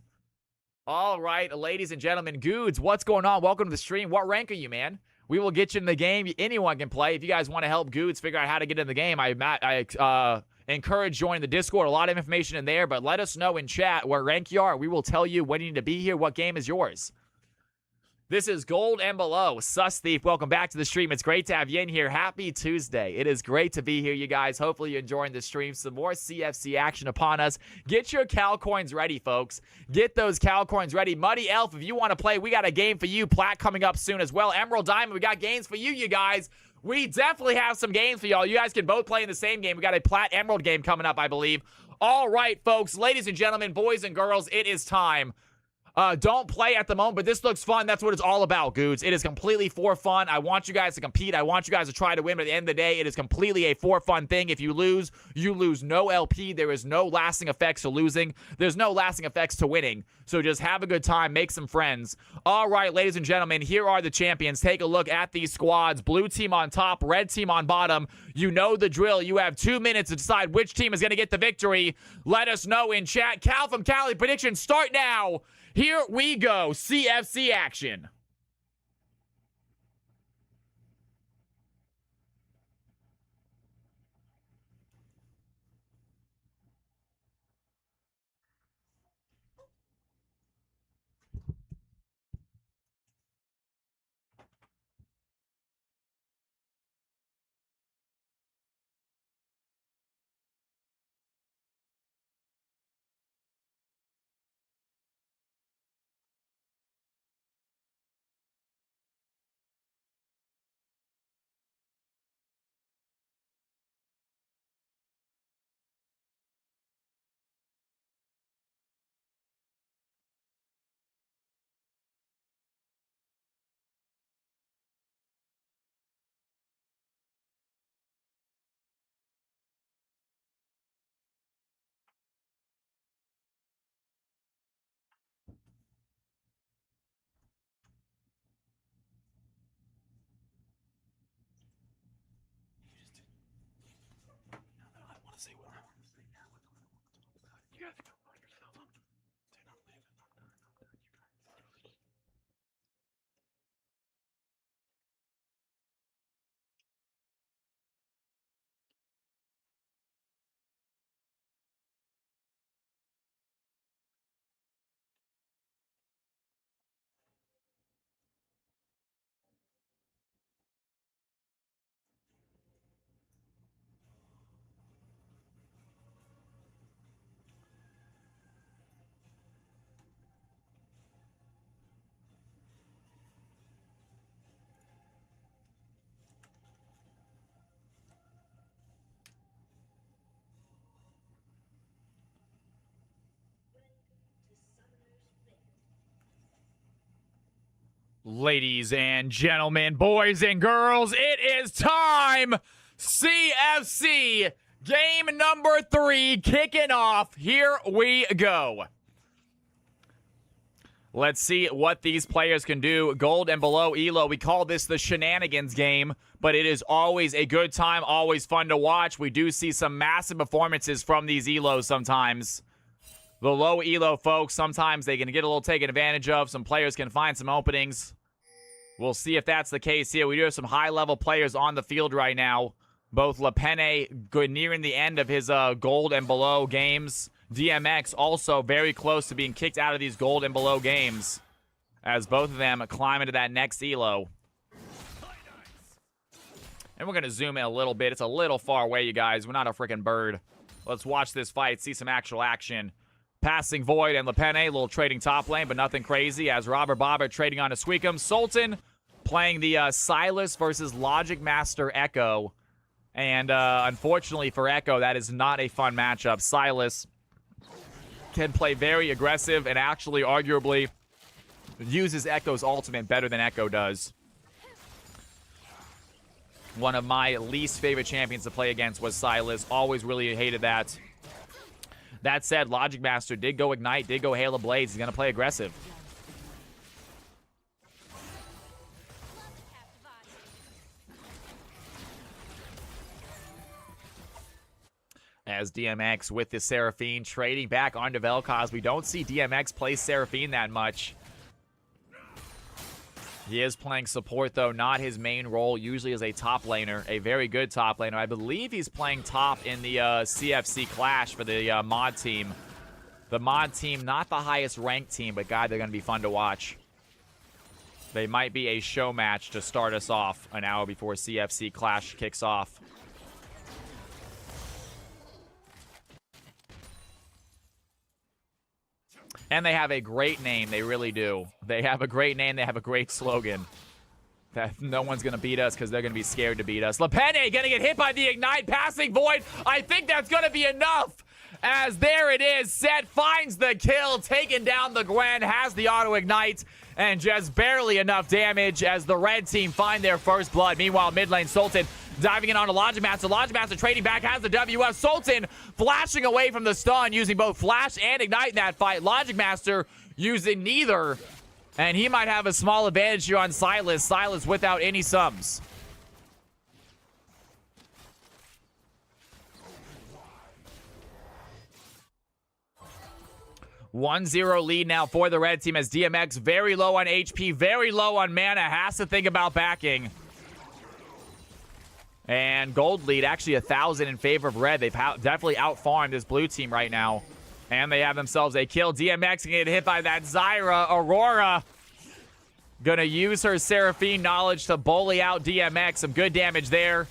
All right, ladies and gentlemen. Goods, what's going on? Welcome to the stream. What rank are you, man? We will get you in the game. Anyone can play. If you guys want to help Goods figure out how to get in the game, I encourage joining the Discord. A lot of information in there, but let us know in chat what rank you are. We will tell you when you need to be here, what game is yours. This is Gold and Below. Sus Thief, welcome back to the stream. It's great to have you in here. Happy Tuesday. It is great to be here, you guys. Hopefully you're enjoying the stream. Some more CFC action upon us. Get your Cal coins ready, folks. Get those Cal coins ready. Muddy Elf, if you want to play, we got a game for you. Plat coming up soon as well. Emerald Diamond, we got games for you, you guys. We definitely have some games for y'all. You guys can both play in the same game. We got a Plat Emerald game coming up, I believe. All right, folks, ladies and gentlemen, boys and girls, it is time. Don't play at the moment, but this looks fun. That's what it's all about, Goods. It is completely for fun. I want you guys to compete. I want you guys to try to win, but at the end of the day, it is completely a for fun thing. If you lose, you lose no LP. There is no lasting effects to losing. There's no lasting effects to winning. So just have a good time. Make some friends. All right, ladies and gentlemen, here are the champions. Take a look at these squads. Blue team on top, red team on bottom. You know the drill. You have 2 minutes to decide which team is going to get the victory. Let us know in chat. Cal from Cali, predictions start now. Here we go. CFC action. Ladies and gentlemen, boys and girls, it is time! CFC game number 3 kicking off. Here we go. Let's see what these players can do. Gold and below elo. We call this the shenanigans game, but it is always a good time, always fun to watch. We do see some massive performances from these elos sometimes. The low elo folks, sometimes they can get a little taken advantage of. Some players can find some openings. We'll see if that's the case here. We do have some high-level players on the field right now. Both Lepene nearing the end of his gold and below games. DMX also very close to being kicked out of these gold and below games, as both of them climb into that next elo. And we're going to zoom in a little bit. It's a little far away, you guys. We're not a freaking bird. Let's watch this fight, see some actual action. Passing Void and Lepene, a little trading top lane, but nothing crazy, as Robert Bobbert trading on a Squeakum. Sultan playing the Silas versus Logic Master Echo. And unfortunately for Echo, that is not a fun matchup. Silas can play very aggressive and actually arguably uses Echo's ultimate better than Echo does. One of my least favorite champions to play against was Silas. Always really hated that. That said, Logic Master did go Ignite, did go Hail of Blades. He's going to play aggressive. As DMX with the Seraphine trading back onto Vel'Koz. We don't see DMX play Seraphine that much. He is playing support, though, not his main role, usually as a top laner, a very good top laner. I believe he's playing top in the CFC Clash for the mod team. The mod team, not the highest ranked team, but God, they're going to be fun to watch. They might be a show match to start us off an hour before CFC Clash kicks off. And they have a great name. They really do. They have a great name. They have a great slogan. That no one's going to beat us because they're going to be scared to beat us. Lepene going to get hit by the Ignite. Passing Void. I think that's going to be enough. As there it is. Set finds the kill. Taking down the Gwen. Has the auto Ignite. And just barely enough damage as the red team find their first blood. Meanwhile, mid lane Sultan diving in onto Logic Master. Logic Master trading back, has the WF. Sultan flashing away from the stun, using both Flash and Ignite in that fight. Logic Master using neither. And he might have a small advantage here on Silas. Silas without any subs. (1-0) lead now for the red team as DMX very low on HP, very low on mana, has to think about backing. And gold lead, actually 1,000 in favor of red. They've definitely outfarmed this blue team right now. And they have themselves a kill. DMX can get hit by that Zyra. Aurora gonna use her Seraphine knowledge to bully out DMX. Some good damage there.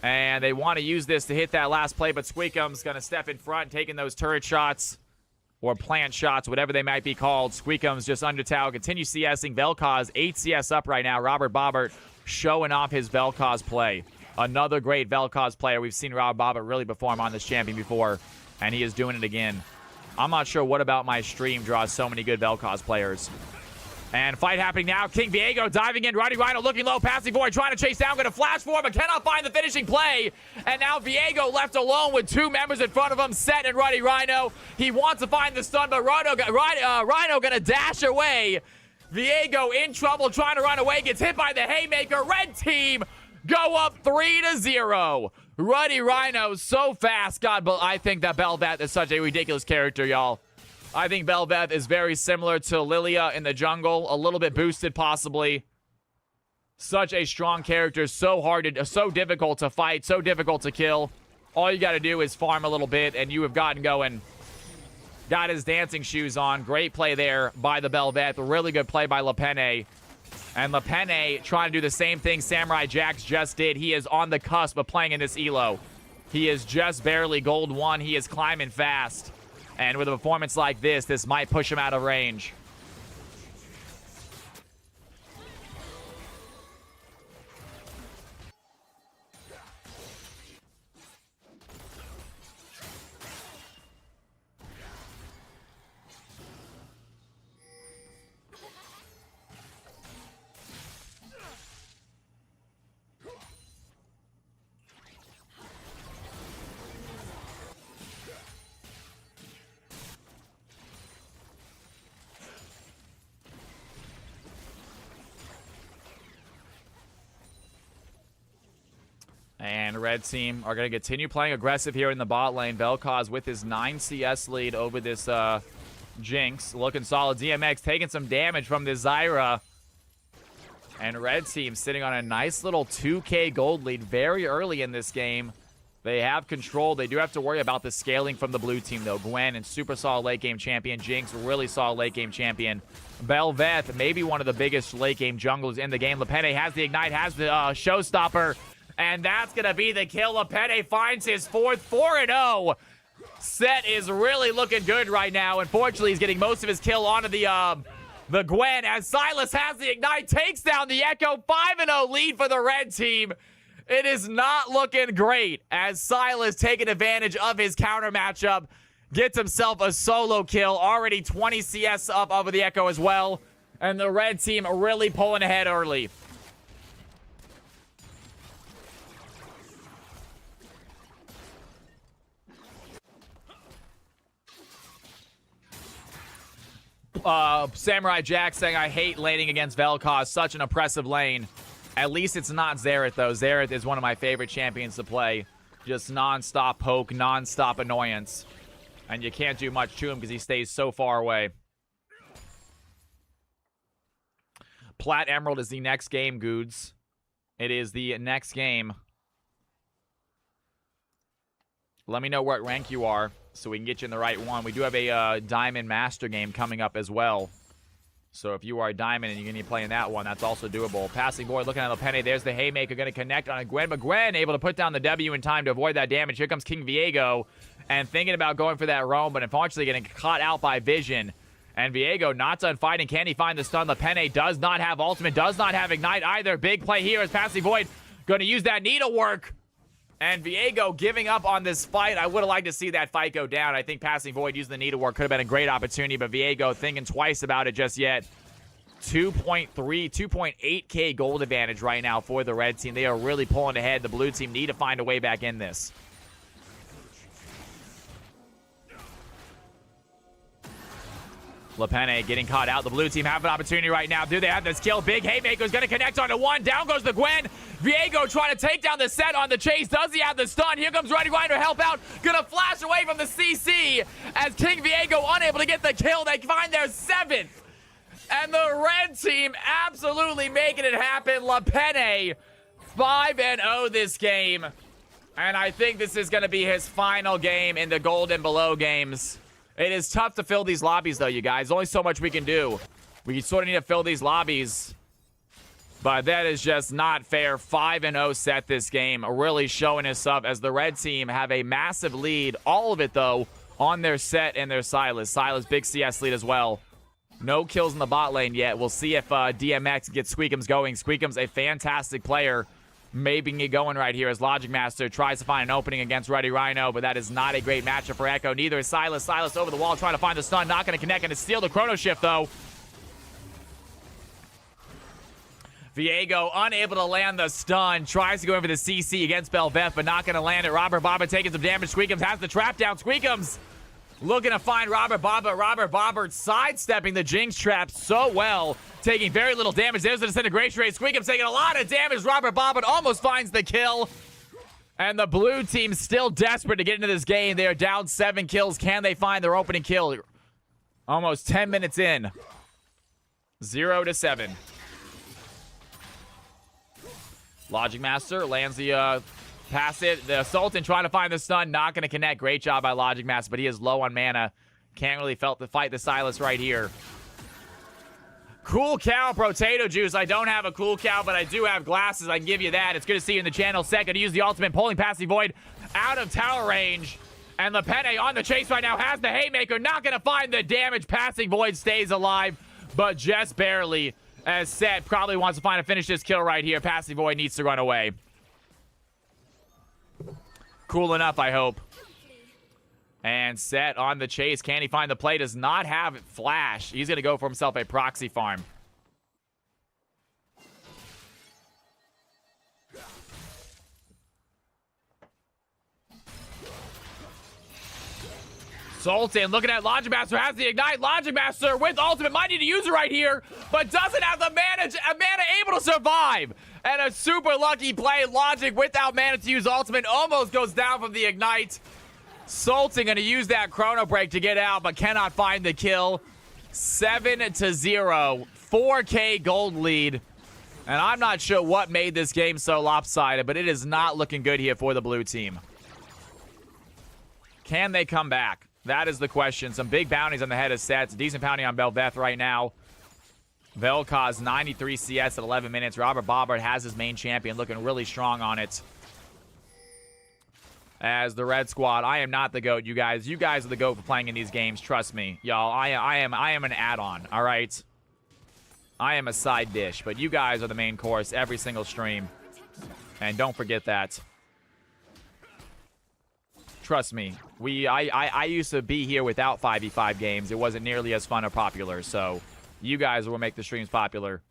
And they want to use this to hit that last play, but Squeakum's gonna step in front, taking those turret shots. Or plant shots, whatever they might be called. Squeakum's just under tower. Continue CSing. Vel'Koz, 8 CS up right now. Robert Bobbert showing off his Vel'Koz play. Another great Vel'Koz player. We've seen Robert Bobbert really perform on this champion before, and he is doing it again. I'm not sure what about my stream draws so many good Vel'Koz players. And fight happening now. King Viego diving in. Ruddy Rhino looking low. Passing Void. Trying to chase down. Going to flash for him, but cannot find the finishing play. And now Viego left alone with 2 members in front of him. Set and Ruddy Rhino. He wants to find the stun, but Rhino going to dash away. Viego in trouble. Trying to run away. Gets hit by the Haymaker. Red team go up 3-0. Ruddy Rhino so fast. God, but I think that Bel'Veth is such a ridiculous character, y'all. I think Bel'Veth is very similar to Lilia in the jungle. A little bit boosted, possibly. Such a strong character. So so difficult to fight. So difficult to kill. All you got to do is farm a little bit, and you have gotten going. Got his dancing shoes on. Great play there by the Bel'Veth. Really good play by Lepene. And Lepene trying to do the same thing Samurai Jax just did. He is on the cusp of playing in this elo. He is just barely gold 1. He is climbing fast. And with a performance like this might push him out of range. And red team are going to continue playing aggressive here in the bot lane. Vel'Koz with his 9 CS lead over this Jinx. Looking solid. DMX taking some damage from this Zyra. And red team sitting on a nice little 2K gold lead very early in this game. They have control. They do have to worry about the scaling from the blue team, though. Gwen and super solid late game champion. Jinx, really solid late game champion. Bel'Veth, maybe one of the biggest late game junglers in the game. Lepene has the ignite, has the showstopper. And that's going to be the kill. Lepene finds his 4th, 4-0. Set is really looking good right now. Unfortunately, he's getting most of his kill onto the Gwen as Sylas has the ignite, takes down the Echo. 5-0 lead for the red team. It is not looking great as Sylas taking advantage of his counter matchup. Gets himself a solo kill. Already 20 CS up over the Echo as well. And the red team really pulling ahead early. Samurai Jack saying, I hate laning against Vel'Koz. Such an oppressive lane. At least it's not Xerath, though. Xerath is one of my favorite champions to play. Just non-stop poke, non-stop annoyance. And you can't do much to him because he stays so far away. Plat Emerald is the next game, Goods. It is the next game. Let me know what rank you are so we can get you in the right one. We do have a Diamond Master game coming up as well. So if you are a Diamond and you're going to be playing that one, that's also doable. Passing board, looking at Lepene. There's the Haymaker going to connect on a Gwen. But Gwen able to put down the W in time to avoid that damage. Here comes King Viego. And thinking about going for that roam, but unfortunately getting caught out by Vision. And Viego not done fighting. Can he find the stun? Lepene does not have ultimate, does not have ignite either. Big play here as Passing Void going to use that needlework. And Viego giving up on this fight. I would have liked to see that fight go down. I think Passing Void using the needlework could have been a great opportunity, but Viego thinking twice about it just yet. 2.3, 2.8K gold advantage right now for the red team. They are really pulling ahead. The blue team need to find a way back in this. Lepene getting caught out. The blue team have an opportunity right now. Do they have this kill? Big Haymaker is going to connect onto one. Down goes the Gwen. Viego trying to take down the set on the chase. Does he have the stun? Here comes Red Grinder help out. Going to flash away from the CC as King Viego unable to get the kill. They find their 7th. And the red team absolutely making it happen. Lepene 5-0 this game. And I think this is going to be his final game in the gold and below games. It is tough to fill these lobbies, though, you guys. Only so much we can do. We sort of need to fill these lobbies. But that is just not fair. 5-0 set this game. Really showing us up as the red team have a massive lead. All of it, though, on their set and their Sylas. Sylas, big CS lead as well. No kills in the bot lane yet. We'll see if DMX gets Squeakums going. Squeakums, a fantastic player. Maybe get going right here as Logic Master tries to find an opening against Ready Rhino, but that is not a great matchup for Echo. Neither is Sylas. Sylas over the wall trying to find the stun. Not going to connect and to steal the Chrono Shift, though. Viego unable to land the stun. Tries to go in for the CC against Bel'Veth, but not going to land it. Robert Baba taking some damage. Squeakums has the trap down. Squeakums looking to find Robert Baba. Robert Baba sidestepping the Jinx trap so well. Taking very little damage. There's the disintegration rate. Squeakums taking a lot of damage. Robert Baba almost finds the kill. And the blue team still desperate to get into this game. They are down 7 kills. Can they find their opening kill? Almost 10 minutes in. 0-7. Logic Master lands the pass it. The Sultan trying to find the stun. Not going to connect. Great job by Logic Master, but he is low on mana. Can't really fight the Sylas right here. Cool Cow Potato Juice. I don't have a Cool Cow, but I do have glasses. I can give you that. It's good to see you in the channel. Second to use the ultimate, pulling Passing Void out of tower range. And Lepene on the chase right now has the Haymaker. Not going to find the damage. Passing Void stays alive, but just barely. As Set probably wants to find a finish this kill right here. Passing Void needs to run away. Cool enough, I hope. And Set on the chase. Can he find the play? Does not have flash. He's going to go for himself a proxy farm. Sultan looking at Logic Master, has the ignite. Logic Master with ultimate, might need to use it right here, but doesn't have the mana able to survive. And a super lucky play. Logic without mana to use ultimate almost goes down from the ignite. Sultan going to use that chrono break to get out, but cannot find the kill. 7-0. 4K gold lead. And I'm not sure what made this game so lopsided, but it is not looking good here for the blue team. Can they come back? That is the question. Some big bounties on the head of sets. Decent bounty on Belveth right now. Vel'Koz 93 CS at 11 minutes. Robert Bobbert has his main champion looking really strong on it. As the red squad, I am not the GOAT, you guys. You guys are the GOAT for playing in these games. Trust me. Y'all, I am an add-on, all right? I am a side dish, but you guys are the main course every single stream. And don't forget that. Trust me. I used to be here without 5v5 games. It wasn't nearly as fun or popular, so you guys will make the streams popular.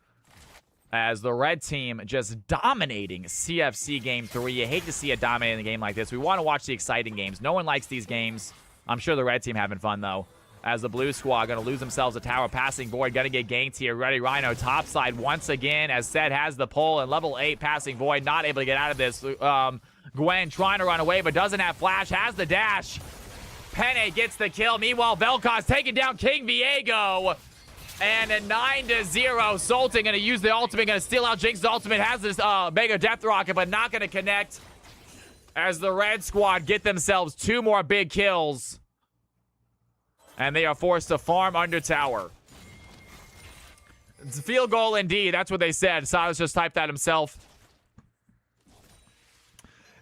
As the red team just dominating CFC Game 3. You hate to see it dominating a game like this. We want to watch the exciting games. No one likes these games. I'm sure the red team having fun, though. As the blue squad going to lose themselves a tower. Passing void. Going to get ganked here. Ready Rhino topside once again. As Sed has the pull. And level 8 passing void. Not able to get out of this. Gwen trying to run away, but doesn't have flash. Has the dash. Penne gets the kill. Meanwhile, Vel'Koz taking down King Viego. And a 9-0. Sultan going to use the ultimate. Going to steal out Jinx's ultimate. Has this Mega Death Rocket, but not going to connect. As the red squad get themselves 2 more big kills. And they are forced to farm under tower. It's a field goal indeed. That's what they said. Silas just typed that himself.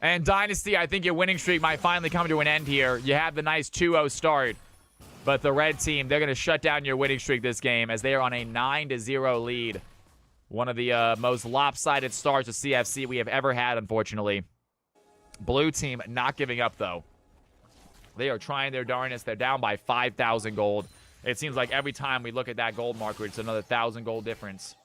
And Dynasty, I think your winning streak might finally come to an end here. You had the nice 2-0 start. But the red team, they're going to shut down your winning streak this game as they are on a 9-0 lead. One of the most lopsided starts of CFC we have ever had, unfortunately. Blue team not giving up, though. They are trying their darnest. They're down by 5,000 gold. It seems like every time we look at that gold marker, it's another 1,000 gold difference.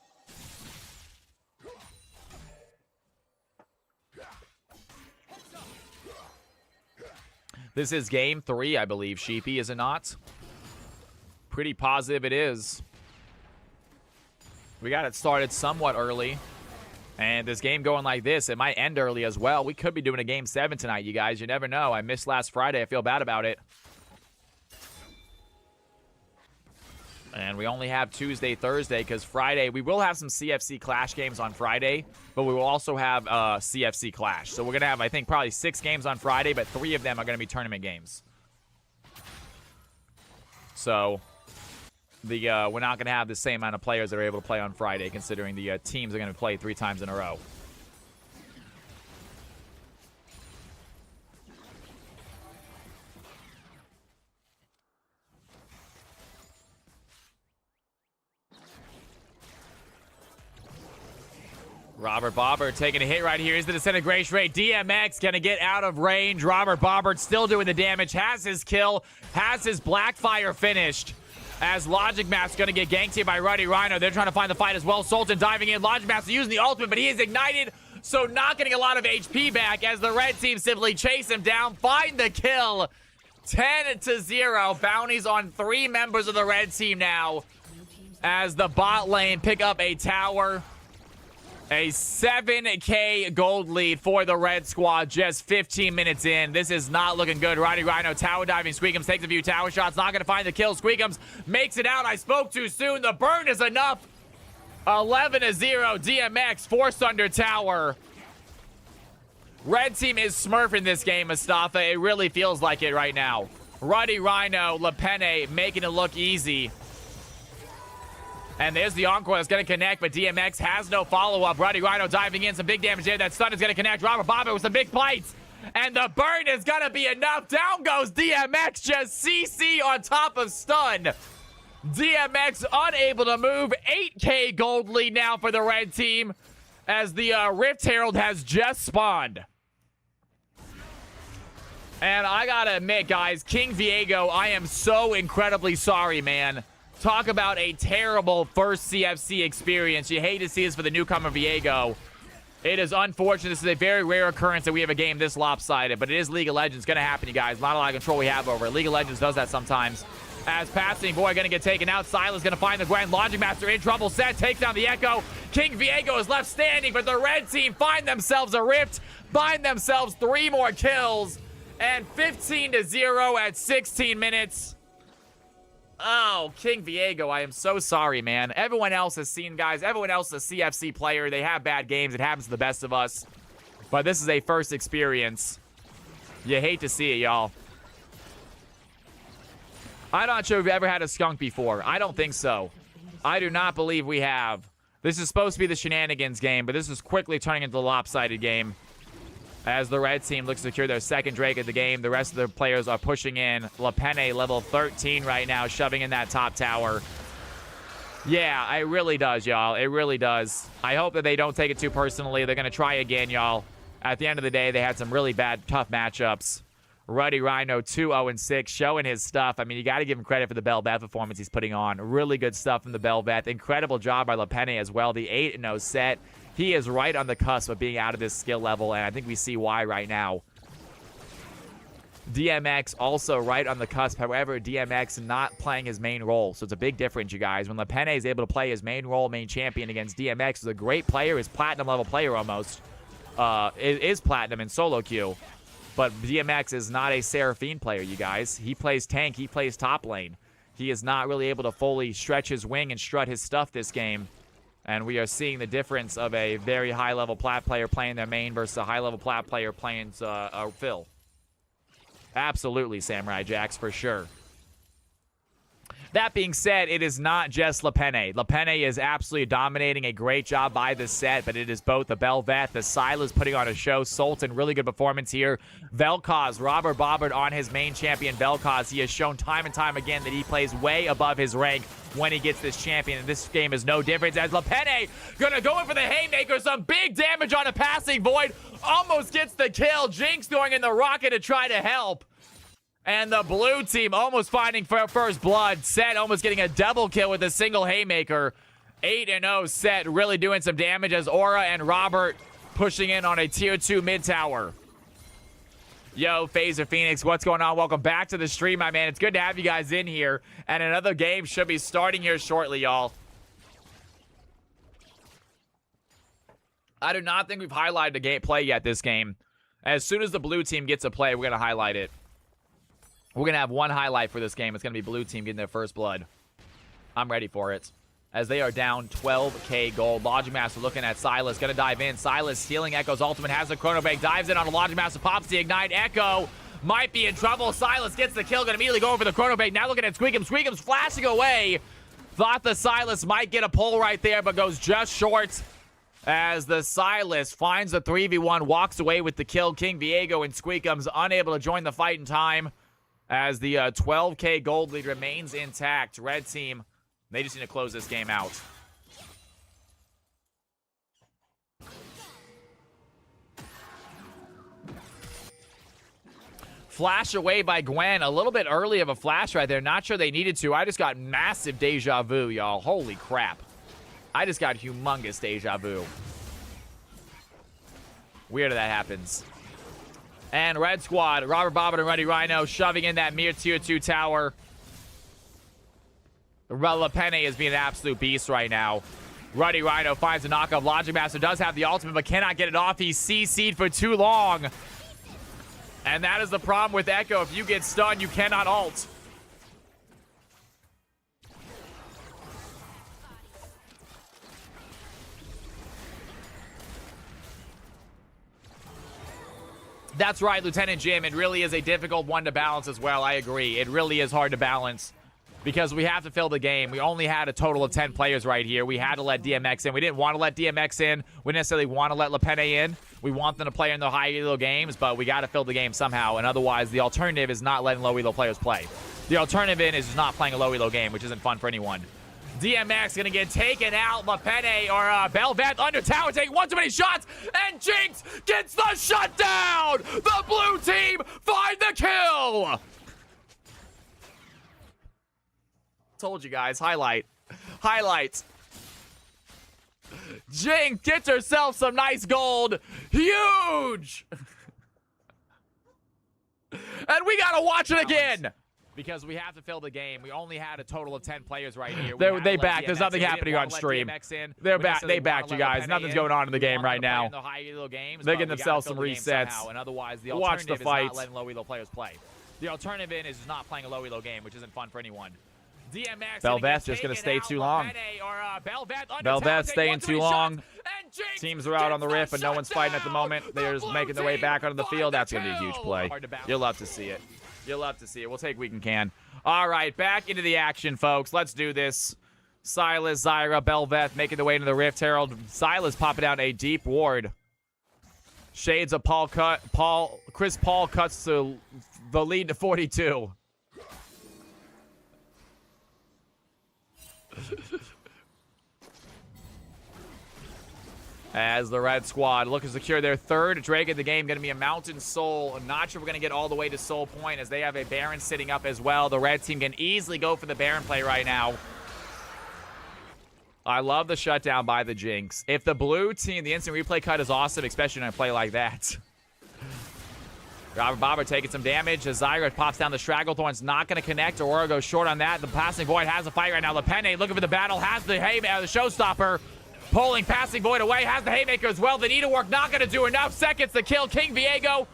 This is game 3, I believe, Sheepy, is it not? Pretty positive it is. We got it started somewhat early. And this game going like this, it might end early as well. We could be doing a game 7 tonight, you guys. You never know. I missed last Friday. I feel bad about it. And we only have Tuesday, Thursday, because Friday, we will have some CFC Clash games on Friday, but we will also have CFC Clash. So we're going to have, I think, probably 6 games on Friday, but 3 of them are going to be tournament games. So we're not going to have the same amount of players that are able to play on Friday, considering the teams are going to play 3 times in a row. Robert Bobbert taking a hit right here. Here's the disintegration rate. DMX going to get out of range. Robert Bobbert still doing the damage. Has his kill. Has his Blackfire finished. As Logic Mask going to get ganked here by Ruddy Rhino. They're trying to find the fight as well. Sultan diving in. Logic Mask using the ultimate, but he is ignited. So not getting a lot of HP back as the red team simply chase him down. Find the kill. 10-0. Bounties on 3 members of the red team now. As the bot lane pick up a tower. A 7K gold lead for the red squad just 15 minutes in. This is not looking good. Roddy Rhino tower diving. Squeakums takes a few tower shots. Not going to find the kill. Squeakums makes it out. I spoke too soon. The burn is enough. 11-0. DMX forced under tower. Red team is smurfing this game, Mustafa. It really feels like it right now. Roddy Rhino, LePenne making it look easy. And there's the Encore that's going to connect, but DMX has no follow-up. Ruddy Rhino diving in. Some big damage there. That stun is going to connect. Robert Bobbert with some big bites. And the burn is going to be enough. Down goes DMX. Just CC on top of stun. DMX unable to move. 8K gold lead now for the red team as the Rift Herald has just spawned. And I got to admit, guys, King Viego, I am so incredibly sorry, man. Talk about a terrible first CFC experience. You hate to see this for the newcomer Viego. It is unfortunate. This is a very rare occurrence that we have a game this lopsided, but it is League of Legends. It's going to happen, you guys. Not a lot of control we have over it. League of Legends does that sometimes. As Passing Boy going to get taken out. Silas going to find the Gwen. Logic Master in trouble. Set takes down the Echo. King Viego is left standing, but the red team find themselves a rift, find themselves 3 more kills, and 15-0 at 16 minutes. Oh, King Viego, I am so sorry, man. Everyone else has seen, guys, everyone else is a CFC player. They have bad games. It happens to the best of us. But this is a first experience. You hate to see it, y'all. I'm not sure if you've ever had a skunk before. I don't think so. I do not believe we have. This is supposed to be the shenanigans game, but this is quickly turning into the lopsided game. As the red team looks to secure their second Drake of the game, the rest of the players are pushing in. Lepene, level 13 right now, shoving in that top tower. Yeah, it really does, y'all. It really does. I hope that they don't take it too personally. They're going to try again, y'all. At the end of the day, they had some really bad, tough matchups. Ruddy Rhino 2-0-6, showing his stuff. I mean, you got to give him credit for the Bel'Veth performance he's putting on. Really good stuff from the Bel'Veth. Incredible job by Lepene as well. The 8-0 set. He is right on the cusp of being out of this skill level, and I think we see why right now. DMX also right on the cusp. However, DMX not playing his main role, so it's a big difference, you guys. When Lepene is able to play his main role, main champion against DMX, is a great player, is platinum level player almost. Is platinum in solo queue. But DMX is not a Seraphine player, you guys. He plays tank. He plays top lane. He is not really able to fully stretch his wing and strut his stuff this game. And we are seeing the difference of a very high-level plat player playing their main versus a high-level plat player playing Phil. Absolutely, Samurai Jacks, for sure. That being said, it is not just Lepene. Lepene is absolutely dominating. A great job by this set, but it is both the Bel'Veth, the Silas putting on a show. Sultan, really good performance here. Vel'Koz, Robert Bobbert on his main champion, Vel'Koz. He has shown time and time again that he plays way above his rank when he gets this champion, and this game is no difference as Lepene gonna go in for the haymaker. Some big damage on a Passing Void. Almost gets the kill. Jinx going in the rocket to try to help. And the blue team almost finding first blood. Set almost getting a double kill with a single haymaker. 8-0 Set really doing some damage as Aura and Robert pushing in on a tier 2 mid tower. Yo, Phaser Phoenix, what's going on? Welcome back to the stream, my man. It's good to have you guys in here. And another game should be starting here shortly, y'all. I do not think we've highlighted a gameplay yet this game. As soon as the blue team gets a play, we're going to highlight it. We're going to have one highlight for this game. It's going to be blue team getting their first blood. I'm ready for it. As they are down 12k gold. Logic Master looking at Silas. Going to dive in. Silas stealing Echo's ultimate. Has the Chrono Break. Dives in on a Logic Master. Pops the Ignite. Echo might be in trouble. Silas gets the kill. Going to immediately go over the Chrono Break. Now looking at Squeakums. Squeakums flashing away. Thought the Silas might get a pull right there, but goes just short. As the Silas finds the 3v1. Walks away with the kill. King Viego and Squeakums unable to join the fight in time. As the 12k gold lead remains intact. Red team, they just need to close this game out. Flash away by Gwen. A little bit early of a flash right there. Not sure they needed to. I just got massive deja vu, y'all. Holy crap. I just got humongous deja vu. Weird that happens. And Red Squad, Robert Bobbert and Ruddy Rhino shoving in that mere tier 2 tower. Lepene is being an absolute beast right now. Ruddy Rhino finds a knockoff. Logic Master does have the ultimate, but cannot get it off. He's CC'd for too long. And that is the problem with Echo. If you get stunned, you cannot ult. That's right, Lieutenant Jim. It really is a difficult one to balance as well. I agree. It really is hard to balance because we have to fill the game. We only had a total of 10 players right here. We had to let DMX in. We didn't want to let DMX in. We didn't necessarily want to let Lepene in. We want them to play in the high elo games, but we got to fill the game somehow. And otherwise, the alternative is not letting low elo players play. The alternative is just not playing a low elo game, which isn't fun for anyone. DMX gonna get taken out. Lepene or Bel'Veth under tower, taking one too many shots, and Jinx gets the shutdown. The blue team find the kill. Told you guys, highlights. Jinx gets herself some nice gold, huge, and we gotta watch it again. because we have to fill the game. We only had a total of 10 players right here. They back. There's nothing happening on stream. They're back. They backed you guys. Nothing's going on in the game right now. They're getting themselves some resets. And otherwise, the Watch the alternative is fight. not letting low elo players play. The alternative is just not playing a low elo game, which isn't fun for anyone. DMX Belveth's just going to stay too long. Belveth's staying too long. Teams are out on the rift, but no one's fighting at the moment. They're just making their way back onto the field. That's going to be a huge play. You'll love to see it. You'll love to see it. We'll take what we can. All right, back into the action, folks. Let's do this. Silas, Zyra, Belveth making their way into the rift. Herald, Silas popping out a deep ward. Shades of Chris Paul cuts to the lead to 42. As the red squad looking to secure their third Drake in the game, going to be a Mountain Soul. I'm not sure we're going to get all the way to Soul Point as they have a Baron sitting up as well. The red team can easily go for the Baron play right now. I love the shutdown by the Jinx. If the blue team, the instant replay cut is awesome, especially in a play like that. Robert Bobber taking some damage as Zyra pops down the Stragglethorn's not going to connect. Aurora goes short on that. The Passing Void has a fight right now. Lepene looking for the battle, has the the showstopper. Pulling Passing Void away, has the Haymaker as well. The Needlework not going to do enough seconds to kill King Viego.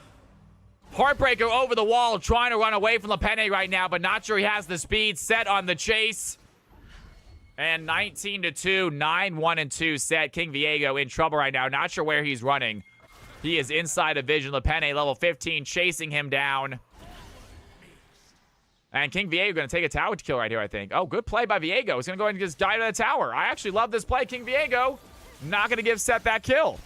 Heartbreaker over the wall, trying to run away from Lepene right now, but not sure he has the speed. Set on the chase. And 19-2, 9-1-2 set. King Viego in trouble right now. Not sure where he's running. He is inside of vision. Lepene, level 15, chasing him down. And King Viego going to take a tower kill right here, I think. Oh, good play by Viego. He's going to go ahead and just die to the tower. I actually love this play, King Viego. Not going to give Seth that kill.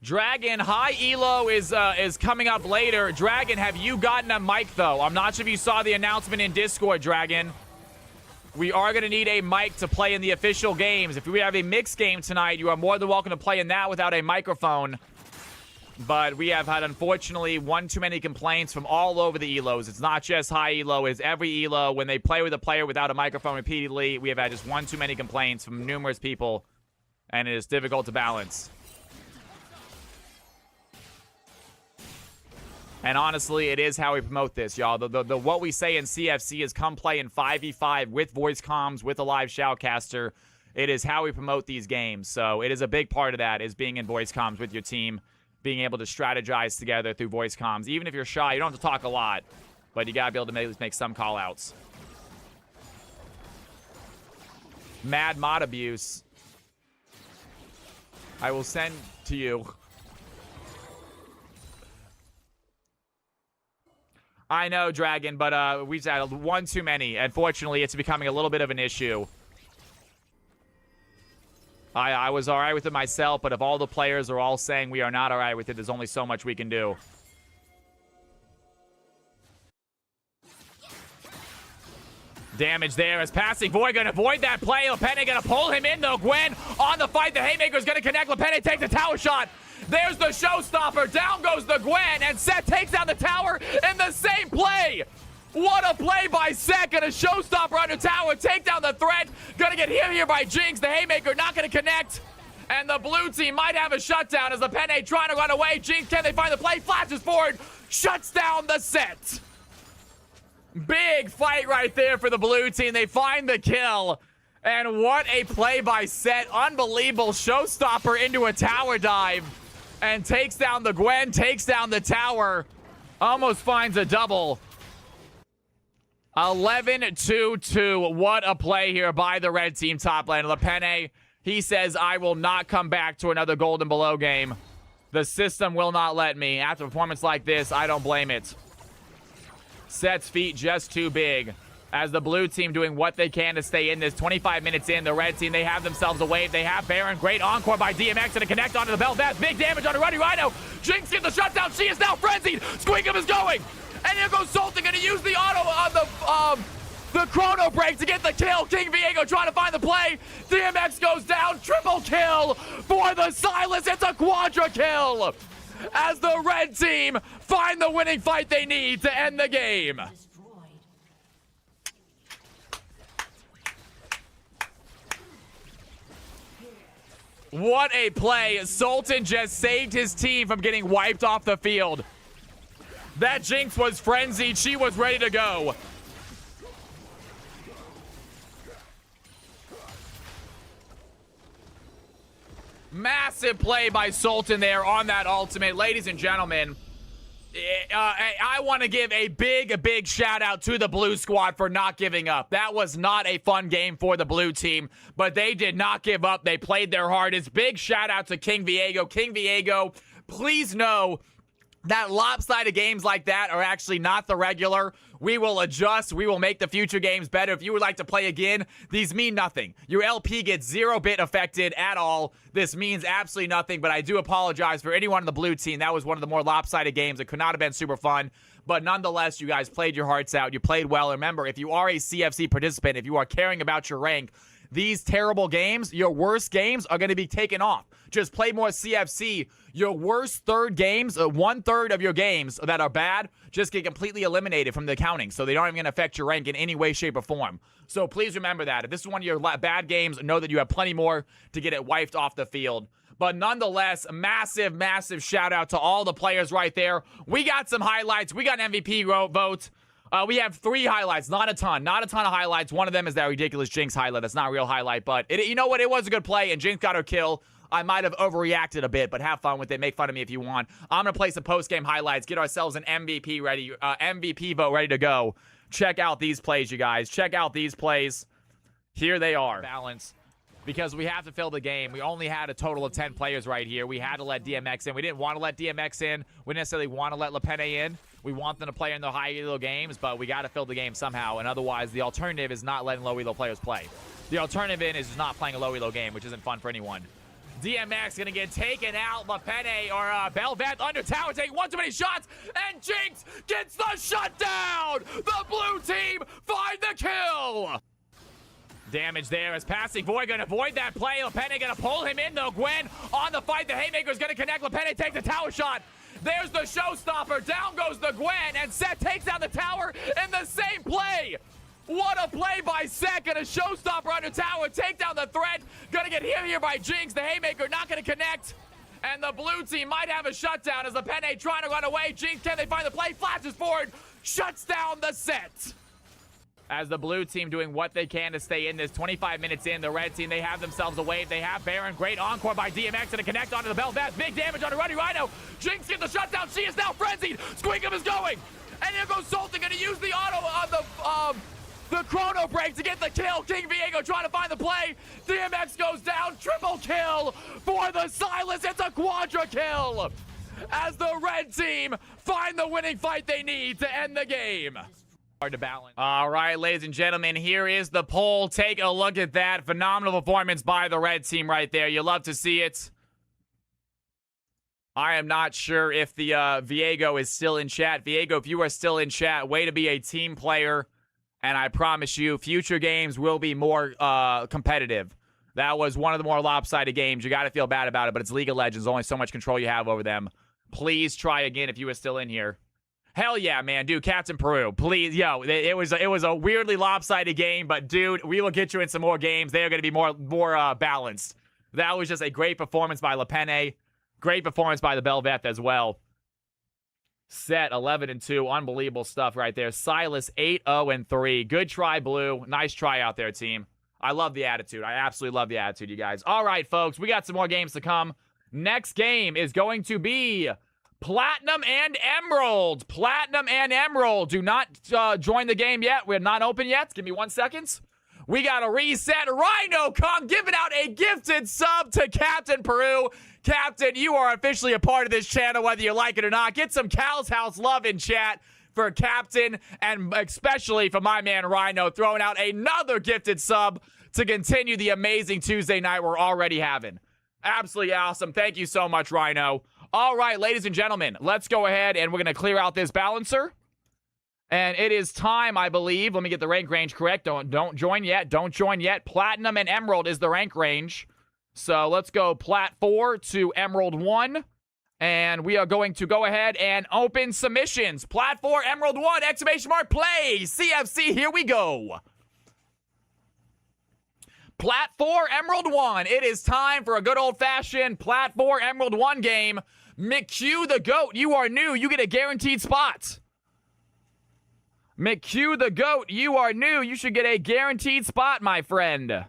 Dragon, high elo is coming up later. Dragon, have you gotten a mic, though? I'm not sure if you saw the announcement in Discord, Dragon. We are going to need a mic to play in the official games. If we have a mixed game tonight, you are more than welcome to play in that without a microphone. But we have had, unfortunately, one too many complaints from all over the elos. It's not just high elo. It's every elo. When they play with a player without a microphone repeatedly, we have had just one too many complaints from numerous people. And it is difficult to balance. And honestly, it is how we promote this, y'all. The what we say in CFC is come play in 5v5 with voice comms, with a live shoutcaster. It is how we promote these games. So it is a big part of that, is being in voice comms with your team, being able to strategize together through voice comms. Even if you're shy, you don't have to talk a lot, but you got to be able to make some call-outs. Mad mod abuse. I will send to you. I know, Dragon, but we've had one too many. Unfortunately, it's becoming a little bit of an issue. I was all right with it myself, but if all the players are all saying we are not all right with it, there's only so much we can do. Damage there as Passing Void going to avoid that play. Lepene going to pull him in, though. Gwen on the fight. The Haymaker's going to connect. Lepene takes the tower shot. There's the showstopper. Down goes the Gwen, and Seth takes down the tower in the same play. What a play by Seth. Gonna showstopper under tower, take down the threat. Gonna get hit here by Jinx. The Haymaker not gonna connect. And the blue team might have a shutdown as the Lepene trying to run away. Jinx, can they find the play? Flashes forward, shuts down the set. Big fight right there for the blue team. They find the kill. And what a play by Seth. Unbelievable showstopper into a tower dive. And takes down the Gwen, takes down the tower. Almost finds a double. 11-2-2. What a play here by the red team top lane. Lepene, he says, I will not come back to another Golden Below game. The system will not let me. After a performance like this, I don't blame it. Seth's feet just too big. As the blue team doing what they can to stay in this. 25 minutes in, the red team, they have themselves a wave. They have Baron. Great encore by DMX and a connect onto the Belveth. Big damage on the Ruddy Rhino. Jinx gets the shutdown. She is now frenzied. Squeakum is going. And here goes Sultan, going to use the auto on the chrono break to get the kill. King Viego trying to find the play. DMX goes down. Triple kill for the Silas. It's a quadra kill. as the red team find the winning fight they need to end the game. Destroyed. What a play. Sultan just saved his team from getting wiped off the field. That Jinx was frenzied. She was ready to go. Massive play by Sultan there on that ultimate. Ladies and gentlemen, I want to give a big shout out to the blue squad for not giving up. That was not a fun game for the blue team, but they did not give up. They played their hardest. Big shout out to King Viego. King Viego, please know that lopsided games like that are actually not the regular. We will adjust. We will make the future games better. If you would like to play again, these mean nothing. Your LP gets 0-bit affected at all. This means absolutely nothing, but I do apologize for anyone on the blue team. That was one of the more lopsided games. It could not have been super fun, but nonetheless, you guys played your hearts out. You played well. Remember, if you are a CFC participant, if you are caring about your rank, these terrible games, your worst games, are going to be taken off. Just play more CFC. Your worst third games, 1/3 of your games that are bad, just get completely eliminated from the counting. So they aren't even going to affect your rank in any way, shape, or form. So please remember that. If this is one of your bad games, know that you have plenty more to get it wiped off the field. But nonetheless, massive shout out to all the players right there. We got some highlights. We got an MVP vote. We have 3 highlights, not a ton of highlights. One of them is that ridiculous Jinx highlight. That's not a real highlight, but you know what? It was a good play, and Jinx got her kill. I might have overreacted a bit, but have fun with it. Make fun of me if you want. I'm going to play some post-game highlights, get ourselves an MVP vote ready to go. Check out these plays, you guys. Check out these plays. Here they are. Balance. Because we have to fill the game. We only had a total of 10 players right here. We had to let DMX in. We didn't want to let DMX in. We didn't necessarily want to let LePenne in. We want them to play in the high elo games, but we got to fill the game somehow. And otherwise, the alternative is not letting low elo players play. The alternative is just not playing a low elo game, which isn't fun for anyone. DMX gonna get taken out. LePenne or Bel'Veth under tower, taking one too many shots, and Jinx gets the shutdown. The blue team find the kill. Damage there as passing Void gonna avoid that play. LePenne gonna pull him in though. Gwen on the fight. The Haymaker's gonna connect. LePenne takes the tower shot. There's the showstopper. Down goes the Gwen, and Seth takes down the tower in the same play. What a play by Seth. Gonna showstopper under tower. Take down the threat. Gonna get hit here by Jinx. The Haymaker not gonna connect. And the blue team might have a shutdown as LePenne trying to run away. Jinx, can they find the play? Flashes forward. Shuts down the set. As the blue team doing what they can to stay in this. 25 minutes in, the red team, they have themselves a wave. They have Baron. Great encore by DMX to connect onto the Bel'Veth. Big damage on the Ruddy Rhino. Jinx gets the shutdown. She is now frenzied. Squeakum is going. And here goes Sultan. Going to use the auto on the chrono break to get the kill. King Viego trying to find the play. DMX goes down. Triple kill for the Silas. It's a quadra kill. As the red team find the winning fight they need to end the game. Hard to balance. All right, ladies and gentlemen, here is the poll. Take a look at that. Phenomenal performance by the red team right there. You love to see it. I am not sure if the Viego is still in chat. Viego, if you are still in chat, way to be a team player. And I promise you, future games will be more competitive. That was one of the more lopsided games. You got to feel bad about it, but it's League of Legends. Only so much control you have over them. Please try again if you are still in here. Hell yeah, man. Dude, Captain Peru. Please, yo, it was a weirdly lopsided game, but dude, we will get you in some more games. They are going to be more balanced. That was just a great performance by LePenne. Great performance by the Bel'Veth as well. Set 11-2. Unbelievable stuff right there. Silas 8-0-3. Good try, Blue. Nice try out there, team. I love the attitude. I absolutely love the attitude, you guys. All right, folks. We got some more games to come. Next game is going to be Platinum and Emerald. Platinum and Emerald. Do not join the game yet. We're not open yet. Give me 1 second. We got to reset. Rhino Kong giving out a gifted sub to Captain Peru. Captain, you are officially a part of this channel, whether you like it or not. Get some Cal's House love in chat for Captain, and especially for my man Rhino, throwing out another gifted sub to continue the amazing Tuesday night we're already having. Absolutely awesome. Thank you so much, Rhino. All right, ladies and gentlemen, let's go ahead and we're going to clear out this balancer. And it is time, I believe. Let me get the rank range correct. Don't join yet. Don't join yet. Platinum and Emerald is the rank range. So let's go Plat 4 to Emerald 1. And we are going to go ahead and open submissions. Platform Emerald 1, exclamation mark, play. CFC, here we go. Platform Emerald 1. It is time for a good old-fashioned Platform Emerald 1 game. McHugh the GOAT, you are new. You get a guaranteed spot. McHugh the GOAT, you are new. You should get a guaranteed spot, my friend.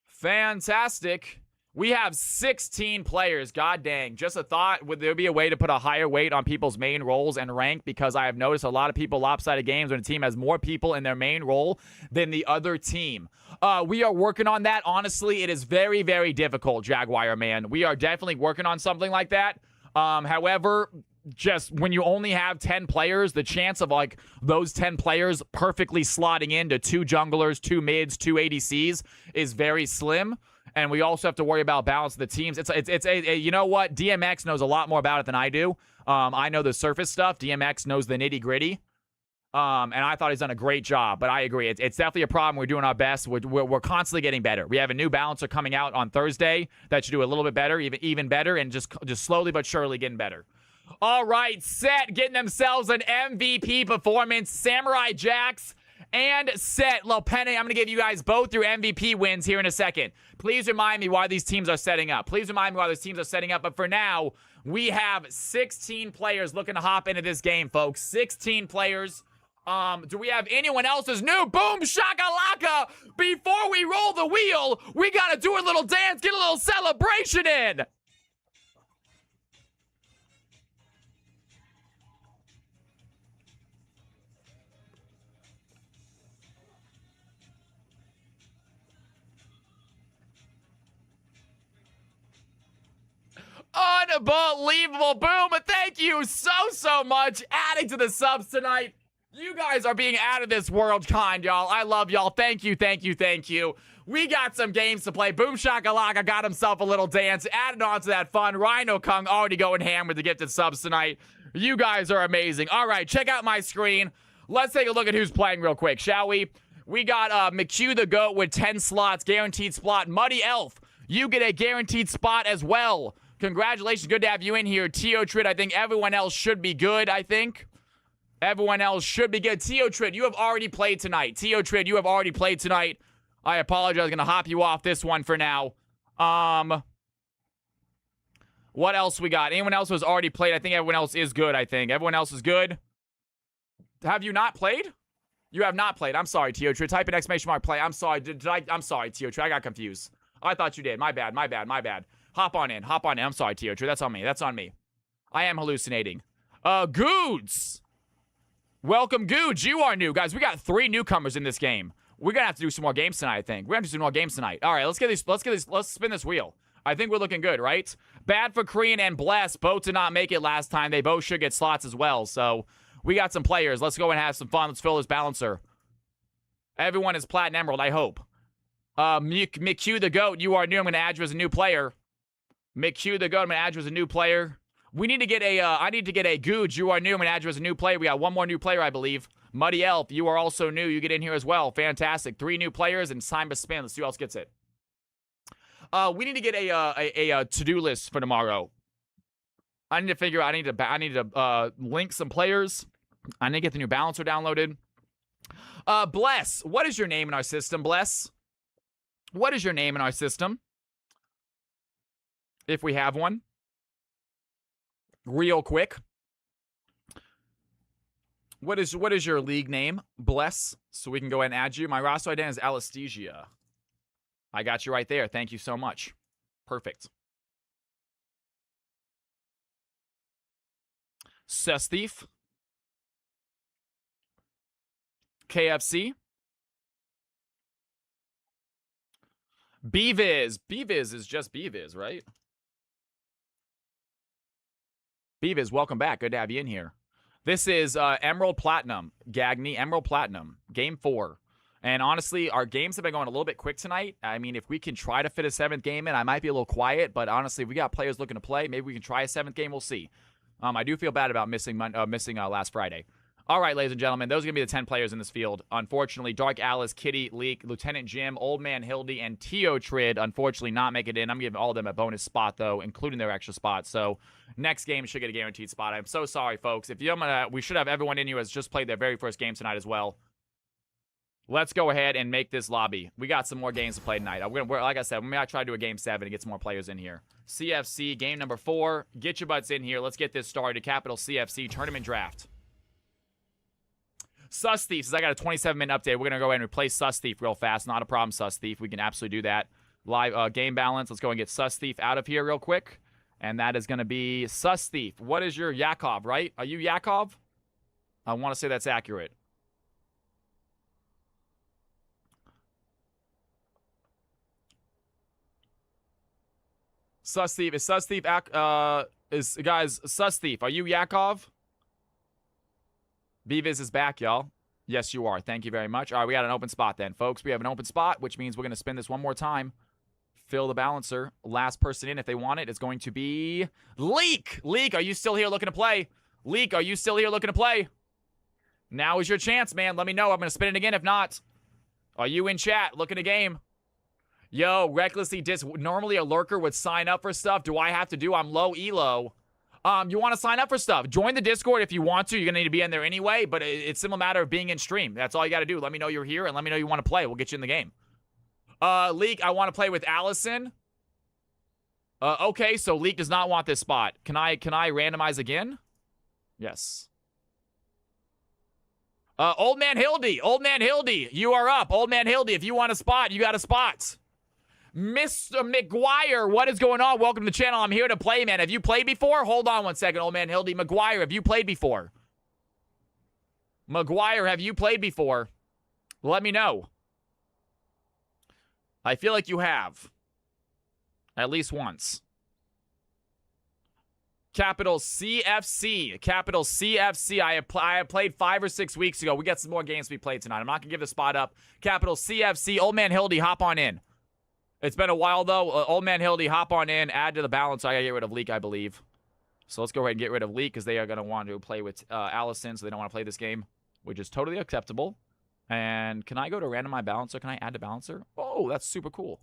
Fantastic. We have 16 players. God dang. Just a thought. Would there be a way to put a higher weight on people's main roles and rank? Because I have noticed a lot of people lopsided games when a team has more people in their main role than the other team. We are working on that. Honestly, it is very, very difficult, Jaguar man. We are definitely working on something like that. However, just when you only have 10 players, the chance of like those 10 players perfectly slotting into 2 junglers, 2 mids, 2 ADCs is very slim. And we also have to worry about balance of the teams. It's you know what? DMX knows a lot more about it than I do. I know the surface stuff. DMX knows the nitty gritty. And I thought he's done a great job, but I agree. It's definitely a problem. We're doing our best. We're constantly getting better. We have a new balancer coming out on Thursday that should do a little bit better, even better, and just slowly but surely getting better. All right, Set getting themselves an MVP performance. Samurai Jax and Set Lopene. I'm going to give you guys both your MVP wins here in a second. Please remind me why these teams are setting up. But for now, we have 16 players looking to hop into this game, folks. 16 players. Do we have anyone else's new boom shakalaka? Before we roll the wheel, we got to do a little dance, get a little celebration in. Unbelievable. Boom. Thank you so much. Adding to the subs tonight. You guys are being out of this world kind, y'all. I love y'all. Thank you. We got some games to play. Boom Shakalaka got himself a little dance. Added on to that fun. Rhino Kung already going ham with the gifted subs tonight. You guys are amazing. All right, check out my screen. Let's take a look at who's playing real quick, shall we? We got McHugh the GOAT with 10 slots. Guaranteed spot. Muddy Elf, you get a guaranteed spot as well. Congratulations. Good to have you in here. Teo Trid, I think everyone else should be good, Everyone else should be good. Teo Trid, you have already played tonight. I apologize. I'm going to hop you off this one for now. What else we got? Anyone else who has already played? I think everyone else is good, Everyone else is good. Have you not played? You have not played. I'm sorry, Teo Trid. Type an exclamation mark play. I'm sorry. I'm sorry, Teo Trid. I got confused. I thought you did. My bad. Hop on in. I'm sorry, Teo Trid. That's on me. I am hallucinating. Goods. Welcome, Goods. You are new. Guys, we got 3 newcomers in this game. We're going to have to do some more games tonight, I think. We're going to do some more games tonight. All right, let's spin this wheel. I think we're looking good, right? Bad for Korean and Bless. Both did not make it last time. They both should get slots as well. So we got some players. Let's go and have some fun. Let's fill this balancer. Everyone is Platinum Emerald, I hope. McHugh the GOAT, you are new. I'm going to add you as a new player. McHugh the GOAT, I'm going to add you as a new player. We need to get a, I need to get a Googe. You are new. I'm going to add you as a new player. We got 1 more new player, I believe. Muddy Elf, you are also new. You get in here as well. Fantastic. 3 new players and time to spin. Let's see who else gets it. We need to get a to-do list for tomorrow. I need to figure out, I need to link some players. I need to get the new balancer downloaded. Bless, what is your name in our system, Bless? What is your name in our system? If we have one. Real quick. What is your league name? Bless. So we can go ahead and add you. My roster identity is Alasthesia. I got you right there. Thank you so much. Perfect. Sesthief. KFC. Beviz. Beviz is just Beviz, right? Beavis, welcome back. Good to have you in here. This is Emerald Platinum. Gagny, Emerald Platinum. Game 4. And honestly, our games have been going a little bit quick tonight. I mean, if we can try to fit a 7th game in, I might be a little quiet. But honestly, if we got players looking to play, maybe we can try a 7th game. We'll see. I do feel bad about missing last Friday. All right, ladies and gentlemen, those are going to be the 10 players in this field. Unfortunately, Dark Alice, Kitty, Leek, Lieutenant Jim, Old Man Hildy, and Teotrid, unfortunately, not make it in. I'm giving all of them a bonus spot, though, including their extra spot. So next game should get a guaranteed spot. I'm so sorry, folks. If we should have everyone in here has just played their very first game tonight as well. Let's go ahead and make this lobby. We got some more games to play tonight. Like I said, we may try to do a game 7 and get some more players in here. CFC, game number 4. Get your butts in here. Let's get this started. Capital CFC Tournament Draft. Sus Thief says, I got a 27-minute update. We're going to go ahead and replace Sus Thief real fast. Not a problem, Sus Thief. We can absolutely do that. Live game balance. Let's go and get Sus Thief out of here real quick. And that is going to be Sus Thief. What is your Yakov, right? Are you Yakov? I want to say that's accurate. Sus Thief. Is Sus Thief, guys, Sus Thief, are you Yakov? Beavis is back, y'all. Yes, you are. Thank you very much. All right, we got an open spot then, folks. We have an open spot, which means we're going to spin this one more time. Fill the balancer. Last person in, if they want it, is going to be Leek. Leek, are you still here looking to play? Leek, are you still here looking to play? Now is your chance, man. Let me know. I'm going to spin it again if not. Are you in chat looking to game? Yo, recklessly normally a lurker would sign up for stuff. Do I have to do? I'm low elo. You want to sign up for stuff. Join the Discord if you want to. You're going to need to be in there anyway, but it's a simple matter of being in stream. That's all you got to do. Let me know you're here and let me know you want to play. We'll get you in the game. Leek, I want to play with Allison. Okay, so Leek does not want this spot. Can I randomize again? Yes. Old Man Hildy. Old Man Hildy, you are up. Old Man Hildy, if you want a spot, you got a spot. Mr. McGuire, what is going on? Welcome to the channel. I'm here to play, man. Have you played before? Hold on one second, Old Man Hildy. McGuire, have you played before? McGuire, have you played before? Let me know. I feel like you have. At least once. Capital CFC. Capital CFC. I have played 5 or 6 weeks ago. We got some more games to be played tonight. I'm not going to give the spot up. Capital CFC. Old Man Hildy, hop on in. It's been a while, though. Old Man Hildy, hop on in. Add to the balance. I got to get rid of Leek, I believe. So let's go ahead and get rid of Leek because they are going to want to play with Allison, so they don't want to play this game, which is totally acceptable. And can I go to randomize balancer? Can I add to balancer? Oh, that's super cool.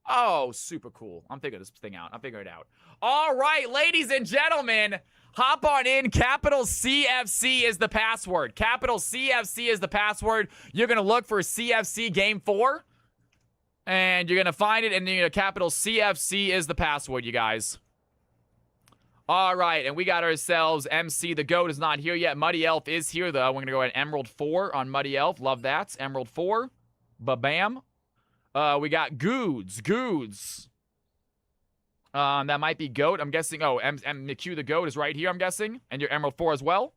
Oh, super cool. I'm figuring this thing out. I'm figuring it out. All right, ladies and gentlemen, hop on in. Capital CFC is the password. Capital CFC is the password. You're going to look for CFC Game 4. And you're going to find it, and then capital CFC is the password, you guys. All right, and we got ourselves MC. The GOAT is not here yet. Muddy Elf is here, though. We're going to go ahead Emerald 4 on Muddy Elf. Love that. Emerald 4. Ba-bam. We got Goods. That might be GOAT. I'm guessing. Oh, McHugh the GOAT is right here, I'm guessing. And your Emerald 4 as well.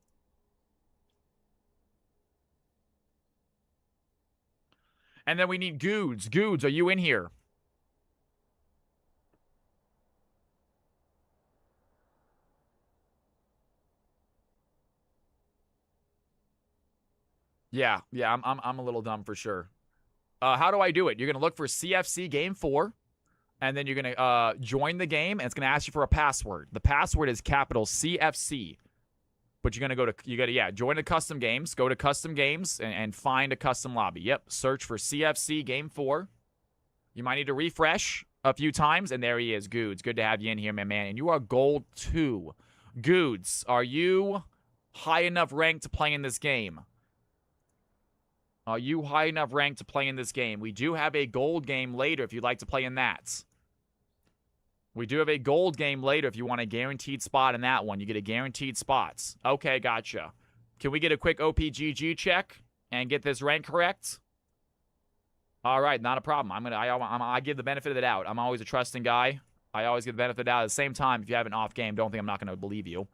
And then we need Goods. Goods, are you in here? Yeah, I'm a little dumb for sure. How do I do it? You're going to look for CFC Game 4, and then you're going to join the game, and it's going to ask you for a password. The password is capital CFC. But you're going to join the custom games, go to custom games, and find a custom lobby. Yep, search for CFC Game 4. You might need to refresh a few times, and there he is, Goods. Good to have you in here, my man. And you are Gold 2. Goods, are you high enough ranked to play in this game? Are you high enough ranked to play in this game? We do have a gold game later if you'd like to play in that. We do have a gold game later if you want a guaranteed spot in that one. You get a guaranteed spots. Okay, gotcha. Can we get a quick OPGG check and get this rank correct? All right, not a problem. I give the benefit of the doubt. I'm always a trusting guy. I always give the benefit of the doubt. At the same time, if you have an off game, don't think I'm not going to believe you.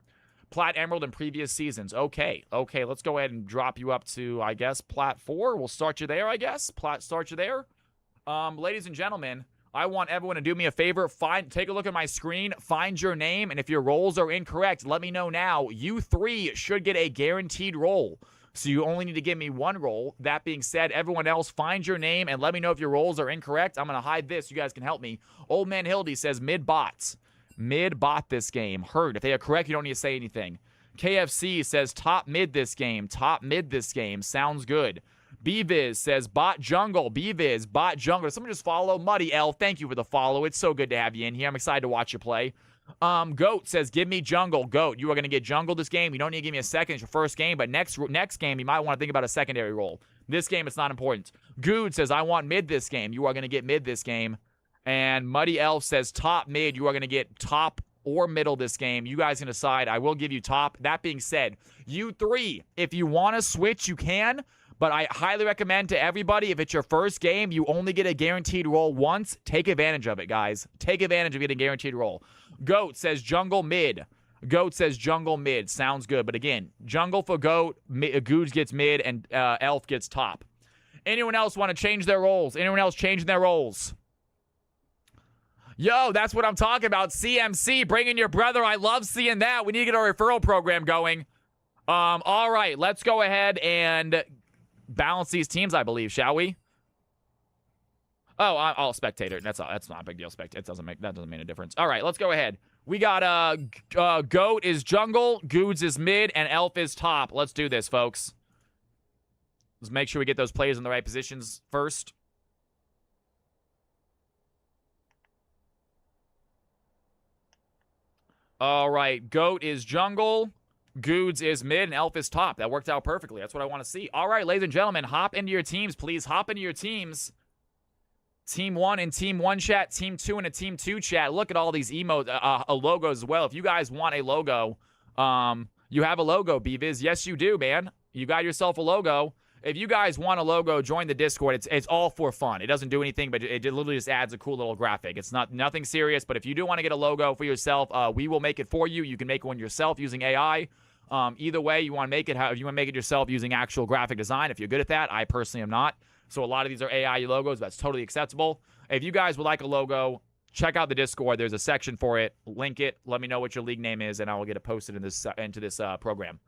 Plat Emerald in previous seasons. Okay, let's go ahead and drop you up to, I guess, Plat 4. We'll start you there, I guess. Plat, start you there. Ladies and gentlemen, I want everyone to do me a favor. Take a look at my screen. Find your name, and if your rolls are incorrect, let me know now. You 3 should get a guaranteed roll. So you only need to give me 1 roll. That being said, everyone else, find your name and let me know if your rolls are incorrect. I'm going to hide this. You guys can help me. Old Man Hildy says mid-bots. Mid-bot this game. Heard. If they are correct, you don't need to say anything. KFC says top mid this game. Top mid this game. Sounds good. BViz says bot jungle. BViz, bot jungle. Someone just follow Muddy L. Thank you for the follow. It's so good to have you in here. I'm excited to watch you play. Goat says, give me jungle. Goat, you are going to get jungle this game. You don't need to give me a second. It's your first game, but next game, you might want to think about a secondary role. This game, it's not important. Good says, I want mid this game. You are going to get mid this game. And Muddy Elf says, top mid. You are going to get top or middle this game. You guys can decide. I will give you top. That being said, you three, if you want to switch, you can. But I highly recommend to everybody, if it's your first game, you only get a guaranteed roll once. Take advantage of it, guys. Take advantage of getting a guaranteed roll. Goat says jungle mid. Goat says jungle mid. Sounds good. But again, jungle for Goat, Googe gets mid, and Elf gets top. Anyone else want to change their roles? Anyone else changing their roles? Yo, that's what I'm talking about. CMC, bring in your brother. I love seeing that. We need to get our referral program going. All right, let's go ahead and balance these teams, I believe, shall we? Oh, I'll spectator. That's not a big deal. That doesn't make a difference. All right, let's go ahead. We got Goat is jungle, Goods is mid, and Elf is top. Let's do this, folks. Let's make sure we get those players in the right positions first. All right, Goat is jungle, Goods is mid, and Elf is top. That worked out perfectly. That's what I want to see. All right, ladies and gentlemen, hop into your teams, please. Hop into your teams. Team 1 and Team 1 chat, Team 2 and a Team 2 chat. Look at all these logos as well. If you guys want a logo, you have a logo, BViz. Yes, you do, man. You got yourself a logo. If you guys want a logo, join the Discord. It's all for fun. It doesn't do anything, but it literally just adds a cool little graphic. It's nothing serious, but if you do want to get a logo for yourself, we will make it for you. You can make one yourself using AI. Either way, you want to make it, if you want to make it yourself using actual graphic design, if you're good at that. I personally am not. So a lot of these are AI logos. That's totally acceptable. If you guys would like a logo, check out the Discord. There's a section for it. Link it. Let me know what your league name is, and I will get it posted into this program.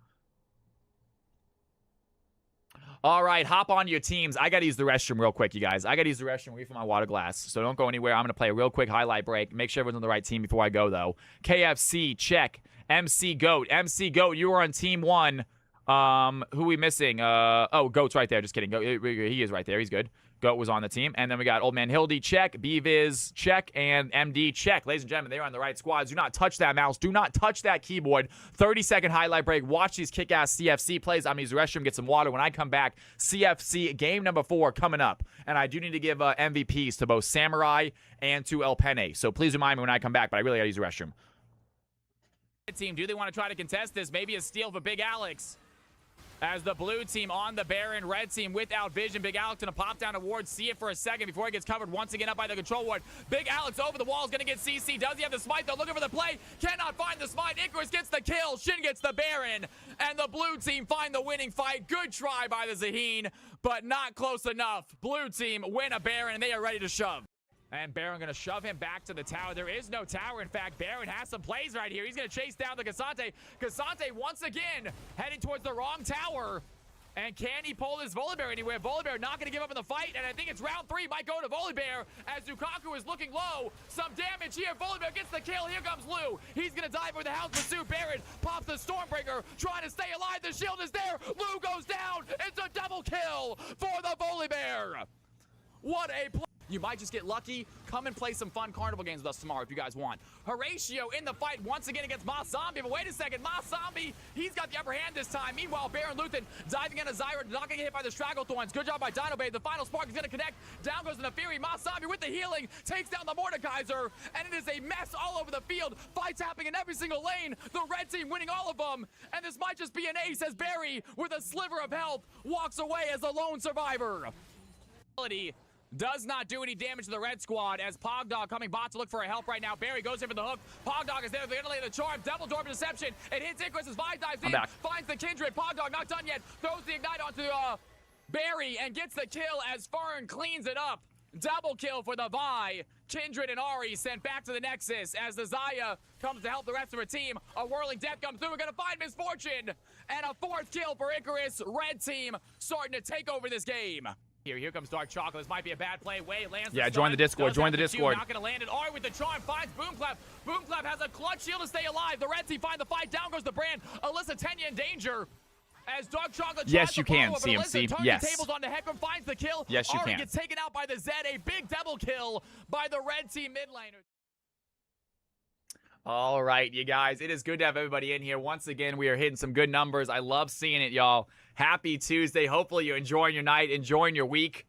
All right, hop on your teams. I got to use the restroom real quick, you guys. I got to use the restroom, refill my water glass. So don't go anywhere. I'm going to play a real quick highlight break. Make sure everyone's on the right team before I go, though. KFC, check. MC Goat. MC Goat, you are on Team 1. Who are we missing? Oh, Goat's right there. Just kidding. He is right there. He's good. Goat was on the team. And then we got Old Man Hildy, check. BViz, check. And MD, check. Ladies and gentlemen, they're on the right squads. Do not touch that mouse. Do not touch that keyboard. 30-second highlight break. Watch these kick-ass CFC plays. I'm going to use the restroom, get some water. When I come back, CFC game number 4 coming up. And I do need to give MVPs to both Samurai and to El Penne. So please remind me when I come back, but I really got to use the restroom. Team, do they want to try to contest this? Maybe a steal for Big Alex. As the blue team on the Baron, red team without vision. Big Alex gonna pop down a ward, see it for a second before he gets covered once again up by the control ward. Big Alex over the wall is gonna get CC. Does he have the smite though? Looking for the play, cannot find the smite. Icarus gets the kill, Shin gets the Baron, and the blue team find the winning fight. Good try by the Zaheen, but not close enough. Blue team win a Baron, and they are ready to shove. And Baron going to shove him back to the tower. There is no tower. In fact, Baron has some plays right here. He's going to chase down the Cassante. Cassante, once again, heading towards the wrong tower. And can he pull this Volibear anywhere? Volibear not going to give up in the fight. And I think it's round 3. Might go to Volibear as Lukaku is looking low. Some damage here. Volibear gets the kill. Here comes Lou. He's going to dive for the house pursuit. Baron pops the Stormbreaker. Trying to stay alive. The shield is there. Lou goes down. It's a double kill for the Volibear. What a play. You might just get lucky. Come and play some fun carnival games with us tomorrow if you guys want. Horatio in the fight once again against Ma Zombie. But wait a second, Ma Zombie, he's got the upper hand this time. Meanwhile, Baron Luthen diving into Zyra, not gonna get hit by the Straggle Thorns. Good job by Dino Bay. The final spark is gonna connect. Down goes the Fury. Ma Zombie with the healing takes down the Mordekaiser, and it is a mess all over the field. Fights happening in every single lane. The red team winning all of them, and this might just be an ace as Barry, with a sliver of health, walks away as a lone survivor. Does not do any damage to the red squad as Pogdog coming bot to look for a help right now. Barry goes in for the hook. Pogdog is there. They're going to lay the charm. Double Dorm Deception. It hits Icarus as Vi dives in. Finds the Kindred. Pogdog not done yet. Throws the Ignite onto Barry and gets the kill as Fern cleans it up. Double kill for the Vi. Kindred and Ari sent back to the Nexus as the Zaya comes to help the rest of her team. A whirling death comes through. We're going to find Misfortune. And a 4th kill for Icarus. Red team starting to take over this game. Here comes Dark Chocolate. This might be a bad play. Way lands. Yeah, join the Discord. Join the Discord. Not going to land it. Ari with the charm finds Boomclap. Boomclap has a clutch shield to stay alive. The Red Team find the fight. Down goes the brand. Alyssa Tenya in danger. As Dark Chocolate tries Yes, you to follow can, up, CMC. Alyssa Yes. tables on the Hecarim, finds the kill. Yes, you Ari can. gets taken out by the Zed. A big double kill by the Red Team mid laner. All right, you guys. It is good to have everybody in here. Once again, we are hitting some good numbers. I love seeing it, y'all. Happy Tuesday. Hopefully you're enjoying your night, enjoying your week,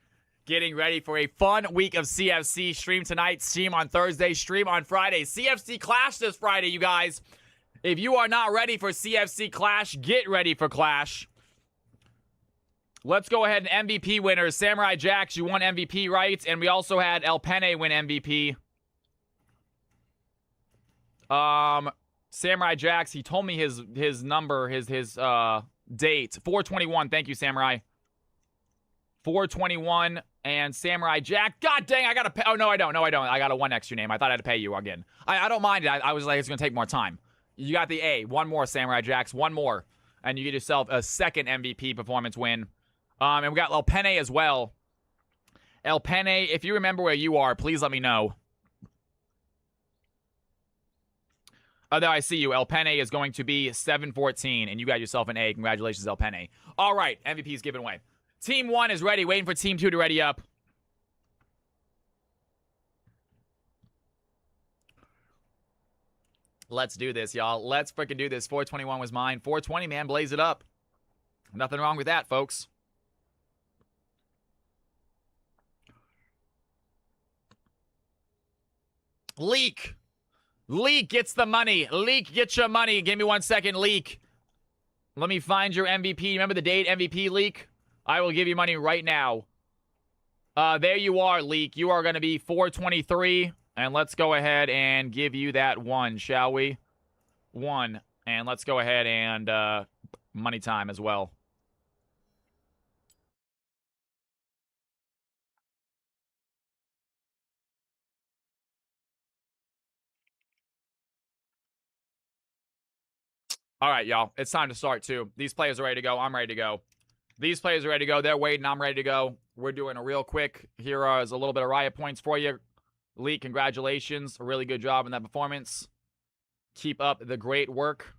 getting ready for a fun week of CFC. Stream tonight, stream on Thursday, stream on Friday. CFC Clash this Friday, you guys. If you are not ready for CFC Clash, get ready for Clash. Let's go ahead and MVP winners. Samurai Jax, you won MVP, right? And we also had El Pene win MVP. Samurai Jax, he told me his number, his date. 421. Thank you, Samurai. 421 and Samurai Jack. God dang, I gotta pay. Oh, no, I don't. No, I don't. I got a 1 extra name. I thought I had to pay you again. I don't mind it. I was like, it's gonna take more time. You got the A. One more, Samurai Jax. One more. And you get yourself a second MVP performance win. And we got El Pene as well. El Pene, if you remember where you are, please let me know. Oh, there I see you. El Pene is going to be 714, and you got yourself an A. Congratulations, El Pene. All right, MVP is given away. Team 1 is ready, waiting for Team 2 to ready up. Let's do this, y'all. Let's freaking do this. 421 was mine. 420, man, blaze it up. Nothing wrong with that, folks. Leak. Leak gets the money. Leak, get your money. Give me 1 second, Leak. Let me find your MVP. Remember the date, MVP, Leak? I will give you money right now. There you are, Leak. You are going to be 423. And let's go ahead and give you that 1, shall we? 1. And let's go ahead and money time as well. All right, y'all. It's time to start, too. These players are ready to go. I'm ready to go. These players are ready to go. They're waiting. I'm ready to go. We're doing a real quick. Here is a little bit of riot points for you. Lee, congratulations. A really good job in that performance. Keep up the great work.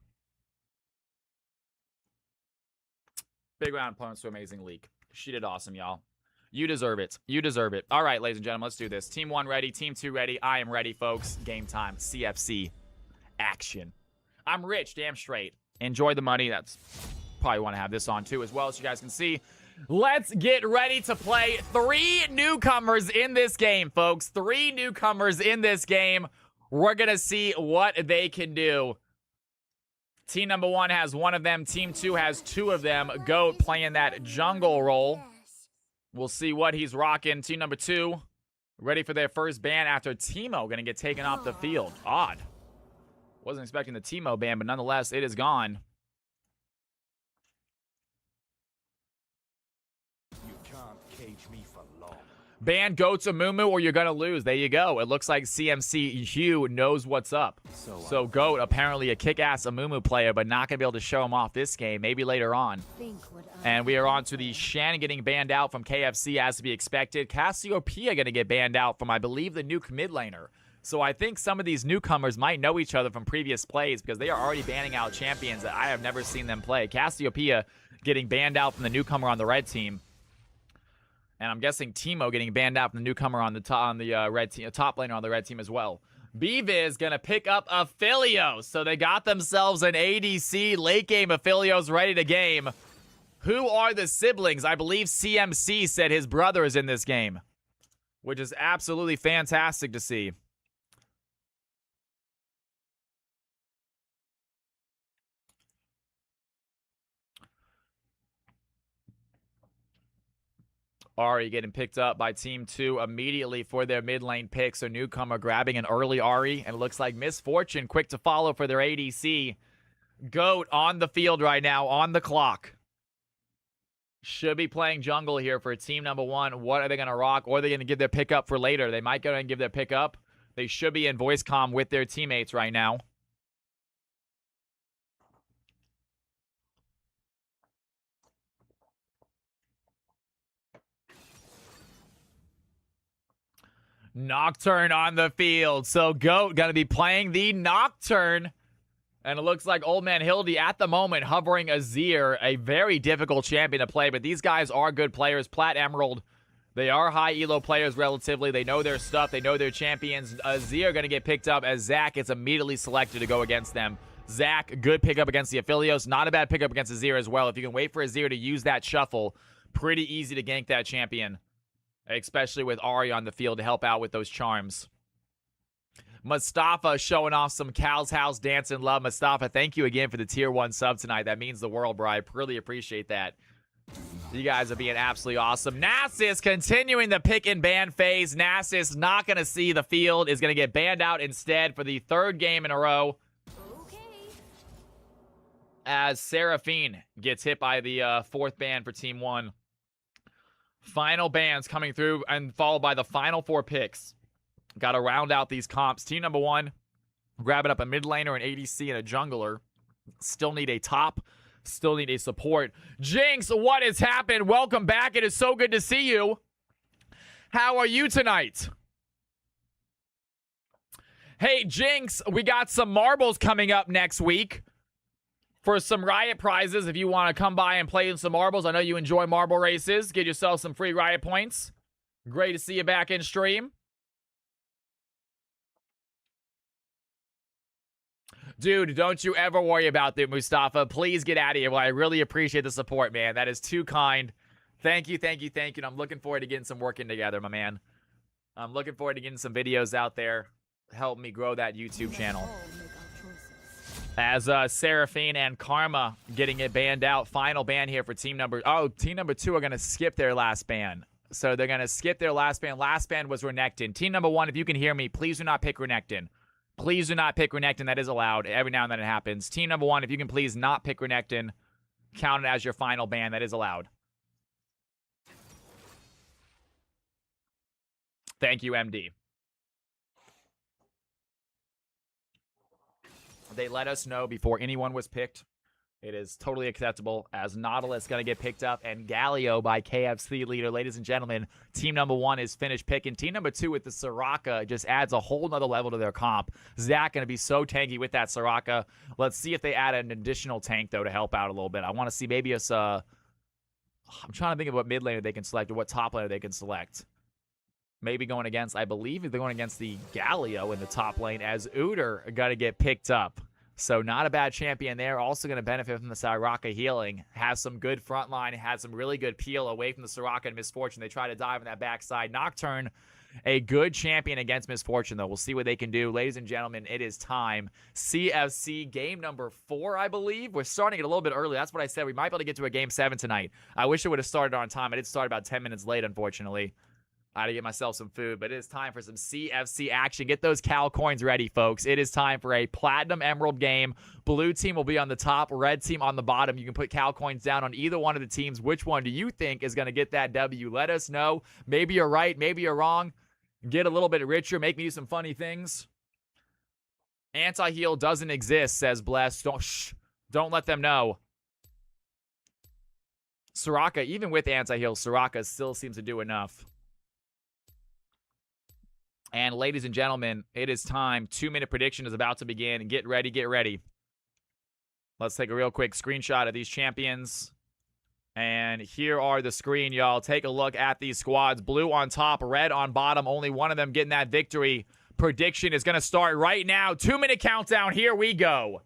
Big round of opponents to amazing Leak. She did awesome, y'all. You deserve it. You deserve it. All right, ladies and gentlemen, let's do this. Team 1 ready. Team 2 ready. I am ready, folks. Game time. CFC. Action. I'm rich, damn straight. Enjoy the money. That's probably want to have this on too as well, so you guys can see. Let's get ready to play 3 newcomers in this game, folks. 3 newcomers in this game. We're going to see what they can do. Team number 1 has 1 of them. Team 2 has 2 of them. Goat playing that jungle role. We'll see what he's rocking. Team number 2 ready for their first ban after Teemo going to get taken off the field. Odd. Wasn't expecting the Teemo ban, but nonetheless, it is gone. You can't cage me for long. Ban Goats Amumu or you're going to lose. There you go. It looks like CMC Hugh knows what's up. So Goat, apparently a kick-ass Amumu player, but not going to be able to show him off this game. Maybe later on. And we are on to the Shannon getting banned out from KFC as to be expected. Cassiopeia going to get banned out from, I believe, the nuke mid laner. So I think some of these newcomers might know each other from previous plays because they are already banning out champions that I have never seen them play. Cassiopeia getting banned out from the newcomer on the red team. And I'm guessing Teemo getting banned out from the newcomer on the red team, top laner on the red team as well. BViz gonna pick up Aphelios. So they got themselves an ADC late game Aphelios ready to game. Who are the siblings? I believe CMC said his brother is in this game, which is absolutely fantastic to see. Ahri getting picked up by Team 2 immediately for their mid lane pick. So newcomer grabbing an early Ahri. And it looks like Misfortune quick to follow for their ADC. Goat on the field right now, on the clock. Should be playing jungle here for team number 1. What are they going to rock? Or are they going to give their pick up for later? They might go and give their pick up. They should be in voice comm with their teammates right now. Nocturne on the field. So Goat going to be playing the Nocturne. And it looks like Old Man Hildy at the moment hovering Azir, a very difficult champion to play. But these guys are good players. Plat Emerald, they are high elo players relatively. They know their stuff. They know their champions. Azir going to get picked up as Zach gets immediately selected to go against them. Zach, good pickup against the Aphelios. Not a bad pickup against Azir as well. If you can wait for Azir to use that shuffle, pretty easy to gank that champion. Especially with Ari on the field to help out with those charms. Mustafa showing off some Cal's House dance and love. Mustafa, thank you again for the tier 1 sub tonight. That means the world, bro. I really appreciate that. You guys are being absolutely awesome. Nasus continuing the pick and ban phase. Nasus not going to see the field. Is going to get banned out instead for the 3rd game in a row. Okay. As Seraphine gets hit by the 4th ban for Team 1. Final bans coming through and followed by the final 4 picks. Got to round out these comps. Team number 1, grabbing up a mid laner, an ADC, and a jungler. Still need a top. Still need a support. Jinx, what has happened? Welcome back. It is so good to see you. How are you tonight? Hey, Jinx, we got some marbles coming up next week for some Riot prizes. If you want to come by and play in some marbles, I know you enjoy marble races. Get yourself some free Riot points. Great to see you back in stream. Dude, don't you ever worry about that, Mustafa. Please get out of here. Well, I really appreciate the support, man. That is too kind. Thank you, thank you, thank you. And I'm looking forward to getting some working together, my man. I'm looking forward to getting some videos out there. Help me grow that YouTube channel. As Seraphine and Karma getting it banned out. Final ban here for team number... Oh, team number 2 are going to skip their last ban. So they're going to skip their last ban. Last ban was Renekton. Team number 1, if you can hear me, please do not pick Renekton. Please do not pick Renekton. That is allowed. Every now and then it happens. Team number 1, if you can please not pick Renekton, count it as your final ban. That is allowed. Thank you, MD. They let us know before anyone was picked. It is totally acceptable as Nautilus going to get picked up and Galio by KFC leader. Ladies and gentlemen, team number 1 is finished picking. Team number 2 with the Soraka just adds a whole nother level to their comp. Zach going to be so tanky with that Soraka. Let's see if they add an additional tank, though, to help out a little bit. I want to see maybe I'm trying to think of what mid laner they can select or what top laner they can select. Maybe going against, I believe they're going against the Galio in the top lane as Udyr going to get picked up. So not a bad champion there. Also going to benefit from the Soraka healing. Has some good front line. Has some really good peel away from the Soraka and Misfortune. They try to dive on that backside. Nocturne, a good champion against Misfortune, though. We'll see what they can do. Ladies and gentlemen, it is time. CFC game number 4, I believe. We're starting it a little bit early. That's what I said. We might be able to get to a game 7 tonight. I wish it would have started on time. I did start about 10 minutes late, unfortunately. I had to get myself some food, but it is time for some CFC action. Get those Cal coins ready, folks. It is time for a Platinum Emerald game. Blue team will be on the top, red team on the bottom. You can put Cal coins down on either one of the teams. Which one do you think is going to get that W? Let us know. Maybe you're right, maybe you're wrong. Get a little bit richer, make me do some funny things. Anti-heal doesn't exist, says Bless. Don't let them know. Soraka, even with anti-heal, Soraka still seems to do enough. And ladies and gentlemen, it is time. 2-minute prediction is about to begin. Get ready, get ready. Let's take a real quick screenshot of these champions. And here are the screen, y'all. Take a look at these squads. Blue on top, red on bottom. Only one of them getting that victory. Prediction is going to start right now. 2-minute countdown. Here we go.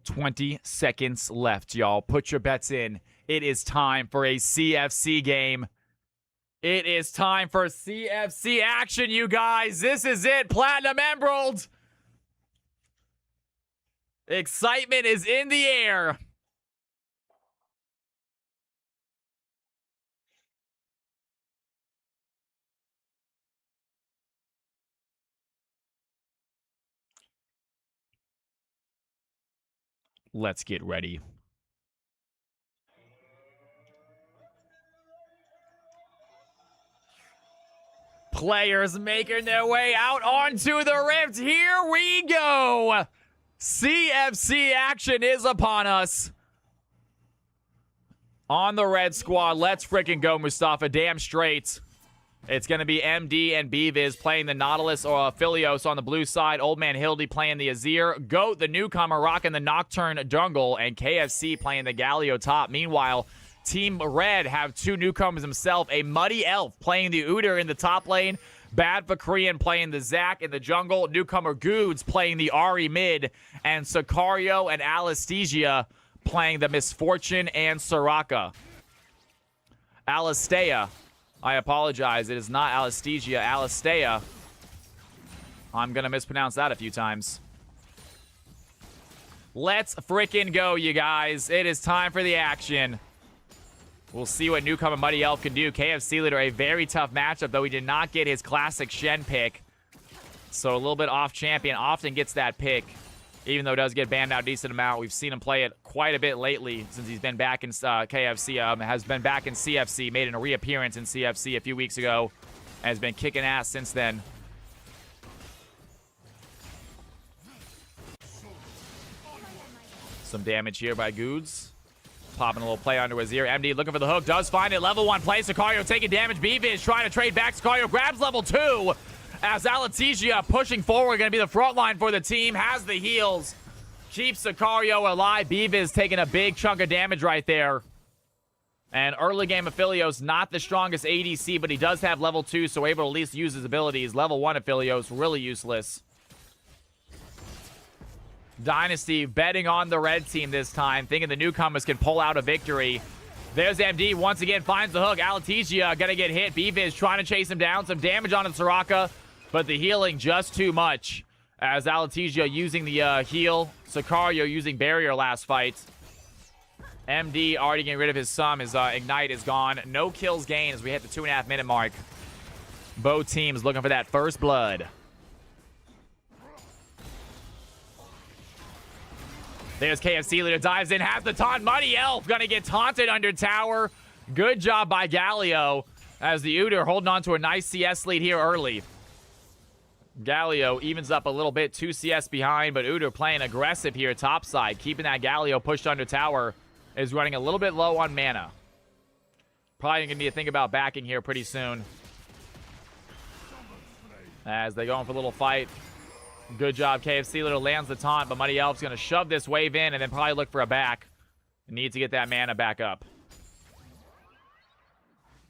20 seconds left, y'all. Put your bets in. It is time for a CFC game. It is time for CFC action, you guys. This is it. Platinum Emerald. Excitement is in the air. Let's get ready. Players making their way out onto the rift. Here we go. CFC action is upon us. On the red squad, let's freaking go, Mustafa. Damn straight. It's going to be MD and BViz playing the Nautilus or Philios on the blue side. Old Man Hildy playing the Azir. Goat, the newcomer, rocking the Nocturne jungle. And KFC playing the Galio top. Meanwhile, Team Red have two newcomers himself. A Muddy Elf playing the Udyr in the top lane. Bad Vakrian playing the Zac in the jungle. Newcomer Goods playing the Ahri mid. And Sicario and Alasthesia playing the Misfortune and Soraka. Alastea. I apologize. It is not Alasthesia. Alastea. I'm going to mispronounce that a few times. Let's freaking go, you guys. It is time for the action. We'll see what newcomer Muddy Elf can do. KFC leader, a very tough matchup, though he did not get his classic Shen pick. So a little bit off champion. Often gets that pick, even though it does get banned out a decent amount. We've seen him play it quite a bit lately since he's been back in KFC. Has been back in CFC, made a reappearance in CFC a few weeks ago, and has been kicking ass since then. Some damage here by Goods. Popping a little play onto his ear. MD looking for the hook. Does find it. Level 1 play. Sicario taking damage. BViz trying to trade back. Sicario grabs level 2. As Alasthesia pushing forward. Going to be the front line for the team. Has the heals. Keeps Sicario alive. BViz taking a big chunk of damage right there. And early game Aphelios, not the strongest ADC, but he does have level 2, so able to at least use his abilities. Level 1 Aphelios, really useless. Dynasty betting on the red team this time, thinking the newcomers can pull out a victory. There's MD, once again finds the hook. Alasthesia gonna get hit. BViz trying to chase him down. Some damage on Soraka, but the healing just too much. As Alasthesia using the heal. Sicario using barrier last fight. MD already getting rid of his sum. His Ignite is gone. No kills gained as we hit the 2.5 minute mark. Both teams looking for that first blood. There's KFC leader, dives in, has the taunt. Muddy Elf gonna get taunted under tower. Good job by Galio as the Udyr holding on to a nice CS lead here early. Galio evens up a little bit, 2 CS behind, but Udyr playing aggressive here topside, keeping that Galio pushed under tower. Is running a little bit low on mana. Probably gonna need to think about backing here pretty soon. As they go in for a little fight. Good job, KFC leader lands the taunt, but Muddy Elf's going to shove this wave in and then probably look for a back. Need to get that mana back up.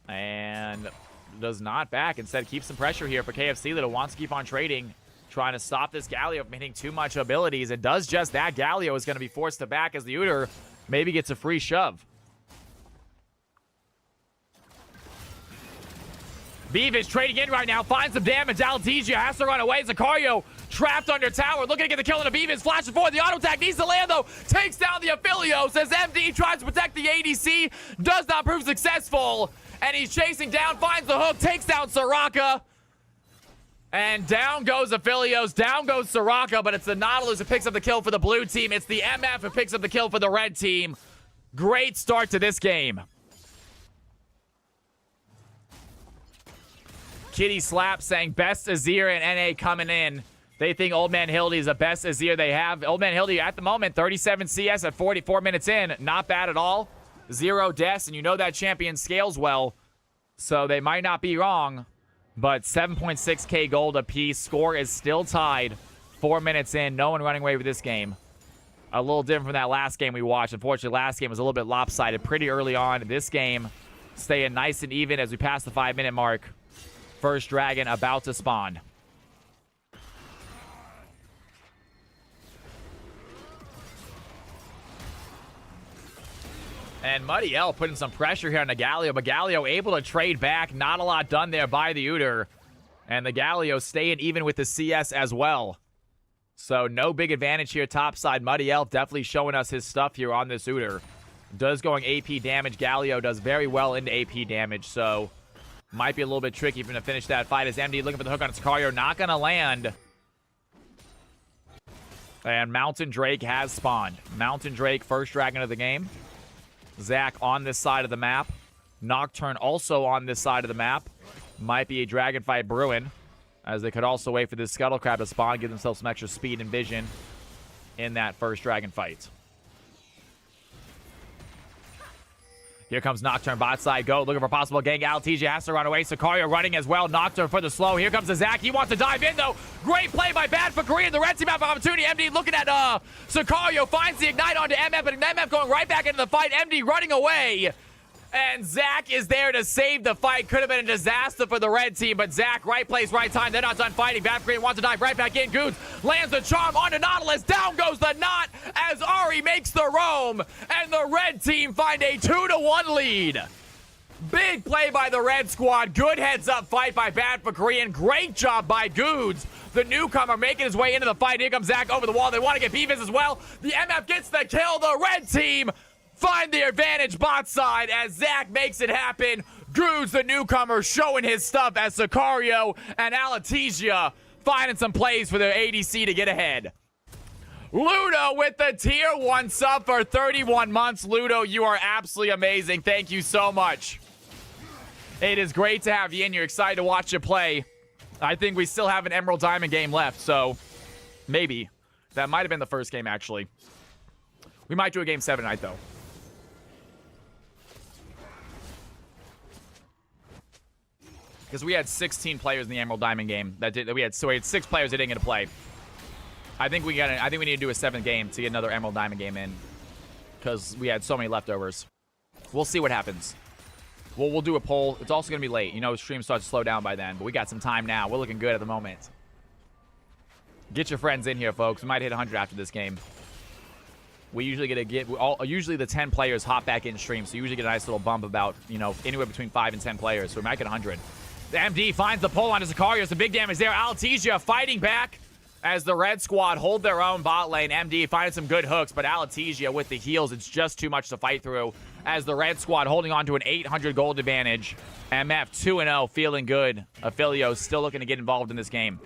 And does not back. Instead, keeps some pressure here for KFC leader. Wants to keep on trading. Trying to stop this Galio from hitting too much abilities. It does just that. Galio is going to be forced to back as the Udyr maybe gets a free shove. BViz trading in right now. Finds some damage. Alasthesia has to run away. Sicario trapped under tower. Looking to get the kill on the BViz. Flashing forward. The auto attack needs to land, though. Takes down the Aphelios as MD tries to protect the ADC. Does not prove successful. And he's chasing down. Finds the hook. Takes down Soraka. And down goes Aphelios. Down goes Soraka. But it's the Nautilus who picks up the kill for the blue team. It's the MF who picks up the kill for the red team. Great start to this game. Kitty Slap saying best Azir and NA coming in. They think Old Man Hildy is the best Azir they have. Old Man Hildy at the moment, 37 CS at 44 minutes in. Not bad at all. 0 deaths, and you know that champion scales well. So they might not be wrong. But 7.6k gold apiece. Score is still tied. 4 minutes in. No one running away with this game. A little different from that last game we watched. Unfortunately, last game was a little bit lopsided pretty early on. This game staying nice and even as we pass the 5 minute mark. First dragon about to spawn. And Muddy L putting some pressure here on the Galio, but Galio able to trade back. Not a lot done there by the Uter. And the Galio staying even with the CS as well. So no big advantage here topside. Muddy Elf definitely showing us his stuff here on this Uter. Does going AP damage. Galio does very well into AP damage, so might be a little bit tricky for him to finish that fight as MD looking for the hook on Sicario. Not going to land. And Mountain Drake has spawned. Mountain Drake, first dragon of the game. Zach on this side of the map. Nocturne also on this side of the map. Might be a dragon fight brewing, as they could also wait for this Scuttle Crab to spawn, give themselves some extra speed and vision in that first dragon fight. Here comes Nocturne, bot side, go, looking for possible gang. Altesia has to run away. Sicario running as well. Nocturne for the slow. Here comes the Zach. He wants to dive in, though. Great play by Bad for Korean. The red team have opportunity. MD looking at Sicario, finds the ignite onto MF, but MF going right back into the fight. MD running away. And Zach is there to save the fight. Could have been a disaster for the red team, but Zach, right place, right time. They're not done fighting. Bad for Korean wants to dive right back in. Goons lands the charm onto Nautilus. Down goes the knot as Ari makes the roam. And the red team find a 2-1 lead. Big play by the red squad. Good heads-up fight by Bad for Korean. Great job by Goods. The newcomer making his way into the fight. Here comes Zach over the wall. They want to get Beavis as well. The MF gets the kill. The red team find the advantage bot side as Zach makes it happen. Goods, the newcomer, showing his stuff as Sicario and Alatesia finding some plays for their ADC to get ahead. Ludo with the tier 1 sub for 31 months. Ludo, you are absolutely amazing. Thank you so much. It is great to have you in here. Excited to watch you play. I think we still have an Emerald Diamond game left, so maybe. That might have been the first game, actually. We might do a game 7 tonight, though. Because we had 16 players in the Emerald Diamond game. We had 6 players that didn't get to play. I think we need to do a 7th game to get another Emerald Diamond game in. Because we had so many leftovers. We'll see what happens. We'll do a poll. It's also going to be late. You know, stream starts to slow down by then. But we got some time now. We're looking good at the moment. Get your friends in here, folks. We might hit 100 after this game. We usually usually the 10 players hop back in stream. So you usually get a nice little bump about, you know, anywhere between 5 and 10 players. So we might get 100. The MD finds the pull onto Sicario. Some big damage there. Alatesia fighting back as the red squad hold their own bot lane. MD finding some good hooks, but Alatesia with the heals, it's just too much to fight through as the red squad holding on to an 800 gold advantage. MF 2-0, feeling good. Affilio still looking to get involved in this game.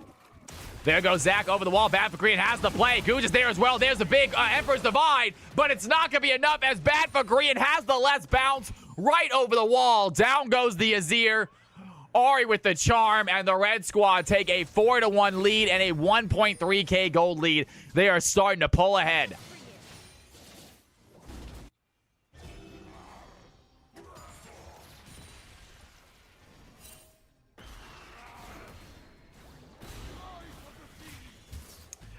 There goes Zach over the wall. Bad for Korean has the play. Gooj is there as well. There's the big Emperor's Divide, but it's not going to be enough as Bad for Korean has the less bounce right over the wall. Down goes the Azir. Ari with the charm, and the red squad take a 4-1 lead and a 1.3k gold lead. They are starting to pull ahead.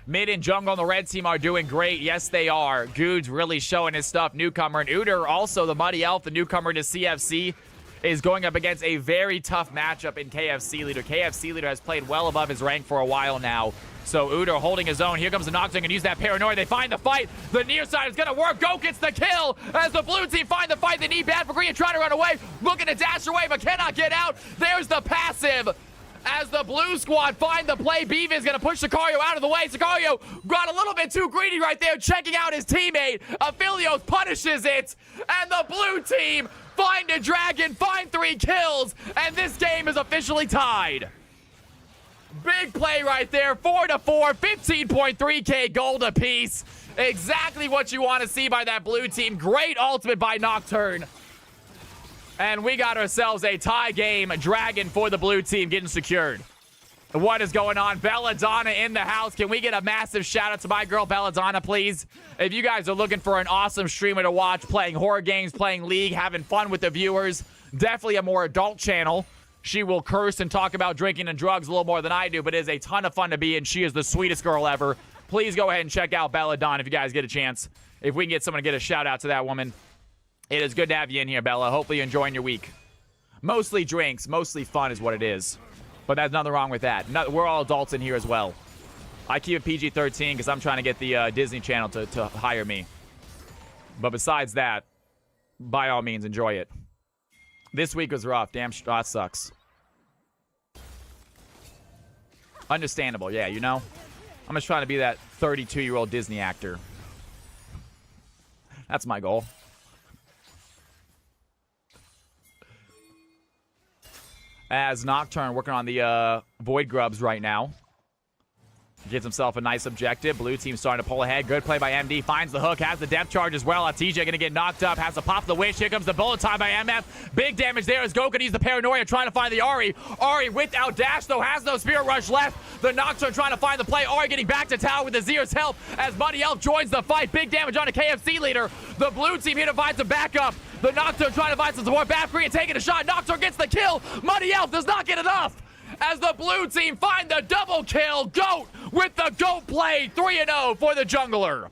Mid and jungle on the red team are doing great. Yes, they are. Goods really showing his stuff. Newcomer and Uter, also the Muddy Elf, the newcomer to CFC, is going up against a very tough matchup in KFC Leader. KFC Leader has played well above his rank for a while now. So Uter holding his own. Here comes the Nocturne and use that paranoia. They find the fight. The near side is going to work. Go gets the kill as the blue team find the fight. They need Bad for Green, trying to run away. Looking to dash away, but cannot get out. There's the passive. As the blue squad find the play, Beav is going to push Sicario out of the way. Sicario got a little bit too greedy right there, checking out his teammate. Affilios punishes it, and the blue team find a dragon, find 3 kills, and this game is officially tied. Big play right there, 4-4, 15.3k gold apiece. Exactly what you want to see by that blue team. Great ultimate by Nocturne. And we got ourselves a tie game. Dragon for the blue team getting secured. What is going on? Belladonna in the house. Can we get a massive shout out to my girl Belladonna, please? If you guys are looking for an awesome streamer to watch, playing horror games, playing League, having fun with the viewers, definitely a more adult channel. She will curse and talk about drinking and drugs a little more than I do, but it is a ton of fun to be in. She is the sweetest girl ever. Please go ahead and check out Belladonna if you guys get a chance. If we can get someone to get a shout out to that woman. It is good to have you in here, Bella. Hopefully you're enjoying your week. Mostly drinks, mostly fun is what it is. But there's nothing wrong with that. No, we're all adults in here as well. I keep it PG-13 because I'm trying to get the Disney Channel to hire me. But besides that, by all means, enjoy it. This week was rough. Damn, that sucks. Understandable, yeah, you know? I'm just trying to be that 32-year-old Disney actor. That's my goal. As Nocturne working on the Void Grubs right now. Gives himself a nice objective. Blue team starting to pull ahead. Good play by MD. Finds the hook. Has the depth charge as well. TJ going to get knocked up. Has to pop the wish. Here comes the bullet time by MF. Big damage there as Goku needs the paranoia trying to find the Ari. Ari without dash though. Has no spirit rush left. The Nocturne trying to find the play. Ari getting back to tower with Azir's help as Muddy Elf joins the fight. Big damage on a KFC leader. The blue team here to find some backup. The Nocturne trying to find some support. Bad free and taking a shot. Nocturne gets the kill. Muddy Elf does not get enough. As the blue team find the double kill. Goat with the GOAT play. 3-0 for the jungler.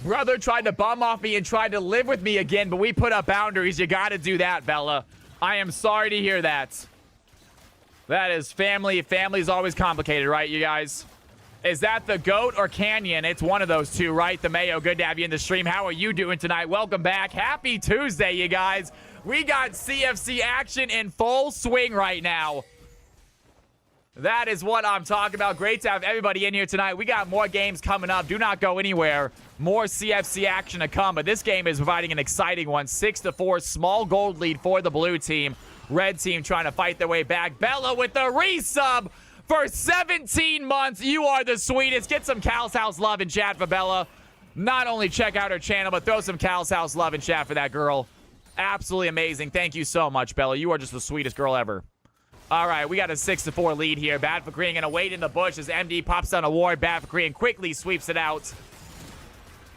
Brother tried to bum off me and tried to live with me again, but we put up boundaries. You gotta do that, Bella. I am sorry to hear that. That is family. Family's always complicated, right, you guys? Is that the GOAT or Canyon? It's one of those two, right? The Mayo, good to have you in the stream. How are you doing tonight? Welcome back. Happy Tuesday, you guys. We got CFC action in full swing right now. That is what I'm talking about. Great to have everybody in here tonight. We got more games coming up. Do not go anywhere. More CFC action to come, but this game is providing an exciting one. 6-4, small gold lead for the blue team. Red team trying to fight their way back. Bella with the resub. For 17 months, you are the sweetest. Get some Cal's House love in chat for Bella. Not only check out her channel, but throw some Cal's House love in chat for that girl. Absolutely amazing. Thank you so much, Bella. You are just the sweetest girl ever. All right, we got a 6-4 lead here. Bad for Korean gonna wait in the bush as MD pops down a ward. Bad for Korean quickly sweeps it out.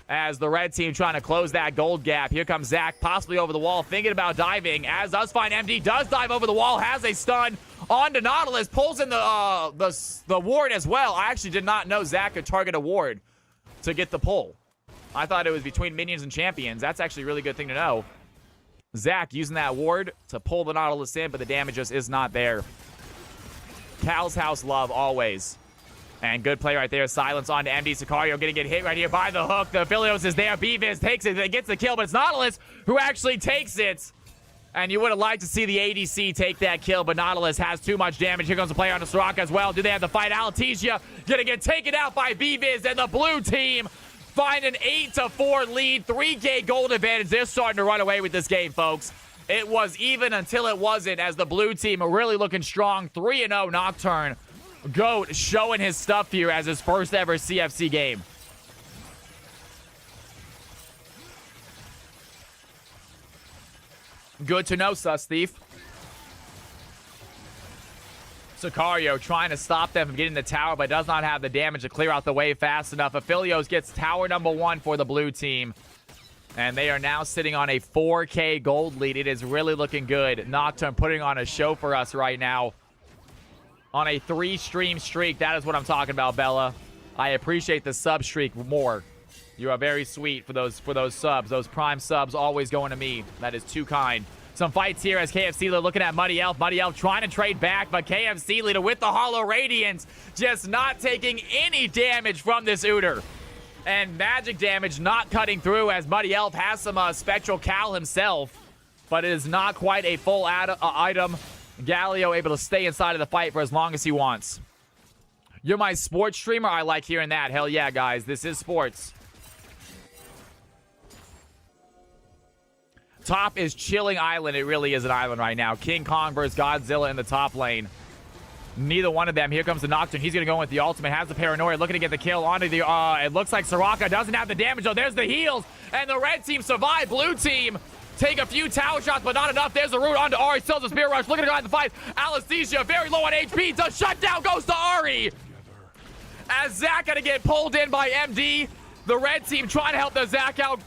As the red team trying to close that gold gap. Here comes Zach, possibly over the wall, thinking about diving. As does find MD, does dive over the wall, has a stun on to Nautilus, pulls in the ward as well. I actually did not know Zach could target a ward to get the pull. I thought it was between minions and champions. That's actually a really good thing to know. Zach using that ward to pull the Nautilus in, but the damage just is not there. Cal's House love always. And good play right there. Silence on to MD. Sicario gonna get hit right here by the hook. The Philios is there. Beavis takes it. Gets the kill, but it's Nautilus who actually takes it. And you would have liked to see the ADC take that kill, but Nautilus has too much damage. Here comes the player on the Soraka as well. Do they have the fight? Altesia gonna get taken out by Beavis, and the blue team find an 8-4 lead. 3K gold advantage. They're starting to run away with this game, folks. It was even until it wasn't, as the blue team are really looking strong. 3-0 Nocturne. GOAT showing his stuff here as his first ever CFC game. Good to know, Sus Thief. Sicario trying to stop them from getting the tower, but does not have the damage to clear out the way fast enough. Aphelios gets tower number 1 for the blue team. And they are now sitting on a 4K gold lead. It is really looking good. Nocturne putting on a show for us right now. On a 3-stream streak. That is what I'm talking about, Bella. I appreciate the sub streak more. You are very sweet for those subs. Those prime subs always going to me. That is too kind. Some fights here as KFC leader looking at Muddy Elf. Muddy Elf trying to trade back, but KFC leader with the Hollow Radiance just not taking any damage from this Uter. And magic damage not cutting through as Muddy Elf has some Spectral Cal himself, but it is not quite a full item. Galio able to stay inside of the fight for as long as he wants. You're my sports streamer? I like hearing that. Hell yeah, guys. This is sports. Top is chilling island. It really is an island right now. King Kong versus Godzilla in the top lane. Neither one of them. Here comes the Nocturne. He's going to go with the ultimate. Has the paranoia. Looking to get the kill onto the... it looks like Soraka doesn't have the damage, though. There's the heals. And the red team survive. Blue team take a few tower shots, but not enough. There's the root onto Ari. Still the spear rush. Looking to go out in the fight. Anesthesia very low on HP. The shutdown goes to Ari. As Zach going to get pulled in by MD. The red team trying to help the Zach out.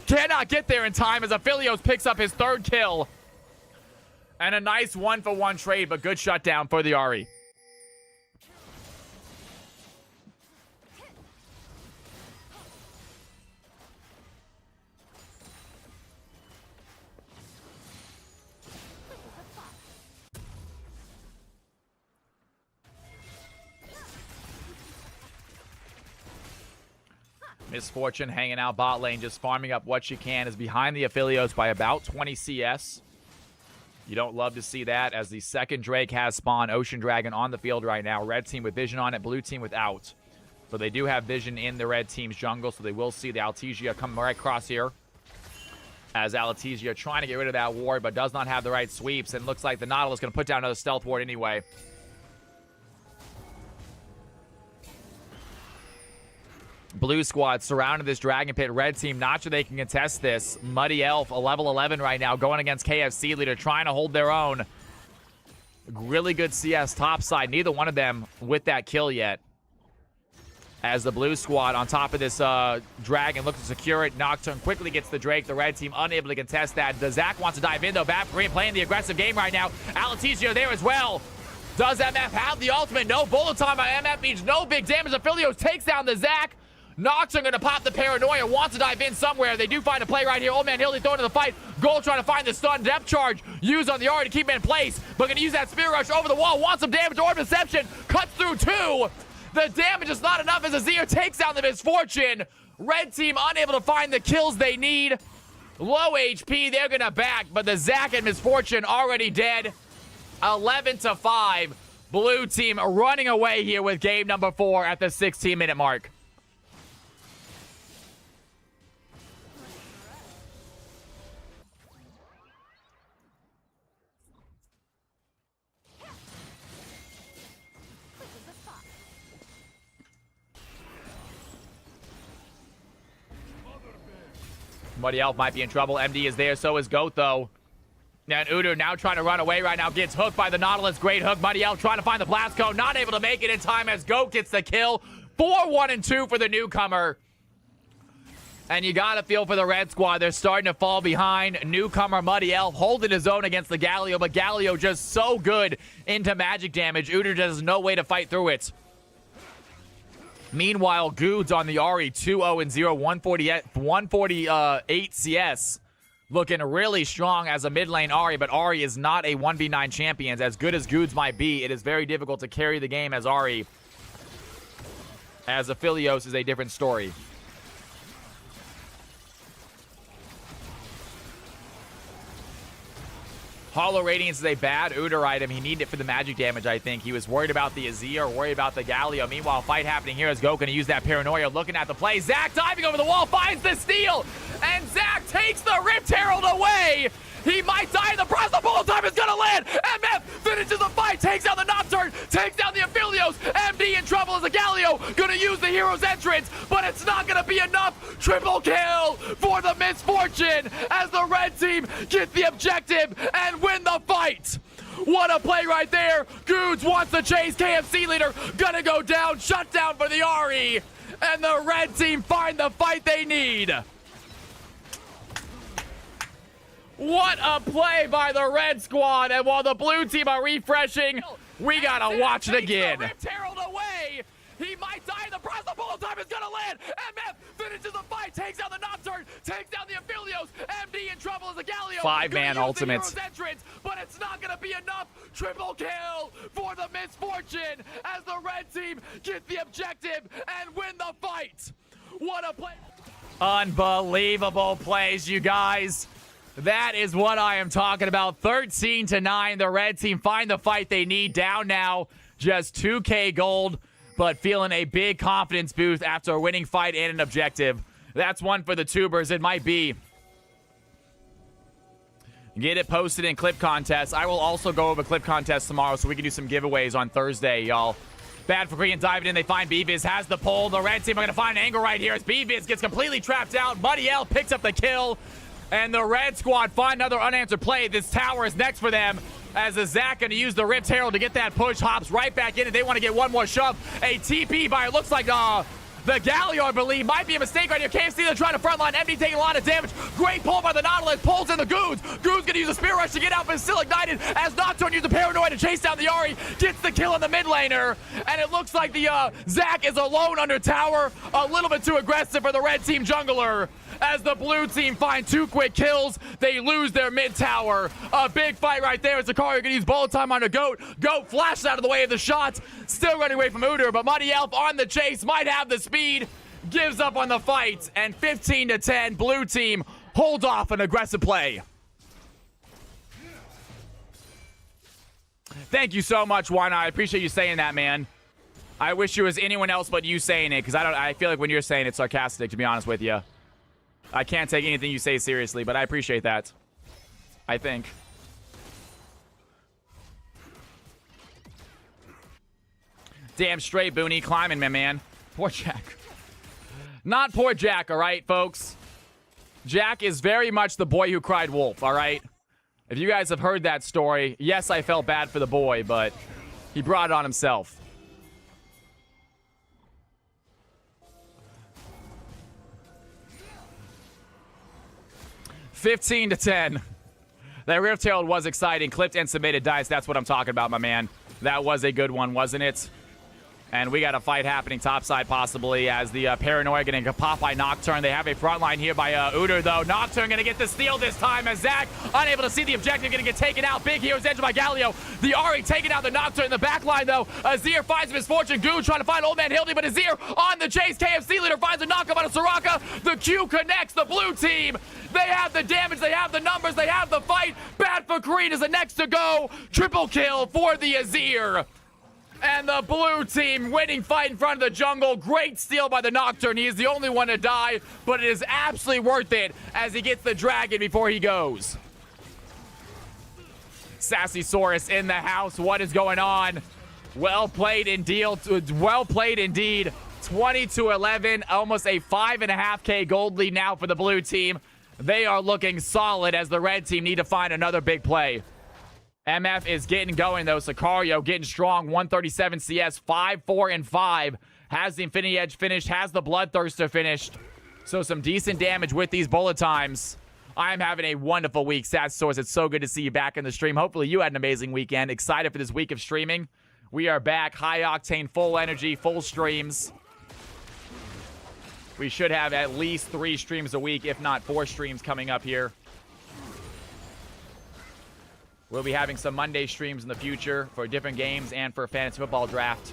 Cannot get there in time as Aphelios picks up his 3rd kill. And a nice 1-for-1 trade, but good shutdown for the Ari. Misfortune hanging out bot lane, just farming up what she can, is behind the Aphelios by about 20 CS. You don't love to see that, as the second Drake has spawned. Ocean Dragon on the field right now. Red team with vision on it, blue team without. So they do have vision in the red team's jungle, so they will see the Altizia come right across here. As Altizia trying to get rid of that ward, but does not have the right sweeps, and looks like the Nautilus is going to put down another stealth ward anyway. Blue squad surrounded this Dragon Pit. Red team not sure they can contest this. Muddy Elf, a level 11 right now, going against KFC leader, trying to hold their own. Really good CS top side. Neither one of them with that kill yet. As the blue squad on top of this Dragon looks to secure it. Nocturne quickly gets the Drake. The red team unable to contest that. The Zach wants to dive in though. Bad Korean playing the aggressive game right now. Alatizio there as well. Does MF have the ultimate? No bullet time by MF means no big damage. Aphelios takes down the Zach. Nocturne going to pop the paranoia, wants to dive in somewhere. They do find a play right here. Old Man Hildy throwing to the fight. Gold trying to find the stun. Depth charge used on the Ari to keep him in place, but going to use that spear rush over the wall. Wants some damage. Orb Deception cuts through two. The damage is not enough as Azir takes down the Misfortune. Red team unable to find the kills they need. Low HP, they're going to back, but the Zac and Misfortune already dead. 11-5. Blue team running away here with game number 4 at the 16-minute mark. Muddy Elf might be in trouble. MD is there, so is Goat, though. And Udyr now trying to run away right now. Gets hooked by the Nautilus. Great hook. Muddy Elf trying to find the blast cone. Not able to make it in time as Goat gets the kill. 4-1-2 for the newcomer. And you got to feel for the red squad. They're starting to fall behind. Newcomer Muddy Elf holding his own against the Galio, but Galio just so good into magic damage. Udyr just has no way to fight through it. Meanwhile, Goods on the Ari, 2-0-0, 148 CS. Looking really strong as a mid lane Ari, but Ari is not a 1v9 champion. As good as Goods might be, it is very difficult to carry the game as Ari. As Aphelios is a different story. Hollow Radiance is a bad Udyr item. He needed it for the magic damage, I think. He was worried about the Azir, worried about the Galio. Meanwhile, fight happening here as Go going to use that paranoia, looking at the play. Zac diving over the wall, finds the steal, and Zac takes the Rift Herald away. He might die in the process. The bullet time is going to land. MF finishes the fight, takes down the Nocturne, takes down the Aphelios. MD in trouble as the Galio going to use the hero's entrance, but it's not going to be enough. Triple kill for the Misfortune as the red team get the objective and win the fight. What a play right there. Goods wants to chase. KFC leader gonna go down. Shutdown for the Ari. And the red team find the fight they need. What a play by the red squad. And while the blue team are refreshing, we gotta watch it again. Ripped Herald away. He might die in the process. The bullet time is gonna land. MF finishes the fight, takes down the Nocturne, takes down the Aphelios. MD in trouble as a Galio. 5-man ultimates. But it's not gonna be enough. Triple kill for the Misfortune as the red team get the objective and win the fight. What a play. Unbelievable plays, you guys. That is what I am talking about. 13-9. The red team find the fight they need. Down now, just 2K gold, but feeling a big confidence boost after a winning fight and an objective. That's one for the tubers. It might be. Get it posted in clip contests. I will also go over clip contests tomorrow so we can do some giveaways on Thursday, y'all. Bad for Korean diving in. They find Beavis, has the pull. The red team are going to find an angle right here as Beavis gets completely trapped out. Muddy L picks up the kill. And the red squad find another unanswered play. This tower is next for them as the Zac going to use the Rift Herald to get that push. Hops right back in, and they want to get one more shove. A TP by, it looks like the Galio, I believe. Might be a mistake right here. KFC, they're trying to frontline. MD taking a lot of damage. Great pull by the Nautilus. Pulls in the Goods. Goods going to use a Spear Rush to get out, but it's still ignited as Nocturne uses the Paranoid to chase down the Ari. Gets the kill on the mid laner. And it looks like the Zac is alone under tower. A little bit too aggressive for the red team jungler. As the blue team find 2 quick kills, they lose their mid tower. A big fight right there as Zakaria gonna use bullet time on a Goat. Goat flashes out of the way of the shots. Still running away from Udyr, but Muddy Elf on the chase, might have the speed. gives up on the fight, and 15-10, blue team hold off an aggressive play. Thank you so much, Juana. I appreciate you saying that, man. I wish it was anyone else but you saying it, because I feel like when you're saying it's sarcastic, to be honest with you. I can't take anything you say seriously, but I appreciate that. I think. Damn straight, Booney. Climbing, my man. Poor Jack. Not poor Jack, all right, folks? Jack is very much the boy who cried wolf, all right? If you guys have heard that story, yes, I felt bad for the boy, but he brought it on himself. $15-10. That Rift-Tailed was exciting. Clipped and submitted dice. That's what I'm talking about, my man. That was a good one, wasn't it? And we got a fight happening topside possibly as the Paranoia getting a pop by Nocturne. They have a front line here by Uter, though. Nocturne going to get the steal this time as Zach, unable to see the objective, going to get taken out. Big Hero's Edge by Galio. The Ari taking out the Nocturne in the back line, though. Azir finds Misfortune. Goo trying to find Old Man Hildy, but Azir on the chase. KFC leader finds a knockup on a Soraka. The Q connects the blue team. They have the damage, they have the numbers, they have the fight. Bad for Creed is the next to go. Triple kill for the Azir. And the blue team winning fight in front of the jungle. Great steal by the Nocturne. He is the only one to die, but it is absolutely worth it as he gets the dragon before he goes. Sassy Saurus in the house. What is going on? Well played indeed. Well played indeed. 20-11. Almost a 5.5K gold lead now for the blue team. They are looking solid as the red team need to find another big play. MF is getting going, though. Sicario getting strong. 137 CS, 5-4-5. Has the Infinity Edge finished. Has the Bloodthirster finished. So some decent damage with these bullet times. I'm having a wonderful week, Sass Source. It's so good to see you back in the stream. Hopefully you had an amazing weekend. Excited for this week of streaming. We are back. High octane, full energy, full streams. We should have at least 3 streams a week, if not 4 streams coming up here. We'll be having some Monday streams in the future for different games and for fantasy football draft.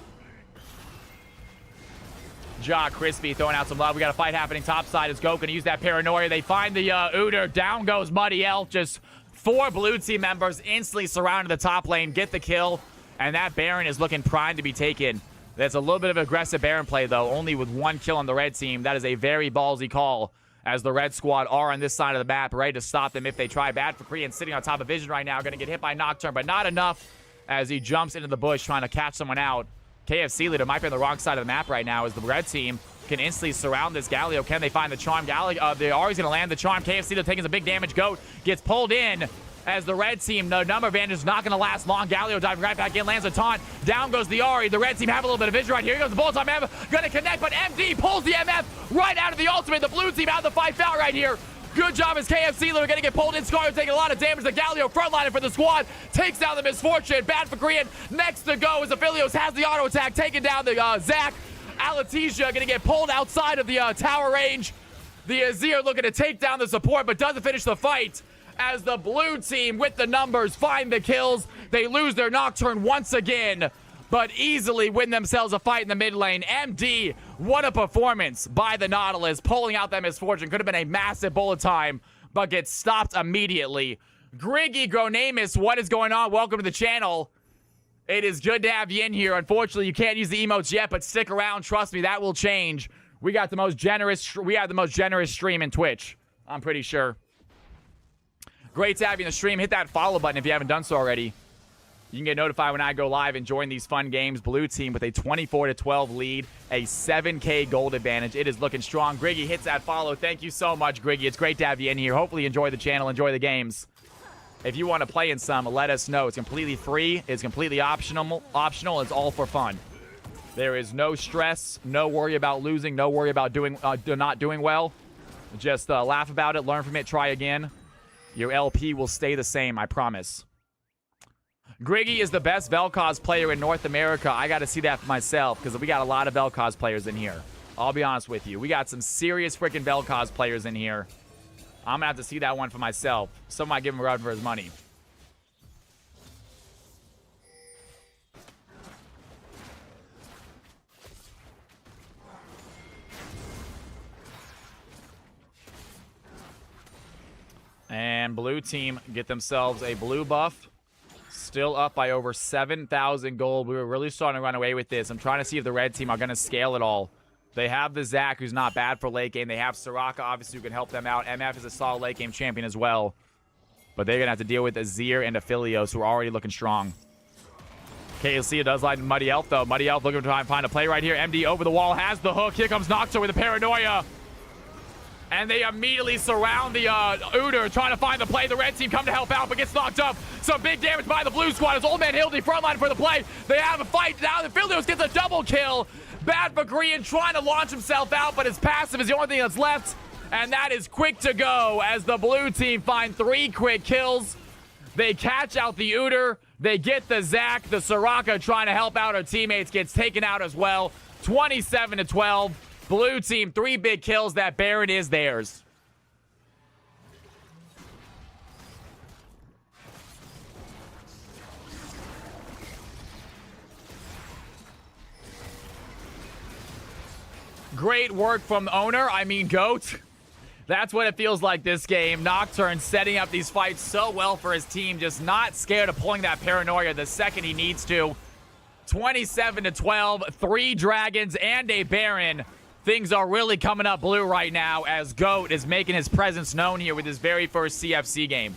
Ja Crispy throwing out some love. We got a fight happening topside. Is Go going to use that Paranoia? They find the Uter. Down goes Muddy Elf. Just 4 blue team members instantly surrounded the top lane. Get the kill. And that Baron is looking primed to be taken. That's a little bit of aggressive Baron play, though. Only with 1 kill on the red team. That is a very ballsy call, as the red squad are on this side of the map, ready to stop them if they try. Bad for Korean sitting on top of Vision right now. Going to get hit by Nocturne, but not enough as he jumps into the bush trying to catch someone out. KFC leader might be on the wrong side of the map right now as the red team can instantly surround this Galio. Can they find the charm? Galio, they're always going to land the charm. KFC leader taking some big damage. Goat gets pulled in as the red team, the number advantage is not going to last long. Galio diving right back in, lands a taunt. Down goes the Ari. The red team have a little bit of vision right here. Here goes the bullet time. MF going to connect, but MD pulls the MF right out of the ultimate. The blue team out of the fight foul right here. Good job as KFC. They're going to get pulled in. Scar taking a lot of damage. The Galio frontliner for the squad takes down the Misfortune. Bad for Korean. Next to go as Aphelios has the auto attack, taking down the Zach. Alatesia going to get pulled outside of the tower range. The Azir looking to take down the support, but doesn't finish the fight. As the blue team with the numbers find the kills. They lose their Nocturne once again, but easily win themselves a fight in the mid lane. MD, what a performance by the Nautilus, pulling out that Misfortune. Could have been a massive bullet time, but gets stopped immediately. Griggy Gronamus, what is going on? Welcome to the channel. It is good to have you in here. Unfortunately, you can't use the emotes yet, but stick around. Trust me, that will change. We have the most generous stream in Twitch, I'm pretty sure. Great to have you in the stream. Hit that follow button if you haven't done so already. You can get notified when I go live and join these fun games. Blue team with a 24-12 lead, a 7K gold advantage. It is looking strong. Griggy hits that follow. Thank you so much, Griggy. It's great to have you in here. Hopefully you enjoy the channel, enjoy the games. If you want to play in some, let us know. It's completely free. It's completely optional. It's all for fun. There is no stress, no worry about losing, no worry about not doing well. Just laugh about it, learn from it, try again. Your LP will stay the same, I promise. Griggy is the best Vel'Koz player in North America. I got to see that for myself because we got a lot of Vel'Koz players in here. I'll be honest with you. We got some serious freaking Vel'Koz players in here. I'm going to have to see that one for myself. Some might give him a run for his money. And blue team get themselves a blue buff. Still up by over 7,000 gold. We were really starting to run away with this. I'm trying to see if the red team are going to scale it all. They have the Zac, who's not bad for late game. They have Soraka, obviously, who can help them out. MF is a solid late game champion as well. But they're going to have to deal with Azir and Aphelios, who are already looking strong. KLC does like Muddy Elf, though. Muddy Elf looking to try and find a play right here. MD over the wall, has the hook. Here comes Nocturne with the paranoia. And they immediately surround the Udyr, trying to find the play. The red team come to help out, but gets knocked up. Some big damage by the blue squad as Old Man Hildy frontline for the play. They have a fight now. The Aphelios gets a double kill. Bad for Korean trying to launch himself out, but his passive is the only thing that's left. And that is quick to go as the blue team find 3 quick kills. They catch out the Udyr. They get the Zac. The Soraka trying to help out her teammates gets taken out as well. 27-12. Blue team, 3 big kills. That Baron is theirs. Great work from the owner. I mean, GOAT. That's what it feels like this game. Nocturne setting up these fights so well for his team. Just not scared of pulling that paranoia the second he needs to. 27-12. 3 dragons and a Baron. Things are really coming up blue right now as GOAT is making his presence known here with his very first CFC game.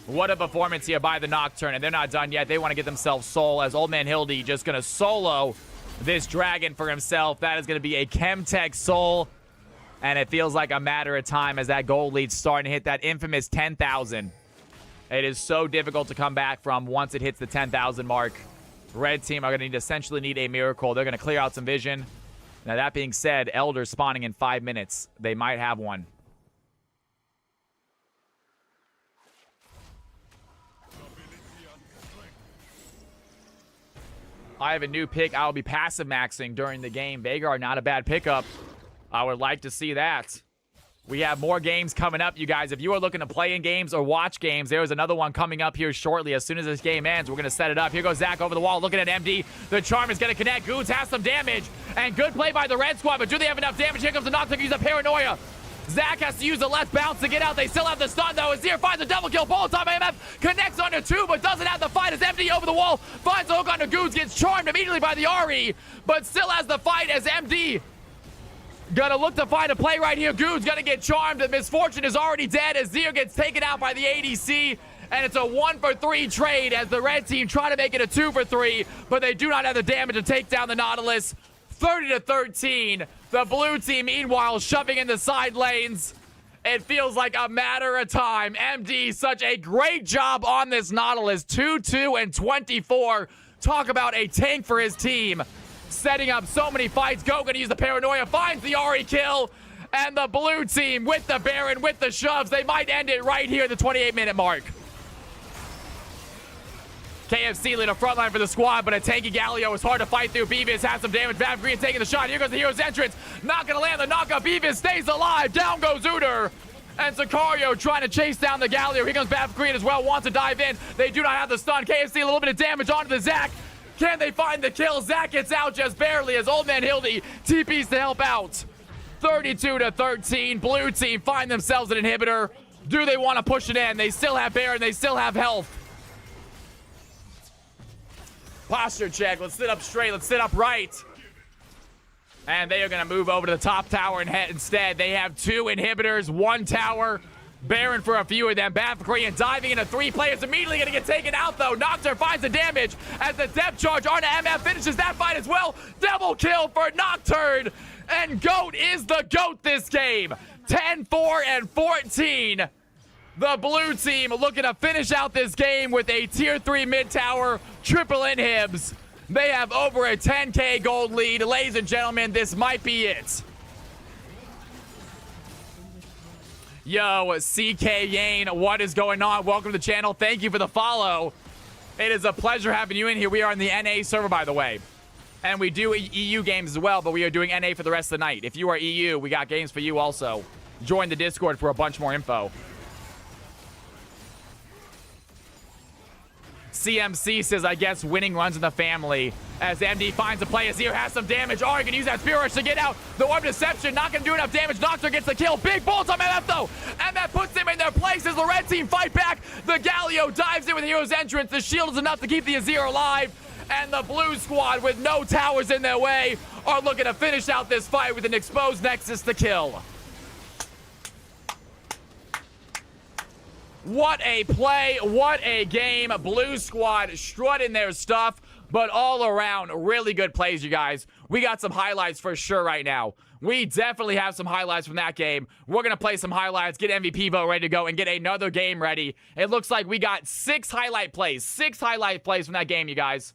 What a performance here by the Nocturne. And they're not done yet. They want to get themselves soul as Old Man Hildy just going to solo this dragon for himself. That is going to be a Chemtech soul. And it feels like a matter of time as that gold lead's starting to hit that infamous 10,000. It is so difficult to come back from once it hits the 10,000 mark. Red team are going to essentially need a miracle. They're going to clear out some vision. Now, that being said, Elder spawning in 5 minutes. They might have one. I have a new pick. I'll be passive maxing during the game. Veigar, not a bad pickup. I would like to see that. We have more games coming up, you guys. If you are looking to play in games or watch games, there's another one coming up here shortly. As soon as this game ends, we're going to set it up. Here goes Zac over the wall, looking at MD. The Charm is going to connect. Goons has some damage. And good play by the red squad, but do they have enough damage? Here comes the Nocturne. Use a paranoia. Zac has to use the left bounce to get out. They still have the stun, though. Azir finds a double kill. Bullet time AMF connects onto 2, but doesn't have the fight as MD over the wall. Finds a hook onto Goons. Gets charmed immediately by the RE, but still has the fight as MD gonna look to find a play right here. Goon's gonna get charmed. The Misfortune is already dead. Azir gets taken out by the ADC. And it's a 1-for-3 trade as the red team try to make it a 2-for-3. But they do not have the damage to take down the Nautilus. 30-13. The blue team, meanwhile, shoving in the side lanes. It feels like a matter of time. MD, such a great job on this Nautilus. 2-2-24. Talk about a tank for his team. Setting up so many fights. Go gonna use the paranoia, finds the RE kill, and the blue team with the Baron, with the shoves. They might end it right here at the 28-minute mark. KFC lead a front line for the squad, but a tanky Galio is hard to fight through. Beavis has some damage. Bad Green taking the shot. Here goes the hero's entrance. Not gonna land the knockup. Beavis stays alive. Down goes Udyr. And Sicario trying to chase down the Galio. Here comes Bad Green as well. Wants to dive in. They do not have the stun. KFC a little bit of damage onto the Zac. Can they find the kill? Zac gets out just barely as Old Man Hildy TPs to help out. 32-13. Blue team find themselves an inhibitor. Do they want to push it in? They still have Baron. They still have health. Posture check. Let's sit up straight. Let's sit up right. And they are going to move over to the top tower instead. They have 2 inhibitors, 1 tower. Baron for a few of them. Bad for Korean diving into 3 players. Immediately going to get taken out, though. Nocturne finds the damage as the depth charge onto MF finishes that fight as well. Double kill for Nocturne. And GOAT is the GOAT this game. 10-4-14. The blue team looking to finish out this game with a tier 3 mid tower. Triple inhibs. They have over a 10K gold lead. Ladies and gentlemen, this might be it. Yo, CK Yane, what is going on? Welcome to the channel. Thank you for the follow. It is a pleasure having you in here. We are in the NA server, by the way. And we do EU games as well, but we are doing NA for the rest of the night. If you are EU, we got games for you also. Join the Discord for a bunch more info. CMC says, I guess winning runs in the family. As MD finds a play, Azir has some damage. Ari can use that Spear Rush to get out. The Orb Deception not going to do enough damage. Nocturne gets the kill. Big bolts on MF though. MF puts him in the their places. The red team fight back. The Galio dives in with Hero's Entrance. The shield is enough to keep the Azir alive. And the blue squad, with no towers in their way, are looking to finish out this fight with an exposed Nexus to kill. What a play, what a game. Blue squad strutting their stuff, but all around, really good plays, you guys. We got some highlights for sure right now. We definitely have some highlights from that game. We're going to play some highlights, get MVP vote ready to go, and get another game ready. It looks like we got 6 highlight plays from that game, you guys.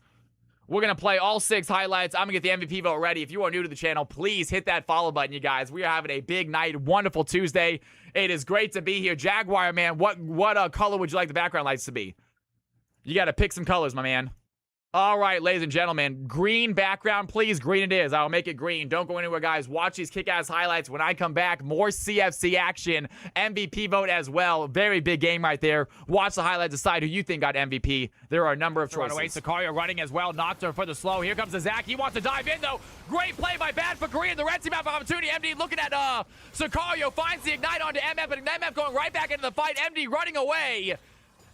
We're going to play all 6 highlights. I'm going to get the MVP vote ready. If you are new to the channel, please hit that follow button, you guys. We are having a big night, wonderful Tuesday. It is great to be here. Jaguar, man, what color would you like the background lights to be? You got to pick some colors, my man. All right, ladies and gentlemen, green background, please. Green it is. I'll make it green. Don't go anywhere, guys. Watch these kick-ass highlights. When I come back, more CFC action. MVP vote as well. Very big game right there. Watch the highlights. Decide who you think got MVP. There are a number of choices. Runaway Sicario running as well. Nocturne for the slow. Here comes the Zach. He wants to dive in, though. Great play by Bad for Korean. The red team have opportunity. MD looking at Sicario. Finds the ignite onto MF, but MF going right back into the fight. MD running away.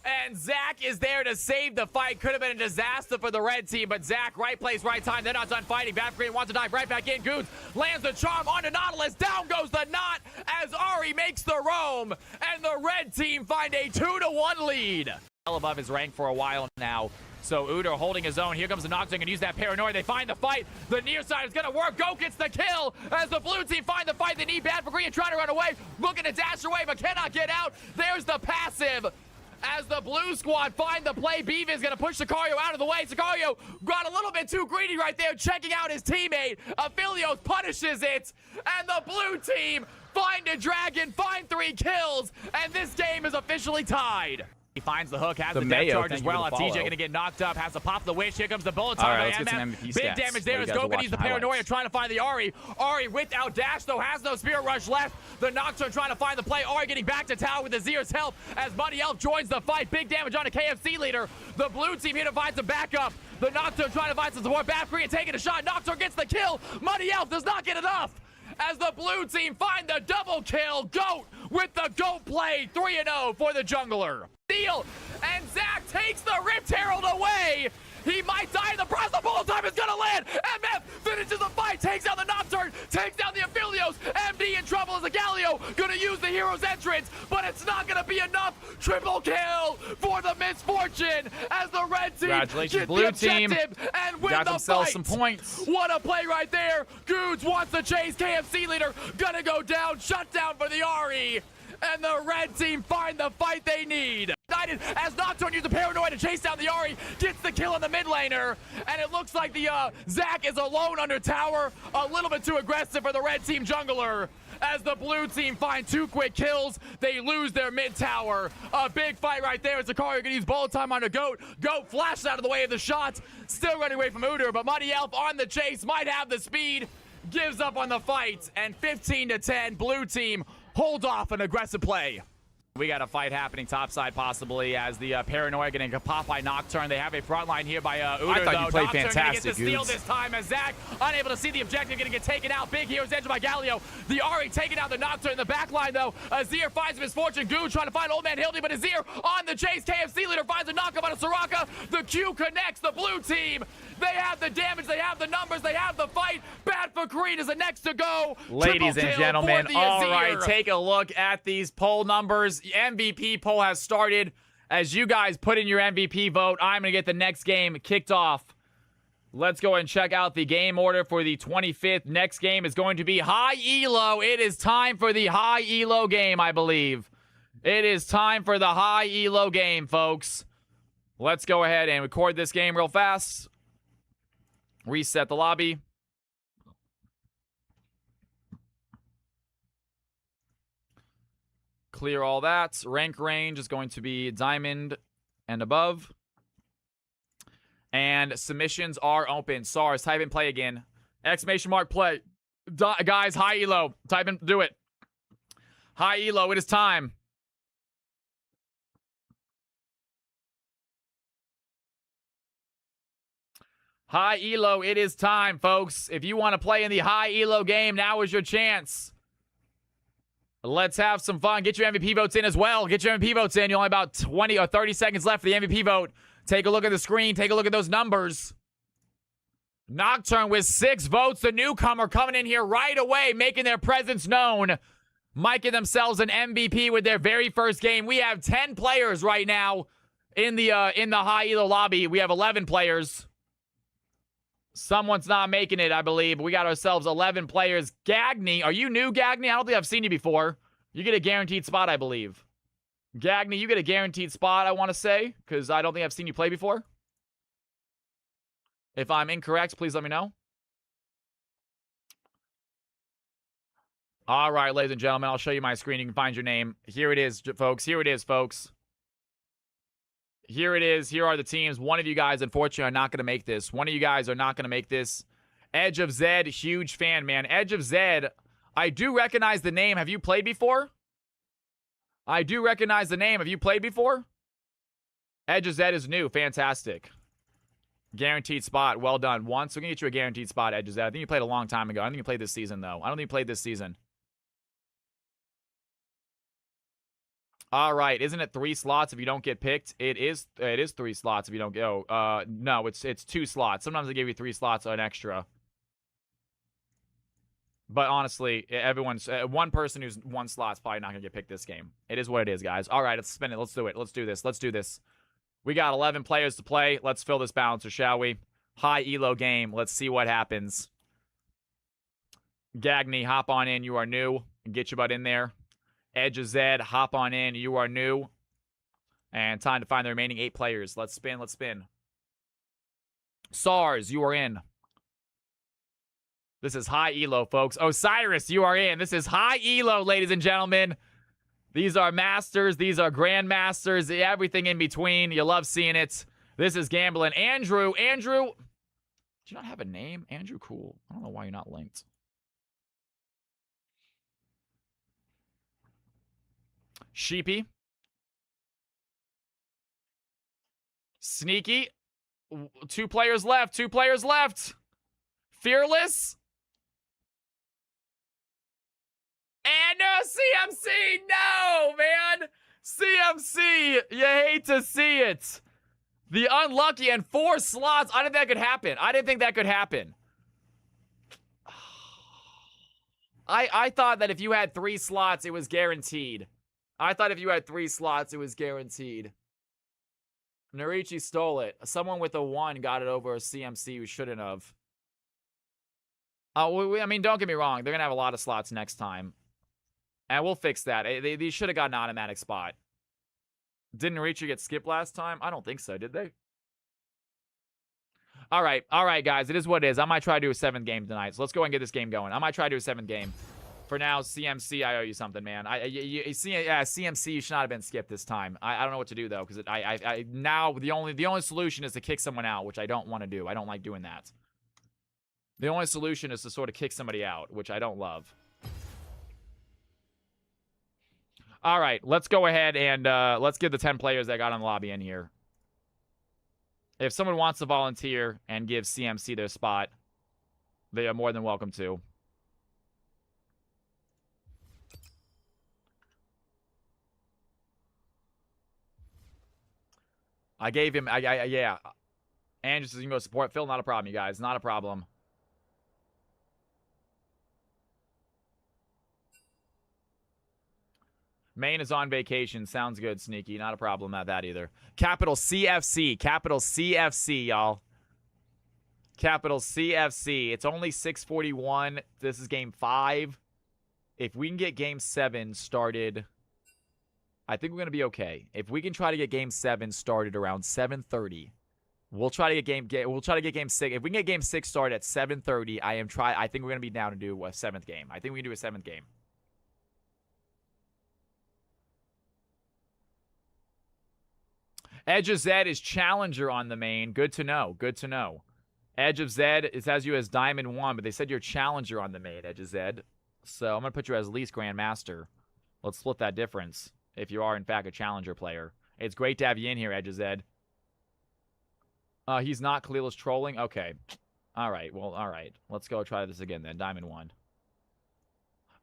And Zach is there to save the fight. Could have been a disaster for the red team, but Zach, right place, right time. They're not done fighting. Bad Green wants to dive right back in. Goons lands the charm onto Nautilus. Down goes the knot as Ari makes the roam. And the red team find a 2-1 lead. Well above his rank for a while now. So Udyr holding his own. Here comes the Nocturne and use that paranoia. They find the fight. The near side is going to work. Go gets the kill as the blue team find the fight. They need Bad for Green and try to run away. Looking to dash away, but cannot get out. There's the passive. As the blue squad find the play, Beav is going to push Sicario out of the way. Sicario got a little bit too greedy right there, checking out his teammate. Aphelios punishes it, and the blue team find a dragon, find 3 kills, and this game is officially tied. He finds the hook, has the death charge as well. TJ going to get knocked up, has to pop the wish. Here comes the bullet time by MF. Big damage there as Goku needs the paranoia, trying to find the Ari. Ari without dash, though, has no spirit rush left. The Nocturne trying to find the play. Ari getting back to tower with Azir's help as Muddy Elf joins the fight. Big damage on a KFC leader. The blue team here to find some backup. The Nocturne trying to find some support. Bad Korean taking a shot. Nocturne gets the kill. Muddy Elf does not get enough. As the blue team find the double kill. Goat with the Goat play. 3-0 for the jungler. Steal, and Zach takes the Rift Herald away. He might die in the process. The bullet time is gonna land. MF finishes the fight, takes down the Nocturne, takes down the Aphelios. MD in trouble as the Galio gonna use the Hero's Entrance, but it's not gonna be enough. Triple kill for the Misfortune as the red team Congratulations, blue team, and win got the themselves fight. some points. What a play right there. Goods wants to chase. KFC leader gonna go down. Shutdown for the Ari. And the red team find the fight they need. As Nocturne uses the paranoia to chase down the Ari, gets the kill on the mid laner, and it looks like the Zach is alone under tower. A little bit too aggressive for the red team jungler. As the blue team find 2 quick kills, they lose their mid tower. A big fight right there. Sicario gonna use bullet time on a Goat. Goat flashes out of the way of the shots. Still running away from Udyr, but Muddy Elf on the chase, might have the speed. Gives up on the fight, and 15-10, blue team hold off an aggressive play. We got a fight happening topside possibly as the paranoia getting popped by Nocturne. They have a front line here by Udyr, I thought you played Nocturne fantastic, gets the steal this time as Zach unable to see the objective, gonna get taken out. Big Hero's Edge by Galio. The Ari taking out the Nocturne in the back line though. Azir finds Misfortune. Goo trying to find Old Man Hildy, but Azir on the chase. KFC leader finds a knockup on a Soraka. The Q connects the blue team. They have the damage, they have the numbers, they have the fight. Bad for Creed is the next to go. Ladies and gentlemen, all right, take a look at these poll numbers. The MVP poll has started. As you guys put in your MVP vote, I'm going to get the next game kicked off. Let's go and check out the game order for the 25th. Next game is going to be High Elo. It is time for the High Elo game, I believe. It is time for the High Elo game, folks. Let's go ahead and record this game real fast. Reset the lobby. Clear all that. Rank range is going to be diamond and above. And submissions are open. SARS, type in play again. Exclamation mark play. Guys, high elo. Type in, do it. High elo, it is time. High elo, it is time, folks. If you want to play in the high elo game, now is your chance. Let's have some fun. Get your MVP votes in as well. Get your MVP votes in. You only about 20 or 30 seconds left for the MVP vote. Take a look at the screen. Take a look at those numbers. Nocturne with 6 votes. The newcomer coming in here right away, making their presence known. Miking themselves an MVP with their very first game. We have 10 players right now in the high elo lobby. We have 11 players. Someone's not making it, I believe. We got ourselves 11 players. Gagny, are you new, Gagny? I don't think I've seen you before. You get a guaranteed spot, I believe. Gagny, you get a guaranteed spot, I want to say, because I don't think I've seen you play before. If I'm incorrect, please let me know. All right, ladies and gentlemen, I'll show you my screen. You can find your name. Here it is, folks. Here it is, folks. Here it is. Here are the teams. One of you guys, unfortunately, are not going to make this. One of you guys are not going to make this. Edge of Zed, huge fan, man. Edge of Zed, I do recognize the name. Have you played before? I do recognize the name. Have you played before? Edge of Zed is new. Fantastic. Guaranteed spot. Well done. Once. We're going to get you a guaranteed spot, Edge of Zed. I think you played a long time ago. I don't think you played this season, though. I don't think you played this season. All right, isn't it 3 slots if you don't get picked? It is 3 slots if you don't go. No, it's 2 slots. Sometimes they give you 3 slots on extra. But honestly, everyone's one person who's 1 slot's probably not gonna get picked this game. It is what it is, guys. All right, let's spin it. Let's do it. Let's do this. Let's do this. We got 11 players to play. Let's fill this balancer, shall we? High elo game. Let's see what happens. Gagny, hop on in. You are new. Get your butt in there. Edge of Zed, hop on in. You are new. And time to find the remaining 8 players. Let's spin. Let's spin. SARS, you are in. This is high elo, folks. Osiris, you are in. This is high elo, ladies and gentlemen. These are masters. These are grandmasters. Everything in between. You love seeing it. This is gambling. Andrew, do you not have a name? Andrew, cool. I don't know why you're not linked. Sheepy. Sneaky. 2 players left. 2 players left. Fearless. And no, CMC. No, man. CMC. You hate to see it. The unlucky and 4 slots. I didn't think that could happen. I didn't think that could happen. I thought that if you had 3 slots, it was guaranteed. I thought if you had 3 slots, it was guaranteed. Narichi stole it. Someone with a 1 got it over a CMC who shouldn't have. I mean, don't get me wrong. They're going to have a lot of slots next time. And we'll fix that. They should have got an automatic spot. Didn't Narichi get skipped last time? I don't think so, did they? All right, guys. It is what it is. I might try to do a 7th game tonight. So let's go and get this game going. I might try to do a 7th game. For now, CMC, I owe you something, man. CMC, you should not have been skipped this time. I don't know what to do though, because now the only solution is to kick someone out, which I don't want to do. I don't like doing that. The only solution is to sort of kick somebody out, which I don't love. All right, let's go ahead and let's give the 10 players that got on the lobby in here. If someone wants to volunteer and give CMC their spot, they are more than welcome to. I gave him, yeah. Andrew says you can go support Phil. Not a problem, you guys. Not a problem. Maine is on vacation. Sounds good, Sneaky. Not a problem at that either. Capital CFC. Capital CFC, y'all. Capital CFC. It's only 6:41. This is game 5. If we can get game 7 started, I think we're going to be okay. If we can try to get game 7 started around 7:30, we'll try to get game 6. If we can get game 6 started at 7:30, I think we're going to be down to do a 7th game. I think we can do a 7th game. Edge of Zed is challenger on the main. Good to know. Good to know. Edge of Zed, it has you as Diamond 1, but they said you're challenger on the main, Edge of Zed. So I'm going to put you as least Grandmaster. Let's split that difference if you are, in fact, a challenger player. It's great to have you in here, Edge of Zed. He's not. Khalil is trolling? Okay. All right. Well, all right. Let's go try this again then. Diamond 1.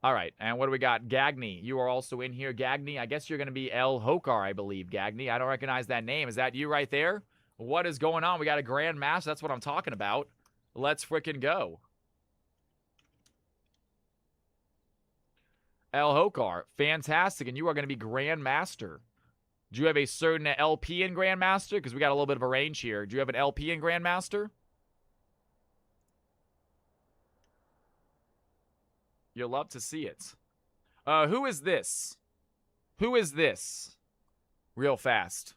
All right, and what do we got? Gagny, you are also in here. Gagny, I guess you're going to be El Hokar, I believe. Gagny, I don't recognize that name. Is that you right there? What is going on? We got a Grand Master. That's what I'm talking about. Let's freaking go. El Hokar, fantastic, and you are going to be Grand Master. Do you have a certain LP in Grand Master? Because we got a little bit of a range here. Do you have an LP in Grand Master? You'll love to see it. Who is this? Who is this? Real fast.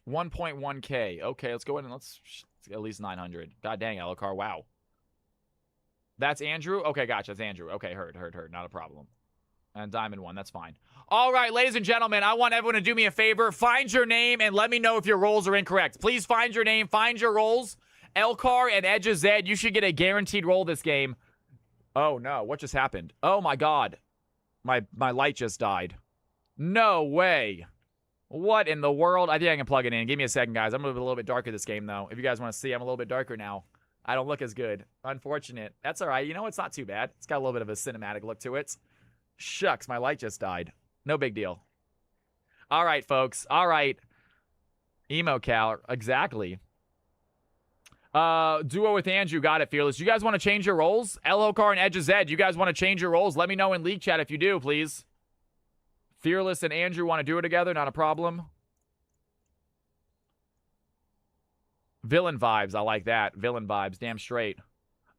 1.1K. Okay, let's go ahead and let's get at least 900. God dang, Elokar. Wow. That's Andrew? Okay, gotcha. That's Andrew. Okay, heard. Not a problem. And Diamond 1. That's fine. All right, ladies and gentlemen, I want everyone to do me a favor. Find your name and let me know if your rolls are incorrect. Please find your name. Find your rolls. Elkar and Edge of Zed, you should get a guaranteed roll this game. Oh, no. What just happened? Oh, my God. My light just died. No way. What in the world? I think I can plug it in. Give me a second, guys. I'm a little bit darker this game, though. If you guys want to see, I'm a little bit darker now. I don't look as good. Unfortunate. That's all right. You know, it's not too bad. It's got a little bit of a cinematic look to it. Shucks, my light just died. No big deal. All right, folks. All right. Emo Cal. Exactly. Duo with Andrew. Got it, Fearless. You guys want to change your roles? Elokar and Edge of Zed, you guys want to change your roles? Let me know in League Chat if you do, please. Fearless and Andrew want to do it together. Not a problem. Villain vibes. I like that. Villain vibes. Damn straight.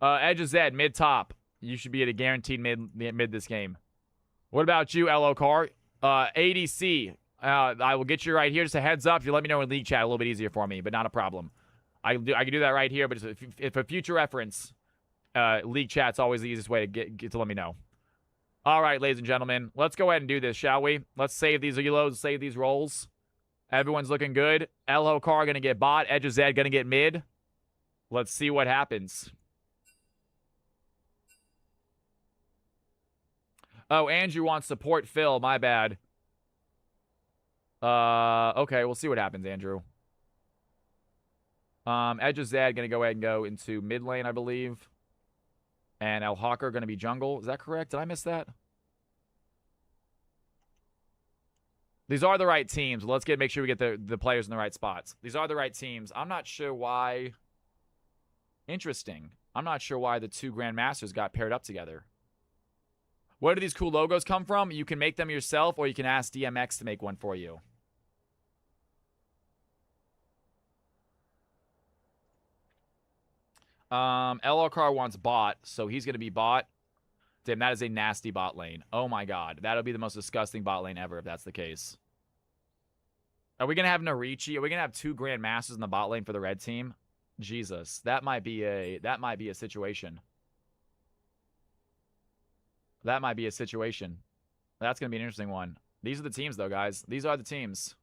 Edge of Zed, mid-top. You should be at a guaranteed mid this game. What about you, Elokar? ADC. I will get you right here. Just a heads up. If you let me know in League Chat, a little bit easier for me, but not a problem. I can do that right here, but if a future reference, League Chat's always the easiest way to get to let me know. All right, ladies and gentlemen, let's go ahead and do this, shall we? Let's save these reloads, save these rolls. Everyone's looking good. Elokar going to get bot. Edge of Zed going to get mid. Let's see what happens. Oh, Andrew wants support Phil. My bad. Okay, we'll see what happens, Andrew. Edge of Zed going to go ahead and go into mid lane, I believe. And El Hawker going to be jungle. Is that correct? Did I miss that? These are the right teams. Let's make sure we get the players in the right spots. These are the right teams. I'm not sure why. Interesting. I'm not sure why the two Grandmasters got paired up together. Where do these cool logos come from? You can make them yourself, or you can ask DMX to make one for you. Elokar wants bot, so he's going to be bot. Damn, that is a nasty bot lane. Oh my god. That'll be the most disgusting bot lane ever if that's the case. Are we going to have Narichi? Are we going to have two Grandmasters in the bot lane for the red team? Jesus. That might be a situation. That might be a situation. That's going to be an interesting one. These are the teams, though, guys. These are the teams.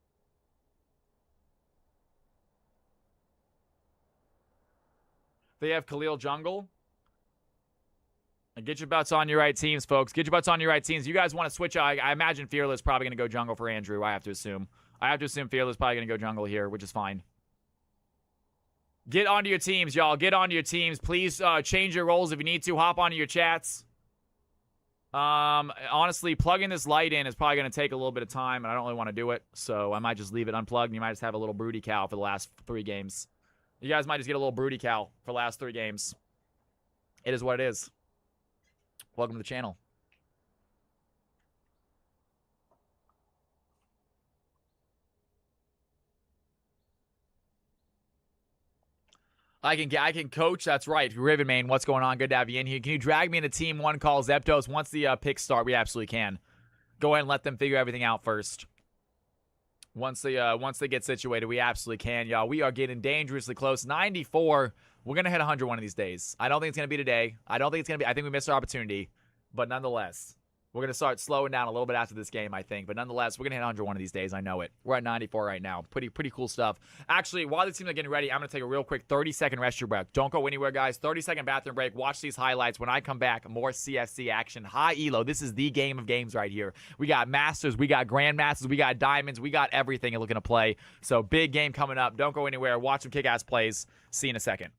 They have Khalil jungle. And get your butts on your right teams, folks. Get your butts on your right teams. You guys want to switch? I imagine Fearless probably going to go jungle for Andrew. I have to assume. Fearless probably going to go jungle here, which is fine. Get onto your teams, y'all. Get onto your teams. Please change your roles if you need to. Hop onto your chats. Honestly, plugging this light in is probably going to take a little bit of time, and I don't really want to do it. So I might just leave it unplugged, and you might just have a little broody cow for the last 3 games. You guys might just get a little broody cow for the last 3 games. It is what it is. Welcome to the channel. I can coach. That's right. Rivenmain, what's going on? Good to have you in here. Can you drag me into Team 1 call Zeptos? Once the picks start, we absolutely can. Go ahead and let them figure everything out first. Once they get situated, we absolutely can, y'all. We are getting dangerously close. 94. We're going to hit 100 one of these days. I don't think it's going to be today. I think we missed our opportunity. But nonetheless, we're going to start slowing down a little bit after this game, I think. But nonetheless, we're going to hit 100 one of these days. I know it. We're at 94 right now. Pretty cool stuff. Actually, while the teams are getting ready, I'm going to take a real quick 30-second rest your breath. Don't go anywhere, guys. 30-second bathroom break. Watch these highlights. When I come back, more CFC action. High elo. This is the game of games right here. We got Masters. We got Grandmasters. We got Diamonds. We got everything looking to play. So, big game coming up. Don't go anywhere. Watch some kick-ass plays. See you in a second.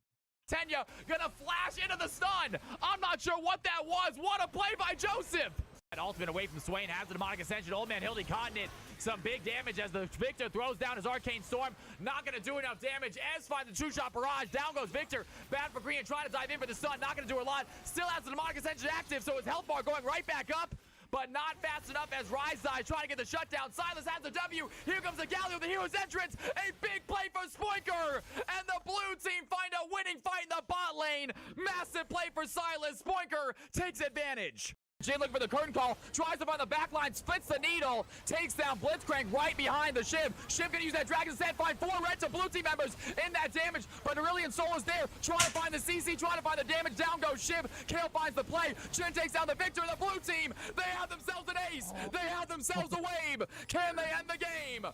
Tenya gonna flash into the stun. I'm not sure what that was. What a play by Joseph. Ultimate away from Swain, has the demonic ascension. Old man Hildy caught it. Some big damage as the Victor throws down his arcane storm. Not gonna do enough damage. Ez finds the true shot barrage. Down goes Victor. Bad for Green, trying to dive in for the stun. Not gonna do a lot. Still has the demonic ascension active, so his health bar going right back up. But not fast enough as Rise Eye trying to get the shutdown. Silas has the W. Here comes the Galio, the hero's entrance. A big play for Spoinker. And the blue team find a winning fight in the bot lane. Massive play for Silas. Spoinker takes advantage. Jay looking for the curtain call, tries to find the back line, splits the needle, takes down Blitzcrank right behind the Shiv. Shiv gonna use that Dragon's Head, find 4 red to blue team members in that damage, but Aurelion Soul is there, trying to find the CC, trying to find the damage, down goes Shiv. Kale finds the play, Chen takes down the Victor, the blue team, they have themselves an ace, they have themselves a wave. Can they end the game?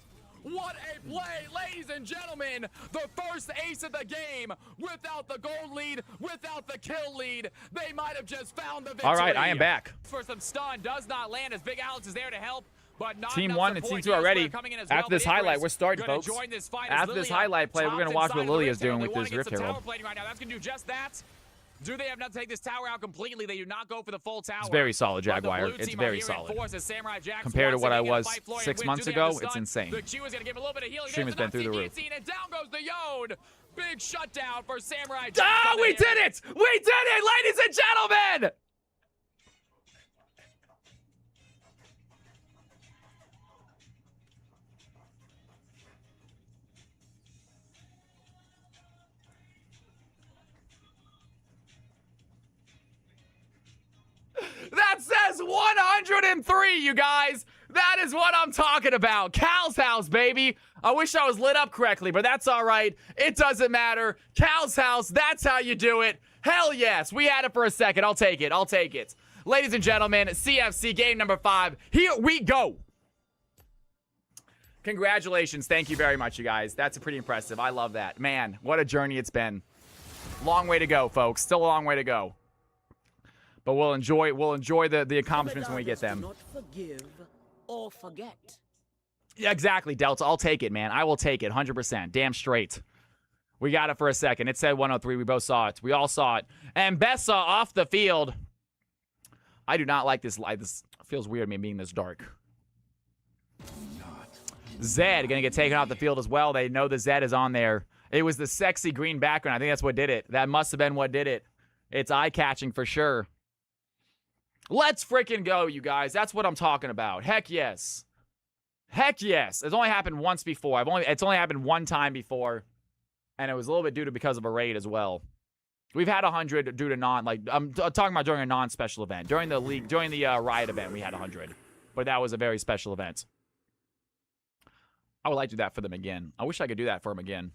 What a play, ladies and gentlemen. The first ace of the game without the gold lead, without the kill lead. They might have just found the victory. All right, I am back. For some stun, does not land as Big Alex is there to help. But not Team enough 1 and support. Team 2 already. Well. After this highlight, we're starting, Gonna folks. join this fight After this highlight play, we're going to watch what Lilia's doing with this Rift Herald. Right now. That's going to do just that. Do they have enough to take this tower out completely? They do not go for the full tower. It's very solid, Jaguar. It's very solid. Compared to what I was 6 months ago, it's insane. The Q is going to give a little bit of healing. Stream has been through the roof. And down goes the Yone. Big shutdown for Samurai Jack. Ah, we did it! We did it, ladies and gentlemen! That says 103, you guys. That is what I'm talking about. Cal's house, baby. I wish I was lit up correctly, but that's all right. It doesn't matter. Cal's house, that's how you do it. Hell yes. We had it for a second. I'll take it. I'll take it. Ladies and gentlemen, CFC game number 5. Here we go. Congratulations. Thank you very much, you guys. That's pretty impressive. I love that. Man, what a journey it's been. Long way to go, folks. Still a long way to go. But we'll enjoy the accomplishments when we get them. Not forgive or forget. Yeah, exactly, Delta. I'll take it, man. I will take it, 100%. Damn straight. We got it for a second. It said 103. We both saw it. We all saw it. And Bessa off the field. I do not like this light. This feels weird, me being this dark. Zed gonna get taken off the field as well. They know the Zed is on there. It was the sexy green background. I think that's what did it. That must have been what did it. It's eye-catching for sure. Let's freaking go, you guys. That's what I'm talking about. Heck yes. Heck yes. It's only happened once before. It's only happened one time before. And it was a little bit because of a raid as well. We've had 100 due to I'm talking about during a non-special event. During the league, during the Riot event, we had 100. But that was a very special event. I would like to do that for them again. I wish I could do that for them again.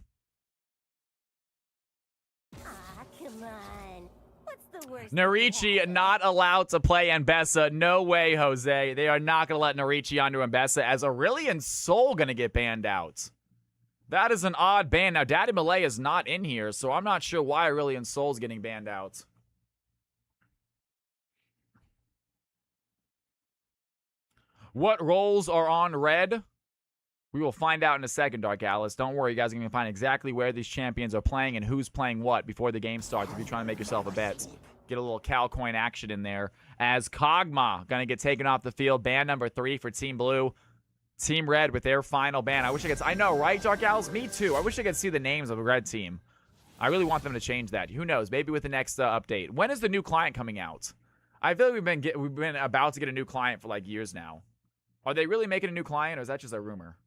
Ah, come on. What's the worst? Narichi not allowed to play Mbessa. No way, Jose. They are not going to let Narichi onto Mbessa, as Aurelion Soul going to get banned out. That is an odd ban. Now, Daddy Malay is not in here, so I'm not sure why Aurelion Soul's getting banned out. What roles are on red? We will find out in a second, Dark Alice. Don't worry, you guys are going to find exactly where these champions are playing and who's playing what before the game starts if you're trying to make yourself a bet. Get a little Cal coin action in there. As Kog'Maw going to get taken off the field. Ban number 3 for Team Blue. Team Red with their final ban. I wish I could... I know, right, Dark Alice? Me too. I wish I could see the names of the red team. I really want them to change that. Who knows? Maybe with the next update. When is the new client coming out? I feel like we've been about to get a new client for like years now. Are they really making a new client, or is that just a rumor?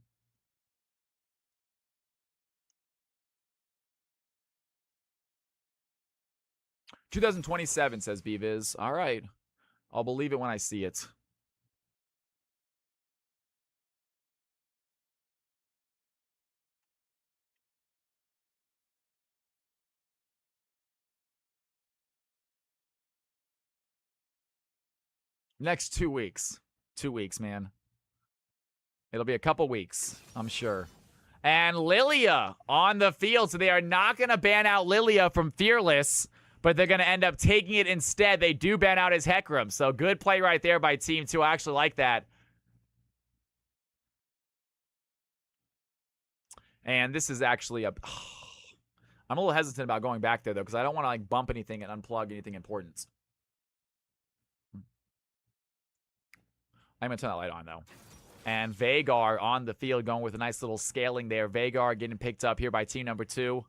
"2027 says BViz. All right. I'll believe it when I see it. Next 2 weeks. 2 weeks, man. It'll be a couple weeks, I'm sure. And Lilia on the field. So they are not going to ban out Lilia from Fearless, but they're going to end up taking it instead. They do ban out his Hecarim. So good play right there by Team 2. I actually like that. And this is actually a... I'm a little hesitant about going back there, though, because I don't want to, like, bump anything and unplug anything important. I'm going to turn that light on, though. And Vagar on the field going with a nice little scaling there. Vagar getting picked up here by team number 2.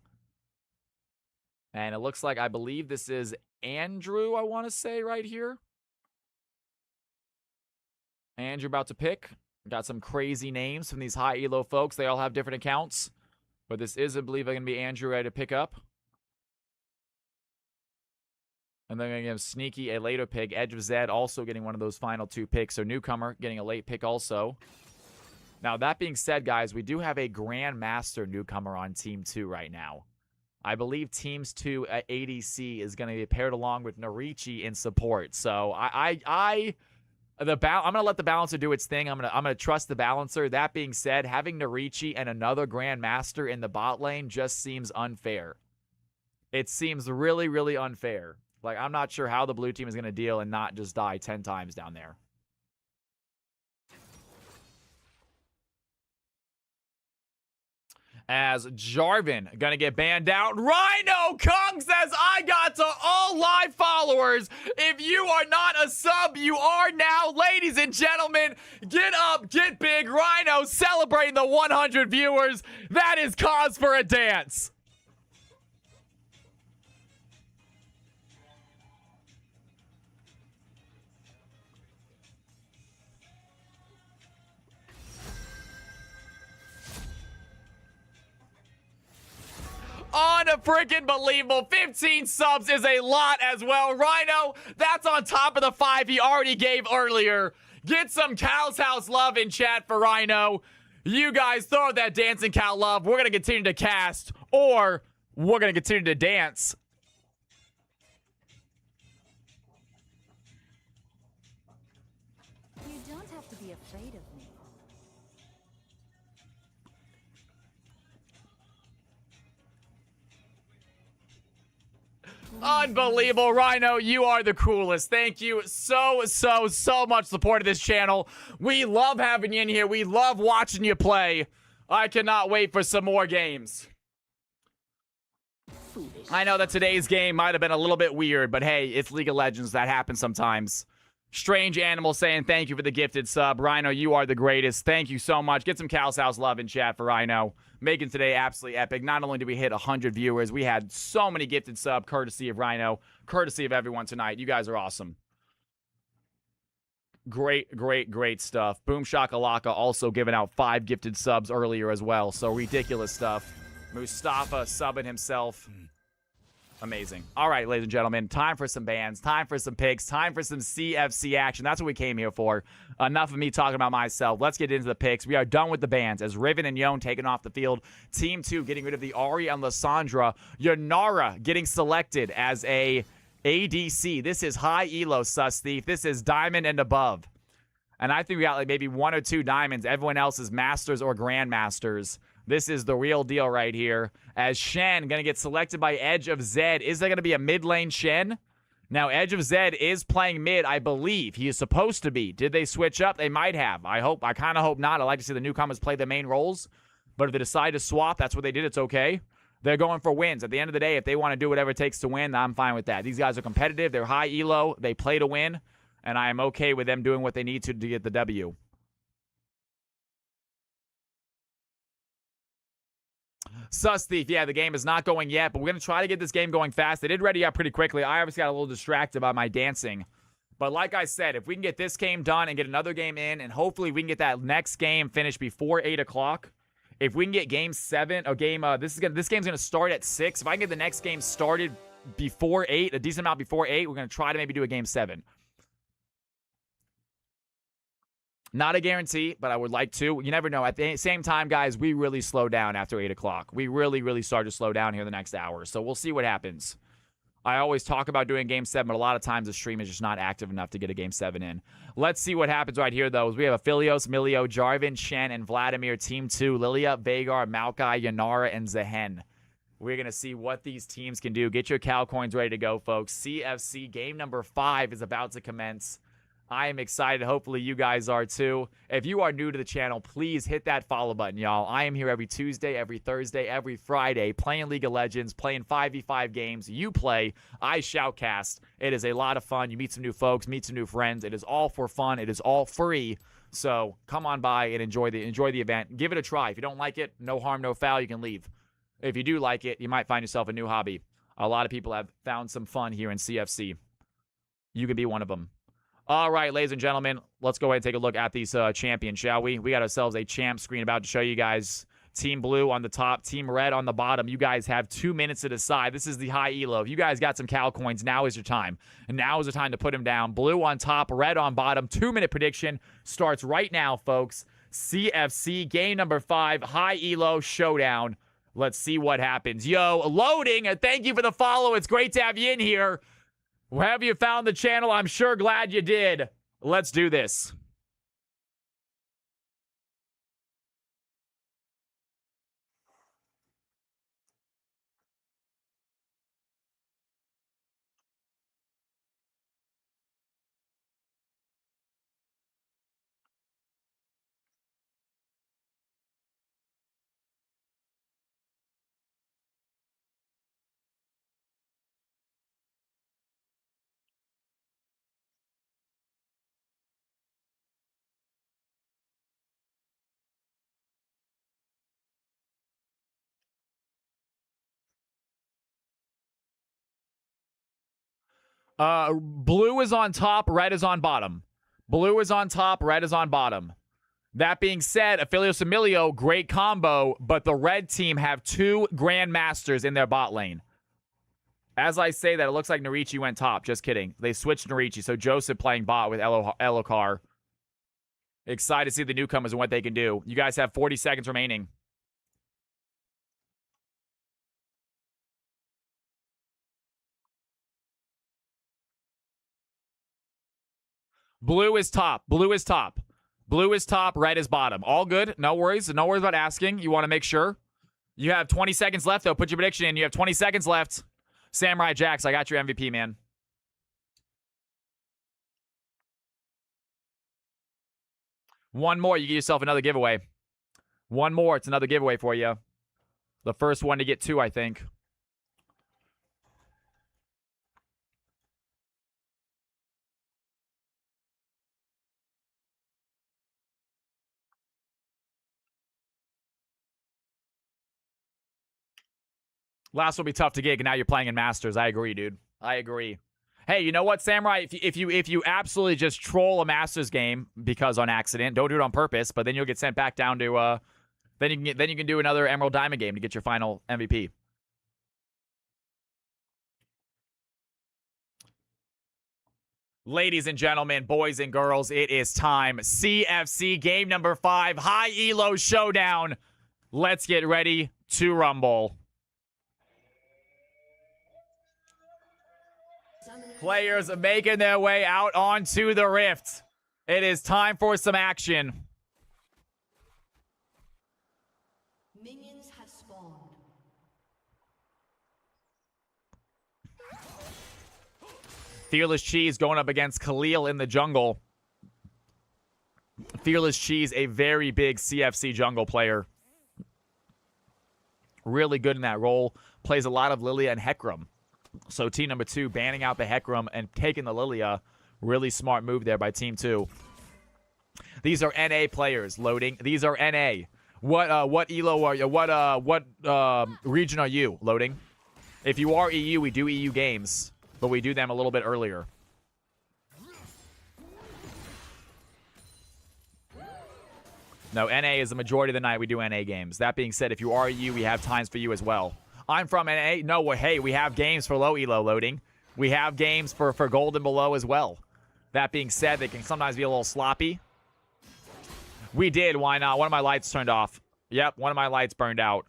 And it looks like, I believe this is Andrew, I want to say, right here. Andrew about to pick. Got some crazy names from these high elo folks. They all have different accounts. But this is, I believe, going to be Andrew ready to pick up. And then going to give Sneaky a later pick. Edge of Zed also getting one of those final 2 picks. So Newcomer getting a late pick also. Now, that being said, guys, we do have a Grandmaster Newcomer on Team 2 right now. I believe Teams 2 at ADC is going to be paired along with Narichi in support. So I'm going to let the balancer do its thing. I'm going to trust the balancer. That being said, having Narichi and another Grandmaster in the bot lane just seems unfair. It seems really, really unfair. Like, I'm not sure how the blue team is going to deal and not just die 10 times down there. As Jarvan going to get banned out. Rhino Kong says, I got to all live followers. If you are not a sub, you are now. Ladies and gentlemen, get up, get big. Rhino celebrating the 100 viewers. That is cause for a dance. Unfreaking believable. 15 subs is a lot as well. Rhino, that's on top of the 5 he already gave earlier. Get some Cal's House love in chat for Rhino. You guys throw that dancing cow love. We're going to continue to cast, or we're going to continue to dance. You don't have to be afraid of me. Unbelievable, Rhino. You are the coolest. Thank you so much support of this channel. We love having you in here. We love watching you play. I cannot wait for some more games. Foolish. I know that today's game might have been a little bit weird, but hey, it's League of Legends. That happens sometimes. Strange Animal saying thank you for the gifted sub. Rhino, you are the greatest. Thank you so much. Get some Cal's House love in chat for Rhino. Making today absolutely epic. Not only did we hit 100 viewers, we had so many gifted sub courtesy of Rhino, courtesy of everyone tonight. You guys are awesome. Great stuff. Boom Shakalaka also giving out 5 gifted subs earlier as well. So ridiculous stuff. Mustafa subbing himself. Amazing. All right, ladies and gentlemen, time for some bans, time for some picks, time for some CFC action. That's what we came here for. Enough of me talking about myself. Let's get into the picks. We are done with the bans as Riven and Yon taken off the field. Team 2 getting rid of the Ari and Lissandra. Yanara getting selected as a ADC. This is high elo, sus thief. This is diamond and above. And I think we got like maybe 1 or 2 diamonds. Everyone else is masters or grandmasters. This is the real deal right here. As Shen going to get selected by Edge of Zed. Is there going to be a mid lane Shen? Now, Edge of Zed is playing mid, I believe. He is supposed to be. Did they switch up? They might have. I kind of hope not. I like to see the newcomers play the main roles. But if they decide to swap, that's what they did. It's okay. They're going for wins. At the end of the day, if they want to do whatever it takes to win, I'm fine with that. These guys are competitive. They're high elo. They play to win. And I am okay with them doing what they need to get the W. Sus Thief, yeah, the game is not going yet, but we're going to try to get this game going fast. They did ready up pretty quickly. I obviously got a little distracted by my dancing. But like I said, if we can get this game done and get another game in, and hopefully we can get that next game finished before 8 o'clock. If we can get game 7, or this game's going to start at 6. If I can get the next game started before 8, a decent amount before 8, we're going to try to maybe do a game 7. Not a guarantee, but I would like to. You never know. At the same time, guys, we really slow down after 8 o'clock. We really start to slow down here the next hour. So we'll see what happens. I always talk about doing Game 7, but a lot of times the stream is just not active enough to get a Game 7 in. Let's see what happens right here, though. We have Aphelios, Milio, Jarvan, Shen, and Vladimir. Team 2, Lilia, Vagar, Maokai, Yanara, and Zehen. We're going to see what these teams can do. Get your Cal coins ready to go, folks. CFC game number 5 is about to commence. I am excited. Hopefully you guys are too. If you are new to the channel, please hit that follow button, y'all. I am here every Tuesday, every Thursday, every Friday, playing League of Legends, playing 5v5 games. You play, I shoutcast. It is a lot of fun. You meet some new folks, meet some new friends. It is all for fun. It is all free. So come on by and enjoy the event. Give it a try. If you don't like it, no harm, no foul. You can leave. If you do like it, you might find yourself a new hobby. A lot of people have found some fun here in CFC. You could be one of them. All right, ladies and gentlemen, let's go ahead and take a look at these champions, shall we? We got ourselves a champ screen about to show you guys. Team Blue on the top, Team Red on the bottom. You guys have 2 minutes to decide. This is the high elo. If you guys got some Cal coins, now is your time. And now is the time to put them down. Blue on top, Red on bottom. 2-minute prediction starts right now, folks. CFC, game number 5, high elo showdown. Let's see what happens. Yo, loading. Thank you for the follow. It's great to have you in here. Have you found the channel? I'm sure glad you did. Let's do this. Blue is on top, Red is on bottom. Blue is on top, Red is on bottom. That being said, Aphelios Emilio, great combo, but the red team have 2 Grandmasters in their bot lane. As I say that, it looks like Narichi went top. Just kidding. They switched Narichi, so Joseph playing bot with Elokar. Excited to see the newcomers and what they can do. You guys have 40 seconds remaining. Blue is top. Blue is top. Blue is top. Red is bottom. All good. No worries. No worries about asking. You want to make sure. You have 20 seconds left, though. Put your prediction in. You have 20 seconds left. Samurai Jax, I got your MVP, man. One more. You get yourself another giveaway. One more. It's another giveaway for you. The first one to get 2, I think. Last will be tough to get, and now you're playing in Masters. I agree, dude. I agree. Hey, you know what, Samurai? If you absolutely just troll a Masters game because on accident, don't do it on purpose, but then you'll get sent back down to then you can do another Emerald Diamond game to get your final MVP. Ladies and gentlemen, boys and girls, it is time. CFC game number 5, high elo showdown. Let's get ready to rumble. Players are making their way out onto the rift. It is time for some action. Minions have spawned. Fearless Cheese going up against Khalil in the jungle. Fearless Cheese, a very big CFC jungle player. Really good in that role. Plays a lot of Lilia and Hecarim. So team number 2 banning out the Hecarim and taking the Lilia. Really smart move there by team 2. These are NA players loading. These are NA. What elo are you? What region are you loading? If you are EU, we do EU games, but we do them a little bit earlier. No, NA is the majority of the night we do NA games. That being said, if you are EU, we have times for you as well. I'm from NA. No, well, hey, we have games for low elo loading. We have games for gold and below as well. That being said, they can sometimes be a little sloppy. We did. Why not? One of my lights turned off. Yep, one of my lights burned out.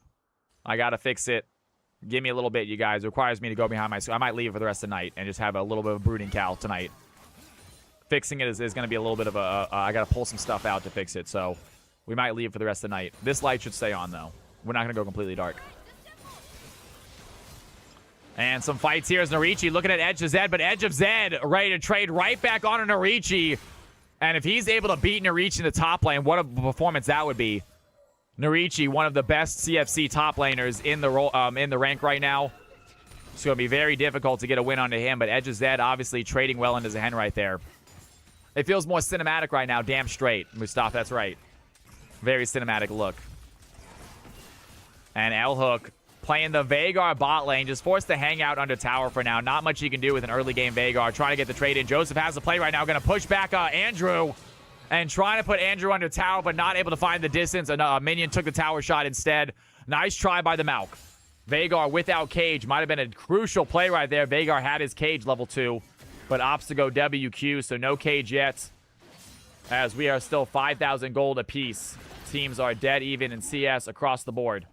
I got to fix it. Give me a little bit, you guys. It requires me to go behind my screen. I might leave for the rest of the night and just have a little bit of a brooding cow tonight. Fixing it is going to be a little bit of a... I got to pull some stuff out to fix it, so we might leave for the rest of the night. This light should stay on, though. We're not going to go completely dark. And some fights here as Narichi looking at Edge of Zed, but Edge of Zed ready to trade right back on to Narichi. And if he's able to beat Narichi in the top lane, what a performance that would be. Narichi, one of the best CFC top laners in the rank right now. It's going to be very difficult to get a win onto him, but Edge of Zed obviously trading well into Zehen right there. It feels more cinematic right now, damn straight. Mustafa, that's right. Very cinematic look. And L-Hook playing the Veigar bot lane, just forced to hang out under tower for now. Not much he can do with an early game Veigar. Trying to get the trade in. Joseph has the play right now. Going to push back Andrew. And trying to put Andrew under tower, but not able to find the distance. A minion took the tower shot instead. Nice try by the Malk. Veigar without cage. Might have been a crucial play right there. Veigar had his cage level 2, but opts to go WQ, so no cage yet. As we are still 5,000 gold apiece. Teams are dead even in CS across the board.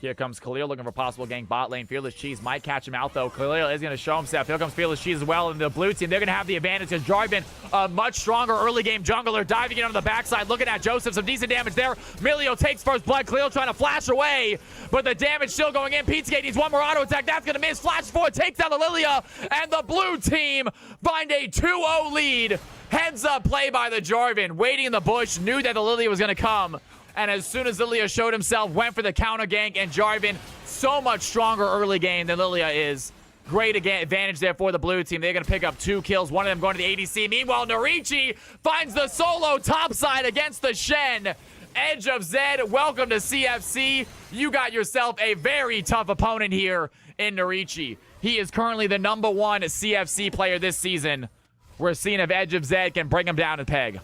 Here comes Khalil looking for possible gank bot lane. Fearless Cheese might catch him out, though. Khalil is going to show himself. Here comes Fearless Cheese as well. And the blue team, they're going to have the advantage because Jarvan, a much stronger early game jungler, diving in on the backside. Looking at Joseph, some decent damage there. Milio takes first blood. Khalil trying to flash away, but the damage still going in. Pizzagate needs one more auto attack. That's going to miss. Flash forward, takes down the Lilia, and the blue team find a 2-0 lead. Heads up play by the Jarvan. Waiting in the bush, knew that the Lilia was going to come. And as soon as Lilia showed himself, went for the counter gank, and Jarvan, so much stronger early game than Lilia is. Great advantage there for the blue team. They're going to pick up 2 kills, one of them going to the ADC. Meanwhile, Narichi finds the solo topside against the Shen. Edge of Zed, welcome to CFC. You got yourself a very tough opponent here in Narichi. He is currently the #1 CFC player this season. We're seeing if Edge of Zed can bring him down a peg.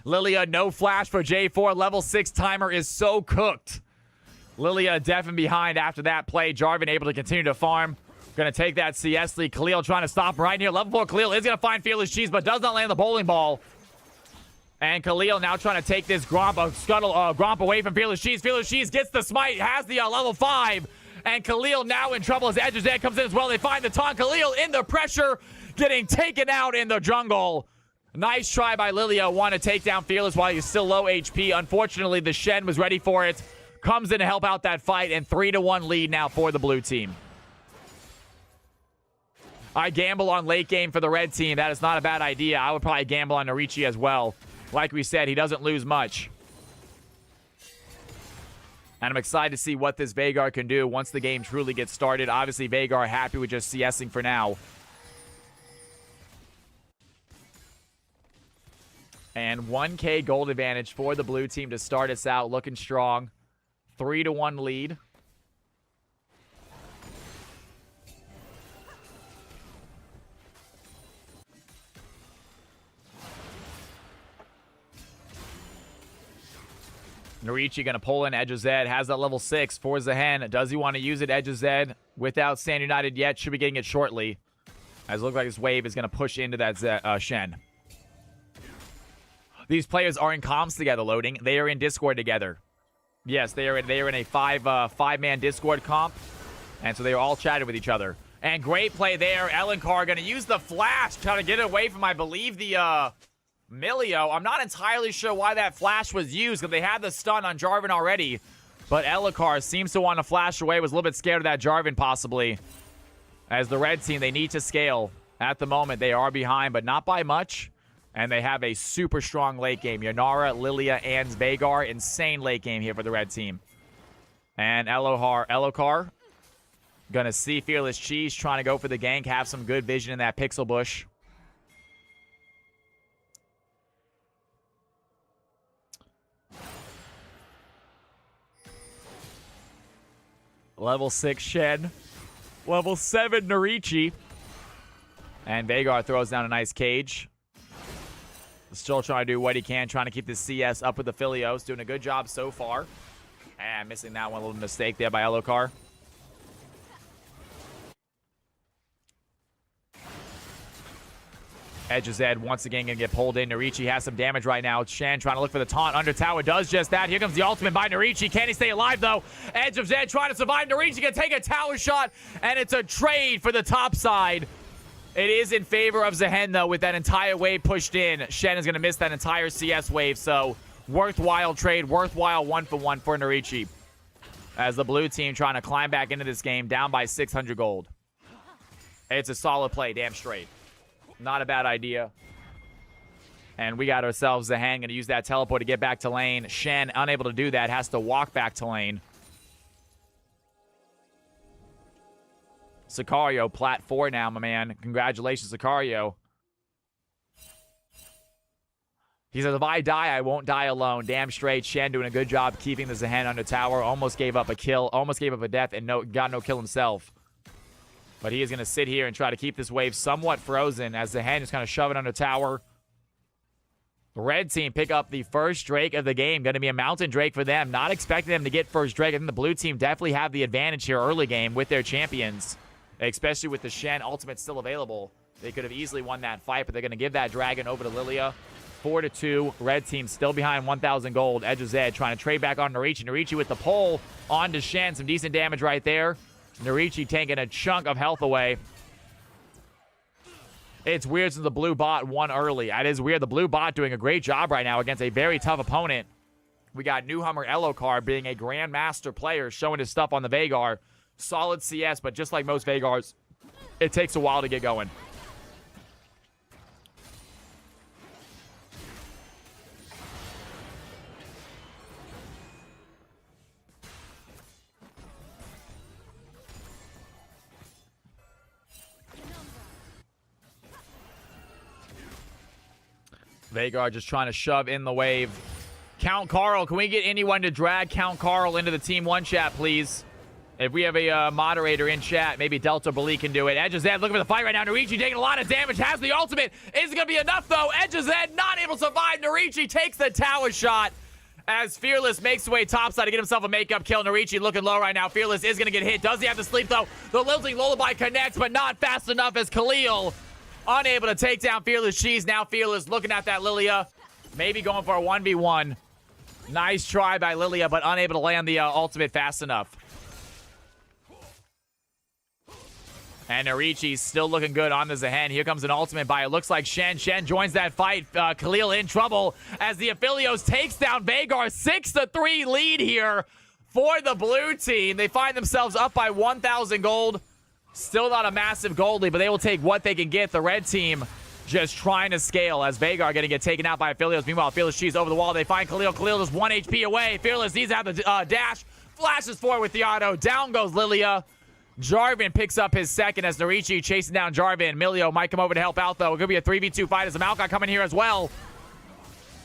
Lilia, no flash for J4. Level 6 timer is so cooked. Lilia definitely behind after that play. Jarvan able to continue to farm. Going to take that CS lead. Khalil trying to stop him right here. Level 4 Khalil is going to find Fearless Cheese, but does not land the bowling ball. And Khalil now trying to take this Gromp away from Fearless Cheese. Fearless Cheese gets the smite, has the level 5. And Khalil now in trouble as Edge of Zed comes in as well. They find the taunt. Khalil in the pressure, getting taken out in the jungle. Nice try by Lilia. Want to take down Fearless while he's still low HP. Unfortunately, the Shen was ready for it. Comes in to help out that fight, and 3-1 lead now for the blue team. I gamble on late game for the red team. That is not a bad idea. I would probably gamble on Narichi as well. Like we said, he doesn't lose much. And I'm excited to see what this Veigar can do once the game truly gets started. Obviously, Veigar happy with just CSing for now. And 1K gold advantage for the blue team to start us out. Looking strong. 3-1 lead. Narichi going to pull in Edge of Zed. Has that level 6 for Zehen. Does he want to use it? Edge of Zed without Stand United yet. Should be getting it shortly. As it looks like this wave is going to push into that Shen. These players are in comms together, loading. They are in Discord together. Yes, they are in a five-man Discord comp. And so they are all chatting with each other. And great play there. Ellenkar going to use the flash, trying to get it away from, I believe, the Milio. I'm not entirely sure why that flash was used, because they had the stun on Jarvan already. But Ellenkar seems to want to flash away. Was a little bit scared of that Jarvan, possibly. As the red team, they need to scale. At the moment, they are behind, but not by much. And they have a super strong late game. Yanara, Lilia, and Veigar. Insane late game here for the red team. And Ellenkar gonna see Fearless Cheese trying to go for the gank. Have some good vision in that pixel bush. Level 6 Shen. Level 7 Narichi. And Veigar throws down a nice cage. Still trying to do what he can, trying to keep the CS up with the Philios. Doing a good job so far. And missing that one, a little mistake there by Ellenkar. Edge of Zed once again going to get pulled in. Narichi has some damage right now. Shen trying to look for the taunt under tower. Does just that. Here comes the ultimate by Narichi. Can he stay alive, though? Edge of Zed trying to survive. Narichi can take a tower shot, and it's a trade for the top side. It is in favor of Zehen, though, with that entire wave pushed in. Shen is going to miss that entire CS wave, so worthwhile trade, worthwhile 1-for-1 for Norichi. As the blue team trying to climb back into this game, down by 600 gold. It's a solid play, damn straight. Not a bad idea. And we got ourselves Zehen, going to use that teleport to get back to lane. Shen, unable to do that, has to walk back to lane. Sicario, plat 4 now, my man. Congratulations, Sicario. He says, if I die, I won't die alone. Damn straight. Shen doing a good job keeping the Zehen under tower. Almost gave up a kill. Almost gave up a death and got no kill himself. But he is going to sit here and try to keep this wave somewhat frozen as Zehen is kind of shoving under tower. The red team pick up the first Drake of the game. Going to be a Mountain Drake for them. Not expecting them to get first Drake. I think the blue team definitely have the advantage here early game with their champions. Especially with the Shen ultimate still available. They could have easily won that fight, but they're going to give that dragon over to Lilia. 4-2. Red team still behind 1,000 gold. Edge of Zed trying to trade back on Norichi. Norichi with the pull onto Shen. Some decent damage right there. Norichi taking a chunk of health away. It's weird since the blue bot won early. That is weird. The blue bot doing a great job right now against a very tough opponent. We got Newhammer Elokar being a Grandmaster player, showing his stuff on the Veigar. Solid CS, but just like most Veigars, it takes a while to get going. Veigar just trying to shove in the wave. Count Carl, can we get anyone to drag Count Carl into the Team 1 chat, please? If we have a moderator in chat, maybe Delta Bali can do it. Edge of Zed looking for the fight right now. Norichi taking a lot of damage. Has the ultimate. Isn't going to be enough, though. Edge of Zed not able to survive. Norichi takes the tower shot as Fearless makes his way topside to get himself a makeup kill. Norichi looking low right now. Fearless is going to get hit. Does he have to sleep, though? The Lilting Lullaby connects, but not fast enough as Khalil unable to take down Fearless Cheese. Now Fearless looking at that Lilia. Maybe going for a 1v1. Nice try by Lilia, but unable to land the ultimate fast enough. And Norichi's still looking good on the Zehen. Here comes an ultimate by, it looks like Shen. Shen joins that fight. Khalil in trouble as the Aphelios takes down Veigar. 6-3 lead here for the blue team. They find themselves up by 1,000 gold. Still not a massive gold lead, but they will take what they can get. The red team just trying to scale as Veigar going to get taken out by Aphelios. Meanwhile, Fearless Cheese over the wall. They find Khalil. Khalil just 1 HP away. Fearless needs to have the dash. Flashes forward with the auto. Down goes Lilia. Jarvan picks up his second as Norichi chasing down Jarvan. Milio might come over to help out, though. It could be a 3v2 fight as the Maokai coming here as well.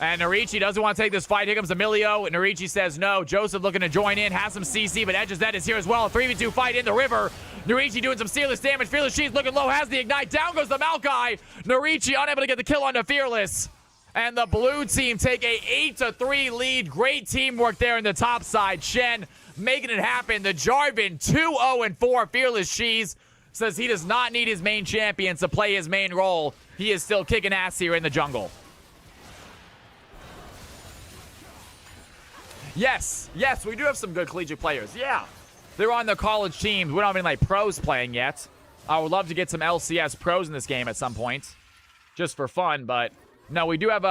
And Norichi doesn't want to take this fight. Here comes Emilio. Norichi says no. Joseph looking to join in. Has some CC, but Edge of Zed is here as well. A 3v2 fight in the river. Norichi doing some Seerless damage. Fearless Cheese looking low. Has the Ignite. Down goes the Maokai. Norichi unable to get the kill onto Fearless. And the blue team take a 8-3 lead. Great teamwork there in the top side. Shen making it happen. The Jarvan 2-0-4. Fearless Cheese says he does not need his main champions to play his main role. He is still kicking ass here in the jungle. Yes, we do have some good collegiate players. Yeah, they're on their college teams. We don't have any like pros playing yet. I would love to get some LCS pros in this game at some point, just for fun. But no, we do have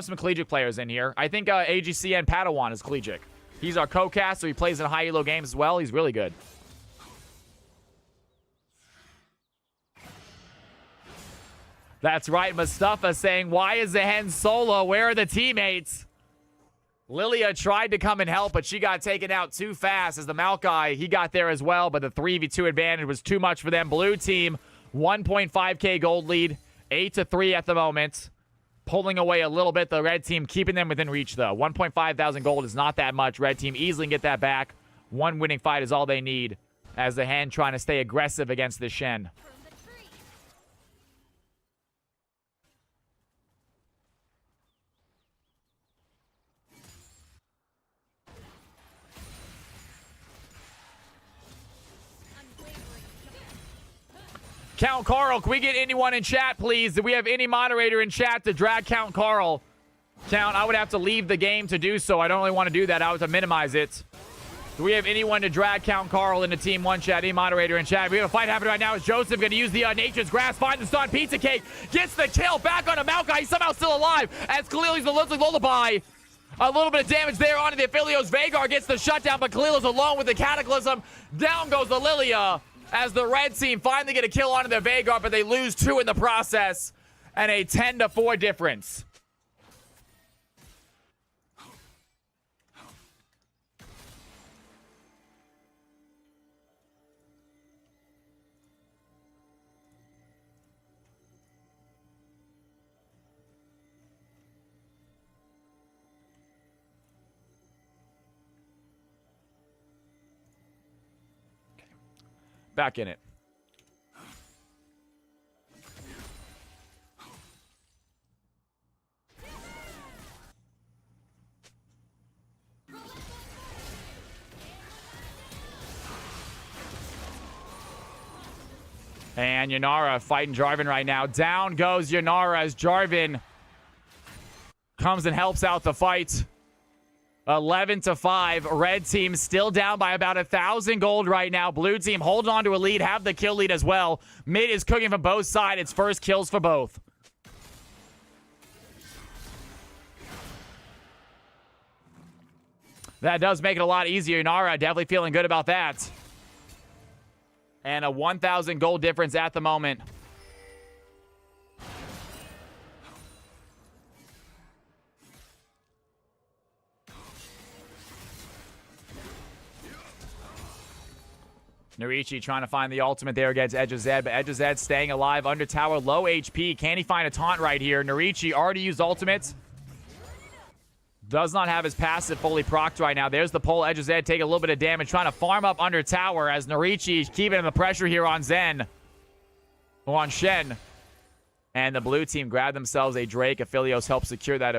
some collegiate players in here. I think AGC and Padawan is collegiate. He's our co-cast, so he plays in high elo games as well. He's really good. That's right, Mustafa saying, why is Zehen solo? Where are the teammates? Lilia tried to come and help, but she got taken out too fast as the Maokai, he got there as well, but the 3v2 advantage was too much for them. Blue team, 1.5k gold lead, 8-3 at the moment. Pulling away a little bit, the red team keeping them within reach, though. 1.5 thousand gold is not that much. Red team easily can get that back. One winning fight is all they need as the Hen trying to stay aggressive against the Shen. Count Carl, can we get anyone in chat, please? Do we have any moderator in chat to drag Count Carl? Count, I would have to leave the game to do so. I don't really want to do that. I would have to minimize it. Do we have anyone to drag Count Carl into Team 1 chat? Any moderator in chat? We have a fight happening right now. Is Joseph going to use the Nature's Grass, find the stun, Pizza Cake, gets the kill, back onto Maokai. He's somehow still alive as Khalil uses the Lullaby. A little bit of damage there onto the Aphelios. Vhagar gets the shutdown, but Khalil is alone with the Cataclysm. Down goes the Lilia as the red team finally get a kill onto the Vhagar, but they lose 2 in the process and a 10-4 difference. Back in it. And Yanara fighting Jarvan right now. Down goes Yanara as Jarvan comes and helps out the fight. 11-5. Red team still down by about 1,000 gold right now. Blue team hold on to a lead, have the kill lead as well. Mid is cooking from both sides. It's first kills for both. That does make it a lot easier. Nara definitely feeling good about that. And a 1,000 gold difference at the moment. Narichi trying to find the ultimate there against Edge of Zed, but Edge of Zed staying alive under tower, low HP. Can he find a taunt right here? Narichi already used ultimates. Does not have his passive fully procced right now. There's the pull. Edge of Zed taking a little bit of damage, trying to farm up under tower as Narichi keeping the pressure here on Zen. Or on Shen. And the blue team grab themselves a Drake. Aphelios helps secure that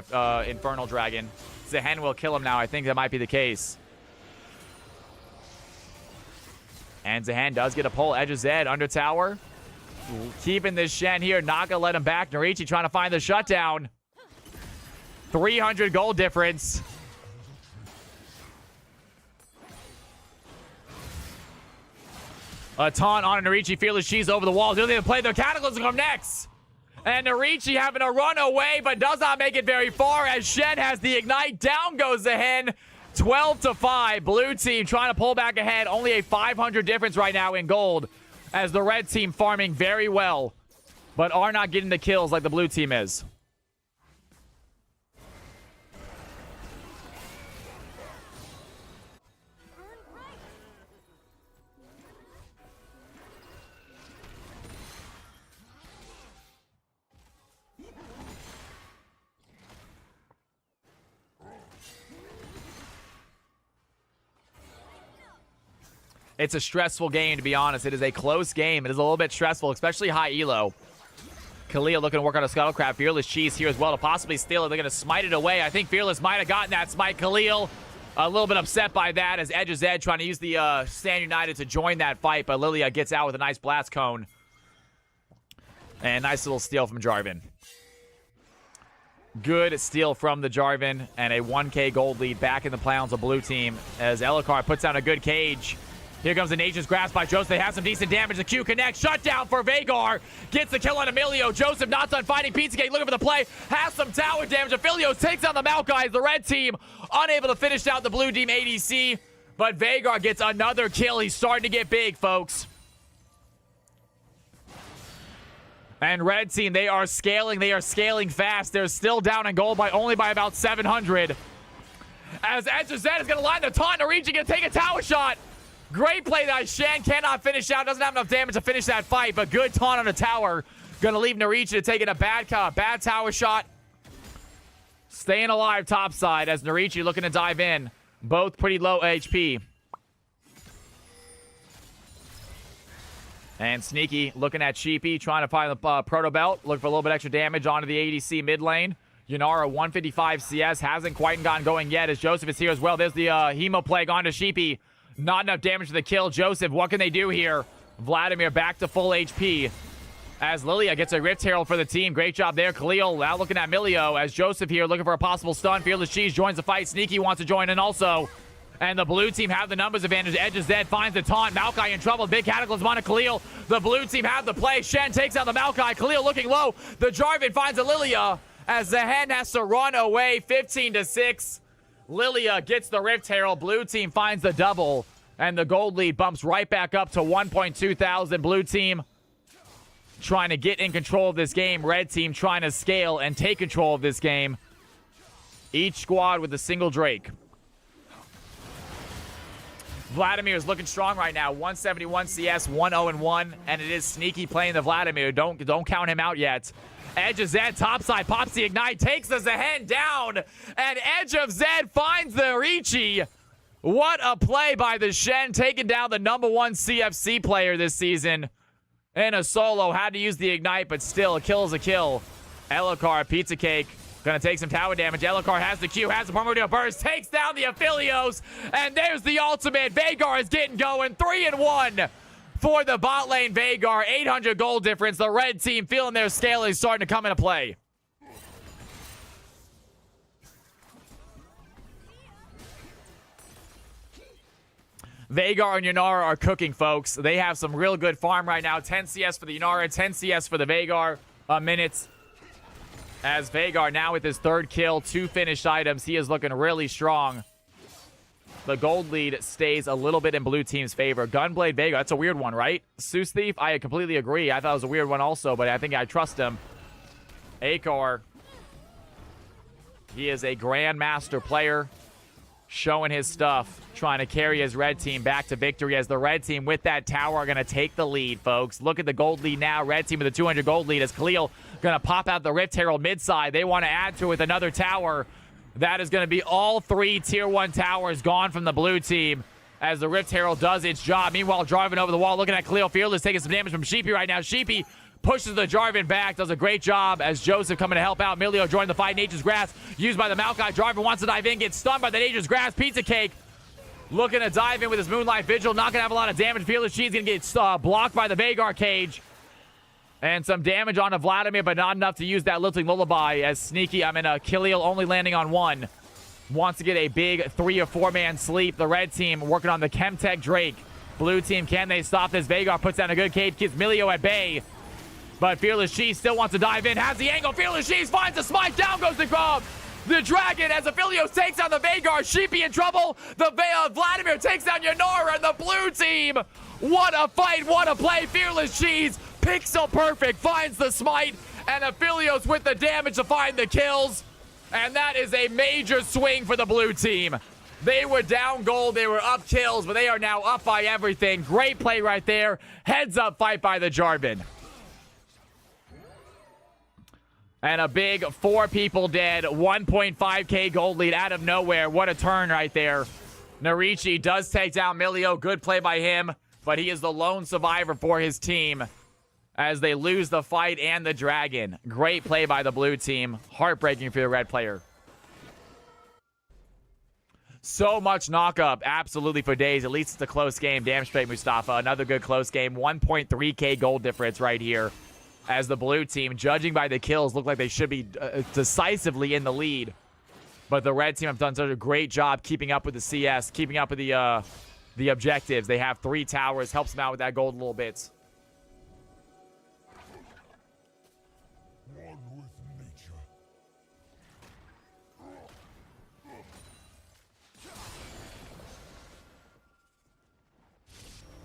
Infernal Dragon. Zehen will kill him now. I think that might be the case. And Zehen does get a pull. Edge of Zed under tower. Keeping this Shen here. Not going to let him back. Narichi trying to find the shutdown. 300 gold difference. A taunt on Narichi. Fearless Cheese over the wall. They're going to play the Cataclysm come next. And Narichi having to run away, but does not make it very far as Shen has the ignite. Down goes Zehen. 12-5. Blue team trying to pull back ahead. Only a 500 difference right now in gold as the red team farming very well, but are not getting the kills like the blue team is. It's a stressful game, to be honest. It is a close game. It is a little bit stressful, especially high elo. Khalil looking to work on a Scuttlecraft. Fearless Cheese here as well to possibly steal it. They're going to smite it away. I think Fearless might have gotten that smite. Khalil a little bit upset by that as Edge of Zed trying to use the Stand United to join that fight, but Lilia gets out with a nice blast cone. And nice little steal from Jarvan. Good steal from the Jarvan and a 1k gold lead back in the plans of blue team as Elokar puts down a good cage. Here comes the Nature's Grasp by Joseph. They have some decent damage. The Q connects. Shutdown for Vhagar. Gets the kill on Emilio. Joseph not done fighting. Pizza Cake looking for the play. Has some tower damage. Aphelios takes on the Maokai. The red team unable to finish out the blue team ADC. But Vhagar gets another kill. He's starting to get big, folks. And red team, they are scaling. They are scaling fast. They're still down in gold by only by about 700. As Edge of Zed is going to line the taunt. Narichi going to take a tower shot. Great play that Shen cannot finish out. Doesn't have enough damage to finish that fight, but good taunt on the tower. Gonna leave Narichi to take it a bad tower shot. Staying alive topside as Narichi looking to dive in. Both pretty low HP. And Sneaky looking at Cheapy, trying to find the Proto Belt. Looking for a little bit extra damage onto the ADC mid lane. Yanara 155 CS. Hasn't quite gotten going yet as Joseph is here as well. There's the Hemo Plague onto Sheepy. Not enough damage to the kill. Joseph, what can they do here? Vladimir back to full HP. As Lilia gets a Rift Herald for the team. Great job there. Khalil now looking at Milio as Joseph here looking for a possible stun. Fearless Cheese joins the fight. Sneaky wants to join in also. And the blue team have the numbers advantage. Edge of Zed finds the taunt. Maokai in trouble. Big Cataclysm on a Khalil. The blue team have the play. Shen takes out the Maokai. Khalil looking low. The Jarvan finds a Lilia as the Hen has to run away 15-6. Lilia gets the Rift Herald. Blue team finds the double. And the gold lead bumps right back up to 1.2 thousand. Blue team trying to get in control of this game. Red team trying to scale and take control of this game. Each squad with a single Drake. Vladimir is looking strong right now. 171 CS, 1-0-1, and it is sneaky playing the Vladimir. Don't count him out yet. Edge of Zed, topside, pops the Ignite, takes the Zehen down, and Edge of Zed finds the Ricci. What a play by the Shen, taking down the #1 CFC player this season. In a solo, had to use the Ignite, but still, a kill is a kill. Elokar, Pizza Cake, gonna take some tower damage. Elokar has the Q, has the primordial burst, takes down the Aphelios, and there's the ultimate. Veigar is getting going, 3-1 for the bot lane Veigar. 800 gold difference. The red team feeling their scaling starting to come into play. Veigar and Yanara are cooking, folks. They have some real good farm right now. 10 CS for the Yanara, 10 CS for the Veigar. Minutes. As Veigar now with his 3rd kill, 2 finished items. He is looking really strong. The gold lead stays a little bit in blue team's favor. Gunblade Veigar, that's a weird one, right? Zeus Thief, I completely agree. I thought it was a weird one also, but I think I trust him. Akar, he is a grandmaster player, showing his stuff, trying to carry his red team back to victory as the red team with that tower are going to take the lead, folks. Look at the gold lead now. Red team with the 200 gold lead as Khalil going to pop out the Rift Herald mid side. They want to add to it with another tower. That is going to be all 3 tier 1 towers gone from the blue team as the Rift Herald does its job. Meanwhile, driving over the wall, looking at Khalil Fearless, taking some damage from Sheepy right now. Sheepy pushes the Jarvan back, does a great job as Joseph coming to help out. Milio joined the fight. Nature's Grass used by the Maokai. Jarvan wants to dive in, gets stunned by the Nature's Grass. Pizza Cake looking to dive in with his Moonlight Vigil. Not going to have a lot of damage. Fearless She's going to get blocked by the Veigar cage. And some damage onto Vladimir, but not enough to use that Lilting Lullaby as sneaky. Khalil only landing on 1. Wants to get a big 3 or 4 man sleep. The red team working on the Chemtech Drake. Blue team, can they stop this? Veigar puts down a good cage, keeps Milio at bay. But Fearless Cheese still wants to dive in. Has the angle. Fearless Cheese finds the smite. Down goes the Dragon as Aphelios takes down the Veigar. Sheepy in trouble. The Vladimir takes down Yanara and the blue team. What a fight. What a play. Fearless Cheese, pixel perfect, finds the smite. And Aphelios with the damage to find the kills. And that is a major swing for the blue team. They were down gold. They were up kills, but they are now up by everything. Great play right there. Heads up fight by the Jarvan. And a big 4 people dead. 1.5k gold lead out of nowhere. What a turn right there. Narichi does take down Milio. Good play by him. But he is the lone survivor for his team as they lose the fight and the Dragon. Great play by the blue team. Heartbreaking for the red player. So much knock-up. Absolutely for days. At least it's a close game. Damn straight, Mustafa. Another good close game. 1.3k gold difference right here. As the blue team, judging by the kills, look like they should be decisively in the lead. But the red team have done such a great job keeping up with the CS, keeping up with the objectives. They have 3 towers, helps them out with that gold a little bit.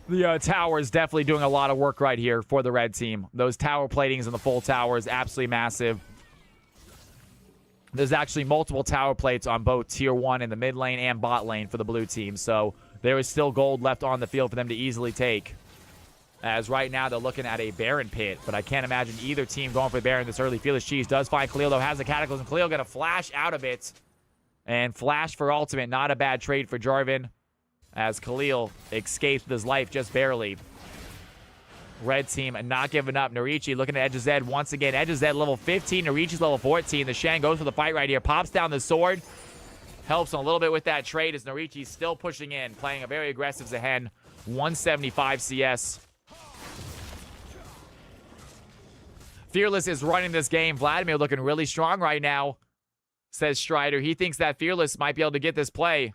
The tower is definitely doing a lot of work right here for the red team. Those tower platings and the full tower is absolutely massive. There's actually multiple tower plates on both tier 1 in the mid lane and bot lane for the blue team. So there is still gold left on the field for them to easily take. As right now they're looking at a Baron pit, but I can't imagine either team going for the Baron this early. Fearless Cheese does find Khalil, though, has the Cataclysm. Khalil going to flash out of it. And flash for ultimate, not a bad trade for Jarvan. As Khalil escapes with his life just barely. Red team not giving up. Narichi looking at Edge of Zed once again. Edge of Zed level 15. Narichi's level 14. The Shen goes for the fight right here. Pops down the sword. Helps him a little bit with that trade as Narichi's still pushing in. Playing a very aggressive Zehen. 175 CS. Fearless is running this game. Vladimir looking really strong right now, says Strider. He thinks that Fearless might be able to get this play.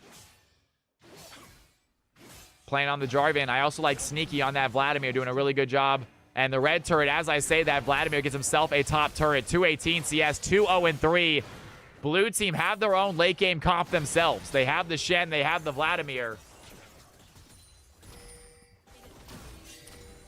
playing on the Jarvan. I also like Sneaky on that Vladimir, doing a really good job. And the red turret, as I say that, Vladimir gets himself a top turret. 218 CS, 2-0-3. Blue team have their own late game comp themselves. They have the Shen, they have the Vladimir.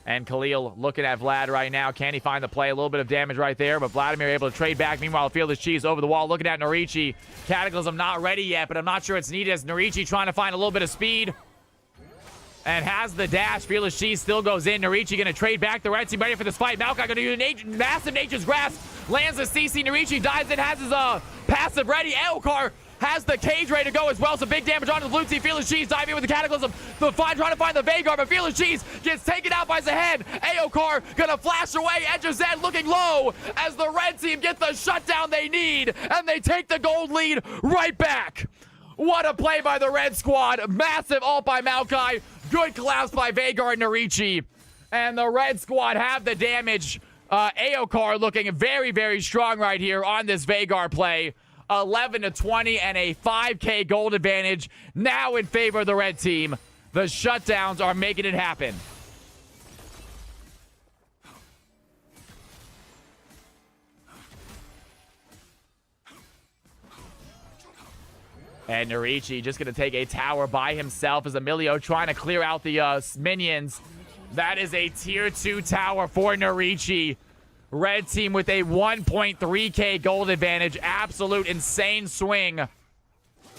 And Khalil looking at Vlad right now. Can he find the play? A little bit of damage right there, but Vladimir able to trade back. Meanwhile, Fearless Cheese over the wall looking at Norichi. Cataclysm not ready yet, but I'm not sure it's needed as Norichi trying to find a little bit of speed. And has the dash. Fearless Cheese still goes in. Norichi going to trade back. The red team ready for this fight. Maokai going to do massive Nature's Grasp. Lands the CC. Norichi dives in, has his passive ready. Elkar has the cage ready to go as well. Some big damage onto the blue team. Fearless Cheese diving in with the Cataclysm. Trying to find the Veigar, but Fearless Cheese gets taken out by Zahed. Aokar gonna flash away. Edge of Zed looking low as the red team get the shutdown they need, and they take the gold lead right back. What a play by the red squad. Massive ult by Maokai. Good collapse by Veigar and Norichi. And the red squad have the damage. Aokar looking very, very strong right here on this Veigar play. 11-20 and a 5K gold advantage now in favor of the red team. The shutdowns are making it happen. And Norichi just going to take a tower by himself as Emilio trying to clear out the minions. That is a tier 2 tower for Norichi. Red team with a 1.3K gold advantage. Absolute insane swing.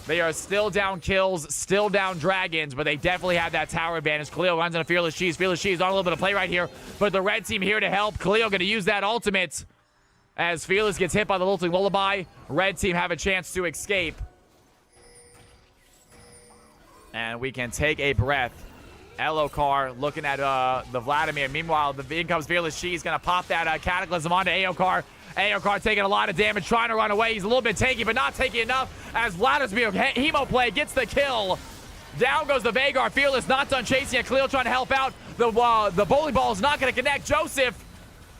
They are still down kills, still down dragons, but they definitely have that tower advantage. Khalil runs on a Fearless Cheese. Fearless Cheese on a little bit of play right here, but the red team here to help. Khalil going to use that ultimate as Fearless gets hit by the Lilting Lullaby. Red team have a chance to escape. And we can take a breath. Elokar looking at the Vladimir. Meanwhile, in comes Fearless Cheese. Going to pop that Cataclysm onto Aokar. Aokar taking a lot of damage, trying to run away. He's a little bit tanky, but not tanky enough as Vladimir Hemo play gets the kill. Down goes the Veigar. Fearless not done chasing it. Khalil trying to help out. The bowling ball is not going to connect. Joseph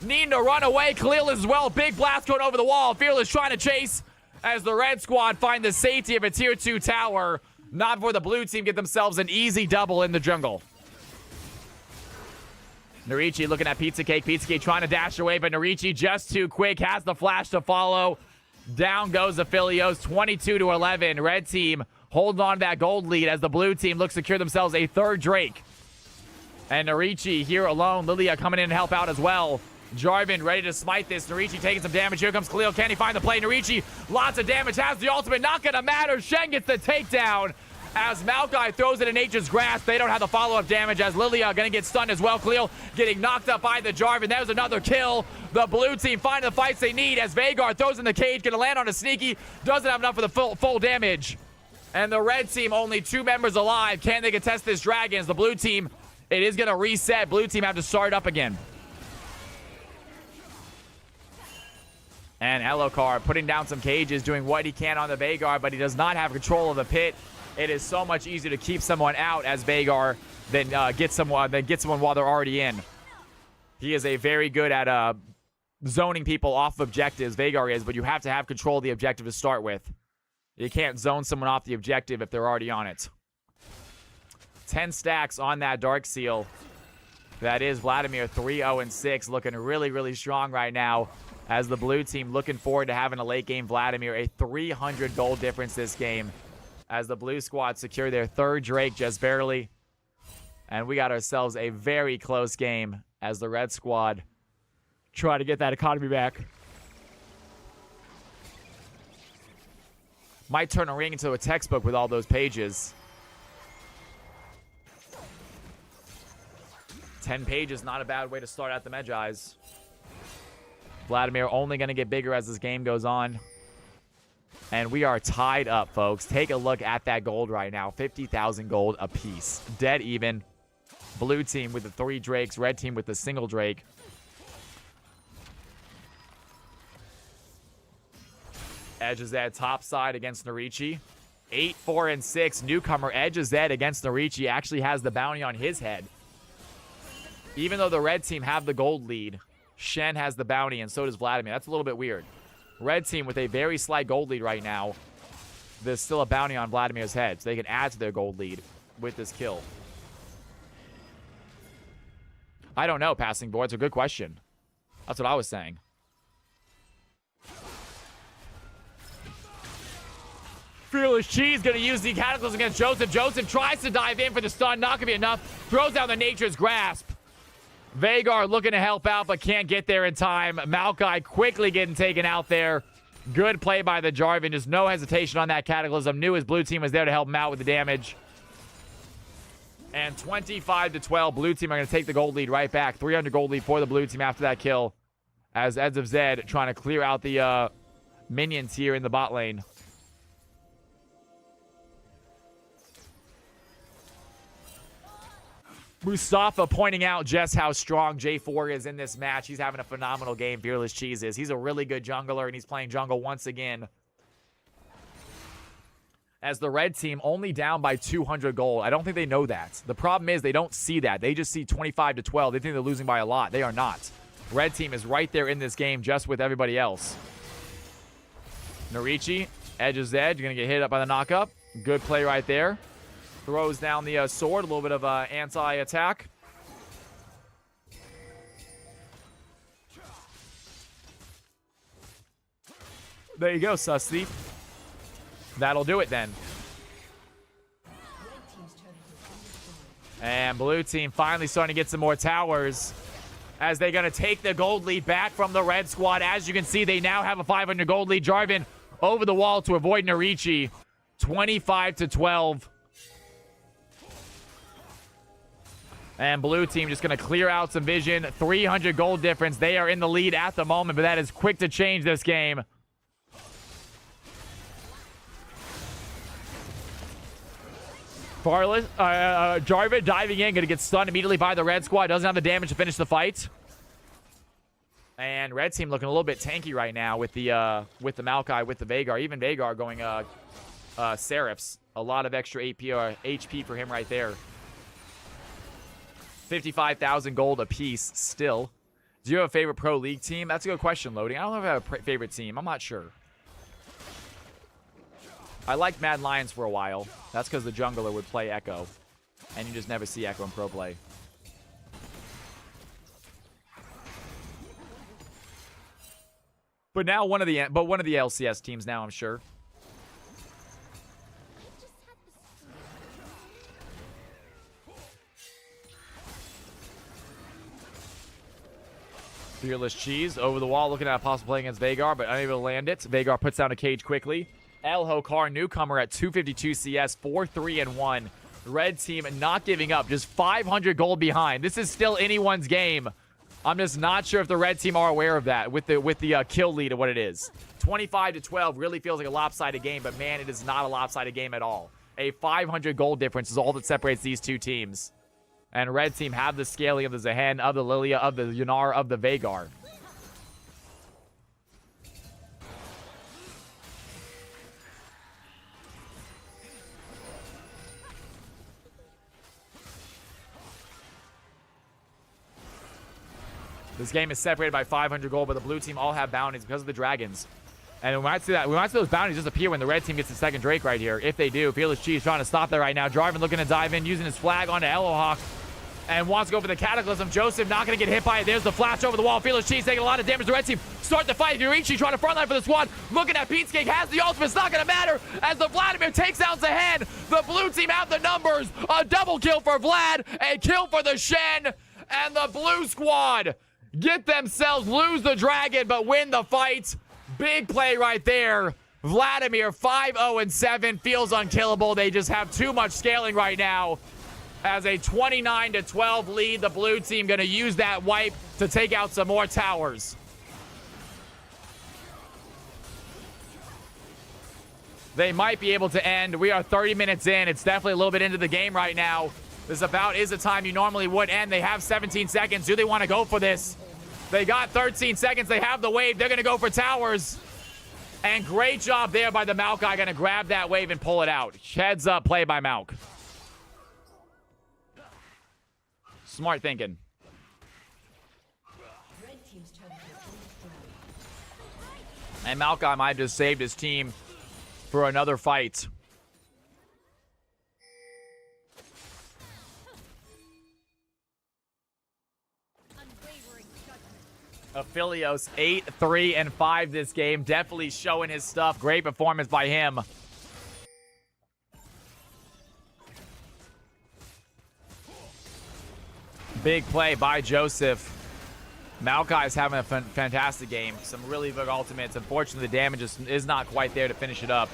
needing to run away. Khalil as well. Big blast going over the wall. Fearless trying to chase as the red squad find the safety of a tier 2 tower. Not before the blue team get themselves an easy double in the jungle. Norichi looking at Pizza Cake. Pizza Cake trying to dash away, but Norichi just too quick. Has the flash to follow. Down goes the Philios, 22-11. Red team holding on to that gold lead as the blue team looks to secure themselves a third Drake. And Norichi here alone. Lilia coming in to help out as well. Jarvan ready to smite this. Norichi taking some damage. Here comes Khalil. Can he find the play? Norichi, lots of damage. Has the ultimate. Not going to matter. Shen gets the takedown as Maokai throws it in Nature's Grasp. They don't have the follow-up damage as Lilia going to get stunned as well. Khalil getting knocked up by the Jarvan. There's another kill. The blue team finding the fights they need as Veigar throws in the cage. Going to land on a Sneaky. Doesn't have enough for the full damage. And the red team only 2 members alive. Can they contest this Dragons? The blue team, it is going to reset. Blue team have to start up again. And Elokar putting down some cages, doing what he can on the Veigar, but he does not have control of the pit. It is so much easier to keep someone out as Veigar than get someone while they're already in. He is a very good at zoning people off of objectives. Veigar is, but you have to have control of the objective to start with. You can't zone someone off the objective if they're already on it. 10 stacks on that Dark Seal. That is Vladimir 3-0-6, looking really, really strong right now. As the blue team looking forward to having a late game Vladimir, a 300 gold difference this game. As the blue squad secure their third Drake just barely. And we got ourselves a very close game as the red squad try to get that economy back. Might turn a ring into a textbook with all those pages. 10 pages, not a bad way to start out the Medjais. Vladimir only going to get bigger as this game goes on. And we are tied up, folks. Take a look at that gold right now. 50,000 gold apiece. Dead even. Blue team with the 3 Drakes. Red team with the single Drake. Edge is at top side against Norichi. 8-4-6. Newcomer Edge is dead against Norichi. Actually has the bounty on his head. Even though the red team have the gold lead, Shen has the bounty, and so does Vladimir. That's a little bit weird. Red team with a very slight gold lead right now. There's still a bounty on Vladimir's head, so they can add to their gold lead with this kill. I don't know, passing board. It's a good question. That's what I was saying. Fearless Cheese going to use the Cataclysm against Joseph. Joseph tries to dive in for the stun. Not going to be enough. Throws down the Nature's Grasp. Vhagar looking to help out, but can't get there in time. Maokai quickly getting taken out there. Good play by the Jarvan. Just no hesitation on that Cataclysm. Knew his blue team was there to help him out with the damage. And 25-12. Blue team are going to take the gold lead right back. 300 gold lead for the blue team after that kill. As Eds of Zed trying to clear out the minions here in the bot lane. Mustafa pointing out just how strong J4 is in this match. He's having a phenomenal game, Fearless Cheese is. He's a really good jungler, and he's playing jungle once again. As the red team only down by 200 gold. I don't think they know that. The problem is they don't see that. They just see 25-12. They think they're losing by a lot. They are not. Red team is right there in this game just with everybody else. Narichi, edge is edge. You're going to get hit up by the knockup. Good play right there. Throws down the sword. A little bit of anti-attack. There you go, Susty. That'll do it then. And blue team finally starting to get some more towers as they're going to take the gold lead back from the red squad. As you can see, they now have a 500 gold lead. Jarvan over the wall to avoid Narichi. 25-12. And blue team just going to clear out some vision. 300 gold difference. They are in the lead at the moment, but that is quick to change this game. Jarvan diving in, going to get stunned immediately by the red squad. Doesn't have the damage to finish the fight. And red team looking a little bit tanky right now with the Maokai, with the Vhagar. Even Vhagar going Seraphs. A lot of extra HP for him right there. 55,000 gold apiece still. Do you have a favorite pro league team? That's a good question, Loading. I don't know if I have a favorite team. I'm not sure. I liked Mad Lions for a while. That's because the jungler would play Echo. And you just never see Echo in pro play. But now one of the LCS teams now, I'm sure. Fearless Cheese over the wall, looking at a possible play against Vhagar, but unable to land it. Vhagar puts down a cage quickly. El Hokar, newcomer at 252 CS, 4-3-1. Red team not giving up, just 500 gold behind. This is still anyone's game. I'm just not sure if the red team are aware of that with the kill lead of what it is. 25-12 really feels like a lopsided game, but man, it is not a lopsided game at all. A 500 gold difference is all that separates these two teams. And red team have the scaling of the Zehen, of the Lilia, of the Yunar, of the Vhagar. This game is separated by 500 gold, but the blue team all have bounties because of the dragons. And we might see that. We might see those bounties disappear when the red team gets the second Drake right here. If they do, Fearless Cheese trying to stop that right now. Jarvan looking to dive in, using his flag onto Elohawk. And wants to go for the Cataclysm. Joseph not going to get hit by it. There's the flash over the wall. Fearless Cheese taking a lot of damage. The red team start the fight. Yurichi trying to frontline for the squad. Looking at Peatscake. Has the ultimate. It's not going to matter as the Vladimir takes out Zehen. The blue team have the numbers. A double kill for Vlad. A kill for the Shen. And the blue squad get themselves, lose the dragon, but win the fight. Big play right there. Vladimir 5-0-7. Feels unkillable. They just have too much scaling right now. As a 29-12 lead, the blue team going to use that wipe to take out some more towers. They might be able to end. We are 30 minutes in. It's definitely a little bit into the game right now. This about is the time you normally would end. They have 17 seconds. Do they want to go for this? They got 13 seconds. They have the wave. They're going to go for towers. And great job there by the Maokai. Going to grab that wave and pull it out. Heads up play by Mauk. Smart thinking. And Maokai might have just saved his team for another fight. Aphelios 8-3-5 this game. Definitely showing his stuff. Great performance by him. Big play by Joseph. Maokai's having a fantastic game. Some really big ultimates. Unfortunately, the damage is not quite there to finish it up.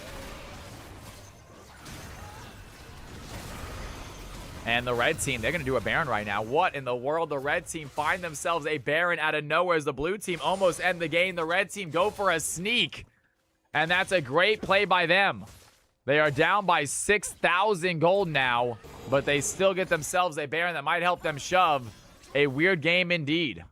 And the red team, they're going to do a Baron right now. What in the world? The red team find themselves a Baron out of nowhere as the blue team almost end the game. The red team go for a sneak. And that's a great play by them. They are down by 6,000 gold now, but they still get themselves a Baron that might help them shove. A weird game indeed.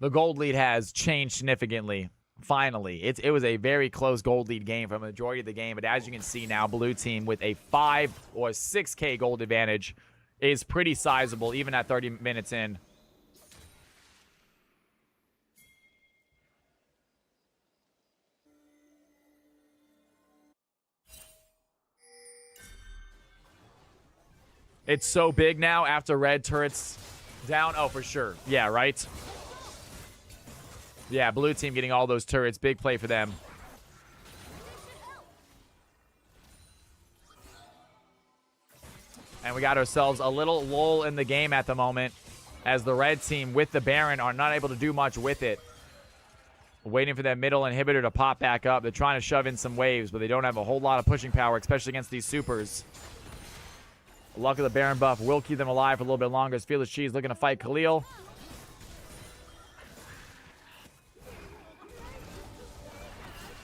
The gold lead has changed significantly. Finally, it was a very close gold lead game for the majority of the game, but as you can see now, blue team with a 5 or 6k gold advantage is pretty sizable even at 30 minutes in. It's so big now after red turrets down. Oh, for sure. Yeah, right? Yeah, blue team getting all those turrets. Big play for them. And we got ourselves a little lull in the game at the moment as the red team with the Baron are not able to do much with it. Waiting for that middle inhibitor to pop back up. They're trying to shove in some waves, but they don't have a whole lot of pushing power, especially against these supers. Luck of the Baron buff will keep them alive for a little bit longer as Fearless Cheese looking to fight Khalil.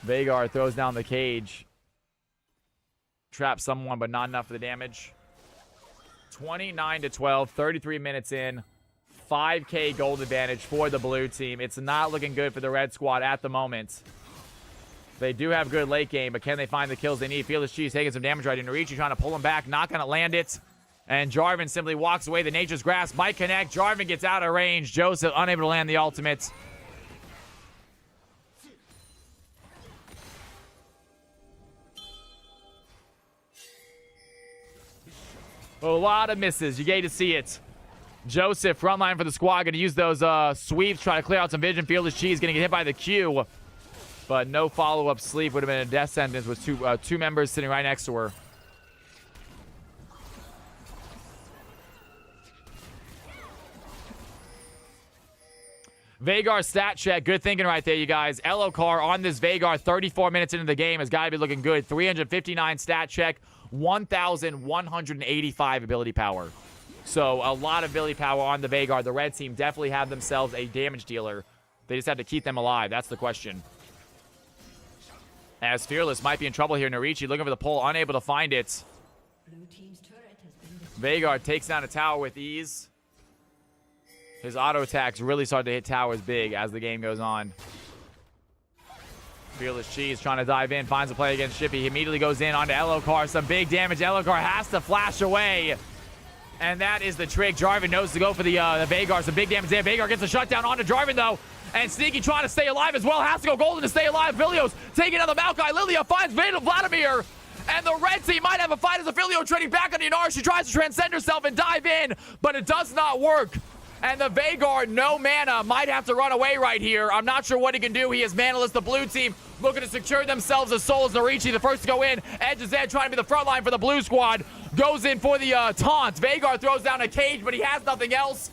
Veigar throws down the cage. Traps someone, but not enough for the damage. 29-12, 33 minutes in. 5k gold advantage for the blue team. It's not looking good for the red squad at the moment. They do have good late game, but can they find the kills they need? Fearless Cheese taking some damage right into Norichi, trying to pull him back. Not going to land it. And Jarvan simply walks away. The Nature's Grasp might connect. Jarvan gets out of range. Joseph unable to land the ultimate. A lot of misses. You get to see it. Joseph, front line for the squad, going to use those sweeps, try to clear out some vision. Fearless Cheese going to get hit by the Q. But no follow-up sleep. Would have been a death sentence with two members sitting right next to her. Veigar stat check. Good thinking right there, you guys. Elokar on this Veigar 34 minutes into the game has got to be looking good. 359 stat check. 1,185 ability power. So a lot of ability power on the Veigar. The red team definitely have themselves a damage dealer. They just have to keep them alive. That's the question. As Fearless might be in trouble here. Norichi looking for the pull, unable to find it. Blue team's turret has been Veigar takes down a tower with ease. His auto attacks really start to hit towers big as the game goes on. Fearless Cheese trying to dive in, finds a play against Shippy. He immediately goes in onto Elokar. Some big damage. Elokar has to flash away. And that is the trick. Jarvan knows to go for the Veigar. Some big damage there. Veigar gets a shutdown onto Jarvan, though. And Sneaky trying to stay alive as well. Has to go golden to stay alive. Vilios taking out the Maokai. Lilia finds Vladimir. And the red team might have a fight as Aphilio trading back on Yanar. She tries to transcend herself and dive in, but it does not work. And the Veigar, no mana, might have to run away right here. I'm not sure what he can do. He is manaless. The blue team looking to secure themselves as Souls. Norichi, the first to go in. Edge is Ed trying to be the front line for the blue squad. Goes in for the taunt. Veigar throws down a cage, but he has nothing else.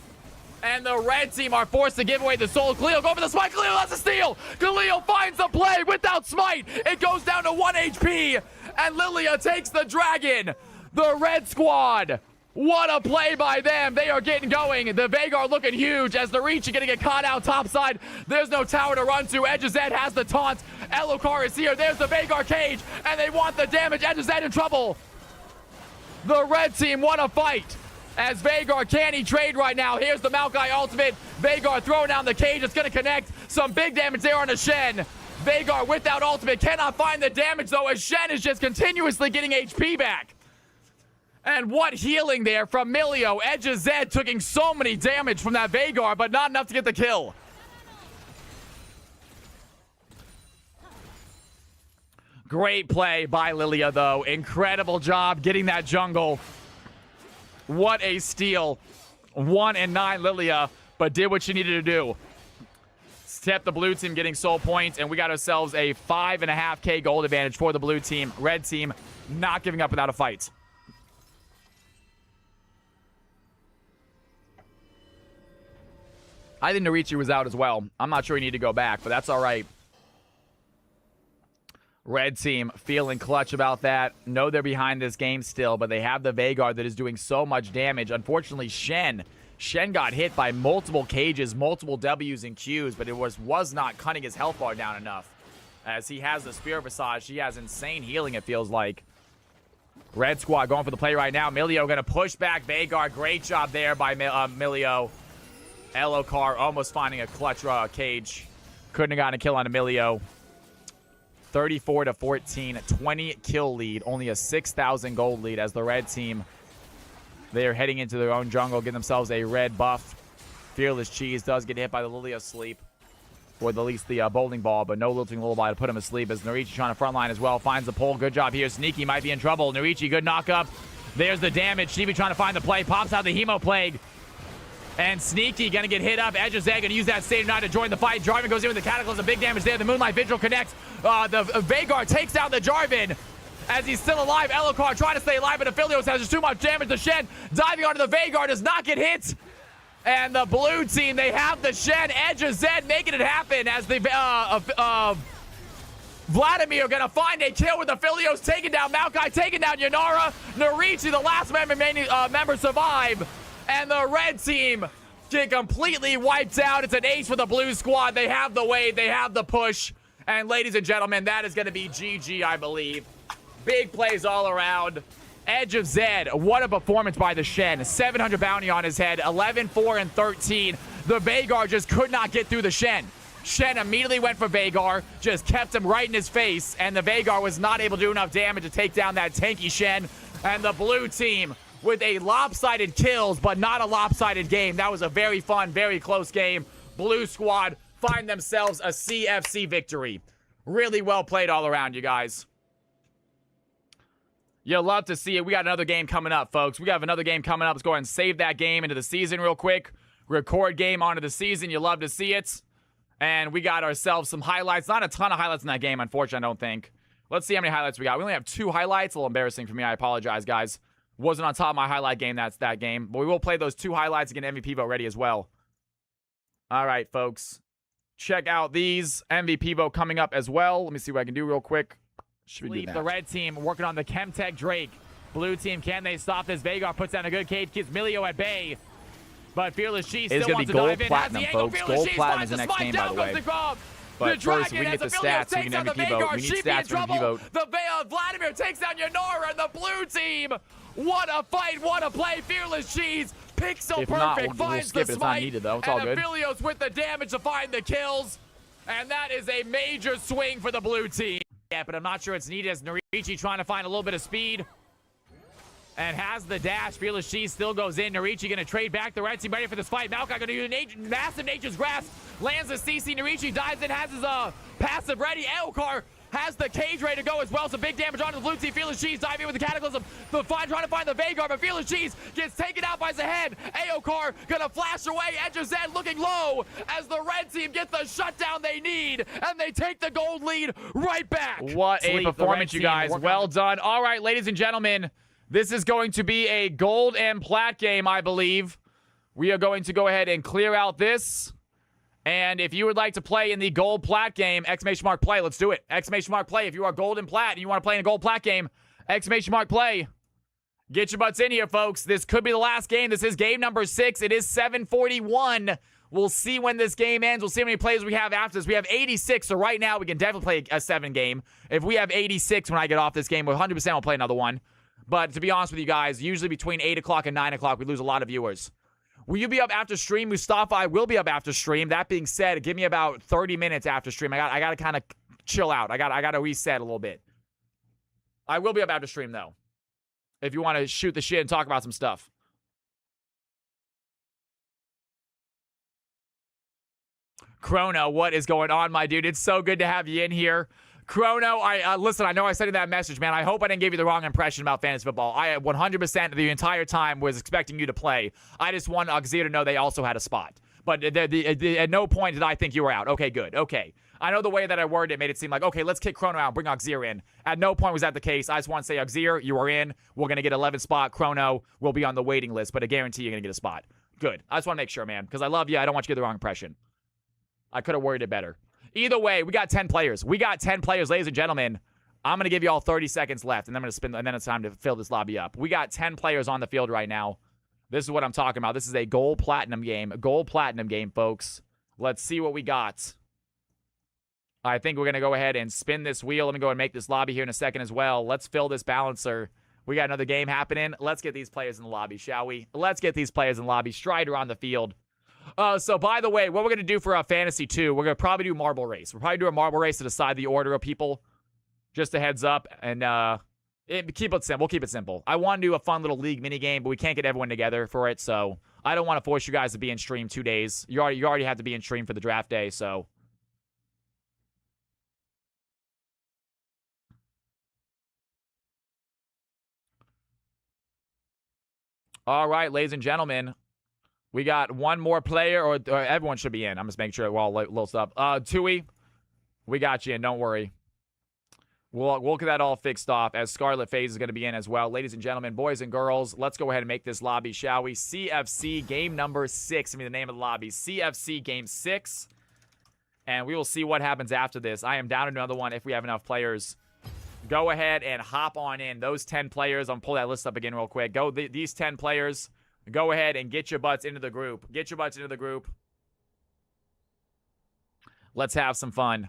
And the red team are forced to give away the soul. Khalil go for the smite. Khalil has a steal. Khalil finds the play without smite. It goes down to 1 HP. And Lilia takes the dragon. The red squad. What a play by them. They are getting going. The Veigar looking huge as the Reach is going to get caught out topside. There's no tower to run to. Edge of Zed has the taunt. Elokar is here. There's the Veigar cage. And they want the damage. Edge of Zed in trouble. The red team want to fight. As Veigar, can he trade right now? Here's the Maokai ultimate. Veigar throwing down the cage. It's going to connect. Some big damage there on a Shen. Veigar without ultimate cannot find the damage though as Shen is just continuously getting HP back. And what healing there from Milio. Edge of Zed taking so many damage from that Veigar, but not enough to get the kill. Great play by Lilia, though. Incredible job getting that jungle. What a steal. 1 and 9 Lilia, but did what she needed to do. Kept the blue team getting soul points, and we got ourselves a 5.5K gold advantage for the blue team. Red team not giving up without a fight. I think Narichi was out as well. I'm not sure he needed to go back, but that's all right. Red team feeling clutch about that. Know they're behind this game still, but they have the Veigar that is doing so much damage. Unfortunately, Shen got hit by multiple cages, multiple W's and Qs, but it was not cutting his health bar down enough. As he has the Spear Visage, he has insane healing, it feels like. Red squad going for the play right now. Milio going to push back Veigar. Great job there by Milio. Elokar almost finding a clutch cage. Couldn't have gotten a kill on Emilio. 34-14, 20 kill lead. Only a 6,000 gold lead as the red team, they are heading into their own jungle, getting themselves a red buff. Fearless Cheese does get hit by the Lily asleep. Or at least the bowling ball, but no Lilting Lullaby to put him asleep as Narichi trying to frontline as well. Finds the pole. Good job here. Sneaky might be in trouble. Narichi, good knock up. There's the damage. Shibi trying to find the play. Pops out the Hemo Plague. And Sneaky going to get hit up. Edge of Zed going to use that State of Night to join the fight. Jarvan goes in with the Cataclysm. Big damage there. The Moonlight Vigil connects. The Veigar takes out the Jarvan as he's still alive. Elokar trying to stay alive, but Aphelios has just too much damage. The Shen diving onto the Veigar does not get hit. And the blue team, they have the Shen. Edge of Zed making it happen as the Vladimir going to find a kill with Aphelios taking down Maokai, taking down Yanara. Narichi, the last member survive. And the red team get completely wiped out. It's an ace for the blue squad. They have the wave. They have the push. And ladies and gentlemen, that is going to be GG, I believe. Big plays all around. Edge of Zed, what a performance by the Shen. 700 bounty on his head, 11, 4, and 13. The Veigar just could not get through the Shen. Shen immediately went for Veigar, just kept him right in his face, and the Veigar was not able to do enough damage to take down that tanky Shen. And the blue team with a lopsided kills, but not a lopsided game. That was a very fun, very close game. Blue squad find themselves a CFC victory. Really well played all around, you guys. You'll love to see it. We got another game coming up, folks. We got another game coming up. Let's go ahead and save that game into the season real quick. Record game onto the season. You'll love to see it. And we got ourselves some highlights. Not a ton of highlights in that game, unfortunately, I don't think. Let's see how many highlights we got. We only have 2 highlights. A little embarrassing for me. I apologize, guys. Wasn't on top of my highlight game. That's that game. But we will play those 2 highlights and get MVP vote ready as well. All right, folks. Check out these. MVP vote coming up as well. Let me see what I can do real quick. Should we do that? The red team working on the Chemtech Drake. Blue team, can they stop this? Veigar puts down a good cage, keeps Milio at bay. But Fearless Cheese still wants to dive in. Platinum, folks. Gold Platinum is the next game, by the way. But first, we can get the stats so we can MVP vote. We need stats for MVP vote. The Vladimir takes down Yanora and the blue team. What a fight, what a play. Fearless Cheese, pixel perfect, finds the smite. It's not needed, though. It's all good. And Aphelios with the damage to find the kills. And that is a major swing for the blue team. Yeah, but I'm not sure it's needed as Narichi trying to find a little bit of speed. And has the dash. Fearless Cheese still goes in. Narichi going to trade back. The red team ready for this fight. Maokai going to do massive Nature's Grasp. Lands the CC. Narichi dives in, has his passive ready. Elokar has the cage ready to go as well. Some big damage onto the blue team. Fearless Cheese diving in with the Cataclysm. Trying to find the Veigar, but Fearless Cheese gets taken out by Zahed. Elokar gonna flash away. Edge of Zed looking low as the red team get the shutdown they need, and they take the gold lead right back. What a performance, you guys. Well done. All right, ladies and gentlemen, this is going to be a gold and plat game, I believe. We are going to go ahead and clear out this. And if you would like to play in the gold plat game, exclamation mark play, let's do it. Exclamation mark play. If you are gold and plat and you want to play in a gold plat game, exclamation mark play. Get your butts in here, folks. This could be the last game. This is game number 6. It is 7:41. We'll see when this game ends. We'll see how many plays we have after this. We have 86, so right now we can definitely play a 7 game. If we have 86 when I get off this game, 100% we'll play another one. But to be honest with you guys, usually between 8 o'clock and 9 o'clock, we lose a lot of viewers. Will you be up after stream? Mustafa, I will be up after stream. That being said, give me about 30 minutes after stream. I got to kind of chill out. I got to reset a little bit. I will be up after stream, though, if you want to shoot the shit and talk about some stuff. Chrono, what is going on, my dude? It's so good to have you in here. Chrono, listen, I know I sent you that message, man. I hope I didn't give you the wrong impression about fantasy football. I 100% the entire time was expecting you to play. I just want Auxir to know they also had a spot. But at no point did I think you were out. Okay, good. Okay. I know the way that I worded it made it seem like, okay, let's kick Chrono out and bring Auxir in. At no point was that the case. I just want to say, Auxir, you are in. We're going to get 11 spot. Chrono will be on the waiting list, but I guarantee you're going to get a spot. Good. I just want to make sure, man, because I love you. I don't want you to get the wrong impression. I could have worded it better. Either way, we got 10 players. We got 10 players, ladies and gentlemen. I'm going to give you all 30 seconds left, and then I'm going to spin, and then it's time to fill this lobby up. We got 10 players on the field right now. This is what I'm talking about. This is a gold platinum game. A gold platinum game, folks. Let's see what we got. I think we're going to go ahead and spin this wheel. Let me go and make this lobby here in a second as well. Let's fill this balancer. We got another game happening. Let's get these players in the lobby, shall we? Let's get these players in the lobby. Strider on the field. So, by the way, what we're going to do for Fantasy 2, we're going to probably do Marble Race. We'll probably do a Marble Race to decide the order of people. Just a heads up. And keep it simple. We'll keep it simple. I want to do a fun little league mini game, but we can't get everyone together for it. So, I don't want to force you guys to be in stream 2 days. You already have to be in stream for the draft day, so... All right, ladies and gentlemen, we got one more player, or everyone should be in. I'm just making sure we're all loaded up. Tui, we got you in. Don't worry. We'll get that all fixed off, as Scarlet Phase is going to be in as well. Ladies and gentlemen, boys and girls, let's go ahead and make this lobby, shall we? CFC game number 6. I mean, the name of the lobby. CFC game 6. And we will see what happens after this. I am down to another one if we have enough players. Go ahead and hop on in. Those 10 players, I'm pull that list up again real quick. These 10 players, go ahead and get your butts into the group. Get your butts into the group. Let's have some fun.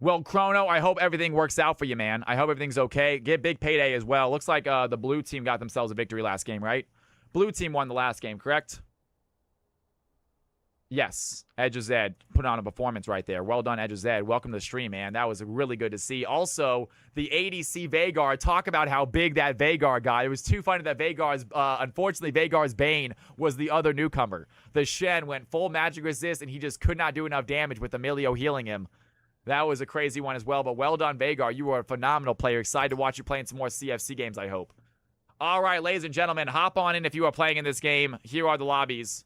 Well, Chrono, I hope everything works out for you, man. I hope everything's okay. Get big payday as well. Looks like the blue team got themselves a victory last game, right? Blue team won the last game, correct? Yes, Edge of Zed put on a performance right there. Well done, Edge of Zed. Welcome to the stream, man. That was really good to see. Also, the ADC Veigar, talk about how big that Veigar got. It was too funny that Veigar's, unfortunately, Veigar's Bane was the other newcomer. The Shen went full magic resist, and he just could not do enough damage with Emilio healing him. That was a crazy one as well, but well done, Veigar. You are a phenomenal player. Excited to watch you playing some more CFC games, I hope. All right, ladies and gentlemen, hop on in if you are playing in this game. Here are the lobbies.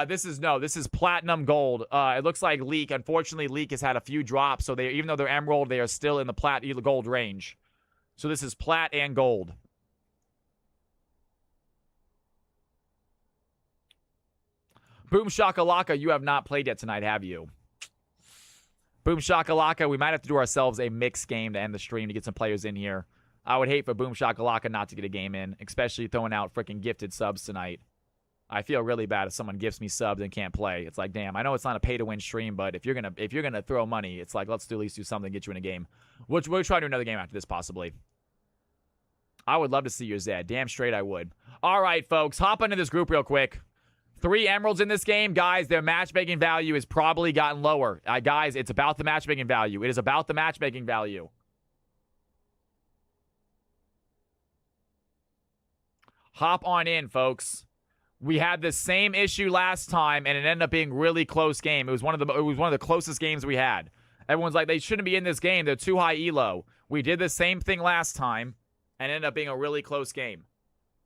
This is Platinum Gold. It looks like Leak. Unfortunately, Leak has had a few drops, so even though they're Emerald, they are still in the Gold range. So this is Plat and Gold. Boom Shakalaka, you have not played yet tonight, have you? Boom Shakalaka, we might have to do ourselves a mixed game to end the stream to get some players in here. I would hate for Boom Shakalaka not to get a game in, especially throwing out freaking gifted subs tonight. I feel really bad if someone gifts me subs and can't play. It's like, damn, I know it's not a pay-to-win stream, but if you're gonna throw money, it's like, let's at least do something to get you in a game. We'll try to do another game after this, possibly. I would love to see your Zed. Damn straight I would. All right, folks, hop into this group real quick. 3 emeralds in this game. Guys, their matchmaking value has probably gotten lower. Guys, it's about the matchmaking value. It is about the matchmaking value. Hop on in, folks. We had the same issue last time, and it ended up being a really close game. It was one of the closest games we had. Everyone's like, they shouldn't be in this game. They're too high elo. We did the same thing last time, and it ended up being a really close game.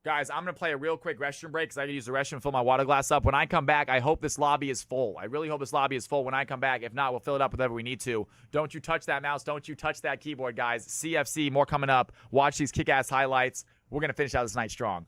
Guys, I'm going to play a real quick restroom break because I can use the restroom to fill my water glass up. When I come back, I hope this lobby is full. I really hope this lobby is full when I come back. If not, we'll fill it up with whatever we need to. Don't you touch that mouse. Don't you touch that keyboard, guys. CFC, more coming up. Watch these kick-ass highlights. We're going to finish out this night strong.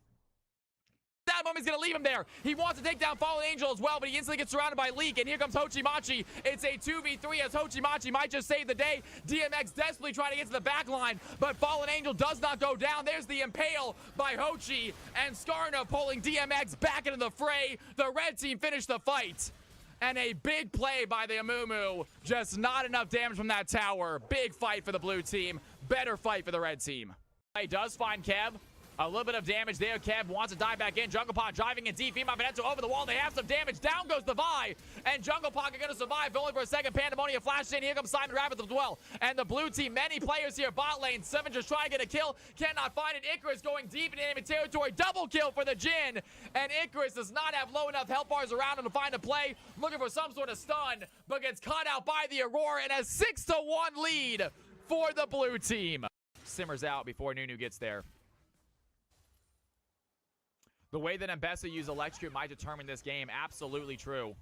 That moment's going to leave him there. He wants to take down Fallen Angel as well, but he instantly gets surrounded by Leak, and here comes Hochimachi. It's a 2v3 as Hochimachi might just save the day. DMX desperately trying to get to the back line, but Fallen Angel does not go down. There's the impale by Hochi, and Skarna pulling DMX back into the fray. The red team finished the fight. And a big play by the Amumu. Just not enough damage from that tower. Big fight for the blue team. Better fight for the red team. He does find Kev. A little bit of damage there. Kev wants to dive back in. Jungle Pod driving in deep. Ema Veneto over the wall. They have some damage. Down goes the Vi. And Jungle Pod are going to survive only for a second. Pandemonium flashes in. Here comes Simon Rabbit as well. And the blue team, many players here. Bot lane. Seven just trying to get a kill. Cannot find it. Icarus going deep into enemy territory. Double kill for the Jin. And Icarus does not have low enough health bars around him to find a play. Looking for some sort of stun. But gets caught out by the Aurora. And a 6-1 lead for the blue team. Simmers out before Nunu gets there. The way that Mbessa used Electrocute might determine this game. Absolutely true.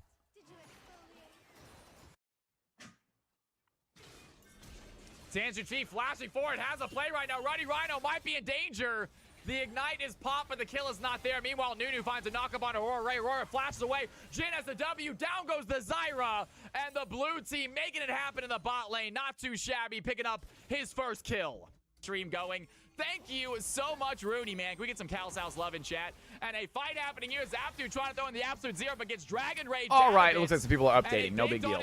Tanzu Chief flashing forward. Has a play right now. Ruddy Rhino might be in danger. The Ignite is popped, but the kill is not there. Meanwhile, Nunu finds a knockup on Aurora Ray. Aurora flashes away. Jin has the W. Down goes the Zyra. And the blue team making it happen in the bot lane. Not too shabby. Picking up his first kill. Stream going. Thank you so much, Rooney, man. Can we get some Cal's House love in chat? And a fight happening here. Zapdu trying to throw in the absolute zero, but gets Dragon Rage. All right, it looks like some people are updating. No big deal.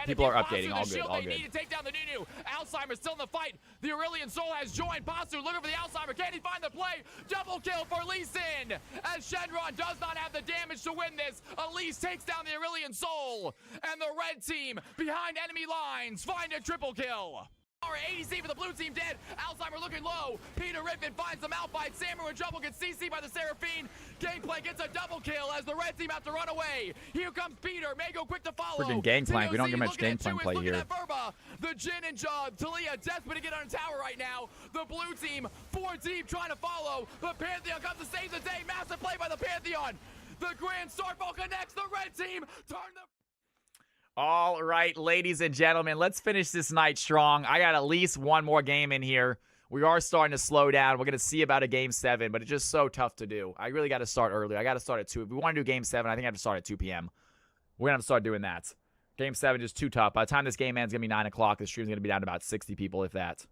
People are updating. All good, all good. They need to take down the Nunu. Alzheimer's still in the fight. The Aurelian Soul has joined. Basu looking for the Alzheimer. Can he find the play? Double kill for Lee Sin. As Shenron does not have the damage to win this. Elise takes down the Aurelian Soul. And the red team behind enemy lines find a triple kill. ADC for the blue team dead. Alzheimer looking low. Peter Riffin finds them out by Samurai in trouble. Gets CC by the Seraphine. Gameplay gets a double kill as the red team have to run away. Here comes Peter. Mago quick to follow. Freaking gangplank. We don't get much gangplank play here. The Jin and Talia desperate to get on a tower right now. The blue team 4 deep trying to follow. The Pantheon comes to save the day. Massive play by the Pantheon. The Grand Starfall connects. The red team turn the... All right, ladies and gentlemen, let's finish this night strong. I got at least one more game in here. We are starting to slow down. We're going to see about a Game 7, but it's just so tough to do. I really got to start earlier. I got to start at 2. If we want to do Game 7, I think I have to start at 2 p.m. We're going to have to start doing that. Game 7 is too tough. By the time this game ends, it's going to be 9 o'clock. The stream's going to be down to about 60 people, if that.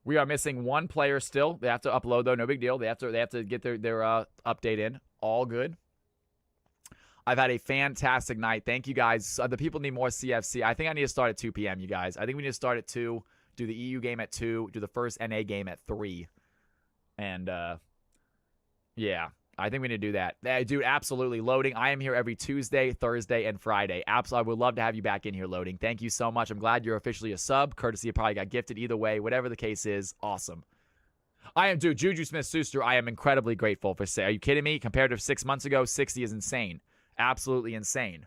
We are missing one player still. They have to upload, though. No big deal. They have to get their update in. All good. I've had a fantastic night. Thank you, guys. The people need more CFC. I think I need to start at 2 p.m., you guys. I think we need to start at 2, do the EU game at 2, do the first NA game at 3. And, yeah, I think we need to do that. Dude, absolutely. Loading, I am here every Tuesday, Thursday, and Friday. Absolutely, I would love to have you back in here, Loading. Thank you so much. I'm glad you're officially a sub. Courtesy, you probably got gifted either way. Whatever the case is, awesome. Dude, Juju Smith-Schuster, I am incredibly grateful for say. Are you kidding me? Compared to 6 months ago, 60 is insane. Absolutely insane.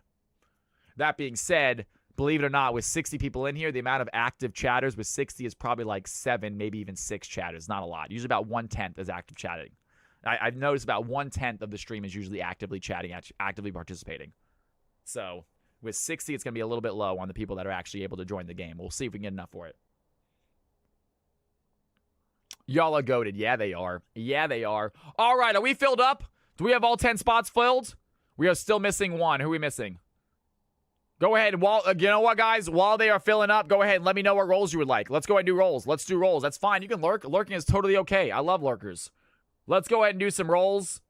That being said, believe it or not, with 60 people in here, the amount of active chatters with 60 is probably like 7, maybe even 6 chatters. Not a lot. Usually about 1/10 is active chatting. I've noticed about 1/10 of the stream is usually actively chatting, actively participating. So with 60, it's going to be a little bit low on the people that are actually able to join the game. We'll see if we can get enough for it. Y'all are goated. Yeah, they are. Yeah, they are. All right, are we filled up? Do we have all 10 spots filled? We are still missing one. Who are we missing? Go ahead. You know what, guys? While they are filling up, go ahead and let me know what roles you would like. Let's go ahead and do roles. Let's do roles. That's fine. You can lurk. Lurking is totally okay. I love lurkers. Let's go ahead and do some roles.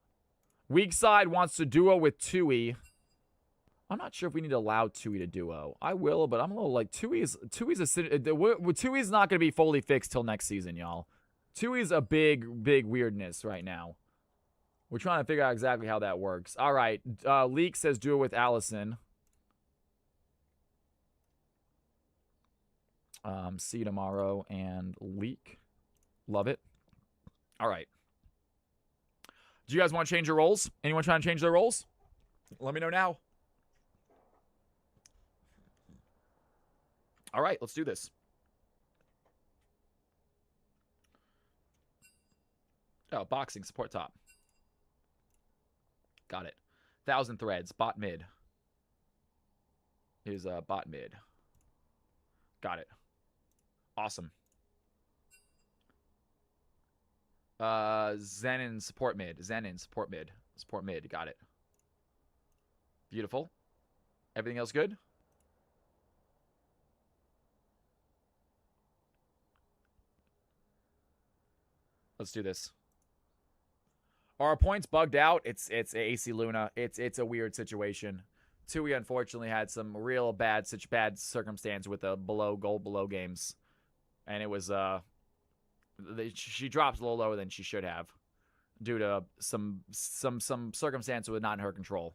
Weak side wants to duo with Tui. I'm not sure if we need to allow Tui to duo. I will, but I'm a little like Tui's not going to be fully fixed till next season, y'all. Tui's a big weirdness right now. We're trying to figure out exactly how that works. All right. Leak says duo with Allison. See you tomorrow. And Leak. Love it. All right. Do you guys want to change your roles? Anyone trying to change their roles? Let me know now. All right. Let's do this. Oh, boxing. Support top. Got it. 1,000 threads. Bot mid. Here's bot mid. Got it. Awesome. Zenin support mid. Zenin support mid. Support mid. Got it. Beautiful. Everything else good? Let's do this. Are our points bugged out? It's AC Luna. It's a weird situation. Tui unfortunately had some real bad circumstance with the goal below games, and it was She drops a little lower than she should have due to some circumstance that was not in her control.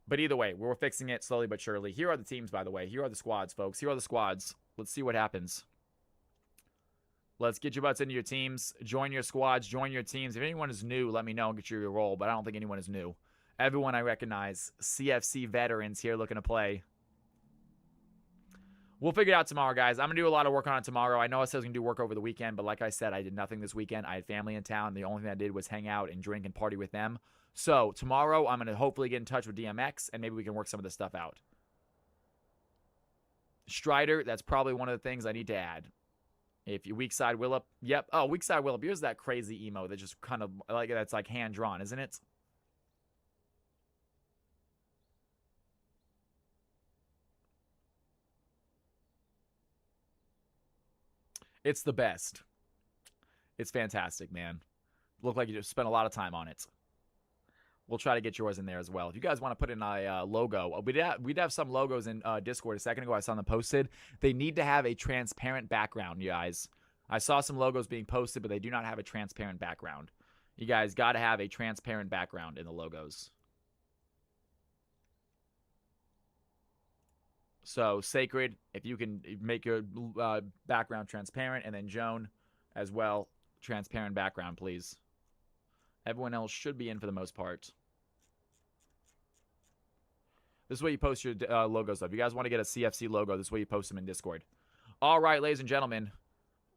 But either way, we're fixing it slowly but surely. Here are the teams, by the way. Here are the squads, folks. Here are the squads. Let's see what happens. Let's get your butts into your teams. Join your squads. Join your teams. If anyone is new, let me know and get you your role. But I don't think anyone is new. Everyone I recognize. CFC veterans here looking to play. We'll figure it out tomorrow, guys. I'm going to do a lot of work on it tomorrow. I know I said I was going to do work over the weekend, but like I said, I did nothing this weekend. I had family in town. The only thing I did was hang out and drink and party with them. So tomorrow, I'm going to hopefully get in touch with DMX, and maybe we can work some of this stuff out. Strider, that's probably one of the things I need to add. If you weak side Willip, yep. Oh, weak side Willip. Here's that crazy emo that just kind of like that's like hand drawn, isn't it? It's the best. It's fantastic, man. Look like you just spent a lot of time on it. We'll try to get yours in there as well. If you guys want to put in a logo, we'd have some logos in Discord a second ago. I saw them posted. They need to have a transparent background, you guys. I saw some logos being posted, but they do not have a transparent background. You guys got to have a transparent background in the logos. So, Sacred, if you can make your background transparent, and then Joan as well, transparent background, please. Everyone else should be in for the most part. This is where you post your logos up. If you guys want to get a CFC logo, this is where you post them in Discord. All right, ladies and gentlemen,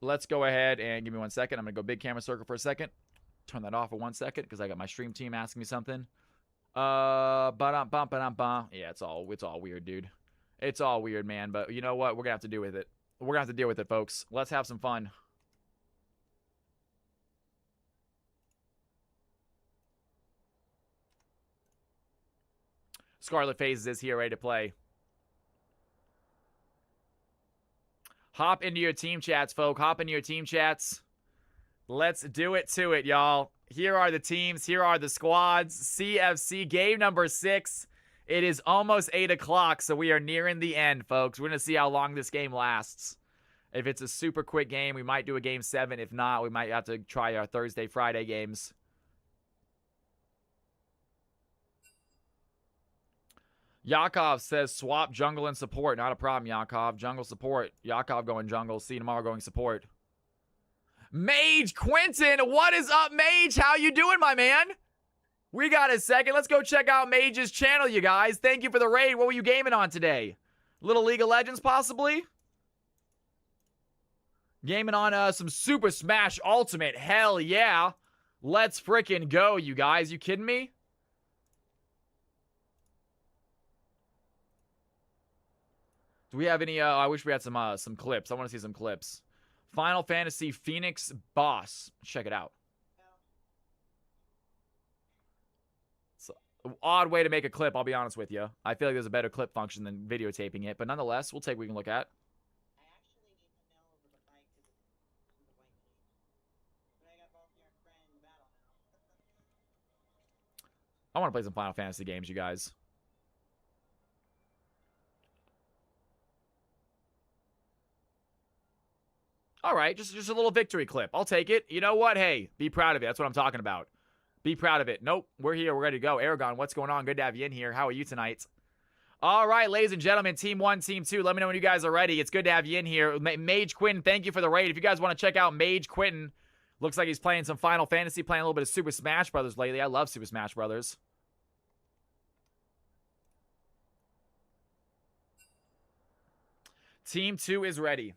let's go ahead and give me 1 second. I'm going to go big camera circle for a second. Turn that off for 1 second because I got my stream team asking me something. Yeah, it's all weird, dude. It's all weird, man, but you know what? We're going to have to deal with it. We're going to have to deal with it, folks. Let's have some fun. Scarlet Phases is here, ready to play. Hop into your team chats, folk. Hop into your team chats. Let's do it to it, y'all. Here are the teams. Here are the squads. CFC game number 6. It is almost 8 o'clock, so we are nearing the end, folks. We're going to see how long this game lasts. If it's a super quick game, we might do a game 7. If not, we might have to try our Thursday, Friday games. Yakov says swap jungle and support. Not a problem, Yakov. Jungle support. Yakov going jungle. See you tomorrow going support. Mage Quentin, what is up, Mage? How you doing, my man? We got a second. Let's go check out Mage's channel, you guys. Thank you for the raid. What were you gaming on today? Little League of Legends, possibly? Gaming on some Super Smash Ultimate. Hell yeah. Let's freaking go, you guys. You kidding me? Do we have any, I wish we had some clips. I want to see some clips. Final Fantasy Phoenix Boss. Check it out. It's an odd way to make a clip, I'll be honest with you. I feel like there's a better clip function than videotaping it, but nonetheless, we'll take what we can look at. I want to play some Final Fantasy games, you guys. All right, just a little victory clip. I'll take it. You know what? Hey, be proud of it. That's what I'm talking about. Be proud of it. Nope, we're here. We're ready to go. Aragon, what's going on? Good to have you in here. How are you tonight? All right, ladies and gentlemen, Team 1, Team 2, let me know when you guys are ready. It's good to have you in here. Mage Quentin, thank you for the raid. If you guys want to check out Mage Quentin, looks like he's playing some Final Fantasy, playing a little bit of Super Smash Brothers lately. I love Super Smash Brothers. Team 2 is ready.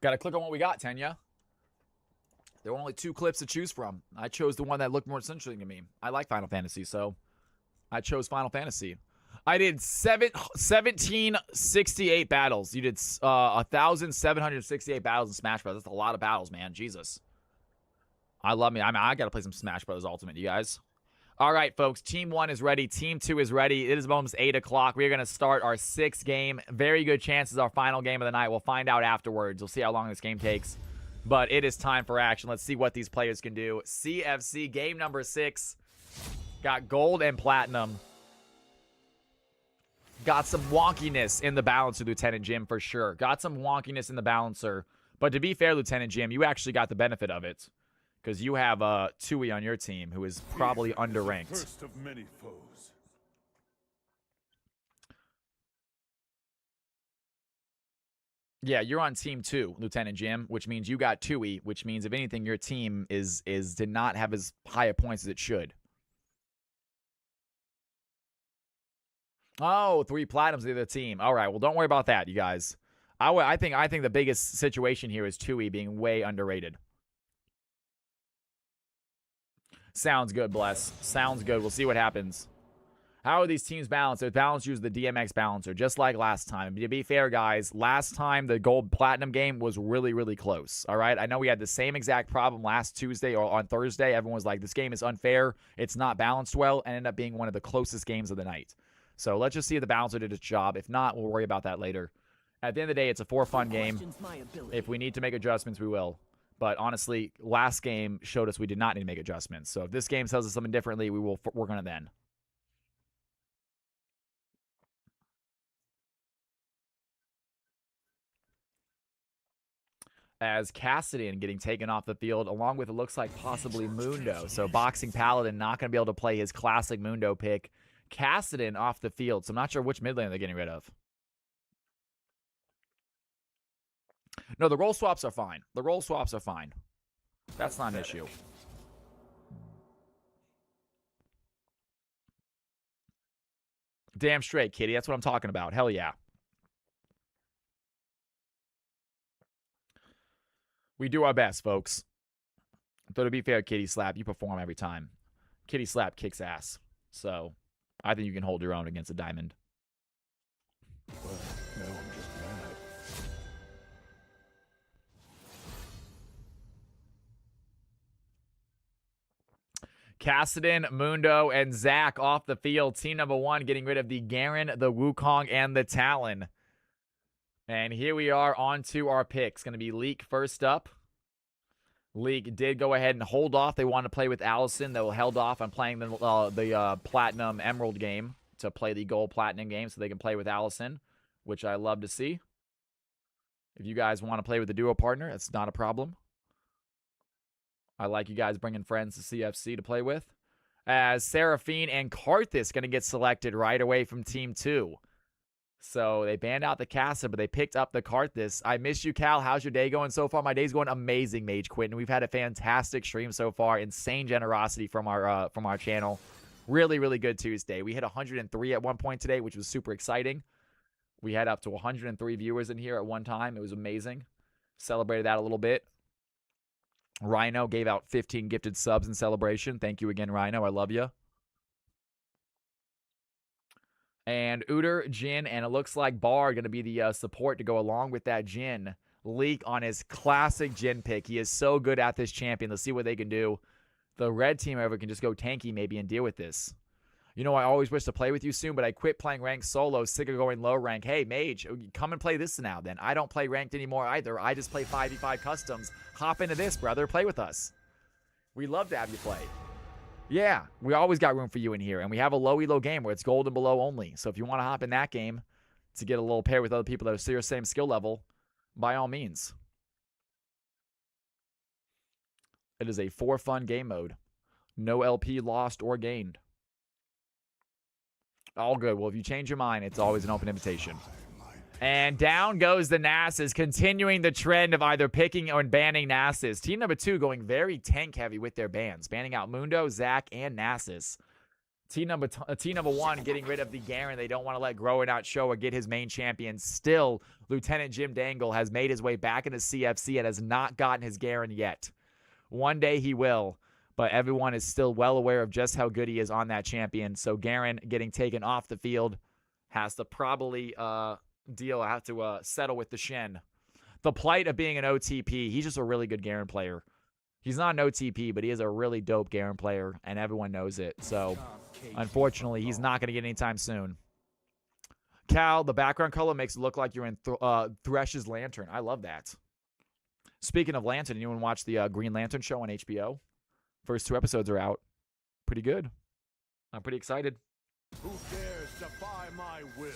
Gotta click on what we got, Tenya. There were only 2 clips to choose from. I chose the one that looked more interesting to me. I like Final Fantasy, so I chose Final Fantasy. I did 1,768 battles. You did 1,768 battles in Smash Bros. That's a lot of battles, man. Jesus. I love me. I gotta play some Smash Bros. Ultimate, you guys. All right, folks. Team 1 is ready. Team 2 is ready. It is almost 8 o'clock. We are going to start our 6th game. Very good chances our final game of the night. We'll find out afterwards. We'll see how long this game takes. But it is time for action. Let's see what these players can do. CFC game number 6. Got gold and platinum. Got some wonkiness in the balancer, Lieutenant Jim, for sure. Got some wonkiness in the balancer. But to be fair, Lieutenant Jim, you actually got the benefit of it. Because you have Tues on your team, who is probably underranked. First of many foes. Yeah, you're on team 2, Lieutenant Jim, which means you got Tues, which means if anything, your team did not have as high a points as it should. Oh, 3 platinums the other team. All right, well, don't worry about that, you guys. I think the biggest situation here is Tues being way underrated. Sounds good, Bless. Sounds good. We'll see what happens. How are these teams balanced? They're balanced using the DMX balancer, just like last time. To be fair, guys, last time the gold platinum game was really, really close. All right? I know we had the same exact problem last Tuesday or on Thursday. Everyone was like, this game is unfair. It's not balanced well, and ended up being one of the closest games of the night. So let's just see if the balancer did its job. If not, we'll worry about that later. At the end of the day, it's a for-fun game. If we need to make adjustments, we will. But honestly, last game showed us we did not need to make adjustments. So if this game tells us something differently, we will work on it then. As Cassidy getting taken off the field, along with it looks like possibly Mundo. So Boxing Paladin not going to be able to play his classic Mundo pick. Cassidy off the field, so I'm not sure which mid lane they're getting rid of. No, the role swaps are fine. The role swaps are fine. That's not an issue. Damn straight, Kitty. That's what I'm talking about. Hell yeah. We do our best, folks. Though to be fair, Kitty Slap, you perform every time. Kitty Slap kicks ass. So I think you can hold your own against a diamond. Well, no, I'm just mad. Kassadin, Mundo, and Zach off the field. Team number 1 getting rid of the Garen, the Wukong, and the Talon. And here we are on to our picks. Going to be Leek first up. Leek did go ahead and hold off. They wanted to play with Allison. They were held off on playing the Platinum Emerald game to play the Gold Platinum game so they can play with Allison, which I love to see. If you guys want to play with a duo partner, that's not a problem. I like you guys bringing friends to CFC to play with. As Seraphine and Karthus going to get selected right away from Team 2. So they banned out the Casa, but they picked up the Karthus. I miss you, Cal. How's your day going so far? My day's going amazing, Mage Quentin. We've had a fantastic stream so far. Insane generosity from our channel. Really, really good Tuesday. We hit 103 at one point today, which was super exciting. We had up to 103 viewers in here at one time. It was amazing. Celebrated that a little bit. Rhino gave out 15 gifted subs in celebration. Thank you again, Rhino. I love you. And Uter, Jin, and it looks like Bar are going to be the support to go along with that Jin. Leak on his classic Jin pick. He is so good at this champion. Let's see what they can do. The red team, however, can just go tanky maybe and deal with this. You know, I always wish to play with you soon, but I quit playing ranked solo, sick of going low rank. Hey, Mage, come and play this now then. I don't play ranked anymore either. I just play 5v5 customs. Hop into this, brother. Play with us. We love to have you play. Yeah, we always got room for you in here, and we have a low elo game where it's gold and below only. So if you want to hop in that game to get a little pair with other people that are your same skill level, by all means. It is a for fun game mode. No LP lost or gained. All good. Well, if you change your mind, it's always an open invitation. And down goes the Nasus, continuing the trend of either picking or banning Nasus. Team number 2 going very tank heavy with their bans, banning out Mundo, Zach, and Nasus. Team number 1 getting rid of the Garen. They don't want to let Grower Not Show or get his main champion. Still, Lieutenant Jim Dangle has made his way back into CFC and has not gotten his Garen yet. One day he will, but everyone is still well aware of just how good he is on that champion. So Garen getting taken off the field has to probably have to settle with the Shen. The plight of being an OTP. He's just a really good Garen player. He's not an OTP, but he is a really dope Garen player, and everyone knows it. So, unfortunately, he's not going to get any time soon. Cal, the background color makes it look like you're in Thresh's Lantern. I love that. Speaking of Lantern, anyone watch the Green Lantern show on HBO? First 2 episodes are out. Pretty good. I'm pretty excited. Who dares defy my will?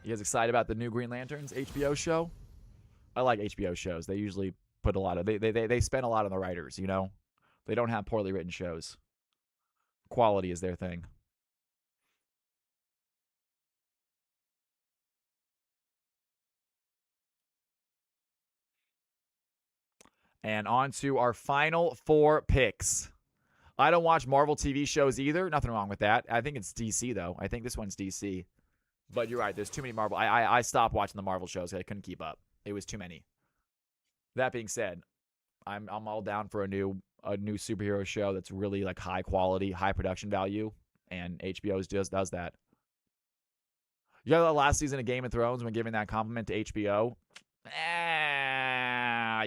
You guys excited about the new Green Lanterns HBO show? I like HBO shows. They usually put a lot of they spend a lot on the writers, you know? They don't have poorly written shows. Quality is their thing. And on to our final 4 picks. I don't watch Marvel TV shows either. Nothing wrong with that. I think it's DC, though. I think this one's DC. But you're right. There's too many Marvel. I stopped watching the Marvel shows. I couldn't keep up. It was too many. That being said, I'm all down for a new superhero show that's really like high quality, high production value, and HBO just does that. You know, the last season of Game of Thrones, when giving that compliment to HBO,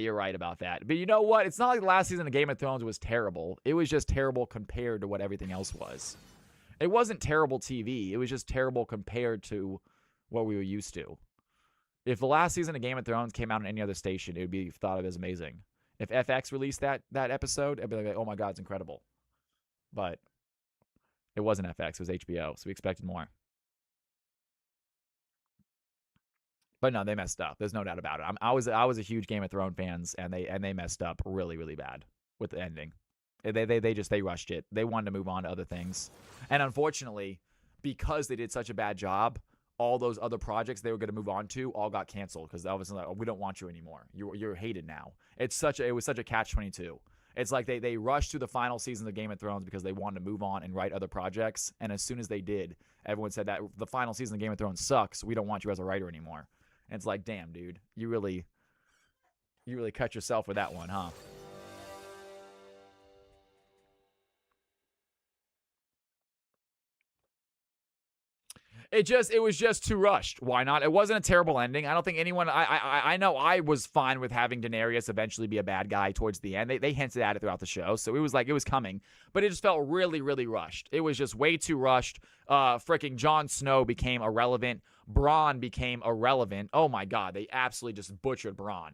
you're right about that. But you know what? It's not like the last season of Game of Thrones was terrible. It was just terrible compared to what everything else was. It wasn't terrible TV. It was just terrible compared to what we were used to. If the last season of Game of Thrones came out on any other station, it would be thought of as amazing. If FX released that episode, I'd be like, oh my God, it's incredible. But it wasn't FX. It was HBO, so we expected more. But no, they messed up. There's no doubt about it. I was a huge Game of Thrones fans, and they messed up really, really bad with the ending. They rushed it. They wanted to move on to other things, and unfortunately, because they did such a bad job, all those other projects they were going to move on to all got canceled because all of a sudden, like, oh, we don't want you anymore. You're hated now. It was such a catch-22. It's like they rushed through the final season of Game of Thrones because they wanted to move on and write other projects, and as soon as they did, everyone said that the final season of Game of Thrones sucks. We don't want you as a writer anymore. And it's like, damn, dude, you really cut yourself with that one, huh? It was just too rushed. Why not? It wasn't a terrible ending. I don't think anyone. I know I was fine with having Daenerys eventually be a bad guy towards the end. They hinted at it throughout the show, so it was like it was coming. But it just felt really, really rushed. It was just way too rushed. Freaking Jon Snow became irrelevant. Bronn became irrelevant. Oh my God, they absolutely just butchered Bronn.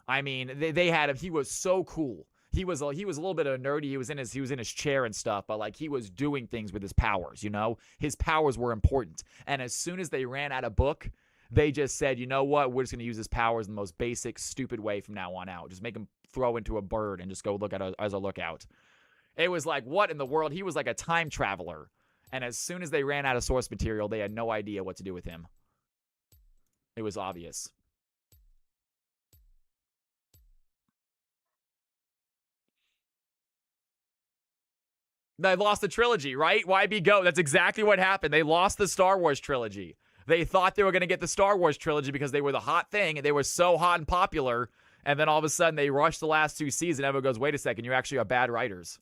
I mean, they had him. He was so cool. He was a little bit of a nerdy. He was in his chair and stuff, but like he was doing things with his powers, you know? His powers were important. And as soon as they ran out of book, they just said, you know what? We're just going to use his powers in the most basic, stupid way from now on out. Just make him throw into a bird and just go look at it as a lookout. It was like, what in the world? He was like a time traveler. And as soon as they ran out of source material, they had no idea what to do with him. It was obvious. They lost the trilogy, right? YB Go. That's exactly what happened. They lost the Star Wars trilogy. They thought they were going to get the Star Wars trilogy because they were the hot thing, and they were so hot and popular. And then all of a sudden, they rushed the last 2 seasons. Everyone goes, wait a second, you actually are bad writers.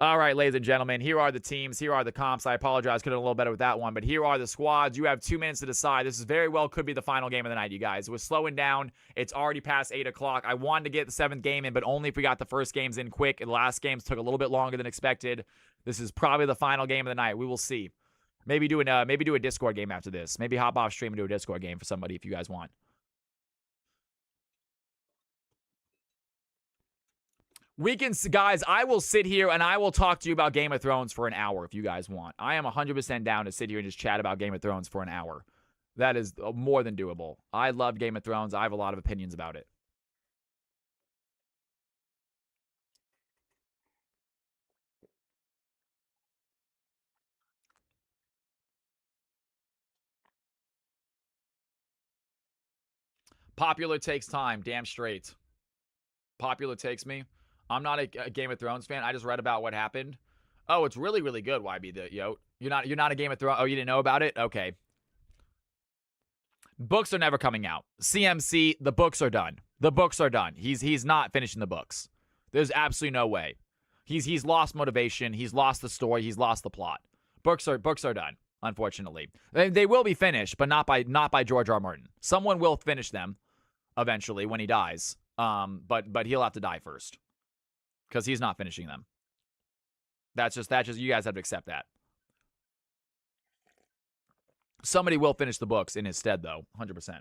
All right, ladies and gentlemen, here are the teams. Here are the comps. I apologize, could have done a little better with that one, but here are the squads. You have 2 minutes to decide. This is very well could be the final game of the night, you guys. We're slowing down. It's already past 8 o'clock. I wanted to get the 7th game in, but only if we got the first games in quick. The last games took a little bit longer than expected. This is probably the final game of the night. We will see. Maybe do a Discord game after this. Maybe hop off stream and do a Discord game for somebody if you guys want. Guys, I will sit here and I will talk to you about Game of Thrones for an hour if you guys want. I am 100% down to sit here and just chat about Game of Thrones for an hour. That is more than doable. I love Game of Thrones. I have a lot of opinions about it. Popular takes time. Damn straight. Popular takes me. I'm not a Game of Thrones fan. I just read about what happened. Oh, it's really, really good, YB. You're not a Game of Thrones. Oh, you didn't know about it? Okay. Books are never coming out. CMC, the books are done. The books are done. He's not finishing the books. There's absolutely no way. He's lost motivation. He's lost the story. He's lost the plot. Books are done. Unfortunately, they will be finished, but not by George R. Martin. Someone will finish them eventually when he dies. But he'll have to die first. Because he's not finishing them. That's just you guys have to accept that. Somebody will finish the books in his stead, though, 100%.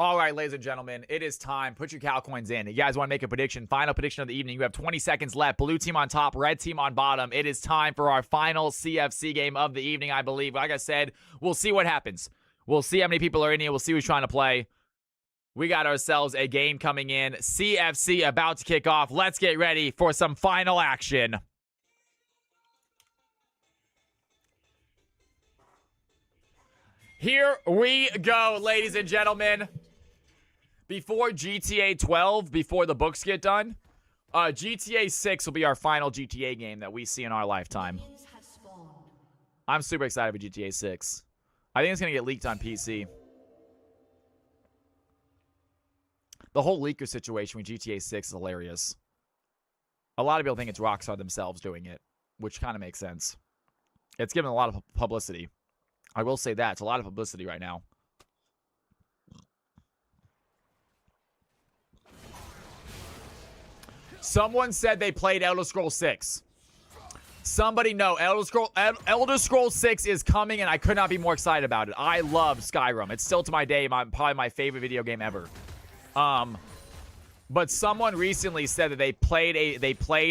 All right, ladies and gentlemen, it is time. Put your Cal coins in. You guys want to make a prediction? Final prediction of the evening. You have 20 seconds left. Blue team on top, red team on bottom. It is time for our final CFC game of the evening, I believe. Like I said, we'll see what happens. We'll see how many people are in here. We'll see who's trying to play. We got ourselves a game coming in. CFC about to kick off. Let's get ready for some final action. Here we go, ladies and gentlemen. Before GTA 12, before the books get done, GTA 6 will be our final GTA game that we see in our lifetime. I'm super excited for GTA 6. I think it's going to get leaked on PC. The whole leaker situation with GTA 6 is hilarious. A lot of people think it's Rockstar themselves doing it, which kind of makes sense. It's given a lot of publicity. I will say that. It's a lot of publicity right now. Someone said they played Elder Scrolls 6. Somebody know Elder Scrolls 6 is coming, and I could not be more excited about it. I love Skyrim. It's still to my day probably my favorite video game ever. But someone recently said that they played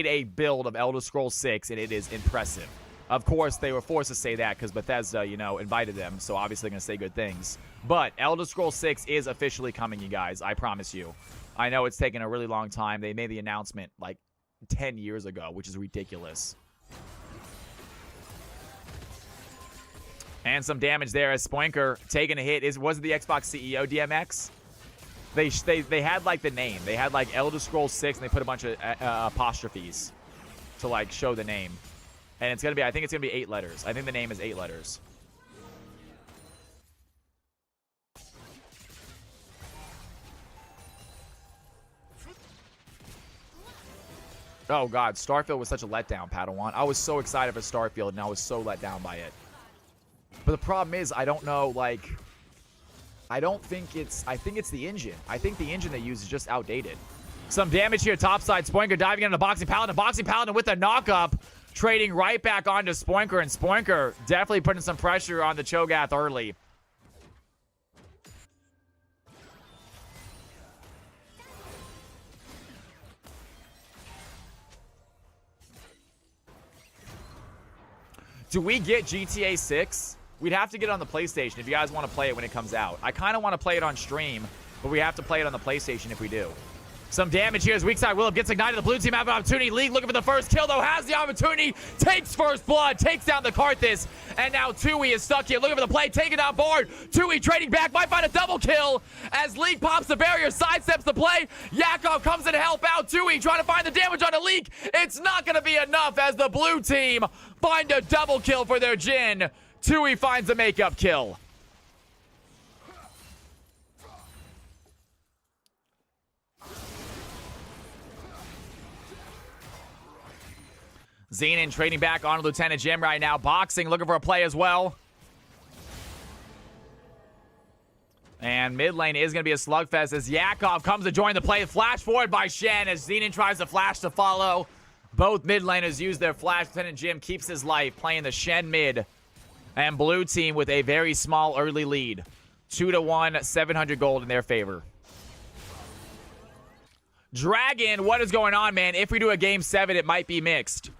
a build of Elder Scrolls 6, and it is impressive. Of course, they were forced to say that because Bethesda, invited them, so obviously they're going to say good things. But Elder Scrolls 6 is officially coming, you guys. I promise you. I know it's taken a really long time. They made the announcement like 10 years ago, which is ridiculous. And some damage there as Spoinker taking a hit. Was it the Xbox CEO DMX? They had like the name. They had like Elder Scrolls 6 and they put a bunch of apostrophes to like show the name. And it's going to be, I think it's going to be 8 letters. I think the name is 8 letters. Oh, God. Starfield was such a letdown, Padawan. I was so excited for Starfield, and I was so let down by it. But the problem is, I don't know, like... I think it's the engine. I think the engine they use is just outdated. Some damage here, topside. Spoinker diving into the Boxing Paladin. Boxing Paladin with a knock-up. Trading right back onto Spoinker, and Spoinker definitely putting some pressure on the Cho'Gath early. Do we get GTA 6? We'd have to get it on the PlayStation if you guys want to play it when it comes out. I kind of want to play it on stream, but we have to play it on the PlayStation if we do. Some damage here as weak side Willem gets ignited. The blue team have an opportunity. League looking for the first kill, though. Has the opportunity. Takes first blood. Takes down the Karthus. And now Tues is stuck here. Looking for the play. Taken on board. Tues trading back. Might find a double kill. As League pops the barrier. Sidesteps the play. Yakov comes in to help out Tues. Trying to find the damage on the League. It's not going to be enough as the blue team find a double kill for their Jhin. Tues finds a makeup kill. Xenon trading back on Lieutenant Jim right now. Boxing, looking for a play as well. And mid lane is going to be a slugfest as Yakov comes to join the play. Flash forward by Shen as Xenon tries to flash to follow. Both mid laners use their flash. Lieutenant Jim keeps his life, playing the Shen mid. And blue team with a very small early lead. 2-1, 700 gold in their favor. Dragon, what is going on, man? If we do a game 7, it might be mixed.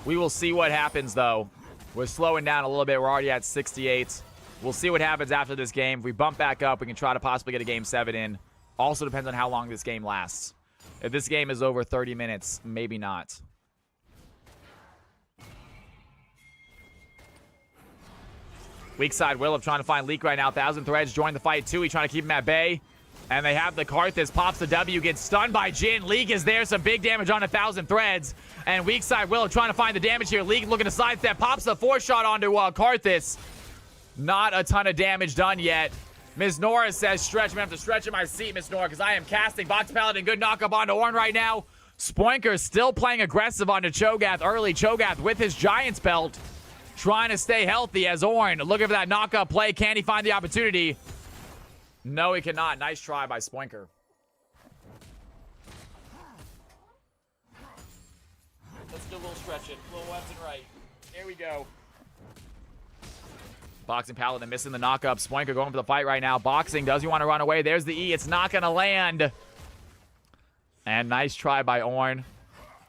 We will see what happens, though. We're slowing down a little bit. We're already at 68. We'll see what happens after this game. If we bump back up, we can try to possibly get a game 7 in. Also depends on how long this game lasts. If this game is over 30 minutes, maybe not. Weak side Willem trying to find Leak right now. 1,000 Threads join the fight too. He's trying to keep him at bay. And they have the Karthus. Pops the W. Gets stunned by Jhin. League is there. Some big damage on 1,000 Threads. And weak side Willem trying to find the damage here. League looking to sidestep. Pops the 4-shot onto Karthus. Not a ton of damage done yet. Ms. Nora says, stretch. I'm going to have to stretch in my seat, Ms. Nora, because I am casting. Box Paladin, good knock-up onto Ornn right now. Spoinker still playing aggressive onto Cho'Gath early. Cho'Gath with his Giant's Belt. Trying to stay healthy as Ornn looking for that knock-up play. Can he find the opportunity? No, he cannot. Nice try by Spoinker. Let's do a little stretching. A little left and right. Here we go. Boxing Paladin missing the knockup. Spoinker going for the fight right now. Boxing, does he want to run away? There's the E. It's not going to land. And nice try by Ornn.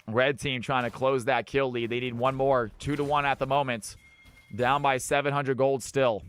Red team trying to close that kill lead. They need one more. 2-1 at the moment. Down by 700 gold still.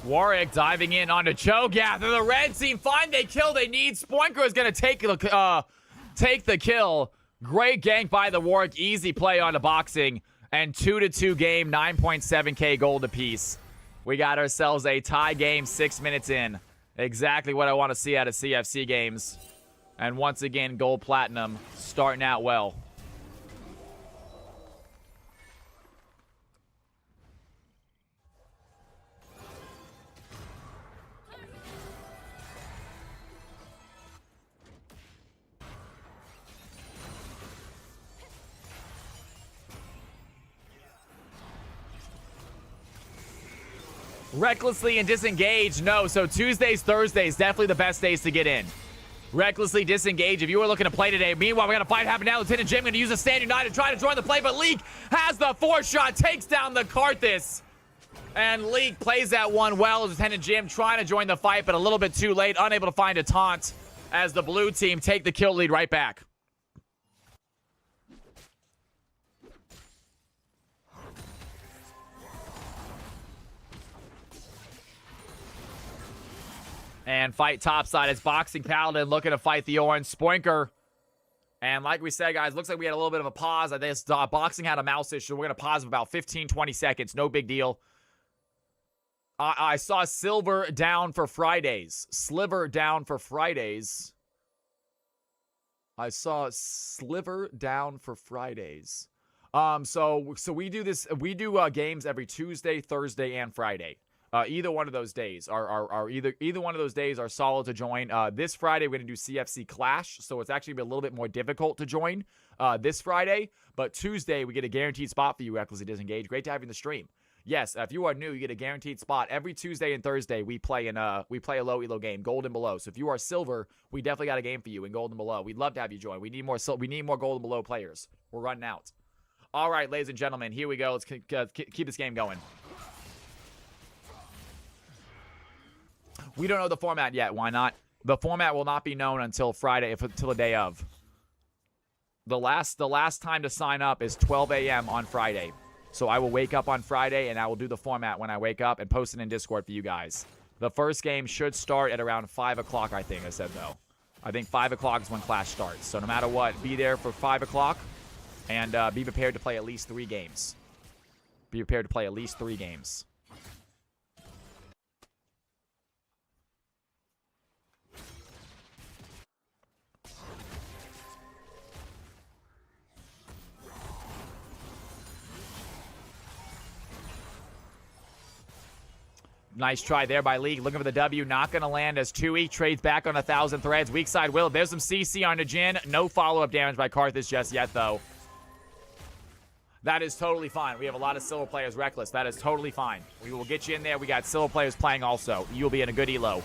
Warwick diving in onto Cho'Gath. The red team find they kill they need. Spoinker is going to take the kill. Great gank by the Warwick. Easy play onto Boxing. And 2-2 game, 9.7k gold apiece. We got ourselves a tie game 6 minutes in. Exactly what I want to see out of CFC games. And once again, gold platinum starting out well. Recklessly and disengaged, no. So Tuesdays, Thursdays, definitely the best days to get in. Recklessly disengaged if you were looking to play today. Meanwhile, we got a fight happen now. Lieutenant Jim going to use a stand united, try to join the play, but Leek has the 4-shot, takes down the Karthus. And Leek plays that one well. Lieutenant Jim trying to join the fight, but a little bit too late, unable to find a taunt as the blue team take the kill lead right back. And fight topside. It's Boxing Paladin looking to fight the Orange Spoinker. And like we said, guys, looks like we had a little bit of a pause. I think Boxing had a mouse issue. We're going to pause for about 15-20 seconds. No big deal. I saw Silver down for Fridays. Sliver down for Fridays. I saw Sliver down for Fridays. So we do this. We do games every Tuesday, Thursday, and Friday. Either one of those days are either one of those days are solid to join. This Friday we're gonna do CFC Clash, so it's actually a little bit more difficult to join this Friday. But Tuesday we get a guaranteed spot for you, Recklessly Disengaged. Great to have you in the stream. Yes, if you are new, you get a guaranteed spot every Tuesday and Thursday. We play a low elo game, gold and below. So if you are silver, we definitely got a game for you in gold and below. We'd love to have you join. We need more gold and below players. We're running out. All right, ladies and gentlemen, here we go. Let's keep this game going. We don't know the format yet. Why not? The format will not be known until Friday, until the day of. The last time to sign up is 12 a.m. on Friday. So I will wake up on Friday, and I will do the format when I wake up and post it in Discord for you guys. The first game should start at around 5 o'clock, I think I said, though. I think 5 o'clock is when Clash starts. So no matter what, be there for 5 o'clock, and be prepared to play at least 3 games. Be prepared to play at least 3 games. Nice try there by League. Looking for the W. Not going to land as Tui trades back on 1,000 threads. Weak side Will. There's some CC on the Jin. No follow-up damage by Karthus just yet, though. That is totally fine. We have a lot of silver players reckless. That is totally fine. We will get you in there. We got silver players playing also. You'll be in a good elo.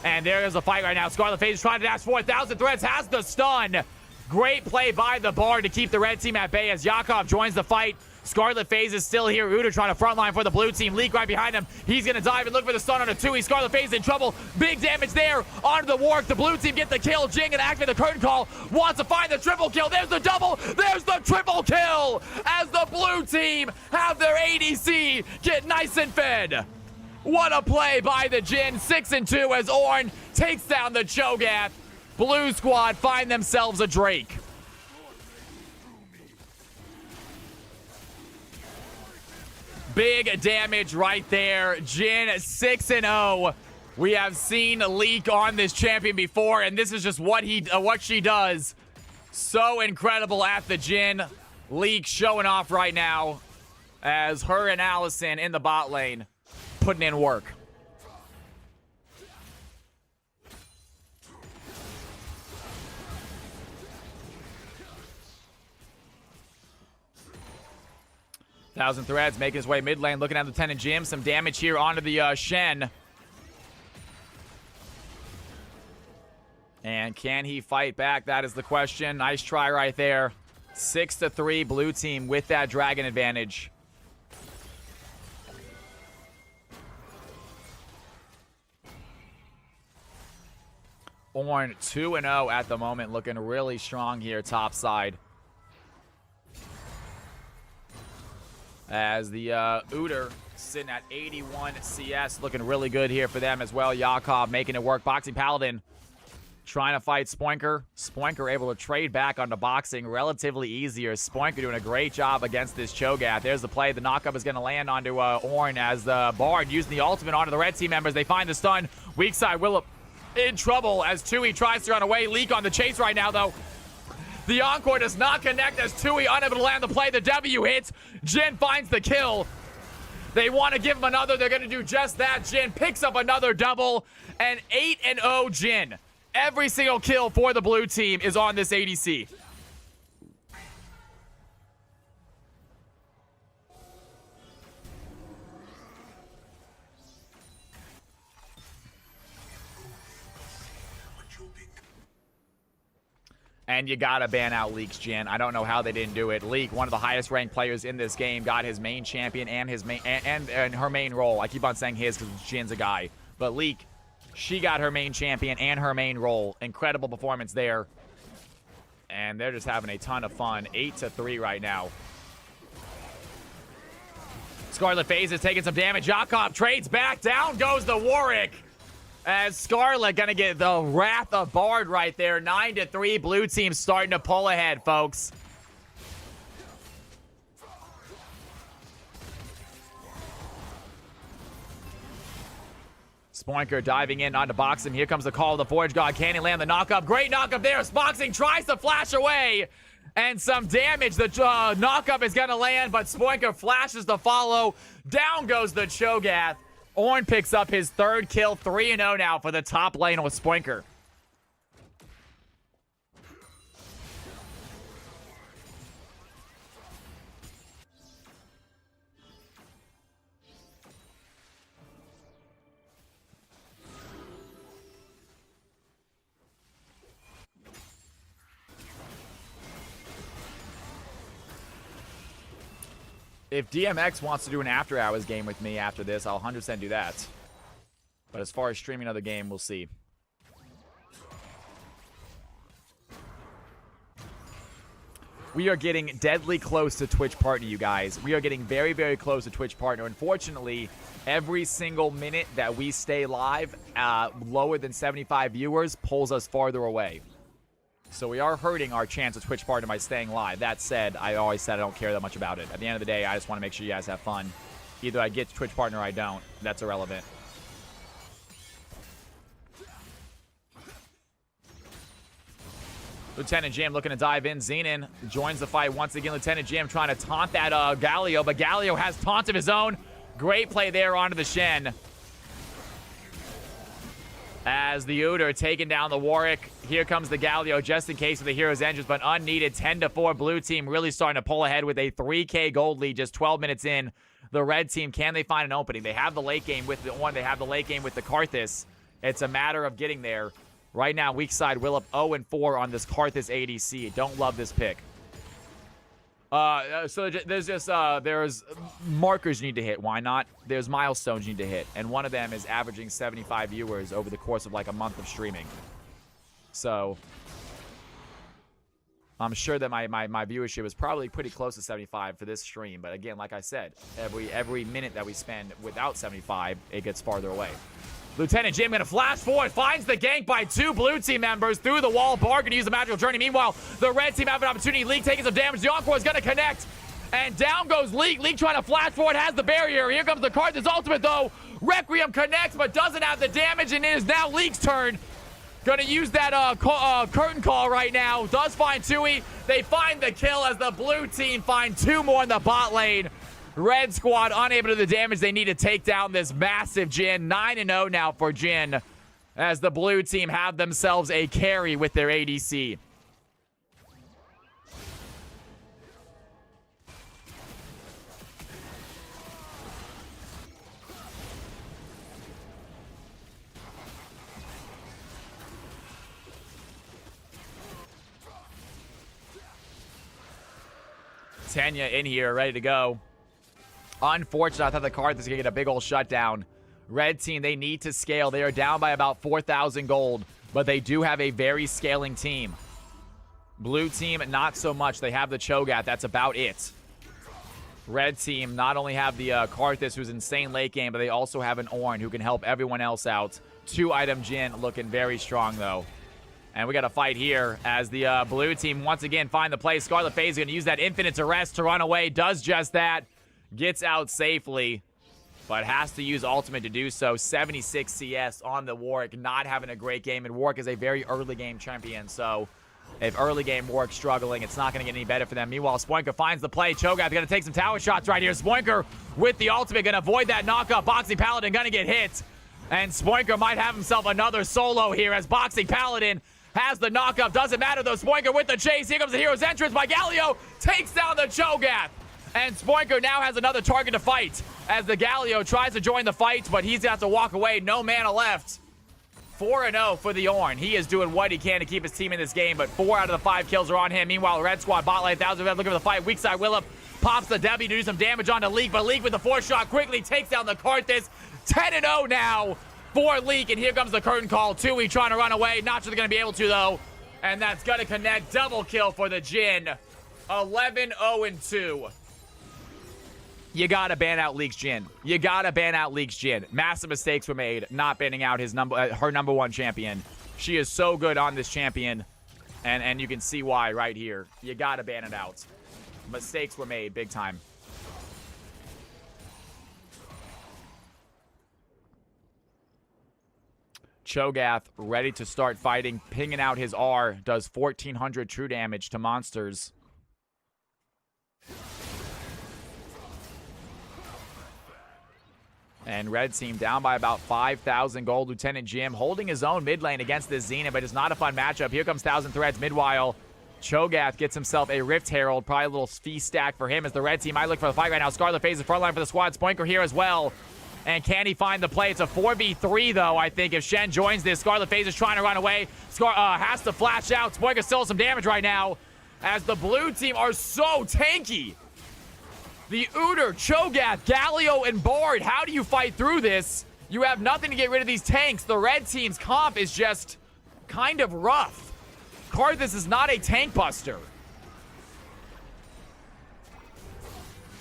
And there is a fight right now. Scarlet Phase is trying to dash 4,000 threads. Has the stun. Great play by the Bard to keep the red team at bay as Yakov joins the fight. Scarlet Phase is still here. Uda trying to frontline for the blue team. Leak right behind him. He's going to dive and look for the stun on a 2. Scarlet Phase in trouble. Big damage there onto the Warwick. The blue team get the kill. Jing and activate the curtain call. Wants to find the triple kill. There's the double. There's the triple kill as the blue team have their ADC get nice and fed. What a play by the Jin. 6-2 as Ornn takes down the Cho'Gath. Blue squad find themselves a Drake. Big damage right there. Jin 6-0. We have seen Leak on this champion before, and this is just what she does. So incredible at the Jin. Leak showing off right now as her and Allison in the bot lane putting in work. Thousand Threads making his way mid lane, looking at Lieutenant Jim. Some damage here onto the Shen. And can he fight back? That is the question. Nice try right there. 6-3 blue team with that dragon advantage. Ornn 2-0 at the moment, looking really strong here top side. As the Uter sitting at 81 CS, looking really good here for them as well. Yakov making it work. Boxing Paladin trying to fight Spoinker. Spoinker able to trade back onto Boxing relatively easier. Spoinker doing a great job against this Cho'Gath. There's the play. The knockup is going to land onto Ornn as the Bard using the ultimate onto the red team members. They find the stun. Weak side, Willip in trouble as Tui tries to run away. Leak on the chase right now, though. The Encore does not connect as Tui unable to land the play. The W hits. Jin finds the kill. They want to give him another. They're going to do just that. Jin picks up another double. And 8-0 Jin. Every single kill for the blue team is on this ADC. And you gotta ban out Leak's Jin. I don't know how they didn't do it. Leak, one of the highest ranked players in this game, got his main champion and his main and her main role. I keep on saying his because Jin's a guy, but Leak, she got her main champion and her main role. Incredible performance there, and they're just having a ton of fun. 8-3 right now. Scarlet FaZe is taking some damage. Yakov trades back. Down goes the Warwick. As Scarlet gonna get the Wrath of Bard right there. 9-3, blue team starting to pull ahead, folks. Spoinker diving in onto Boxing. Here comes the call of the Forge God. Can he land the knockup? Great knockup there. Boxing tries to flash away. And some damage. The knockup is gonna land, but Spoinker flashes to follow. Down goes the Cho'Gath. Ornn picks up his third kill, 3-0 now for the top lane with Spoinker. If DMX wants to do an after hours game with me after this, I'll 100% do that. But as far as streaming another game, we'll see. We are getting deadly close to Twitch partner, you guys. We are getting very, very close to Twitch partner. Unfortunately, every single minute that we stay live, lower than 75 viewers, pulls us farther away. So we are hurting our chance of Twitch partner by staying live. That said, I always said I don't care that much about it. At the end of the day, I just want to make sure you guys have fun. Either I get to Twitch partner or I don't. That's irrelevant. Lieutenant Jim looking to dive in. Xenon joins the fight once again. Lieutenant Jim trying to taunt that Galio, but Galio has taunt of his own. Great play there onto the Shen. As the Uter taking down the Warwick. Here comes the Galio just in case of the Hero's Engines, but unneeded. 10-4 blue team really starting to pull ahead with a 3K gold lead just 12 minutes in. The red team, can they find an opening? They have the late game with the one. They have the late game with the Karthus. It's a matter of getting there. Right now, weak side, Willip 0-4 on this Karthus ADC. Don't love this pick. So there's markers you need to hit. Why not? There's milestones you need to hit. And one of them is averaging 75 viewers over the course of like a month of streaming. So I'm sure that my viewership is probably pretty close to 75 for this stream. But again, like I said, every minute that we spend without 75, it gets farther away. Lieutenant Jim gonna flash forward, finds the gank by two blue team members through the wall. Bard gonna use the magical journey. Meanwhile, the red team have an opportunity. League taking some damage. The Encore is gonna connect. And down goes League. League trying to flash forward, has the barrier. Here comes the Karthus ultimate though. Requiem connects, but doesn't have the damage, and it is now League's turn. Gonna use that curtain call right now. Does find Tui. They find the kill as the blue team find two more in the bot lane. Red squad unable to do the damage they need to take down this massive Jin. 9-0 now for Jin as the blue team have themselves a carry with their ADC. Tanya in here, ready to go. Unfortunate. I thought the card was going to get a big old shutdown. Red team, they need to scale. They are down by about 4,000 gold, but they do have a very scaling team. Blue team, not so much. They have the Cho'Gath. That's about it. Red team not only have the Karthus, who's insane late game, but they also have an Ornn who can help everyone else out. 2-item Jhin looking very strong, though. And we got a fight here as the blue team once again find the play. Scarlet FaZe is going to use that Infinite Arrest to run away. Does just that. Gets out safely, but has to use ultimate to do so. 76 CS on the Warwick, not having a great game. And Warwick is a very early game champion, so if early game Warwick's struggling, it's not going to get any better for them. Meanwhile, Spoinker finds the play. Cho'Gath going to take some tower shots right here. Spoinker with the ultimate going to avoid that knockup. Boxing Paladin going to get hit. And Spoinker might have himself another solo here as Boxing Paladin has the knockup. Doesn't matter though. Spoinker with the chase. Here comes the hero's entrance by Galio. Takes down the Cho'Gath. And Spoinker now has another target to fight as the Galio tries to join the fight, but he's got to walk away. No mana left. 4-0 for the Ornn. He is doing what he can to keep his team in this game, but 4 out of the 5 kills are on him. Meanwhile, Red Squad bot lane, 1,000 looking for the fight. Weak side Willem pops the W to do some damage onto Leek, but Leek with the 4-shot quickly takes down the Karthus. 10-0 now for Leek, and here comes the curtain call. Tues trying to run away. Not sure they're going to be able to, though. And that's going to connect. Double kill for the Jhin. 11-0-2. You gotta ban out Leek's Jhin. You gotta ban out Leek's Jhin. Massive mistakes were made not banning out his her number 1 champion. She is so good on this champion, and you can see why right here. You gotta ban it out. Mistakes were made big time. Cho'Gath ready to start fighting, pinging out his R. Does 1,400 true damage to monsters. And Red team down by about 5,000 gold. Lieutenant Jim holding his own mid lane against this Zenith, but it's not a fun matchup. Here comes 1,000 Threads. Meanwhile, Cho'Gath gets himself a Rift Herald. Probably a little feast stack for him as the Red team might look for the fight right now. Scarlet FaZe the front line for the squad. Spoinker here as well. And can he find the play? It's a 4v3, though, I think. If Shen joins this, Scarlet FaZe is trying to run away. Has to flash out. Spoinker still has some damage right now as the blue team are so tanky. The Udyr, Cho'Gath, Galio, and Bard. How do you fight through this? You have nothing to get rid of these tanks. The red team's comp is just kind of rough. Karthus is not a tank buster.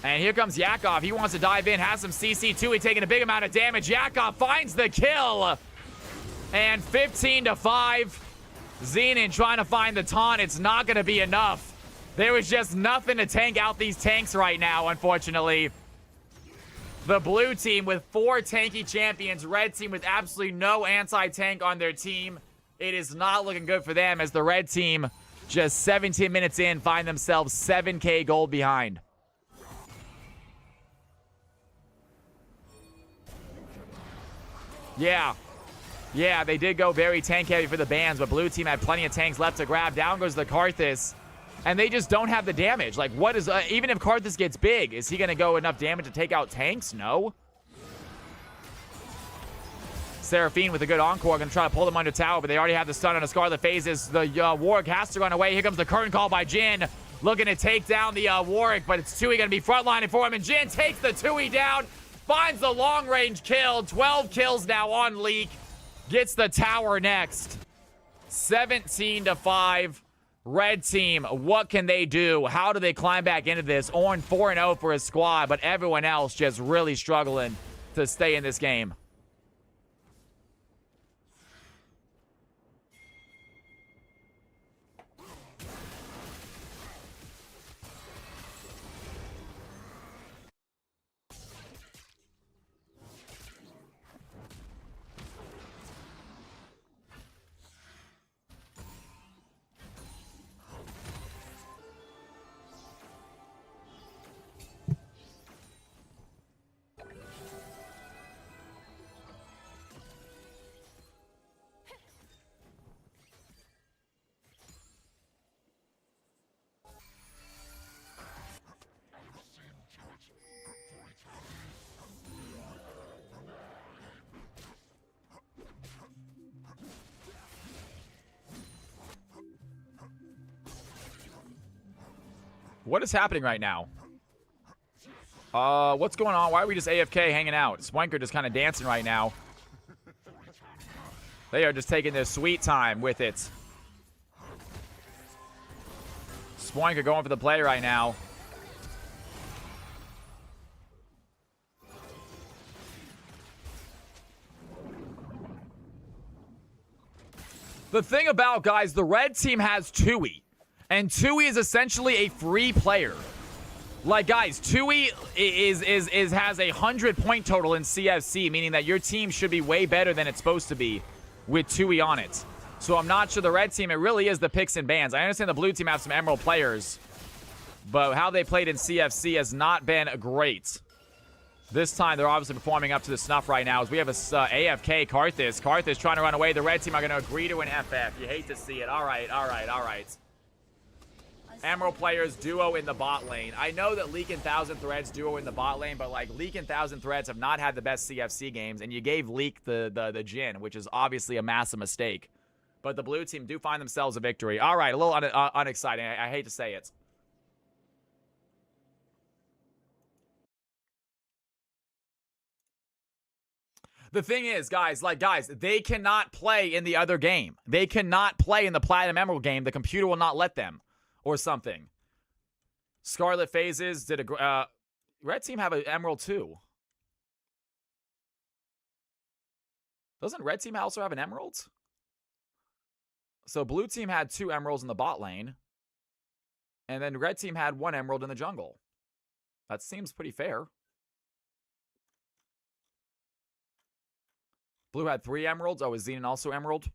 And here comes Yakov. He wants to dive in, has some CC too. He's taking a big amount of damage. Yakov finds the kill. And 15-5. Xenon trying to find the taunt. It's not going to be enough. There was just nothing to tank out these tanks right now, unfortunately. The blue team with 4 tanky champions. Red team with absolutely no anti-tank on their team. It is not looking good for them as the red team, just 17 minutes in, find themselves 7k gold behind. Yeah, they did go very tank heavy for the bans, but blue team had plenty of tanks left to grab. Down goes the Karthus. And they just don't have the damage. Like, what is... even if Karthus gets big, is he going to go enough damage to take out tanks? No. Seraphine with a good encore. Going to try to pull them under tower, but they already have the stun on a Scarlet FaZe. The Warwick has to run away. Here comes the curtain call by Jhin. Looking to take down the Warwick, but it's Tues going to be frontlining for him. And Jhin takes the Tues down. Finds the long-range kill. 12 kills now on Leek. Gets the tower next. 17-5. Red team, what can they do? How do they climb back into this? Ornn 4-0 for his squad, but everyone else just really struggling to stay in this game. What is happening right now? What's going on? Why are we just AFK hanging out? Spoinker just kind of dancing right now. They are just taking their sweet time with it. Spoinker going for the play right now. The thing about, guys, the red team has Tues. And Tues is essentially a free player. Like, guys, Tues has a 100-point total in CFC, meaning that your team should be way better than it's supposed to be with Tues on it. So I'm not sure the red team, it really is the picks and bans. I understand the blue team have some emerald players, but how they played in CFC has not been great. This time, they're obviously performing up to the snuff right now as we have a AFK Karthus. Karthus trying to run away. The red team are going to agree to an FF. You hate to see it. All right, all right, all right. Emerald players duo in the bot lane. I know that Leak and Thousand Threads duo in the bot lane, but like Leak and Thousand Threads have not had the best CFC games, and you gave Leak the Jhin, which is obviously a massive mistake. But the blue team do find themselves a victory. All right, a little unexciting. I hate to say it. The thing is, guys, they cannot play in the other game. They cannot play in the Platinum Emerald game. The computer will not let them. Or something. Scarlet Phases did a... red team have an Emerald too. Doesn't red team also have an Emerald? So blue team had 2 Emeralds in the bot lane. And then red team had 1 Emerald in the jungle. That seems pretty fair. Blue had 3 Emeralds. Oh, is Xenon also Emerald?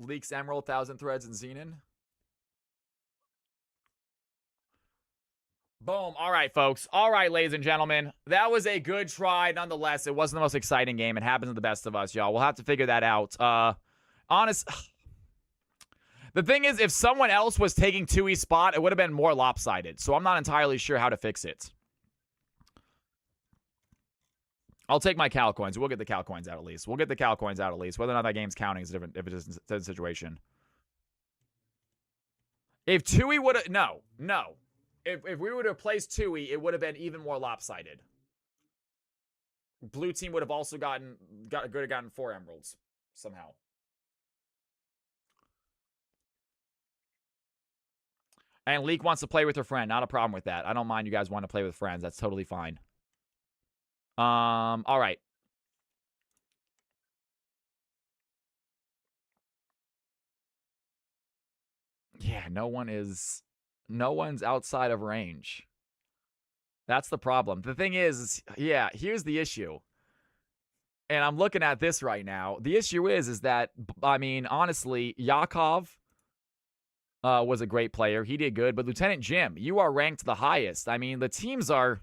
Leaks Emerald, Thousand Threads, and Xenon. Boom. All right, folks. All right, ladies and gentlemen. That was a good try. Nonetheless, it wasn't the most exciting game. It happens to the best of us, y'all. We'll have to figure that out. The thing is, if someone else was taking Tui's spot, it would have been more lopsided. So I'm not entirely sure how to fix it. I'll take my Cal coins. We'll get the Cal coins out at least. Whether or not that game's counting is different if it's a different situation. If Tui would have... No. If we would have placed Tui, it would have been even more lopsided. Blue team would have also gotten 4 emeralds somehow. And Leak wants to play with her friend. Not a problem with that. I don't mind you guys want to play with friends. That's totally fine. All right. Yeah, no one's outside of range. That's the problem. The thing is, yeah, here's the issue. And I'm looking at this right now. The issue is that, I mean, honestly, Yakov was a great player. He did good. But Lieutenant Jim, you are ranked the highest. I mean, the teams are...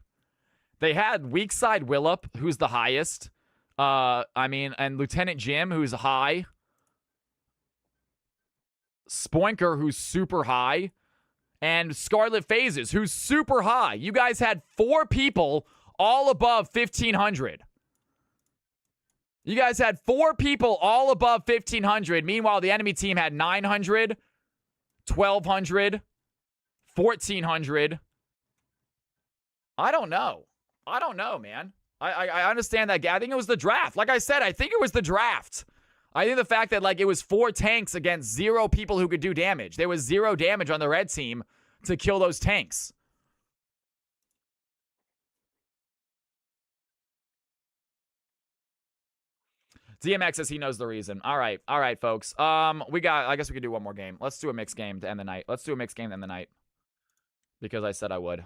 They had weak side Willip, who's the highest. And Lieutenant Jim, who's high. Spoinker, who's super high. And Scarlet Phases, who's super high. You guys had 4 people all above 1,500. You guys had 4 people all above 1,500. Meanwhile, the enemy team had 900, 1,200, 1,400. I don't know, man. I understand that. I think it was the draft. Like I said, I think it was the draft. I think the fact that, like, it was 4 tanks against 0 people who could do damage. There was 0 damage on the red team to kill those tanks. DMX says he knows the reason. All right, folks. I guess we could do one more game. Let's do a mixed game to end the night. Because I said I would.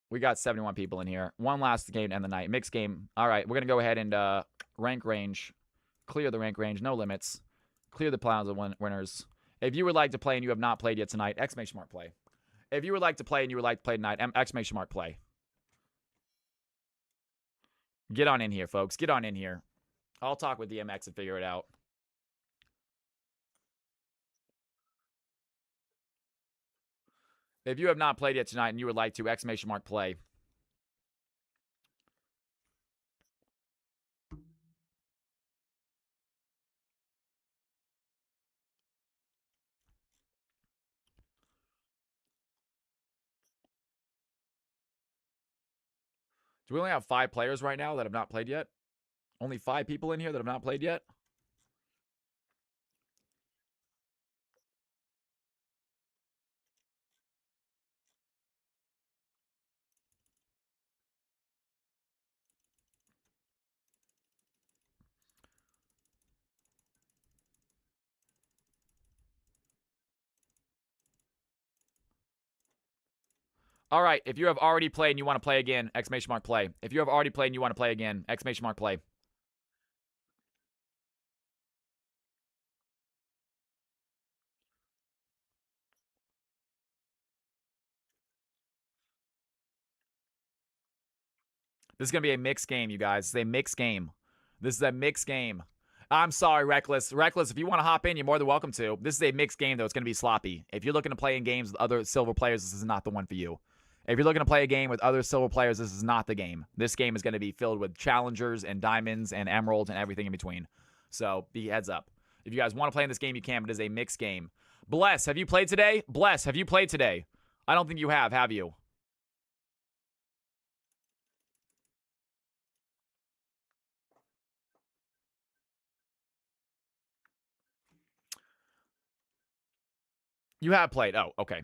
We got 71 people in here. One last game to end the night. Mixed game. All right, we're going to go ahead and rank range. Clear the rank range. No limits. Clear the piles of winners. If you would like to play and you have not played yet tonight, exclamation mark play. If you would like to play and you would like to play tonight, exclamation mark play. Get on in here, folks. Get on in here. I'll talk with DMX and figure it out. If you have not played yet tonight and you would like to, exclamation mark play. Do we only have 5 players right now that have not played yet? Only 5 people in here that have not played yet? All right, if you have already played and you want to play again, exclamation mark play. If you have already played and you want to play again, exclamation mark play. This is going to be a mixed game, you guys. It's a mixed game. This is a mixed game. I'm sorry, Reckless. Reckless, if you want to hop in, you're more than welcome to. This is a mixed game, though. It's going to be sloppy. If you're looking to play in games with other silver players, this is not the one for you. If you're looking to play a game with other silver players, this is not the game. This game is going to be filled with challengers and diamonds and emeralds and everything in between. So be heads up. If you guys want to play in this game, you can, but it is a mixed game. Bless, have you played today? Bless, have you played today? I don't think you have you? You have played. Oh, okay.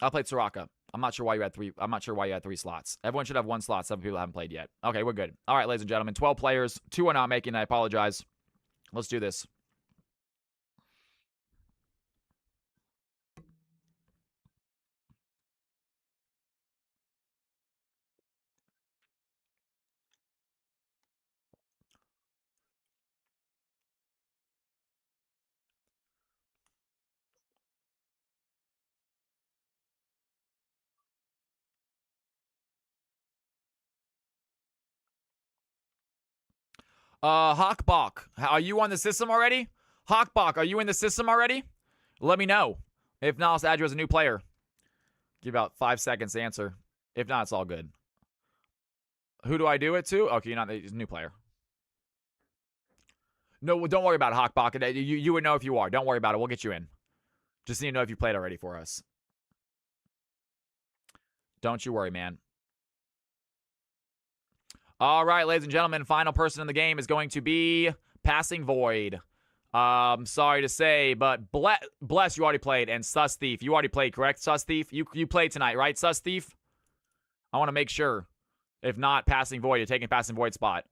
I played Soraka. I'm not sure why you had 3. I'm not sure why you had 3 slots. Everyone should have 1 slot. 7 people haven't played yet. Okay, we're good. All right, ladies and gentlemen, 12 players. 2 are not making. I apologize. Let's do this. Hawkbach, are you on the system already? Hawkbach, are you in the system already? Let me know. If not, I'll add you as a new player. Give about 5 seconds to answer. If not, it's all good. Who do I do it to? Okay, you're not a new player. No, don't worry about it, Hawkbach. You would know if you are. Don't worry about it. We'll get you in. Just need to know if you played already for us. Don't you worry, man. All right, ladies and gentlemen, final person in the game is going to be Passing Void. Sorry to say, but Bless, you already played, and Sus Thief, you already played, correct? Sus Thief, you played tonight, right, Sus Thief? I want to make sure. If not, Passing Void, you're taking Passing Void spot.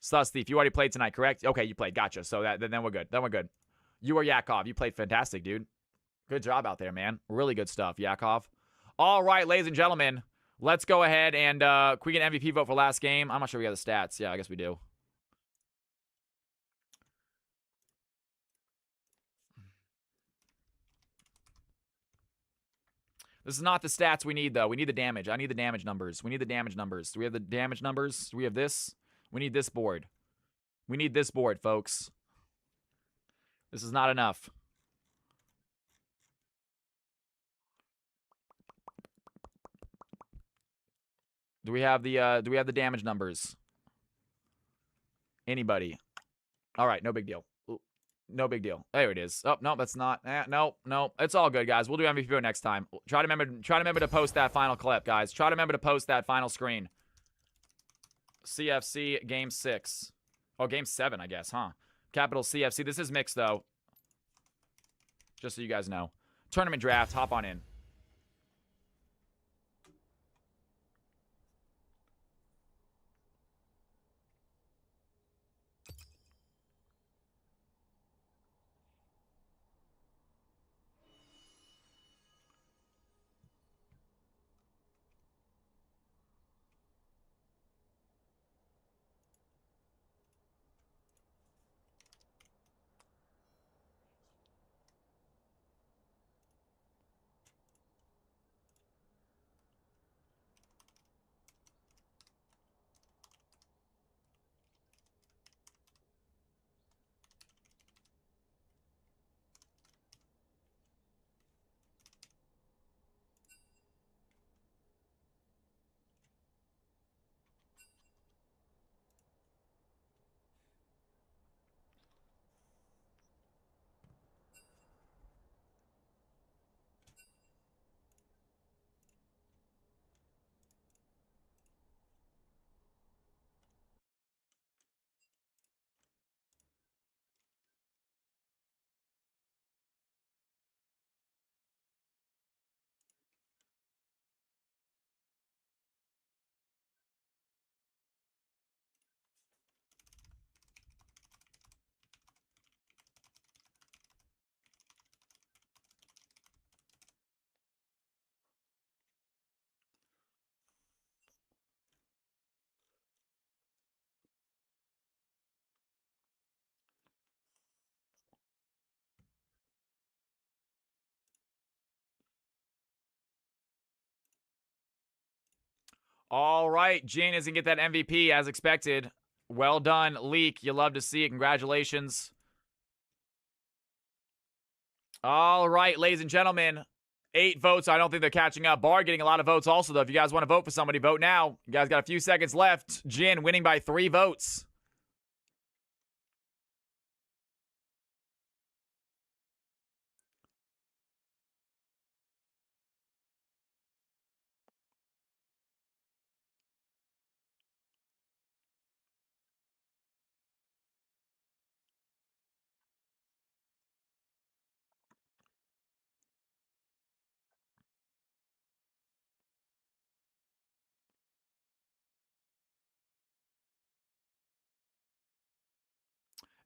Sus Thief, you already played tonight, correct? Okay, you played, gotcha. So then we're good. Then we're good. You are Yakov. You played fantastic, dude. Good job out there, man. Really good stuff, Yakov. All right, ladies and gentlemen. Let's go ahead and can we get an MVP vote for last game? I'm not sure we got the stats. Yeah, I guess we do. This is not the stats we need, though. We need the damage. I need the damage numbers. We need the damage numbers. Do we have the damage numbers? Do we have this? We need this board. We need this board, folks. This is not enough. Do we have the damage numbers? Anybody? All right, no big deal. No big deal. There it is. Oh, no, that's not. No. It's all good, guys. We'll do MVP next time. Try to remember to post that final clip, guys. Try to remember to post that final screen. CFC game 6. Oh, game 7, I guess, huh? Capital CFC. This is mixed, though. Just so you guys know. Tournament draft. Hop on in. All right, Jin is going to get that MVP as expected. Well done, Leak. You love to see it. Congratulations. All right, ladies and gentlemen. 8 votes. I don't think they're catching up. Bard getting a lot of votes also, though. If you guys want to vote for somebody, vote now. You guys got a few seconds left. Jin winning by 3 votes.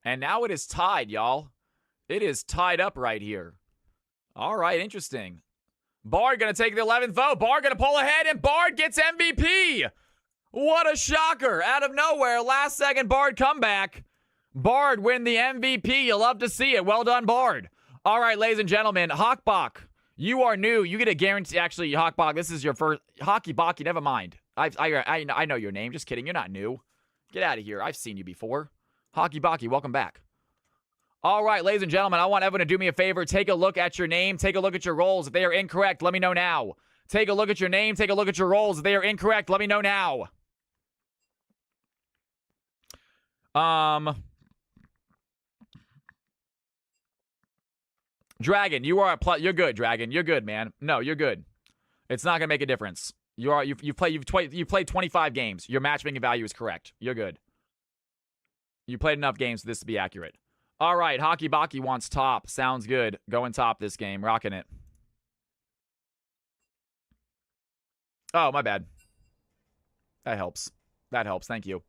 And now it is tied, y'all. It is tied up right here. All right, interesting. Bard going to take the 11th vote. Bard going to pull ahead, and Bard gets MVP. What a shocker. Out of nowhere, last second Bard comeback. Bard win the MVP. You love to see it. Well done, Bard. All right, ladies and gentlemen, Hawkbach, you are new. You get a guarantee. Actually, Hawkbach, this is your first. Hockey Baki, never mind. I know your name. Just kidding. You're not new. Get out of here. I've seen you before. Hockey Baki, welcome back. All right, ladies and gentlemen, I want everyone to do me a favor. Take a look at your name. Take a look at your roles. If they are incorrect, let me know now. Take a look at your name. Take a look at your roles. If they are incorrect, let me know now. Dragon, you are a plus. You're good, Dragon. You're good, man. No, you're good. It's not gonna make a difference. You've played 25 games. Your matchmaking value is correct. You're good. You played enough games for this to be accurate. All right, Hockey Baki wants top. Sounds good. Going top this game. Rocking it. Oh, my bad. That helps. That helps. Thank you.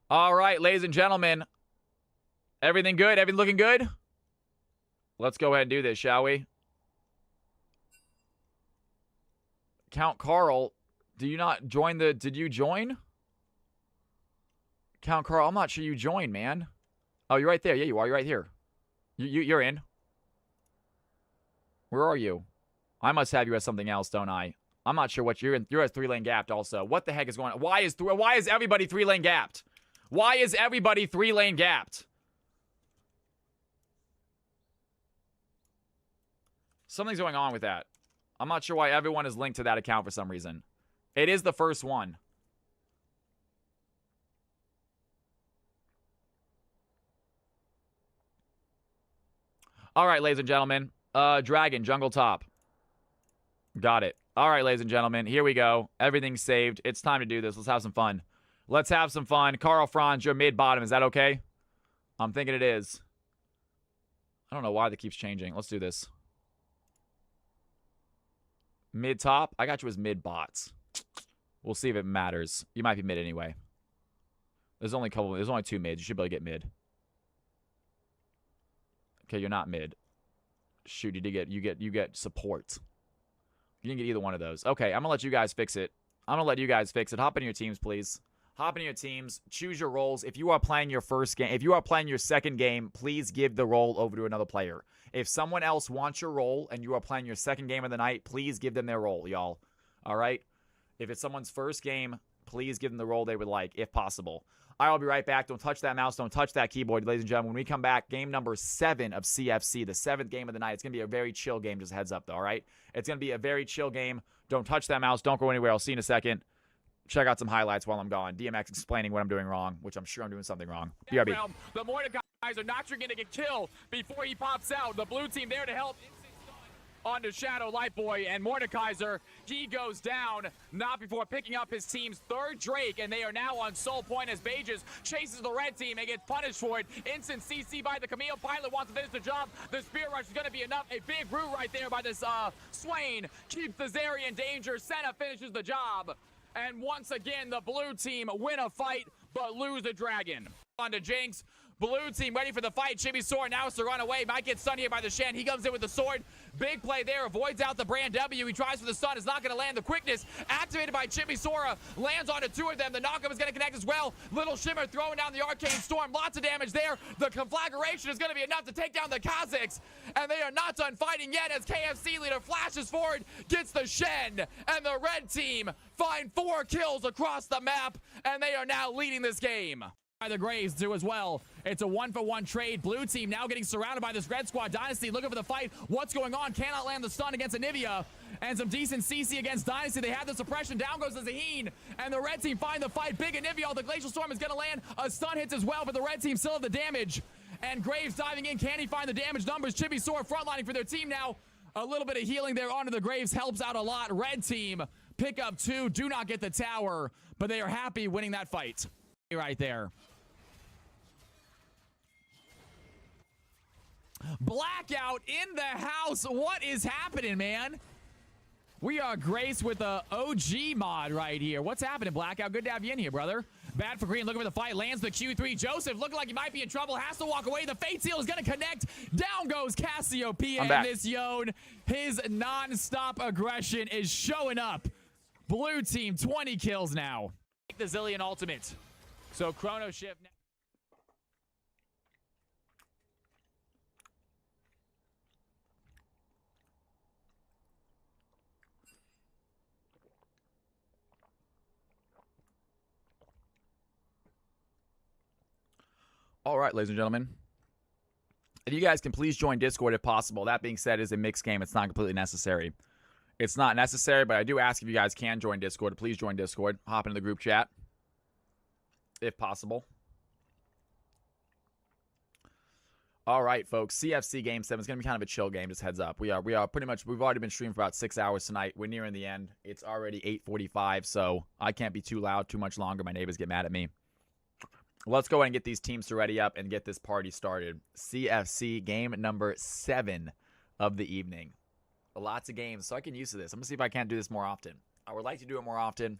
All right, ladies and gentlemen. Everything good? Everything looking good? Let's go ahead and do this, shall we? Count Carl, do you not join the... Did you join? Count Carl, I'm not sure you joined, man. Oh, you're right there. Yeah, you are. You're right here. You're in. Where are you? I must have you as something else, don't I? I'm not sure what you're in. You're at 3-lane gapped also. What the heck is going on? Why is everybody 3-lane gapped? Why is everybody 3-lane gapped? Something's going on with that. I'm not sure why everyone is linked to that account for some reason. It is the first one. All right, ladies and gentlemen. Dragon, jungle top. Got it. All right, ladies and gentlemen. Here we go. Everything's saved. It's time to do this. Let's have some fun. Let's have some fun. Carl Franz, you're mid-bottom. Is that okay? I'm thinking it is. I don't know why that keeps changing. Let's do this. Mid-top? I got you as mid-bots. We'll see if it matters. You might be mid anyway. There's only 2 mids. You should be able to get mid. Okay, you're not mid. Shoot, you get support. You didn't get either one of those. Okay, I'm gonna let you guys fix it. Hop into your teams, please. Hop into your teams. Choose your roles. If you are playing your first game, if you are playing your second game, please give the role over to another player. If someone else wants your role and you are playing your second game of the night, please give them their role, y'all. All right? If it's someone's first game, please give them the role they would like, if possible. I'll be right back. Don't touch that mouse. Don't touch that keyboard, ladies and gentlemen. When we come back, game number 7 of CFC, the 7th game of the night. It's going to be a very chill game, just a heads up, though, all right? It's going to be a very chill game. Don't touch that mouse. Don't go anywhere. I'll see you in a second. Check out some highlights while I'm gone. DMX explaining what I'm doing wrong, which I'm sure I'm doing something wrong. BRB. The Mordekaiser not going to get killed before he pops out. The blue team there to help. Onto Shadow Lightboy, and Mordekaiser, he goes down, not before picking up his team's 3rd Drake, and they are now on Soul Point as Bages chases the red team and gets punished for it. Instant CC by the Camille. Pilot wants to finish the job. The Spear Rush is going to be enough. A big root right there by this Swain keeps the Zeri in danger. Senna finishes the job. And once again, the blue team win a fight, but lose a dragon. On to Jinx. Blue team ready for the fight. Chibi Sora now has to run away. Might get stunned here by the Shen. He comes in with the sword. Big play there. Avoids out the brand W. He tries for the stun. Is not going to land. The quickness activated by Chibi Sora. Lands onto 2 of them. The knockup is going to connect as well. Little Shimmer throwing down the Arcane Storm. Lots of damage there. The conflagration is going to be enough to take down the Kazakhs. And they are not done fighting yet as KFC leader flashes forward. Gets the Shen. And the red team find 4 kills across the map. And they are now leading this game. By the Graves too as well. It's a 1-for-1 trade. Blue team now getting surrounded by this red squad. Dynasty looking for the fight. What's going on? Cannot land the stun against Anivia. And some decent CC against Dynasty. They have the suppression. Down goes the Zaheen. And the red team find the fight. Big Anivia. The Glacial Storm is going to land. A stun hits as well, but the red team still have the damage. And Graves diving in. Can he find the damage numbers? Chibi Sora frontlining for their team now. A little bit of healing there onto the Graves helps out a lot. Red team pick up 2. Do not get the tower, but they are happy winning that fight. Right there. Blackout in the house. What is happening, man? We are graced with a OG mod right here. What's happening, Blackout? Good to have you in here, brother. Bad for green, looking for the fight. Lands the Q3. Joseph looking like he might be in trouble. Has to walk away. The Fate Seal is going to connect. Down goes Cassiopeia. And this Yone. His non-stop aggression is showing up. Blue team, 20 kills now. The Zillion ultimate. So Chrono Shift now. All right, ladies and gentlemen. If you guys can please join Discord if possible. That being said, it's a mixed game. It's not completely necessary. It's not necessary, but I do ask if you guys can join Discord. Please join Discord. Hop into the group chat if possible. All right, folks. CFC Game 7 is going to be kind of a chill game. Just heads up. We are pretty much, we've already been streaming for about 6 hours tonight. We're nearing the end. It's already 8:45, so I can't be too loud too much longer. My neighbors get mad at me. Let's go ahead and get these teams to ready up and get this party started. CFC game number 7 of the evening. Lots of games, so I can use this. I'm going to see if I can't do this more often. I would like to do it more often.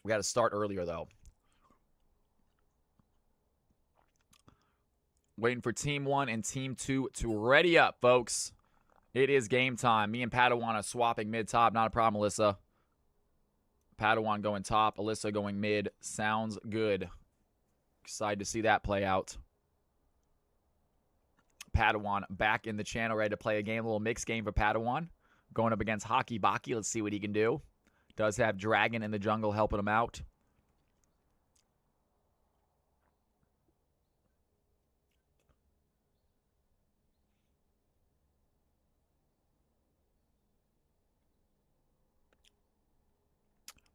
We got to start earlier, though. Waiting for Team 1 and Team 2 to ready up, folks. It is game time. Me and Padawan are swapping mid-top. Not a problem, Alyssa. Padawan going top, Alyssa going mid. Sounds good. Excited to see that play out. Padawan back in the channel, ready to play a game. A little mixed game for Padawan. Going up against Hockey Baki. Let's see what he can do. Does have Dragon in the jungle helping him out.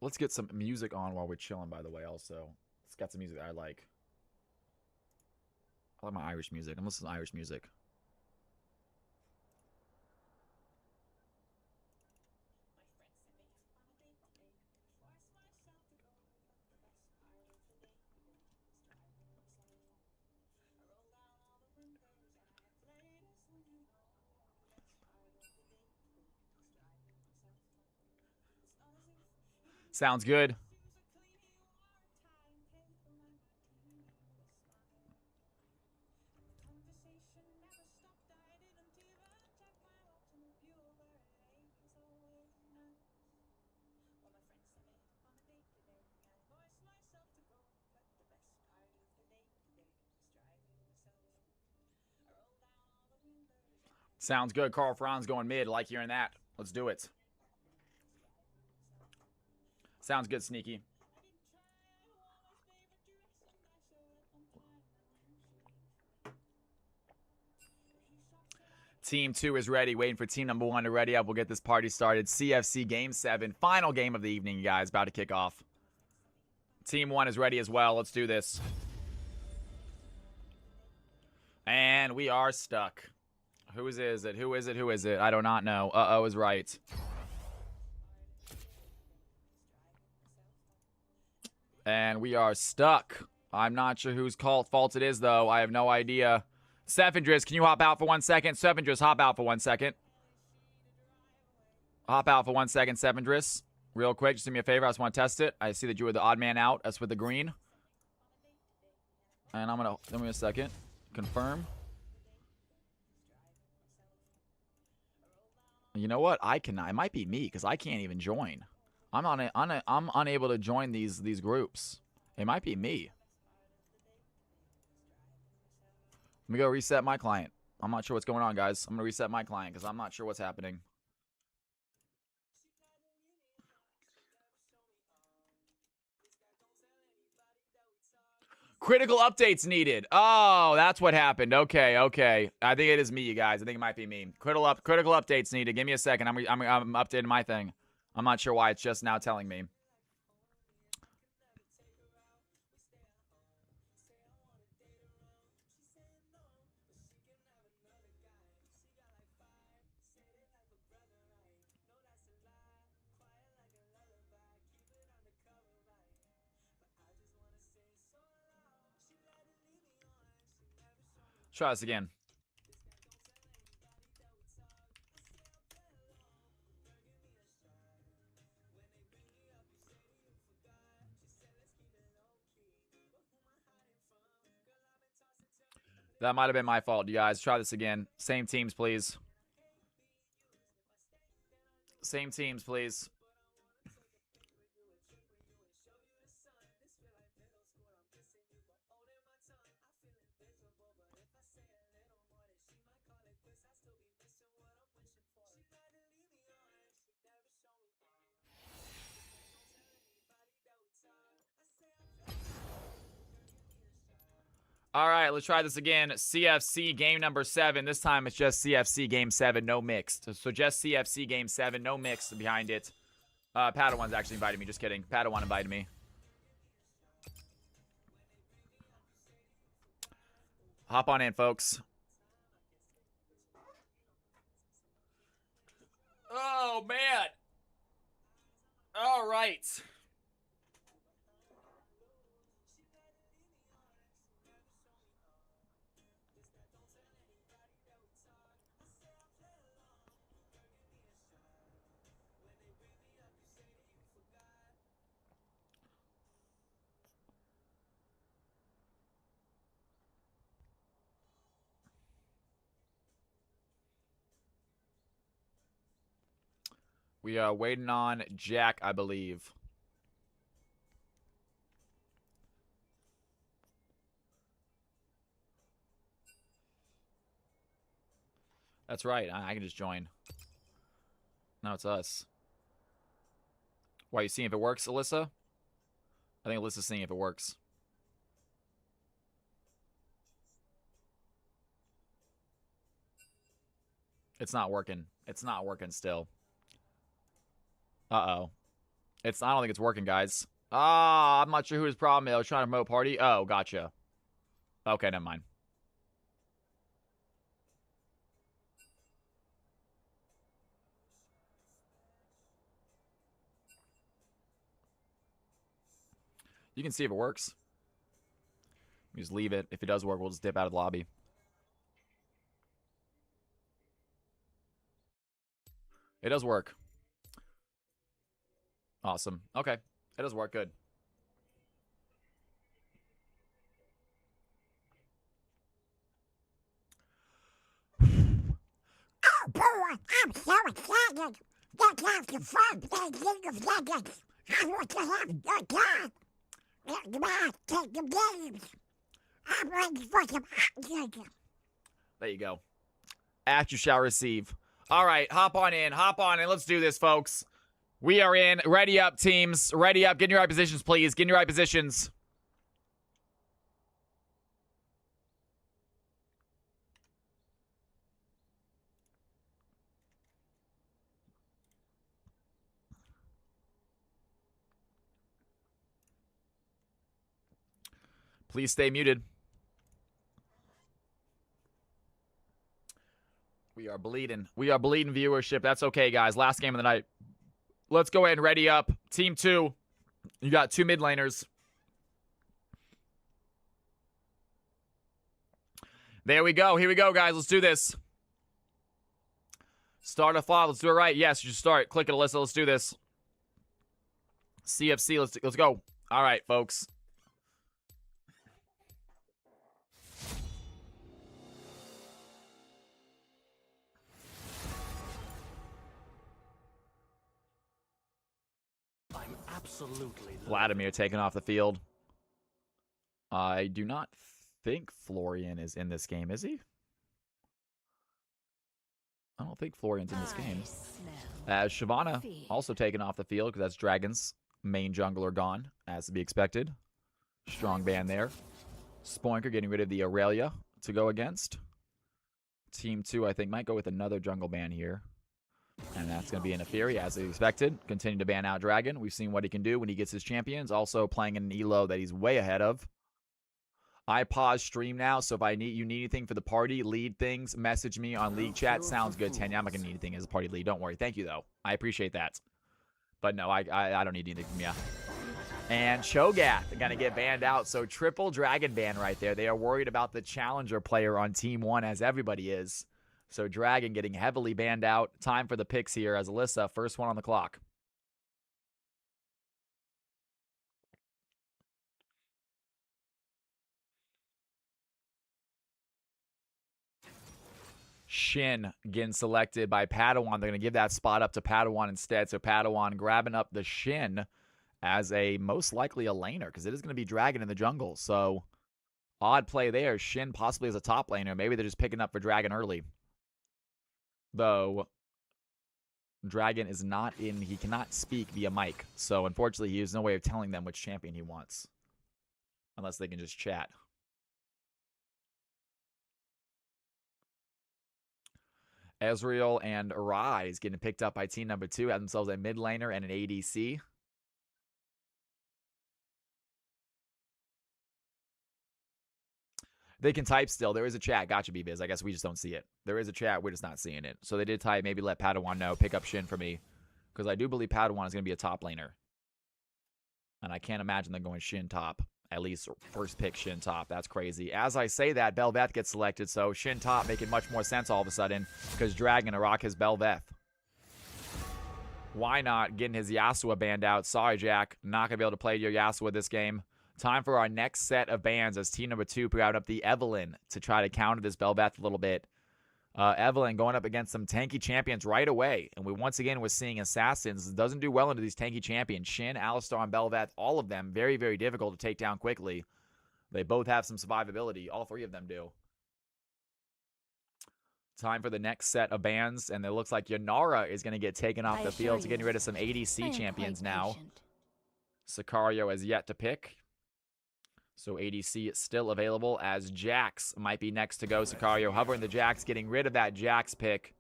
Let's get some music on while we're chilling, by the way, also. It's got some music that I like. I like my Irish music. I'm listening to Irish music. Sounds good. Sounds good. Carl Franz going mid. Like hearing that. Let's do it. Sounds good, Sneaky. Team 2 is ready. Waiting for team number 1 to ready up. We'll get this party started. CFC Game 7. Final game of the evening, you guys. About to kick off. Team 1 is ready as well. Let's do this. And we are stuck. Who is it? Who is it? Who is it? I do not know. Uh-oh is right. And we are stuck. I'm not sure whose fault it is, though. I have no idea. Sevendris, can you hop out for 1 second? Sevendris, hop out for 1 second. Hop out for 1 second, Sevendris. Real quick, just do me a favor. I just want to test it. I see that you were the odd man out. That's with the green. And I'm gonna, give me a second. Confirm. You know what? It might be me because I can't even join. I'm unable to join these groups. It might be me. Let me go reset my client. I'm not sure what's going on, guys. I'm gonna reset my client because I'm not sure what's happening. Critical updates needed. Oh, that's what happened. Okay, okay. I think it is me, you guys. I think it might be me. Critical updates needed. Give me a second. I'm updating my thing. I'm not sure why it's just now telling me. Try this again. That might have been my fault, you guys. Try this again. Same teams, please. Same teams, please. All right, let's try this again. CFC game number 7. This time it's just CFC game 7, no mixed. So just CFC game 7, no mixed behind it. Padawan's actually invited me. Just kidding. Padawan invited me. Hop on in, folks. Oh, man. All right. We are waiting on Jack, I believe. That's right. I can just join. Now it's us. Why, you seeing if it works, Alyssa? I think Alyssa's seeing if it works. It's not working. It's not working still. Uh-oh. I don't think it's working, guys. Ah, I'm not sure who his problem is. I was trying to promote party. Oh, gotcha. Okay, never mind. You can see if it works. We just leave it. If it does work, we'll just dip out of the lobby. It does work. Awesome. Okay. It does work. Good. Oh boy, I'm so excited. That has the fun League of Legends. I want to have a good time. Let me take the games. I'm ready for some action. There you go. Act you shall receive. All right, hop on in. Hop on in. Let's do this, folks. We are in. Ready up, teams. Ready up. Get in your right positions, please. Get in your right positions. Please stay muted. We are bleeding. We are bleeding viewership. That's okay, guys. Last game of the night. Let's go ahead and ready up. Team 2. You got 2 mid laners. There we go. Here we go, guys. Let's do this. Start a file. Let's do it right. Yes, you should start. Click it, Alyssa. Let's do this. CFC. Let's go. All right, folks. absolutely love Vladimir taken off the field. I do not think Florian is in this game, is he? I don't think Florian's in this game. As Shyvana also taken off the field because that's Dragon's main jungler gone, as to be expected. Strong ban there. Spoinker getting rid of the Aurelia to go against. Team 2, I think, might go with another jungle ban here. And that's going to be an Fury, as expected. Continue to ban out Dragon. We've seen what he can do when he gets his champions. Also playing in an elo that he's way ahead of. I pause stream now, so if you need anything for the party, lead things, message me on League Chat. Sounds good, Tanya. I'm not going to need anything as a party lead. Don't worry. Thank you, though. I appreciate that. But no, I don't need anything from you. And Cho'Gath going to get banned out. So triple Dragon ban right there. They are worried about the challenger player on Team 1, as everybody is. So Dragon getting heavily banned out. Time for the picks here as Alyssa, first one on the clock. Shin getting selected by Padawan. They're going to give that spot up to Padawan instead. So Padawan grabbing up the Shin as a most likely a laner because it is going to be Dragon in the jungle. So odd play there. Shin possibly as a top laner. Maybe they're just picking up for Dragon early. Though Dragon is not in, he cannot speak via mic. So unfortunately, he has no way of telling them which champion he wants. Unless they can just chat. Ezreal and Arise getting picked up by team number 2. Have themselves a mid laner and an ADC. They can type still. There is a chat. Gotcha, B-Biz. I guess we just don't see it. There is a chat. We're just not seeing it. So they did type. Maybe let Padawan know. Pick up Shin for me. Because I do believe Padawan is going to be a top laner. And I can't imagine them going Shin top. At least first pick Shin top. That's crazy. As I say that, Bel'Veth gets selected. So Shin top making much more sense all of a sudden. Because Dragon to rock his Bel'Veth. Why not getting his Yasuo banned out? Sorry, Jack. Not going to be able to play your Yasuo this game. Time for our next set of bans as team number 2 put out up the Evelynn to try to counter this Bel'Veth a little bit. Evelynn going up against some tanky champions right away. And once again, we're seeing Assassins. Doesn't do well into these tanky champions. Shin, Alistar, and Bel'Veth, all of them very, very difficult to take down quickly. They both have some survivability. All 3 of them do. Time for the next set of bans. And it looks like Yanara is going to get taken off the field. So getting rid of some ADC champions now. Sicario has yet to pick. So ADC is still available as Jax might be next to go. Sicario hovering the Jax, getting rid of that Jax pick.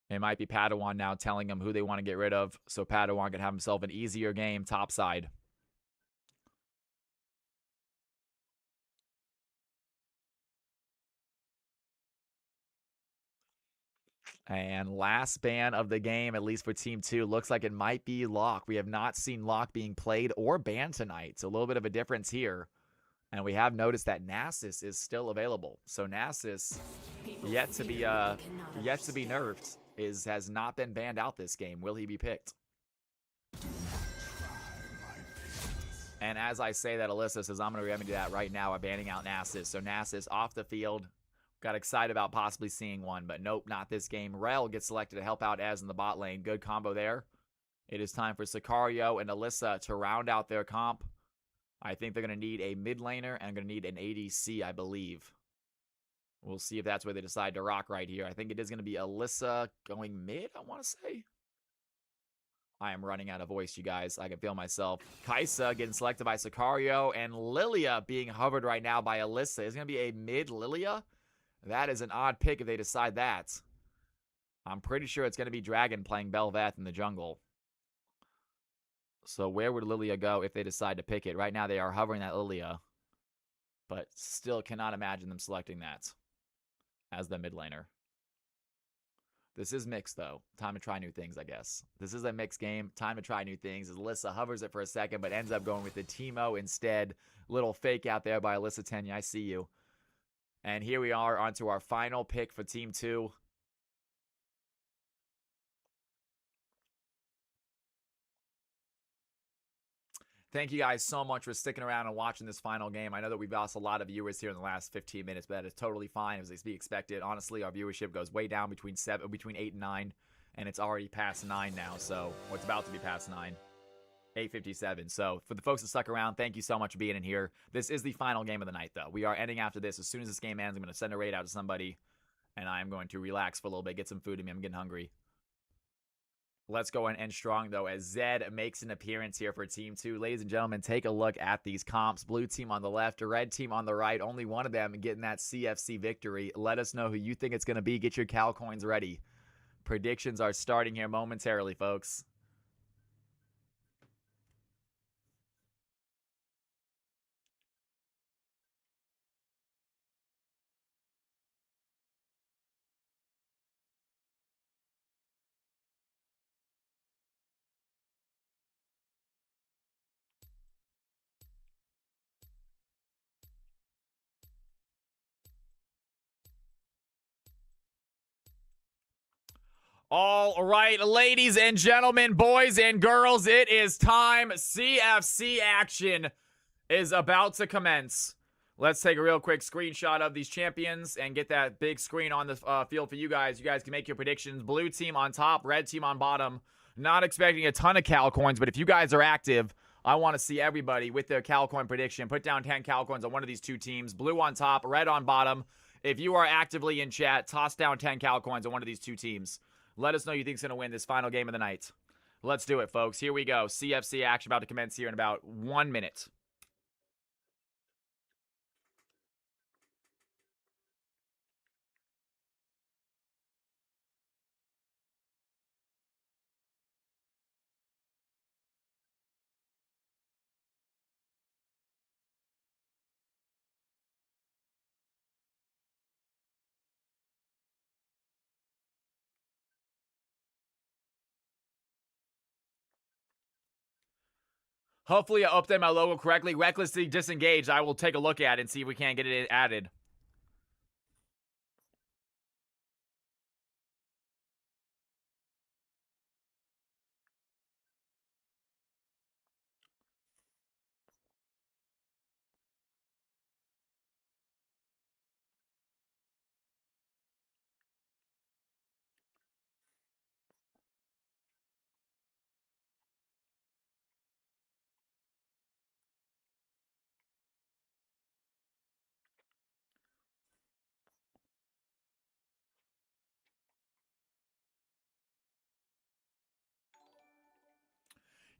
It might be Padawan now telling him who they want to get rid of. So Padawan can have himself an easier game topside. And last ban of the game, at least for Team 2, looks like it might be Locke. We have not seen Locke being played or banned tonight. So a little bit of a difference here. And we have noticed that Nasus is still available. So Nasus, yet to be nerfed, has not been banned out this game. Will he be picked? And as I say that, Alyssa says, I'm going to remedy that right now by banning out Nasus. So Nasus off the field. Got excited about possibly seeing one, but nope, not this game. Rel gets selected to help out Ez in the bot lane. Good combo there. It is time for Sicario and Alyssa to round out their comp. I think they're going to need a mid laner and going to need an ADC, I believe. We'll see if that's where they decide to rock right here. I think it is going to be Alyssa going mid, I want to say. I am running out of voice, you guys. I can feel myself. Kaisa getting selected by Sicario, and Lilia being hovered right now by Alyssa. Is going to be a mid Lilia? That is an odd pick if they decide that. I'm pretty sure it's going to be Dragon playing Bel'Veth in the jungle. So where would Lilia go if they decide to pick it? Right now they are hovering that Lilia. But still cannot imagine them selecting that as the mid laner. This is mixed, though. Time to try new things, I guess. This is a mixed game. Time to try new things. As Alyssa hovers it for a second, but ends up going with the Teemo instead. Little fake out there by Alyssa Tenya. I see you. And here we are onto our final pick for Team 2. Thank you guys so much for sticking around and watching this final game. I know that we've lost a lot of viewers here in the last 15 minutes, but that is totally fine as be expected. Honestly, our viewership goes way down between 8 and 9, and it's already past 9 now, so it's about to be past 9. 8:57. So for the folks that stuck around, thank you so much for being in here. This is the final game of the night, though. We are ending after this. As soon as this game ends, I'm going to send a raid out to somebody, and I'm going to relax for a little bit, get some food in me. I'm getting hungry. Let's go and end strong, though, as Zed makes an appearance here for Team 2. Ladies and gentlemen, take a look at these comps. Blue team on the left, red team on the right. Only one of them getting that CFC victory. Let us know who you think it's going to be. Get your Cal coins ready. Predictions are starting here momentarily, folks. All right, ladies and gentlemen, boys and girls, it is time. CFC action is about to commence. Let's take a real quick screenshot of these champions and get that big screen on the field for you guys. You guys can make your predictions. Blue team on top, red team on bottom. Not expecting a ton of Cal coins, but if you guys are active, I want to see everybody with their Cal coin prediction. Put down 10 Cal coins on one of these two teams. Blue on top, red on bottom. If you are actively in chat, toss down 10 Cal coins on one of these two teams. Let us know who you think's going to win this final game of the night. Let's do it, folks. Here we go. CFC action about to commence here in about 1 minute. Hopefully I updated my logo correctly. Recklessly disengaged. I will take a look at it and see if we can't get it added.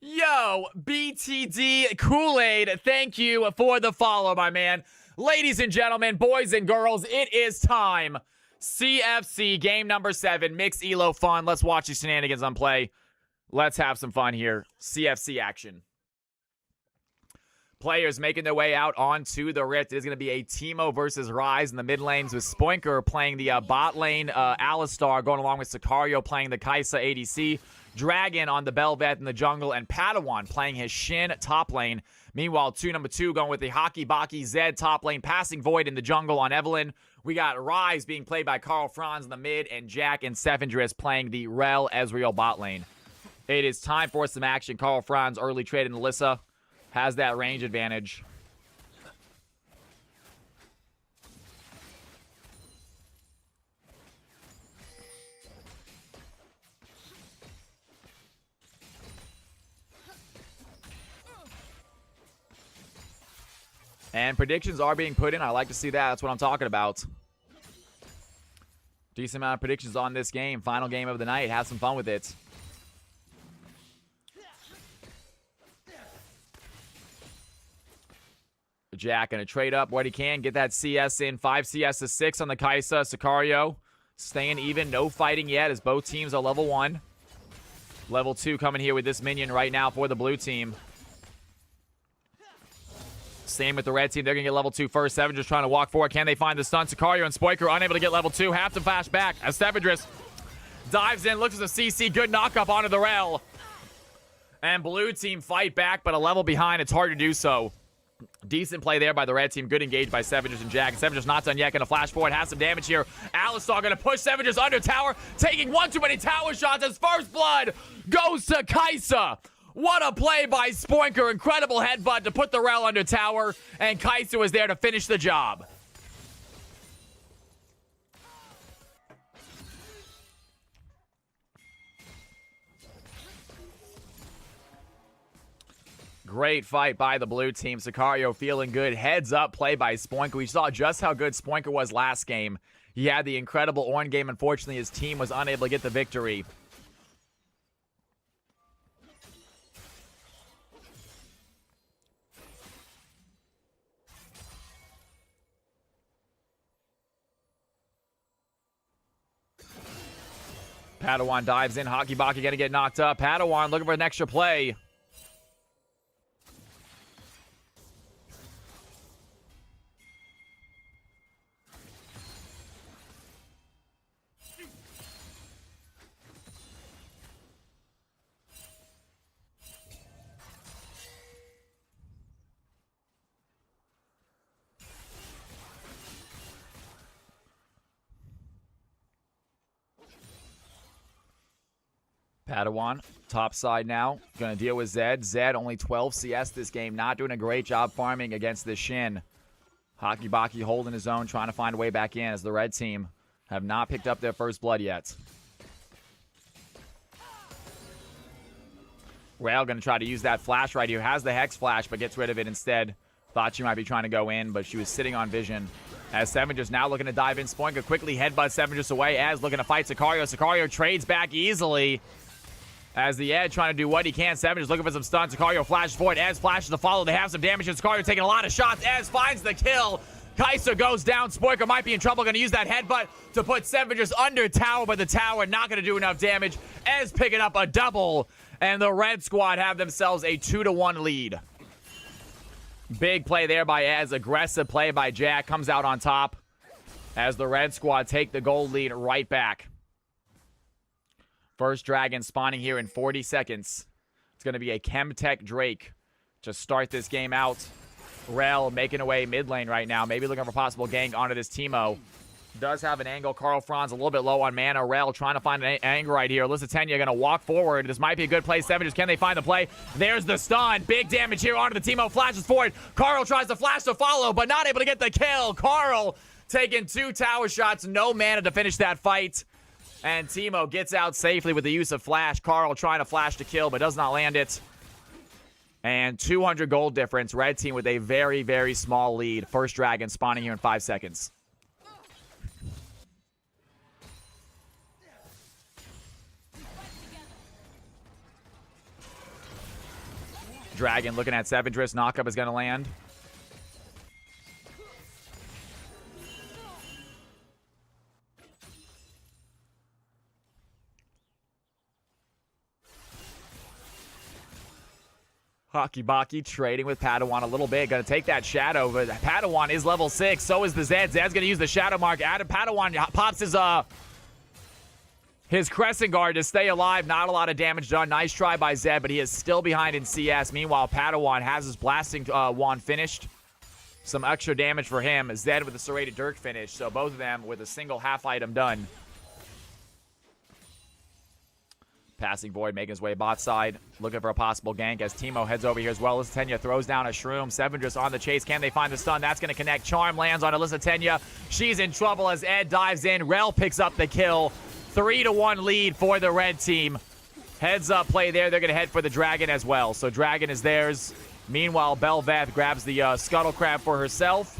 Yo, BTD Kool-Aid, thank you for the follow, my man. Ladies and gentlemen, boys and girls, it is time. CFC game number 7, mixed ELO fun. Let's watch these shenanigans on play. Let's have some fun here. CFC action. Players making their way out onto the Rift. It is going to be a Teemo versus Ryze in the mid lanes with Spoinker playing the bot lane. Alistar going along with Sicario playing the Kai'Sa ADC. Dragon on the Bel'Veth in the jungle, and Padawan playing his Shin top lane. Meanwhile, number 2 going with the Hockey Baki Zed top lane, passing Void in the jungle on Evelynn. We got Ryze being played by Karl Franz in the mid, and Jack and Sevendris playing the Rel Ezreal bot lane. It is time for some action. Karl Franz early trade in Alyssa. Has that range advantage. And predictions are being put in. I like to see that. That's what I'm talking about. Decent amount of predictions on this game. Final game of the night. Have some fun with it. Jack gonna trade up what he can. Get that CS in. 5 CS to 6 on the Kai'Sa. Sicario staying even. No fighting yet as both teams are level 1. Level 2 coming here with this minion right now for the blue team. Same with the red team. They're going to get level 2 first. Sevendris trying to walk forward. Can they find the stun? Sicario and Spoiker unable to get level 2. Have to flash back as Sevendris dives in. Looks at the CC. Good knock-up onto the Rel. And blue team fight back, but a level behind. It's hard to do so. Decent play there by the red team. Good engage by Sevendris and Jack. Sevendris not done yet. Going to flash forward. Has some damage here. Alistar going to push Sevendris under tower. Taking one too many tower shots as first blood goes to Kai'Sa. What a play by Spoinker. Incredible headbutt to put the Rel under tower. And Kai'Sa was there to finish the job. Great fight by the blue team. Sicario feeling good. Heads up play by Spoinker. We saw just how good Spoinker was last game. He had the incredible Ornn game. Unfortunately, his team was unable to get the victory. Padawan dives in. Hockey Baki going to get knocked up. Padawan looking for an extra play. Padawan, top side now. Going to deal with Zed. Zed only 12 CS this game. Not doing a great job farming against the Shin. Hockey Baki holding his own, trying to find a way back in as the red team have not picked up their first blood yet. Rail going to try to use that flash right here. Has the Hex flash, but gets rid of it instead. Thought she might be trying to go in, but she was sitting on vision. As Sevengers now looking to dive in. Spoinker quickly headbutts Sevengers away as looking to fight Sicario. Sicario trades back easily. As the Ed trying to do what he can. Sevengers looking for some stuns. Sicario flashes forward. Ez flashes to follow. They have some damage. And Sicario taking a lot of shots. Ez finds the kill. Kaiser goes down. Spoinker might be in trouble. Going to use that headbutt to put Sevengers under tower, but the tower not going to do enough damage. Ez picking up a double. And the red squad have themselves a 2-1 lead. Big play there by Ez. Aggressive play by Jack. Comes out on top as the red squad take the gold lead right back. First dragon spawning here in 40 seconds. It's going to be a Chemtech Drake to start this game out. Rel making away mid lane right now. Maybe looking for possible gank onto this Teemo. Does have an angle. Carl Franz a little bit low on mana. Rel trying to find an angle right here. Alyssa Tenya going to walk forward. This might be a good play. Sevengers, can they find the play? There's the stun. Big damage here onto the Teemo. Flashes forward. Carl tries to flash to follow, but not able to get the kill. Carl taking 2 tower shots. No mana to finish that fight. And Teemo gets out safely with the use of flash. Carl trying to flash to kill, but does not land it. And 200 gold difference. Red team with a very, very small lead. First dragon spawning here in 5 seconds. Dragon looking at Sevendris. Knockup is going to land. Hockey Baki trading with Padawan a little bit. Going to take that shadow, but Padawan is level 6. So is the Zed. Zed's going to use the shadow mark. Padawan pops his Crescent Guard to stay alive. Not a lot of damage done. Nice try by Zed, but he is still behind in CS. Meanwhile, Padawan has his blasting wand finished. Some extra damage for him. Zed with the Serrated Dirk finish. So both of them with a single half item done. Passing Void making his way bot side. Looking for a possible gank as Teemo heads over here as well. Alyssa Tenya throws down a Shroom. Sevendris on the chase. Can they find the stun? That's going to connect. Charm lands on Alyssa Tenya. She's in trouble as Ed dives in. Rel picks up the kill. 3-1 lead for the red team. Heads up play there. They're going to head for the Dragon as well. So Dragon is theirs. Meanwhile, Belveth grabs the Scuttle Crab for herself.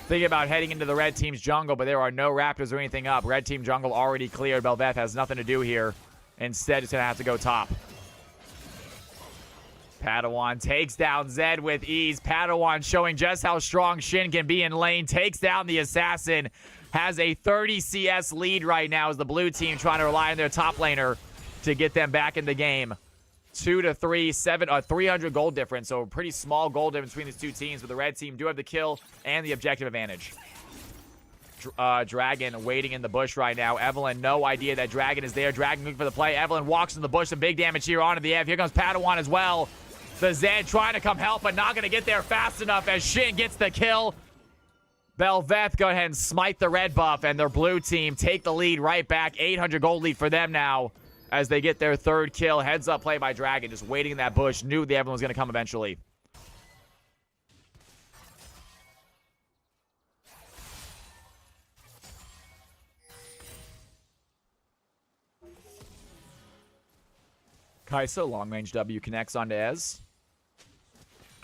Thinking about heading into the red team's jungle, but there are no Raptors or anything up. Red team jungle already cleared. Belveth has nothing to do here. Instead, it's going to have to go top. Padawan takes down Zed with ease. Padawan showing just how strong Shin can be in lane. Takes down the assassin. Has a 30 CS lead right now as the blue team trying to rely on their top laner to get them back in the game. 2-3, 300 gold difference. So a pretty small gold difference between these two teams. But the red team do have the kill and the objective advantage. Dragon waiting in the bush right now. Evelyn, no idea that Dragon is there. Dragon looking for the play. Evelyn walks in the bush. Some big damage here onto the Ev. Here comes Padawan as well. The Zed trying to come help, but not going to get there fast enough as Shin gets the kill. Belveth go ahead and smite the red buff, and their blue team take the lead right back. 800 gold lead for them now as they get their third kill. Heads up play by Dragon, just waiting in that bush. Knew the Evelyn was going to come eventually. Kaisa, long range W connects onto Ez.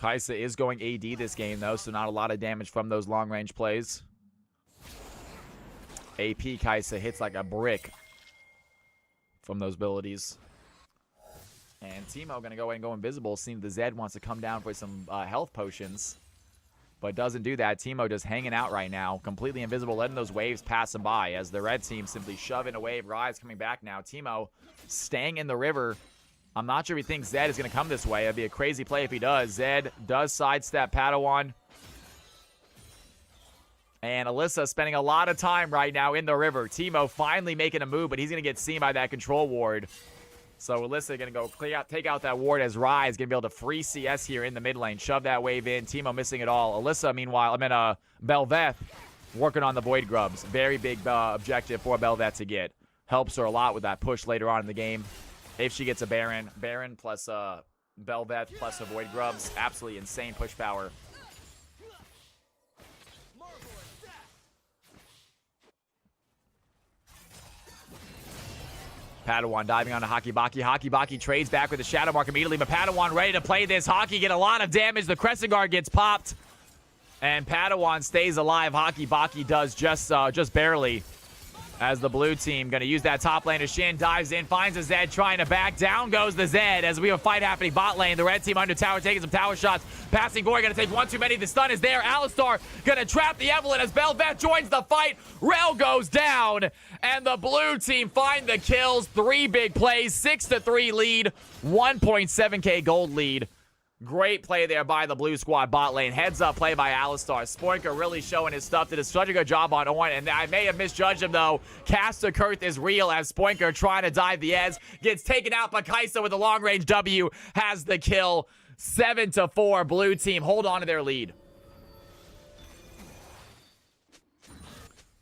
Kaisa is going AD this game, though, so not a lot of damage from those long-range plays. AP Kaisa hits like a brick from those abilities. And Teemo going to go ahead and go invisible, seeing the Zed wants to come down for some health potions. But doesn't do that. Teemo just hanging out right now. Completely invisible, letting those waves pass him by as the red team simply shoving a wave. Rise coming back now. Teemo staying in the river. I'm not sure if he thinks Zed is going to come this way. It'd be a crazy play if he does. Zed does sidestep Padawan. And Alyssa spending a lot of time right now in the river. Teemo finally making a move, but he's going to get seen by that control ward. So Alyssa going to go take out that ward as Rise going to be able to free CS here in the mid lane. Shove that wave in. Teemo missing it all. Alyssa, meanwhile, Bel'Veth working on the Void Grubs. Very big objective for Bel'Veth to get. Helps her a lot with that push later on in the game. If she gets a Baron plus Bel'Veth plus a Void Grubs. Absolutely insane push power. Padawan diving onto Hakibaki. Hakibaki trades back with the Shadow Mark immediately, but Padawan ready to play this. Haki get a lot of damage. The Crescent Guard gets popped, and Padawan stays alive. Hakibaki does just barely. As the blue team going to use that top lane. Shin dives in, finds a Zed trying to back. Down goes the Zed as we have a fight happening bot lane. The red team under tower taking some tower shots. Passing Gory going to take one too many. The stun is there. Alistar going to trap the Evelynn as Bel'Veth joins the fight. Rel goes down, and the blue team find the kills. 3 big plays, 6-3 lead, 1.7k gold lead. Great play there by the blue squad bot lane. Heads up play by Alistar. Spoinker really showing his stuff. Did such a good job on Ornn, and I may have misjudged him though. Caster Kurth is real as Spoinker trying to dive the edge. Gets taken out by Kaisa with a long range W. Has the kill. 7-4. Blue team hold on to their lead.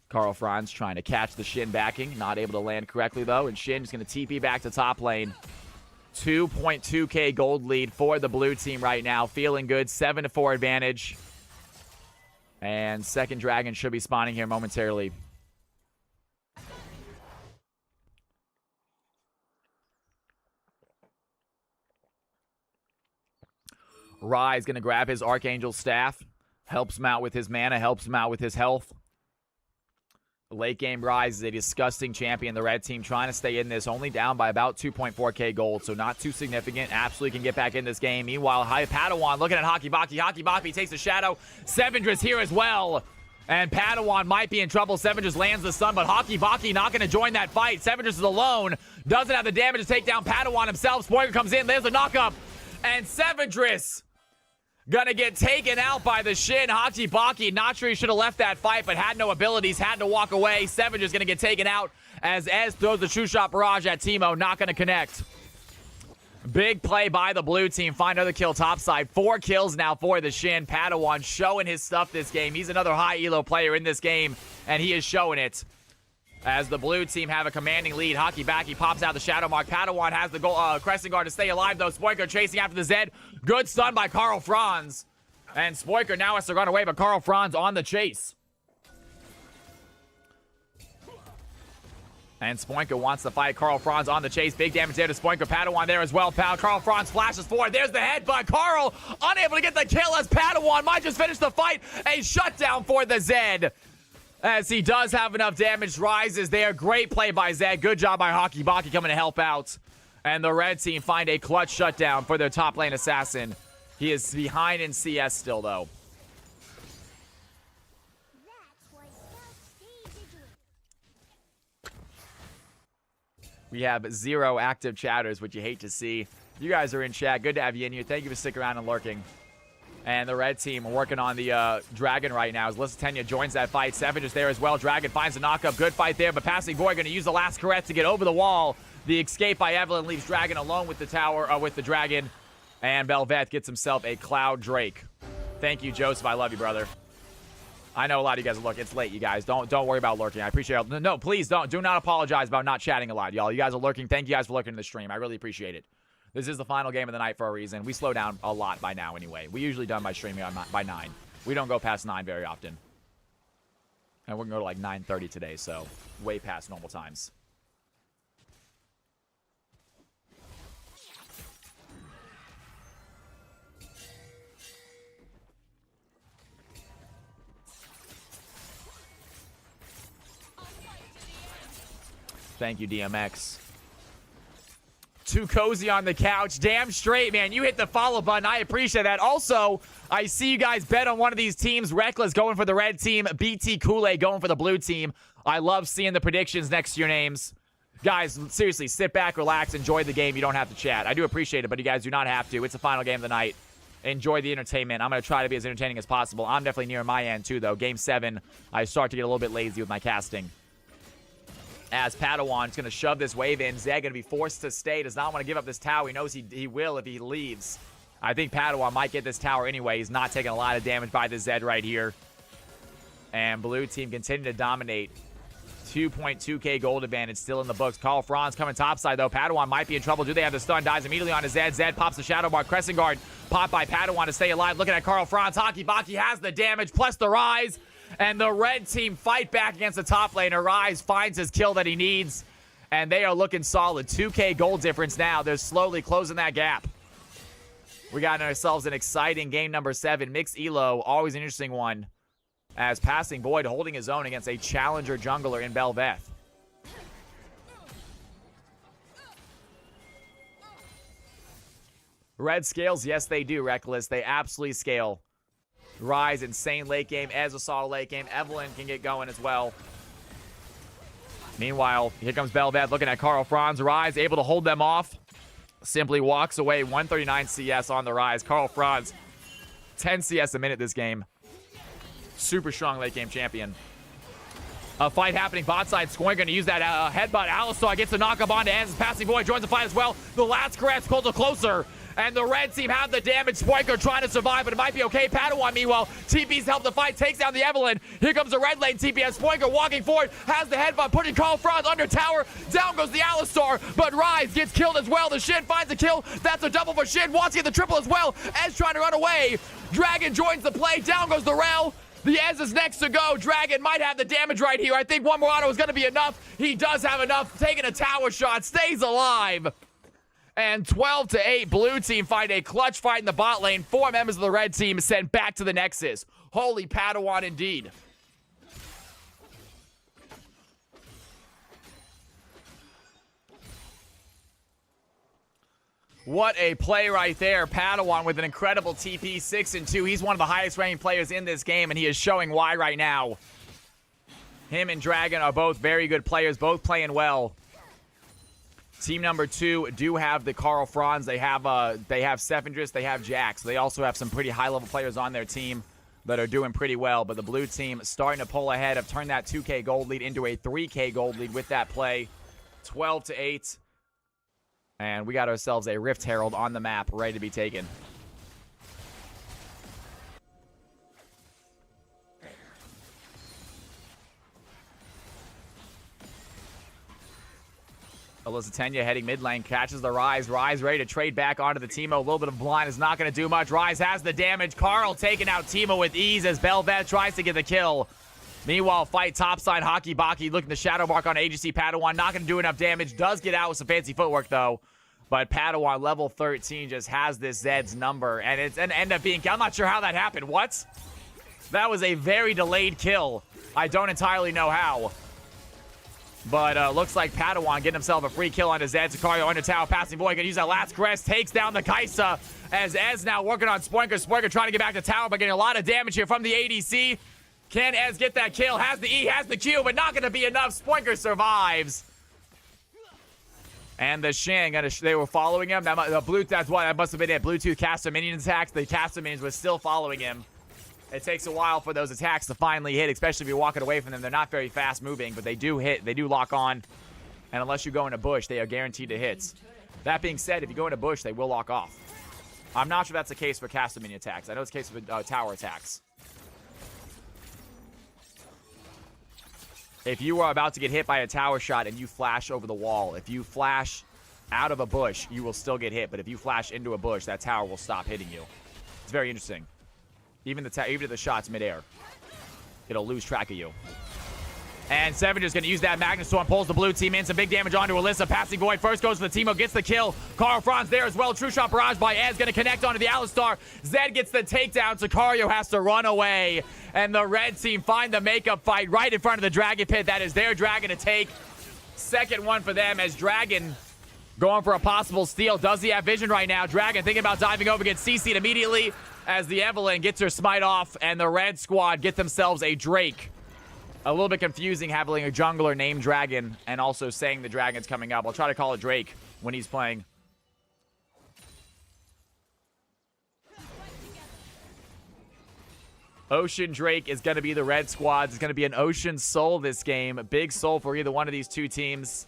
Karl Franz trying to catch the Shin backing. Not able to land correctly though. And Shin is going to TP back to top lane. 2.2k gold lead for the blue team right now. Feeling good. 7-4 advantage. And second dragon should be spawning here momentarily. Rai going to grab his Archangel staff. Helps him out with his mana. Helps him out with his health. Late game Rise is a disgusting champion. The red team trying to stay in this. Only down by about 2.4k gold, so not too significant. Absolutely can get back in this game. Meanwhile, Padawan looking at Hakibaki. Hakibaki takes the shadow. Sevendra's here as well. And Padawan might be in trouble. Sevendras lands the stun, but Hakibaki not going to join that fight. Sevendras is alone. Doesn't have the damage to take down Padawan himself. Spoiler comes in. There's a knock-up. And Sevendras gonna get taken out by the Shin. Hakibaki, not sure he should have left that fight, but had no abilities, had to walk away. Sevendras gonna get taken out as Ez throws the True Shot Barrage at Teemo. Not gonna connect. Big play by the blue team. Find another kill topside. 4 kills now for the Shin. Padawan showing his stuff this game. He's another high elo player in this game, and he is showing it. As the blue team have a commanding lead. Hakibaki pops out the Shadow Mark. Padawan has the Crescent Guard to stay alive, though. Spoiker chasing after the Zed. Good stun by Karl Franz. And Spoiker now has to run away, but Karl Franz on the chase. And Spoinker wants to fight Karl Franz on the chase. Big damage there to Spoinker. Padawan there as well. Karl Franz flashes forward. There's the headbutt. Karl unable to get the kill as Padawan might just finish the fight. A shutdown for the Zed. As he does have enough damage. Rises there. Great play by Zed. Good job by Hakibaki coming to help out. And the red team find a clutch shutdown for their top lane assassin. He is behind in CS still, though. We have 0 active chatters, which you hate to see. You guys are in chat. Good to have you in here. Thank you for sticking around and lurking. And the red team are working on the Dragon right now as Lysitenia joins that fight. Seven is there as well. Dragon finds a knockup. Good fight there, but Passing Boy going to use the last caress to get over the wall. The escape by Evelynn leaves Dragon alone with the tower, with the Dragon. And Bel'Veth gets himself a Cloud Drake. Thank you, Joseph. I love you, brother. I know a lot of you guys are lurking. It's late, you guys. Don't worry about lurking. I appreciate it. No, please don't. Do not apologize about not chatting a lot, y'all. You guys are lurking. Thank you guys for lurking in the stream. I really appreciate it. This is the final game of the night for a reason. We slow down a lot by now anyway. We usually done by streaming by 9. We don't go past 9 very often. And we're going to go to like 9:30 today, so way past normal times. Thank you, DMX. Too cozy on the couch. Damn straight, man. You hit the follow button. I appreciate that. Also, I see you guys bet on one of these teams. Reckless going for the red team. BT Kool-Aid going for the blue team. I love seeing the predictions next to your names. Guys, seriously, sit back, relax, enjoy the game. You don't have to chat. I do appreciate it, but you guys do not have to. It's the final game of the night. Enjoy the entertainment. I'm going to try to be as entertaining as possible. I'm definitely near my end, too, though. Game 7, I start to get a little bit lazy with my casting. As Padawan's going to shove this wave in. Zed going to be forced to stay. Does not want to give up this tower. He knows he will if he leaves. I think Padawan might get this tower anyway. He's not taking a lot of damage by the Zed right here. And blue team continue to dominate. 2.2k gold advantage still in the books. Carl Franz coming topside, though. Padawan might be in trouble. Do they have the stun? Dies immediately on his Zed. Zed pops the Shadow Bar. Crescent Guard popped by Padawan to stay alive. Looking at Carl Franz. Hockey Baki has the damage, plus the rise. And the red team fight back against the top laner. Rise finds his kill that he needs. And they are looking solid. 2k gold difference now. They're slowly closing that gap. We got ourselves an exciting game number 7. Mixed Elo. Always an interesting one. As Passing Void holding his own against a challenger jungler in Belveth. Red scales, yes they do, Reckless. They absolutely scale. Rise, insane late game. Ez a solid late game. Evelyn can get going as well. Meanwhile, here comes Belveth looking at Carl Franz. Rise able to hold them off. Simply walks away. 139 CS on the Rise. Carl Franz, 10 CS a minute this game. Super strong late game champion. A fight happening bot side. Scoring going to use that headbutt. Alistar gets the knock up onto Ends. Passing Void joins the fight as well. The last caress pulled it closer. And the red team have the damage. Spoiker trying to survive, but it might be okay. Padawan, meanwhile, TP's help the fight. Takes down the Evelyn. Here comes the red lane TP as Spoiker walking forward. Has the headbutt, putting Carl Franz under tower. Down goes the Alistar, but Rise gets killed as well. The Shin finds a kill. That's a double for Shin. Wants to get the triple as well. Ez trying to run away. Dragon joins the play. Down goes the Rel. The Ez is next to go. Dragon might have the damage right here. I think one more auto is going to be enough. He does have enough. Taking a tower shot. Stays alive. And 12-8, blue team find a clutch fight in the bot lane. 4 members of the red team sent back to the Nexus. Holy Padawan indeed. What a play right there. Padawan with an incredible TP, 6-2. He's one of the highest ranked players in this game, and he is showing why right now. Him and Dragon are both very good players, both playing well. Team number 2 do have the Carl Franz. They have Sephindris, they have Jax. They also have some pretty high-level players on their team that are doing pretty well. But the blue team starting to pull ahead, have turned that 2k gold lead into a 3k gold lead with that play. 12-8. And we got ourselves a Rift Herald on the map, ready to be taken. Alyssa Tenya heading mid lane, catches the Rise. Rise ready to trade back onto the Teemo. A little bit of blind is not going to do much. Rise has the damage. Carl taking out Teemo with ease as Belveth tries to get the kill. Meanwhile, fight topside. Hockey Baki looking to Shadow Mark on AGC Padawan. Not going to do enough damage. Does get out with some fancy footwork, though. But Padawan, level 13, just has this Zed's number. And it's an end up being... I'm not sure how that happened. What? That was a very delayed kill. I don't entirely know how. But looks like Padawan getting himself a free kill on his Zed. Sicario under tower. Passing Boy can use that last crest. Takes down the Kaisa. As Ez now working on Spoinker. Spoinker trying to get back to tower, but getting a lot of damage here from the ADC. Can Ez get that kill? Has the E, has the Q, but not going to be enough. Spoinker survives. And the Shin, they were following him. That must have been it. Bluetooth caster minion attacks. The caster minions were still following him. It takes a while for those attacks to finally hit, especially if you're walking away from them. They're not very fast moving, but they do hit. They do lock on. And unless you go in a bush, they are guaranteed to hit. That being said, if you go in a bush, they will lock off. I'm not sure that's the case for caster minion attacks. I know it's the case for tower attacks. If you are about to get hit by a tower shot and you flash over the wall, if you flash out of a bush, you will still get hit. But if you flash into a bush, that tower will stop hitting you. It's very interesting. Even if the shot's midair, it'll lose track of you. And Sevenger's going to use that Magnus Storm, pulls the blue team in. Some big damage onto Alyssa. Passing Void first goes to the Teemo, gets the kill. Carl Franz there as well. True Shot Barrage by Ez, going to connect onto the Alistar. Zed gets the takedown. Sicario has to run away. And the red team find the makeup fight right in front of the Dragon Pit. That is their dragon to take. Second one for them as Dragon going for a possible steal. Does he have vision right now? Dragon thinking about diving over, gets CC'd immediately as the Evelyn gets her smite off, and the red squad get themselves a Drake. A little bit confusing having a jungler named Dragon and also saying the Dragon's coming up. I'll try to call it Drake when he's playing. Ocean Drake is going to be the red squad. It's going to be an Ocean Soul this game. A big soul for either one of these two teams.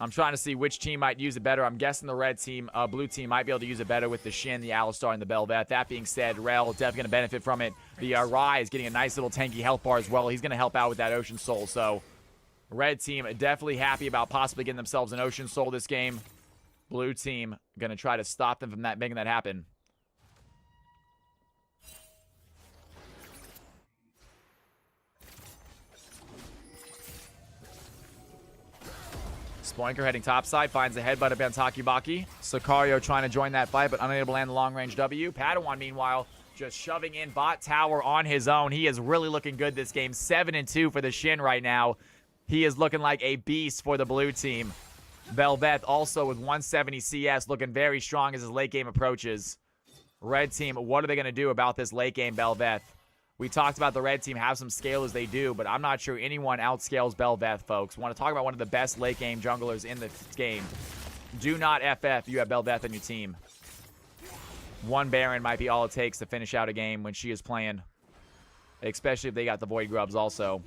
I'm trying to see which team might use it better. I'm guessing the red team, blue team might be able to use it better with the Shin, the Alistar, and the Bel'Veth. That being said, Rel definitely going to benefit from it. The Rai is getting a nice little tanky health bar as well. He's going to help out with that Ocean Soul. So, red team definitely happy about possibly getting themselves an Ocean Soul this game. Blue team going to try to stop them from making that happen. Spoinker heading topside, finds a headbutt of Baki. Sicario trying to join that fight, but unable to land the long-range W. Padawan, meanwhile, just shoving in bot tower on his own. He is really looking good this game. 7-2 for the Shin right now. He is looking like a beast for the blue team. Bel'Veth also with 170 CS, looking very strong as his late game approaches. Red team, what are they going to do about this late game Bel'Veth? We talked about the red team have some scale as they do, but I'm not sure anyone outscales Bel'Veth, folks. Want to talk about one of the best late game junglers in the game. Do not FF, you have Bel'Veth on your team. One Baron might be all it takes to finish out a game when she is playing. Especially if they got the Void Grubs also.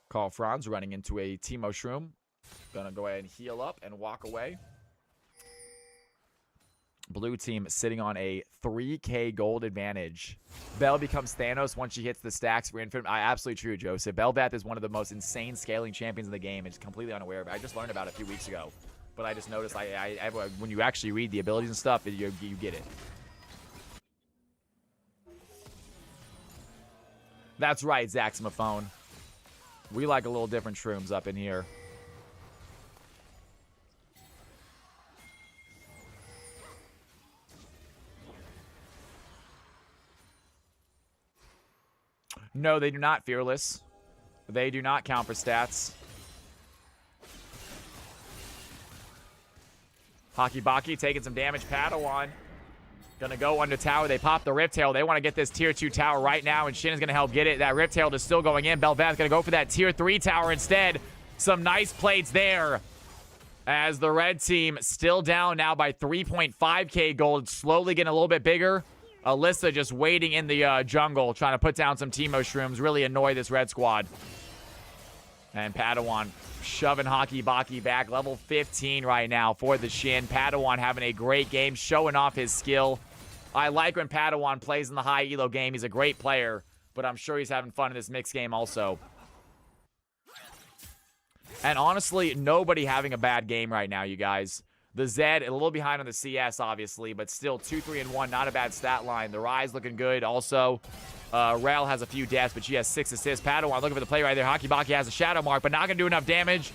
Carl Franz running into a Teemo Shroom. Gonna go ahead and heal up and walk away. Blue team sitting on a 3K gold advantage. Bell becomes Thanos once she hits the stacks for Infinite. Absolutely true, Joseph. Bel'Veth is one of the most insane scaling champions in the game. It's completely unaware of it. I just learned about it a few weeks ago. But I just noticed when you actually read the abilities and stuff, you get it. That's right, Zaximophone. We like a little different shrooms up in here. No, they do not, Fearless. They do not count for stats. Baki taking some damage. Padawan gonna go under tower. They pop the Rift Tail. They want to get this tier 2 tower right now, and Shin is gonna help get it. That Rift Tail is still going in. Bel'Veth gonna go for that tier 3 tower instead. Some nice plates there. As the red team still down now by 3.5k gold. Slowly getting a little bit bigger. Alyssa just waiting in the jungle, trying to put down some Teemo Shrooms, really annoy this red squad. And Padawan shoving Baki back. Level 15 right now for the Shin. Padawan having a great game, showing off his skill. I like when Padawan plays in the high elo game. He's a great player, but I'm sure he's having fun in this mixed game also. And honestly, nobody having a bad game right now, you guys. The Zed, a little behind on the CS, obviously, but still 2-3-1, not a bad stat line. The Rise looking good. Also, Rel has a few deaths, but she has 6 assists. Padawan looking for the play right there. Baki has a Shadow Mark, but not going to do enough damage.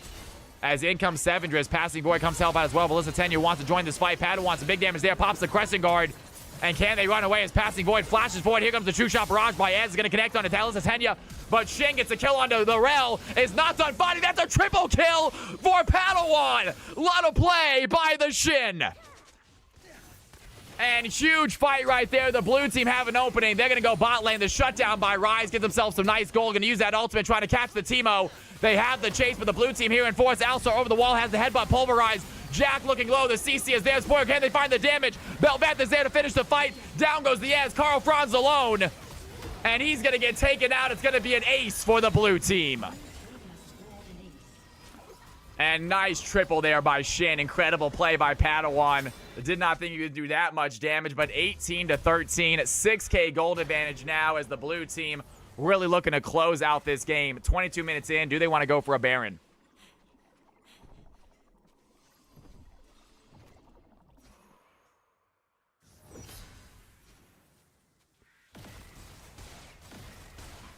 As in comes Sevendris. Passing Boy comes to help out as well. Melissa Tenya wants to join this fight. Padawan some big damage there. Pops the Crescent Guard. And can they run away as Passing Void flashes forward? Here comes the True Shot Barrage by Ez. Is going to connect onto Melissa Tenya. But Shin gets a kill onto the Rel. Is not done fighting. That's a triple kill for Padawan. Lot of play by the Shin. And huge fight right there. The blue team have an opening. They're going to go bot lane. The shutdown by Rise gets themselves some nice gold. Going to use that ultimate, trying to catch the Teemo. They have the chase, but the blue team here in force. Alistar over the wall has the headbutt pulverized. Jack looking low. The CC is there. Spoiler, can they find the damage? Bel'Veth is there to finish the fight. Down goes the Ez. Carl Franz alone. And he's going to get taken out. It's going to be an ace for the blue team. And nice triple there by Shin. Incredible play by Padawan. Did not think he could do that much damage, but 18-13. 6k gold advantage now as the blue team really looking to close out this game. 22 minutes in. Do they want to go for a Baron?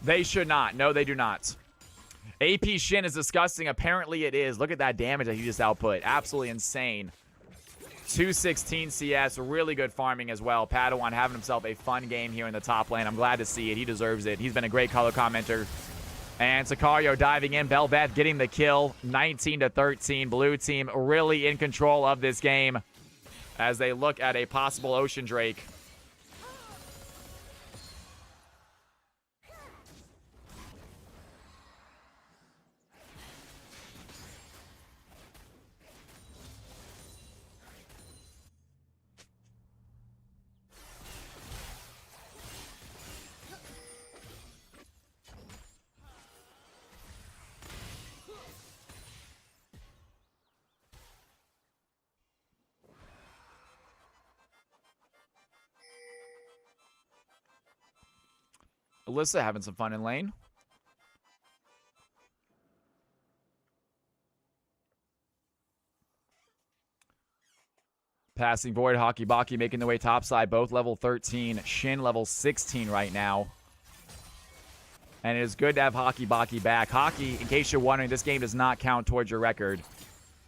They should not. No, they do not. AP Shin is disgusting. Apparently it is. Look at that damage that he just output. Absolutely insane. 216 CS, really good farming as well. Padawan having himself a fun game here in the top lane. I'm glad to see it. He deserves it. He's been a great color commenter. And Sicario diving in. Belveth getting the kill. 19-13. Blue team really in control of this game as they look at a possible Ocean Drake. Alyssa having some fun in lane. Passing Void, Hockey Baki making their way topside. Both level 13. Shin level 16 right now. And it is good to have Hockey Baki back. Hockey, in case you're wondering, this game does not count towards your record.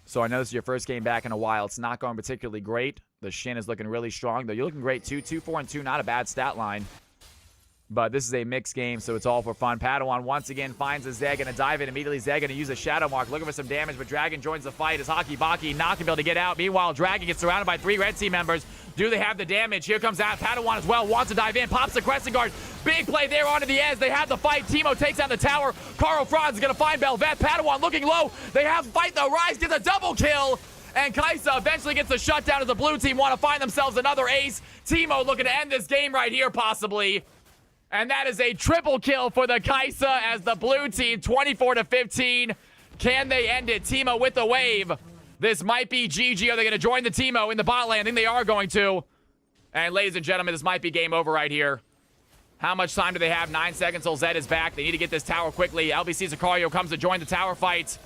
So I know this is your first game back in a while. It's not going particularly great. The Shin is looking really strong, though. You're looking great, too. 2-4-2, not a bad stat line. But this is a mixed game, so it's all for fun. Padawan once again finds a Zed. Gonna dive in immediately. Zed gonna use a Shadow Mark. Looking for some damage, but Dragon joins the fight as Hockey Baki not gonna be able to get out. Meanwhile, Dragon gets surrounded by 3 red team members. Do they have the damage? Here comes out. Padawan as well. Wants to dive in. Pops the Crescent Guard. Big play there onto the edge. They have the fight. Teemo takes down the tower. Carl Franz is gonna find Belveth. Padawan looking low. They have the fight though. Rise gets a double kill. And Kaisa eventually gets the shutdown as the blue team want to find themselves another ace. Teemo looking to end this game right here, possibly. And that is a triple kill for the Kaisa as the blue team, 24-15. Can they end it? Teemo with the wave. This might be GG. Are they going to join the Teemo in the bot lane? I think they are going to. And ladies and gentlemen, this might be game over right here. How much time do they have? 9 seconds till Zed is back. They need to get this tower quickly. LBC Sicario comes to join the tower fight.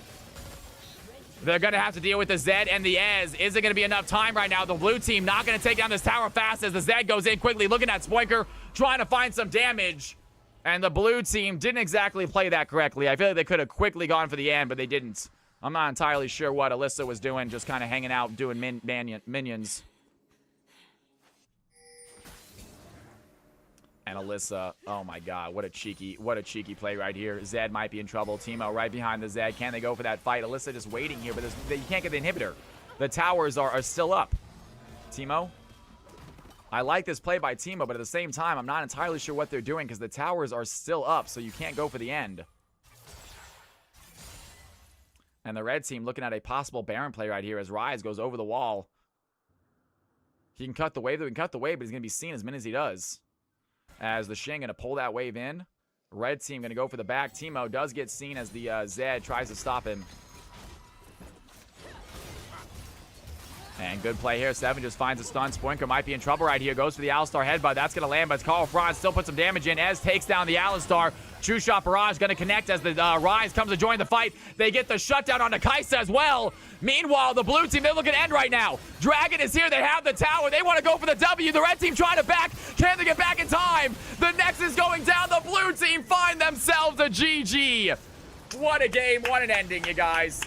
They're going to have to deal with the Zed and the Ez. Is it going to be enough time right now? The blue team not going to take down this tower fast as the Zed goes in quickly. Looking at Spoinker, trying to find some damage. And the blue team didn't exactly play that correctly. I feel like they could have quickly gone for the end, but they didn't. I'm not entirely sure what Alyssa was doing, just kind of hanging out, doing minions. And Alyssa, oh my god, what a cheeky play right here. Zed might be in trouble. Teemo right behind the Zed. Can they go for that fight? Alyssa just waiting here, but you can't get the inhibitor. The towers are still up. Teemo? I like this play by Teemo, but at the same time, I'm not entirely sure what they're doing because the towers are still up, so you can't go for the end. And the red team looking at a possible Baron play right here as Rise goes over the wall. He can cut the wave, but he's going to be seen as many as he does. As the Shin going to pull that wave in. Red team going to go for the back. Teemo does get seen as the Zed tries to stop him. And good play here. Seven just finds a stun. Spoinker might be in trouble right here. Goes for the Alistar headbutt. That's going to land, but Carl Franz still puts some damage in. Ez takes down the Alistar. True Shot Barrage going to connect as the Rise comes to join the fight. They get the shutdown on the Kaisa as well. Meanwhile, the blue team, they're looking to end right now. Dragon is here. They have the tower. They want to go for the W. The red team trying to back. Can they get back in time? The Nexus going down. The blue team find themselves a GG. What a game. What an ending, you guys.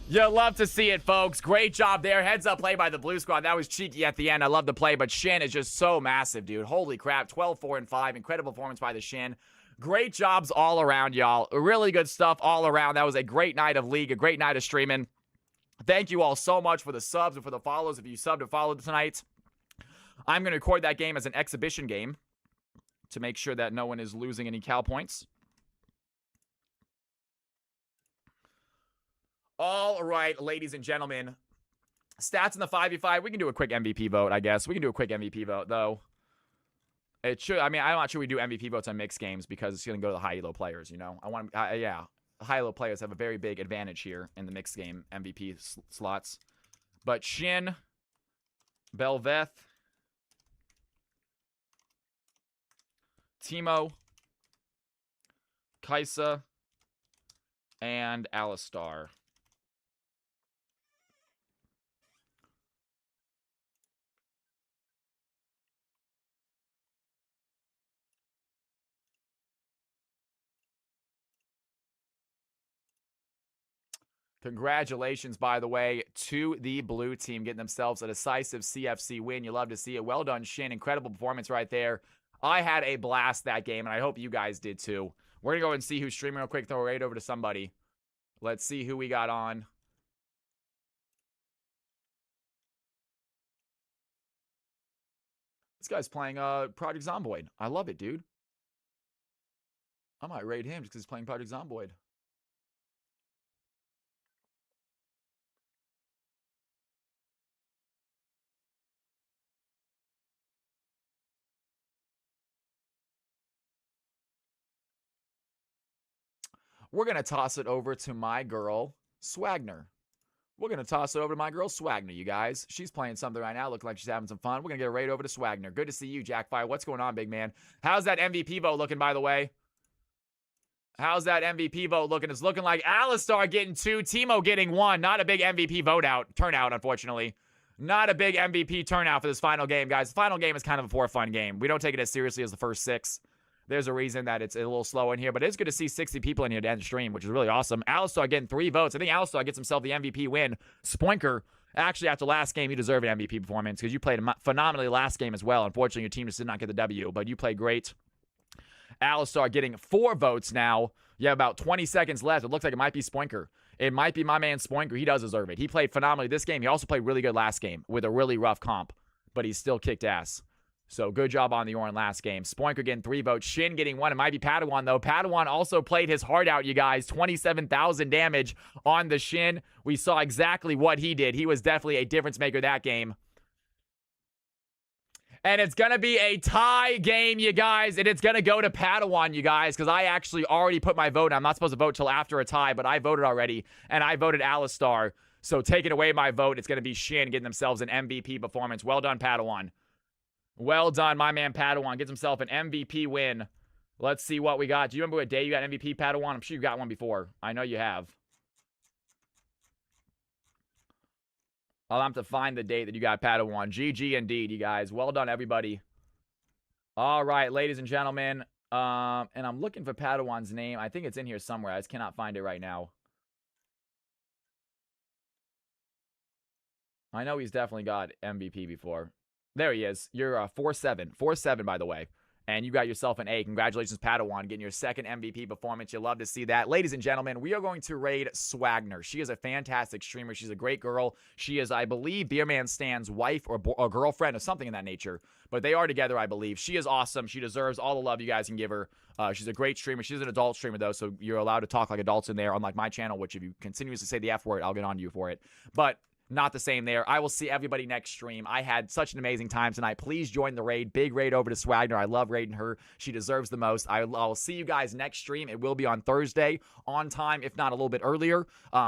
You love to see it, folks. Great job there. Heads up play by the blue squad. That was cheeky at the end. I love the play, but Shin is just so massive, dude. Holy crap. 12-4-5. Incredible performance by the Shin. Great jobs all around, y'all. Really good stuff all around. That was a great night of League, a great night of streaming. Thank you all so much for the subs and for the follows. If you subbed and followed tonight, I'm going to record that game as an exhibition game to make sure that no one is losing any cal points. All right, ladies and gentlemen. Stats in the 5v5. We can do a quick MVP vote, I guess. We can do a quick MVP vote, though. It should. I mean, I'm not sure we do MVP votes on mixed games because it's going to go to the high-elo players, you know? Yeah. High-elo players have a very big advantage here in the mixed game MVP slots. But Shin, Belveth, Teemo, Kaisa, and Alistar. Congratulations, by the way, to the blue team getting themselves a decisive CFC win. You love to see it. Well done, Shin. Incredible performance right there. I had a blast that game, and I hope you guys did too. We're going to go and see who's streaming real quick. Throw a raid over to somebody. Let's see who we got on. This guy's playing Project Zomboid. I love it, dude. I might raid him just because he's playing Project Zomboid. We're going to toss it over to my girl, Swagner. We're going to toss it over to my girl, Swagner, you guys. She's playing something right now. Looking like she's having some fun. We're going to get a raid over to Swagner. Good to see you, Jackfire. What's going on, big man? How's that MVP vote looking, by the way? How's that MVP vote looking? It's looking like Alistar getting 2, Teemo getting 1. Not a big MVP turnout, unfortunately. Not a big MVP turnout for this final game, guys. The final game is kind of a for fun game. We don't take it as seriously as the first 6. There's a reason that it's a little slow in here, but it's good to see 60 people in here to end the stream, which is really awesome. Alistar getting 3 votes. I think Alistar gets himself the MVP win. Spoinker, actually, after last game, you deserve an MVP performance because you played phenomenally last game as well. Unfortunately, your team just did not get the W, but you played great. Alistar getting 4 votes now. You have about 20 seconds left. It looks like it might be Spoinker. It might be my man Spoinker. He does deserve it. He played phenomenally this game. He also played really good last game with a really rough comp, but he still kicked ass. So good job on the Orin last game. Spoinker getting 3 votes. Shin getting 1. It might be Padawan, though. Padawan also played his heart out, you guys. 27,000 damage on the Shin. We saw exactly what he did. He was definitely a difference maker that game. And it's going to be a tie game, you guys. And it's going to go to Padawan, you guys, because I actually already put my vote. I'm not supposed to vote till after a tie, but I voted already. And I voted Alistar. So taking away my vote, it's going to be Shin getting themselves an MVP performance. Well done, Padawan. Well done, my man Padawan. Gets himself an MVP win. Let's see what we got. Do you remember what day you got MVP, Padawan? I'm sure you got one before. I know you have. I'll have to find the date that you got Padawan. GG indeed, you guys. Well done, everybody. All right, ladies and gentlemen. And I'm looking for Padawan's name. I think it's in here somewhere. I just cannot find it right now. I know he's definitely got MVP before. There he is. You're 4-7. 4-7, by the way. And you got yourself an A. Congratulations, Padawan, getting your second MVP performance. You love to see that. Ladies and gentlemen, we are going to raid Swagner. She is a fantastic streamer. She's a great girl. She is, I believe, Beerman Stan's wife or girlfriend or something in that nature. But they are together, I believe. She is awesome. She deserves all the love you guys can give her. She's a great streamer. She's an adult streamer, though, so you're allowed to talk like adults in there, unlike my channel, which if you continuously say the F word, I'll get on to you for it. But not the same there. I will see everybody next stream. I had such an amazing time tonight. Please join the raid. Big raid over to Swagner. I love raiding her. She deserves the most. I'll see you guys next stream. It will be on Thursday on time, if not a little bit earlier.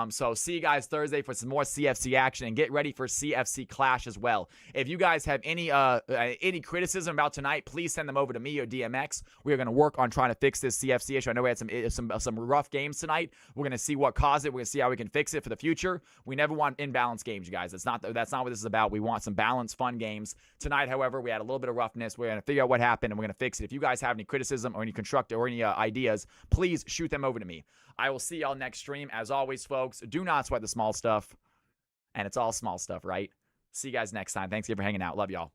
So see you guys Thursday for some more CFC action and get ready for CFC Clash as well. If you guys have any criticism about tonight, please send them over to me or DMX. We are going to work on trying to fix this CFC issue. I know we had some rough games tonight. We're going to see what caused it. We're going to see how we can fix it for the future. We never want imbalanced games, you guys. That's not what this is about. We want some balanced, fun games. Tonight, however, we had a little bit of roughness. We're going to figure out what happened, and we're going to fix it. If you guys have any criticism or any constructive or any ideas, please shoot them over to me. I will see y'all next stream. As always, folks, do not sweat the small stuff. And it's all small stuff, right? See you guys next time. Thanks again for hanging out. Love y'all.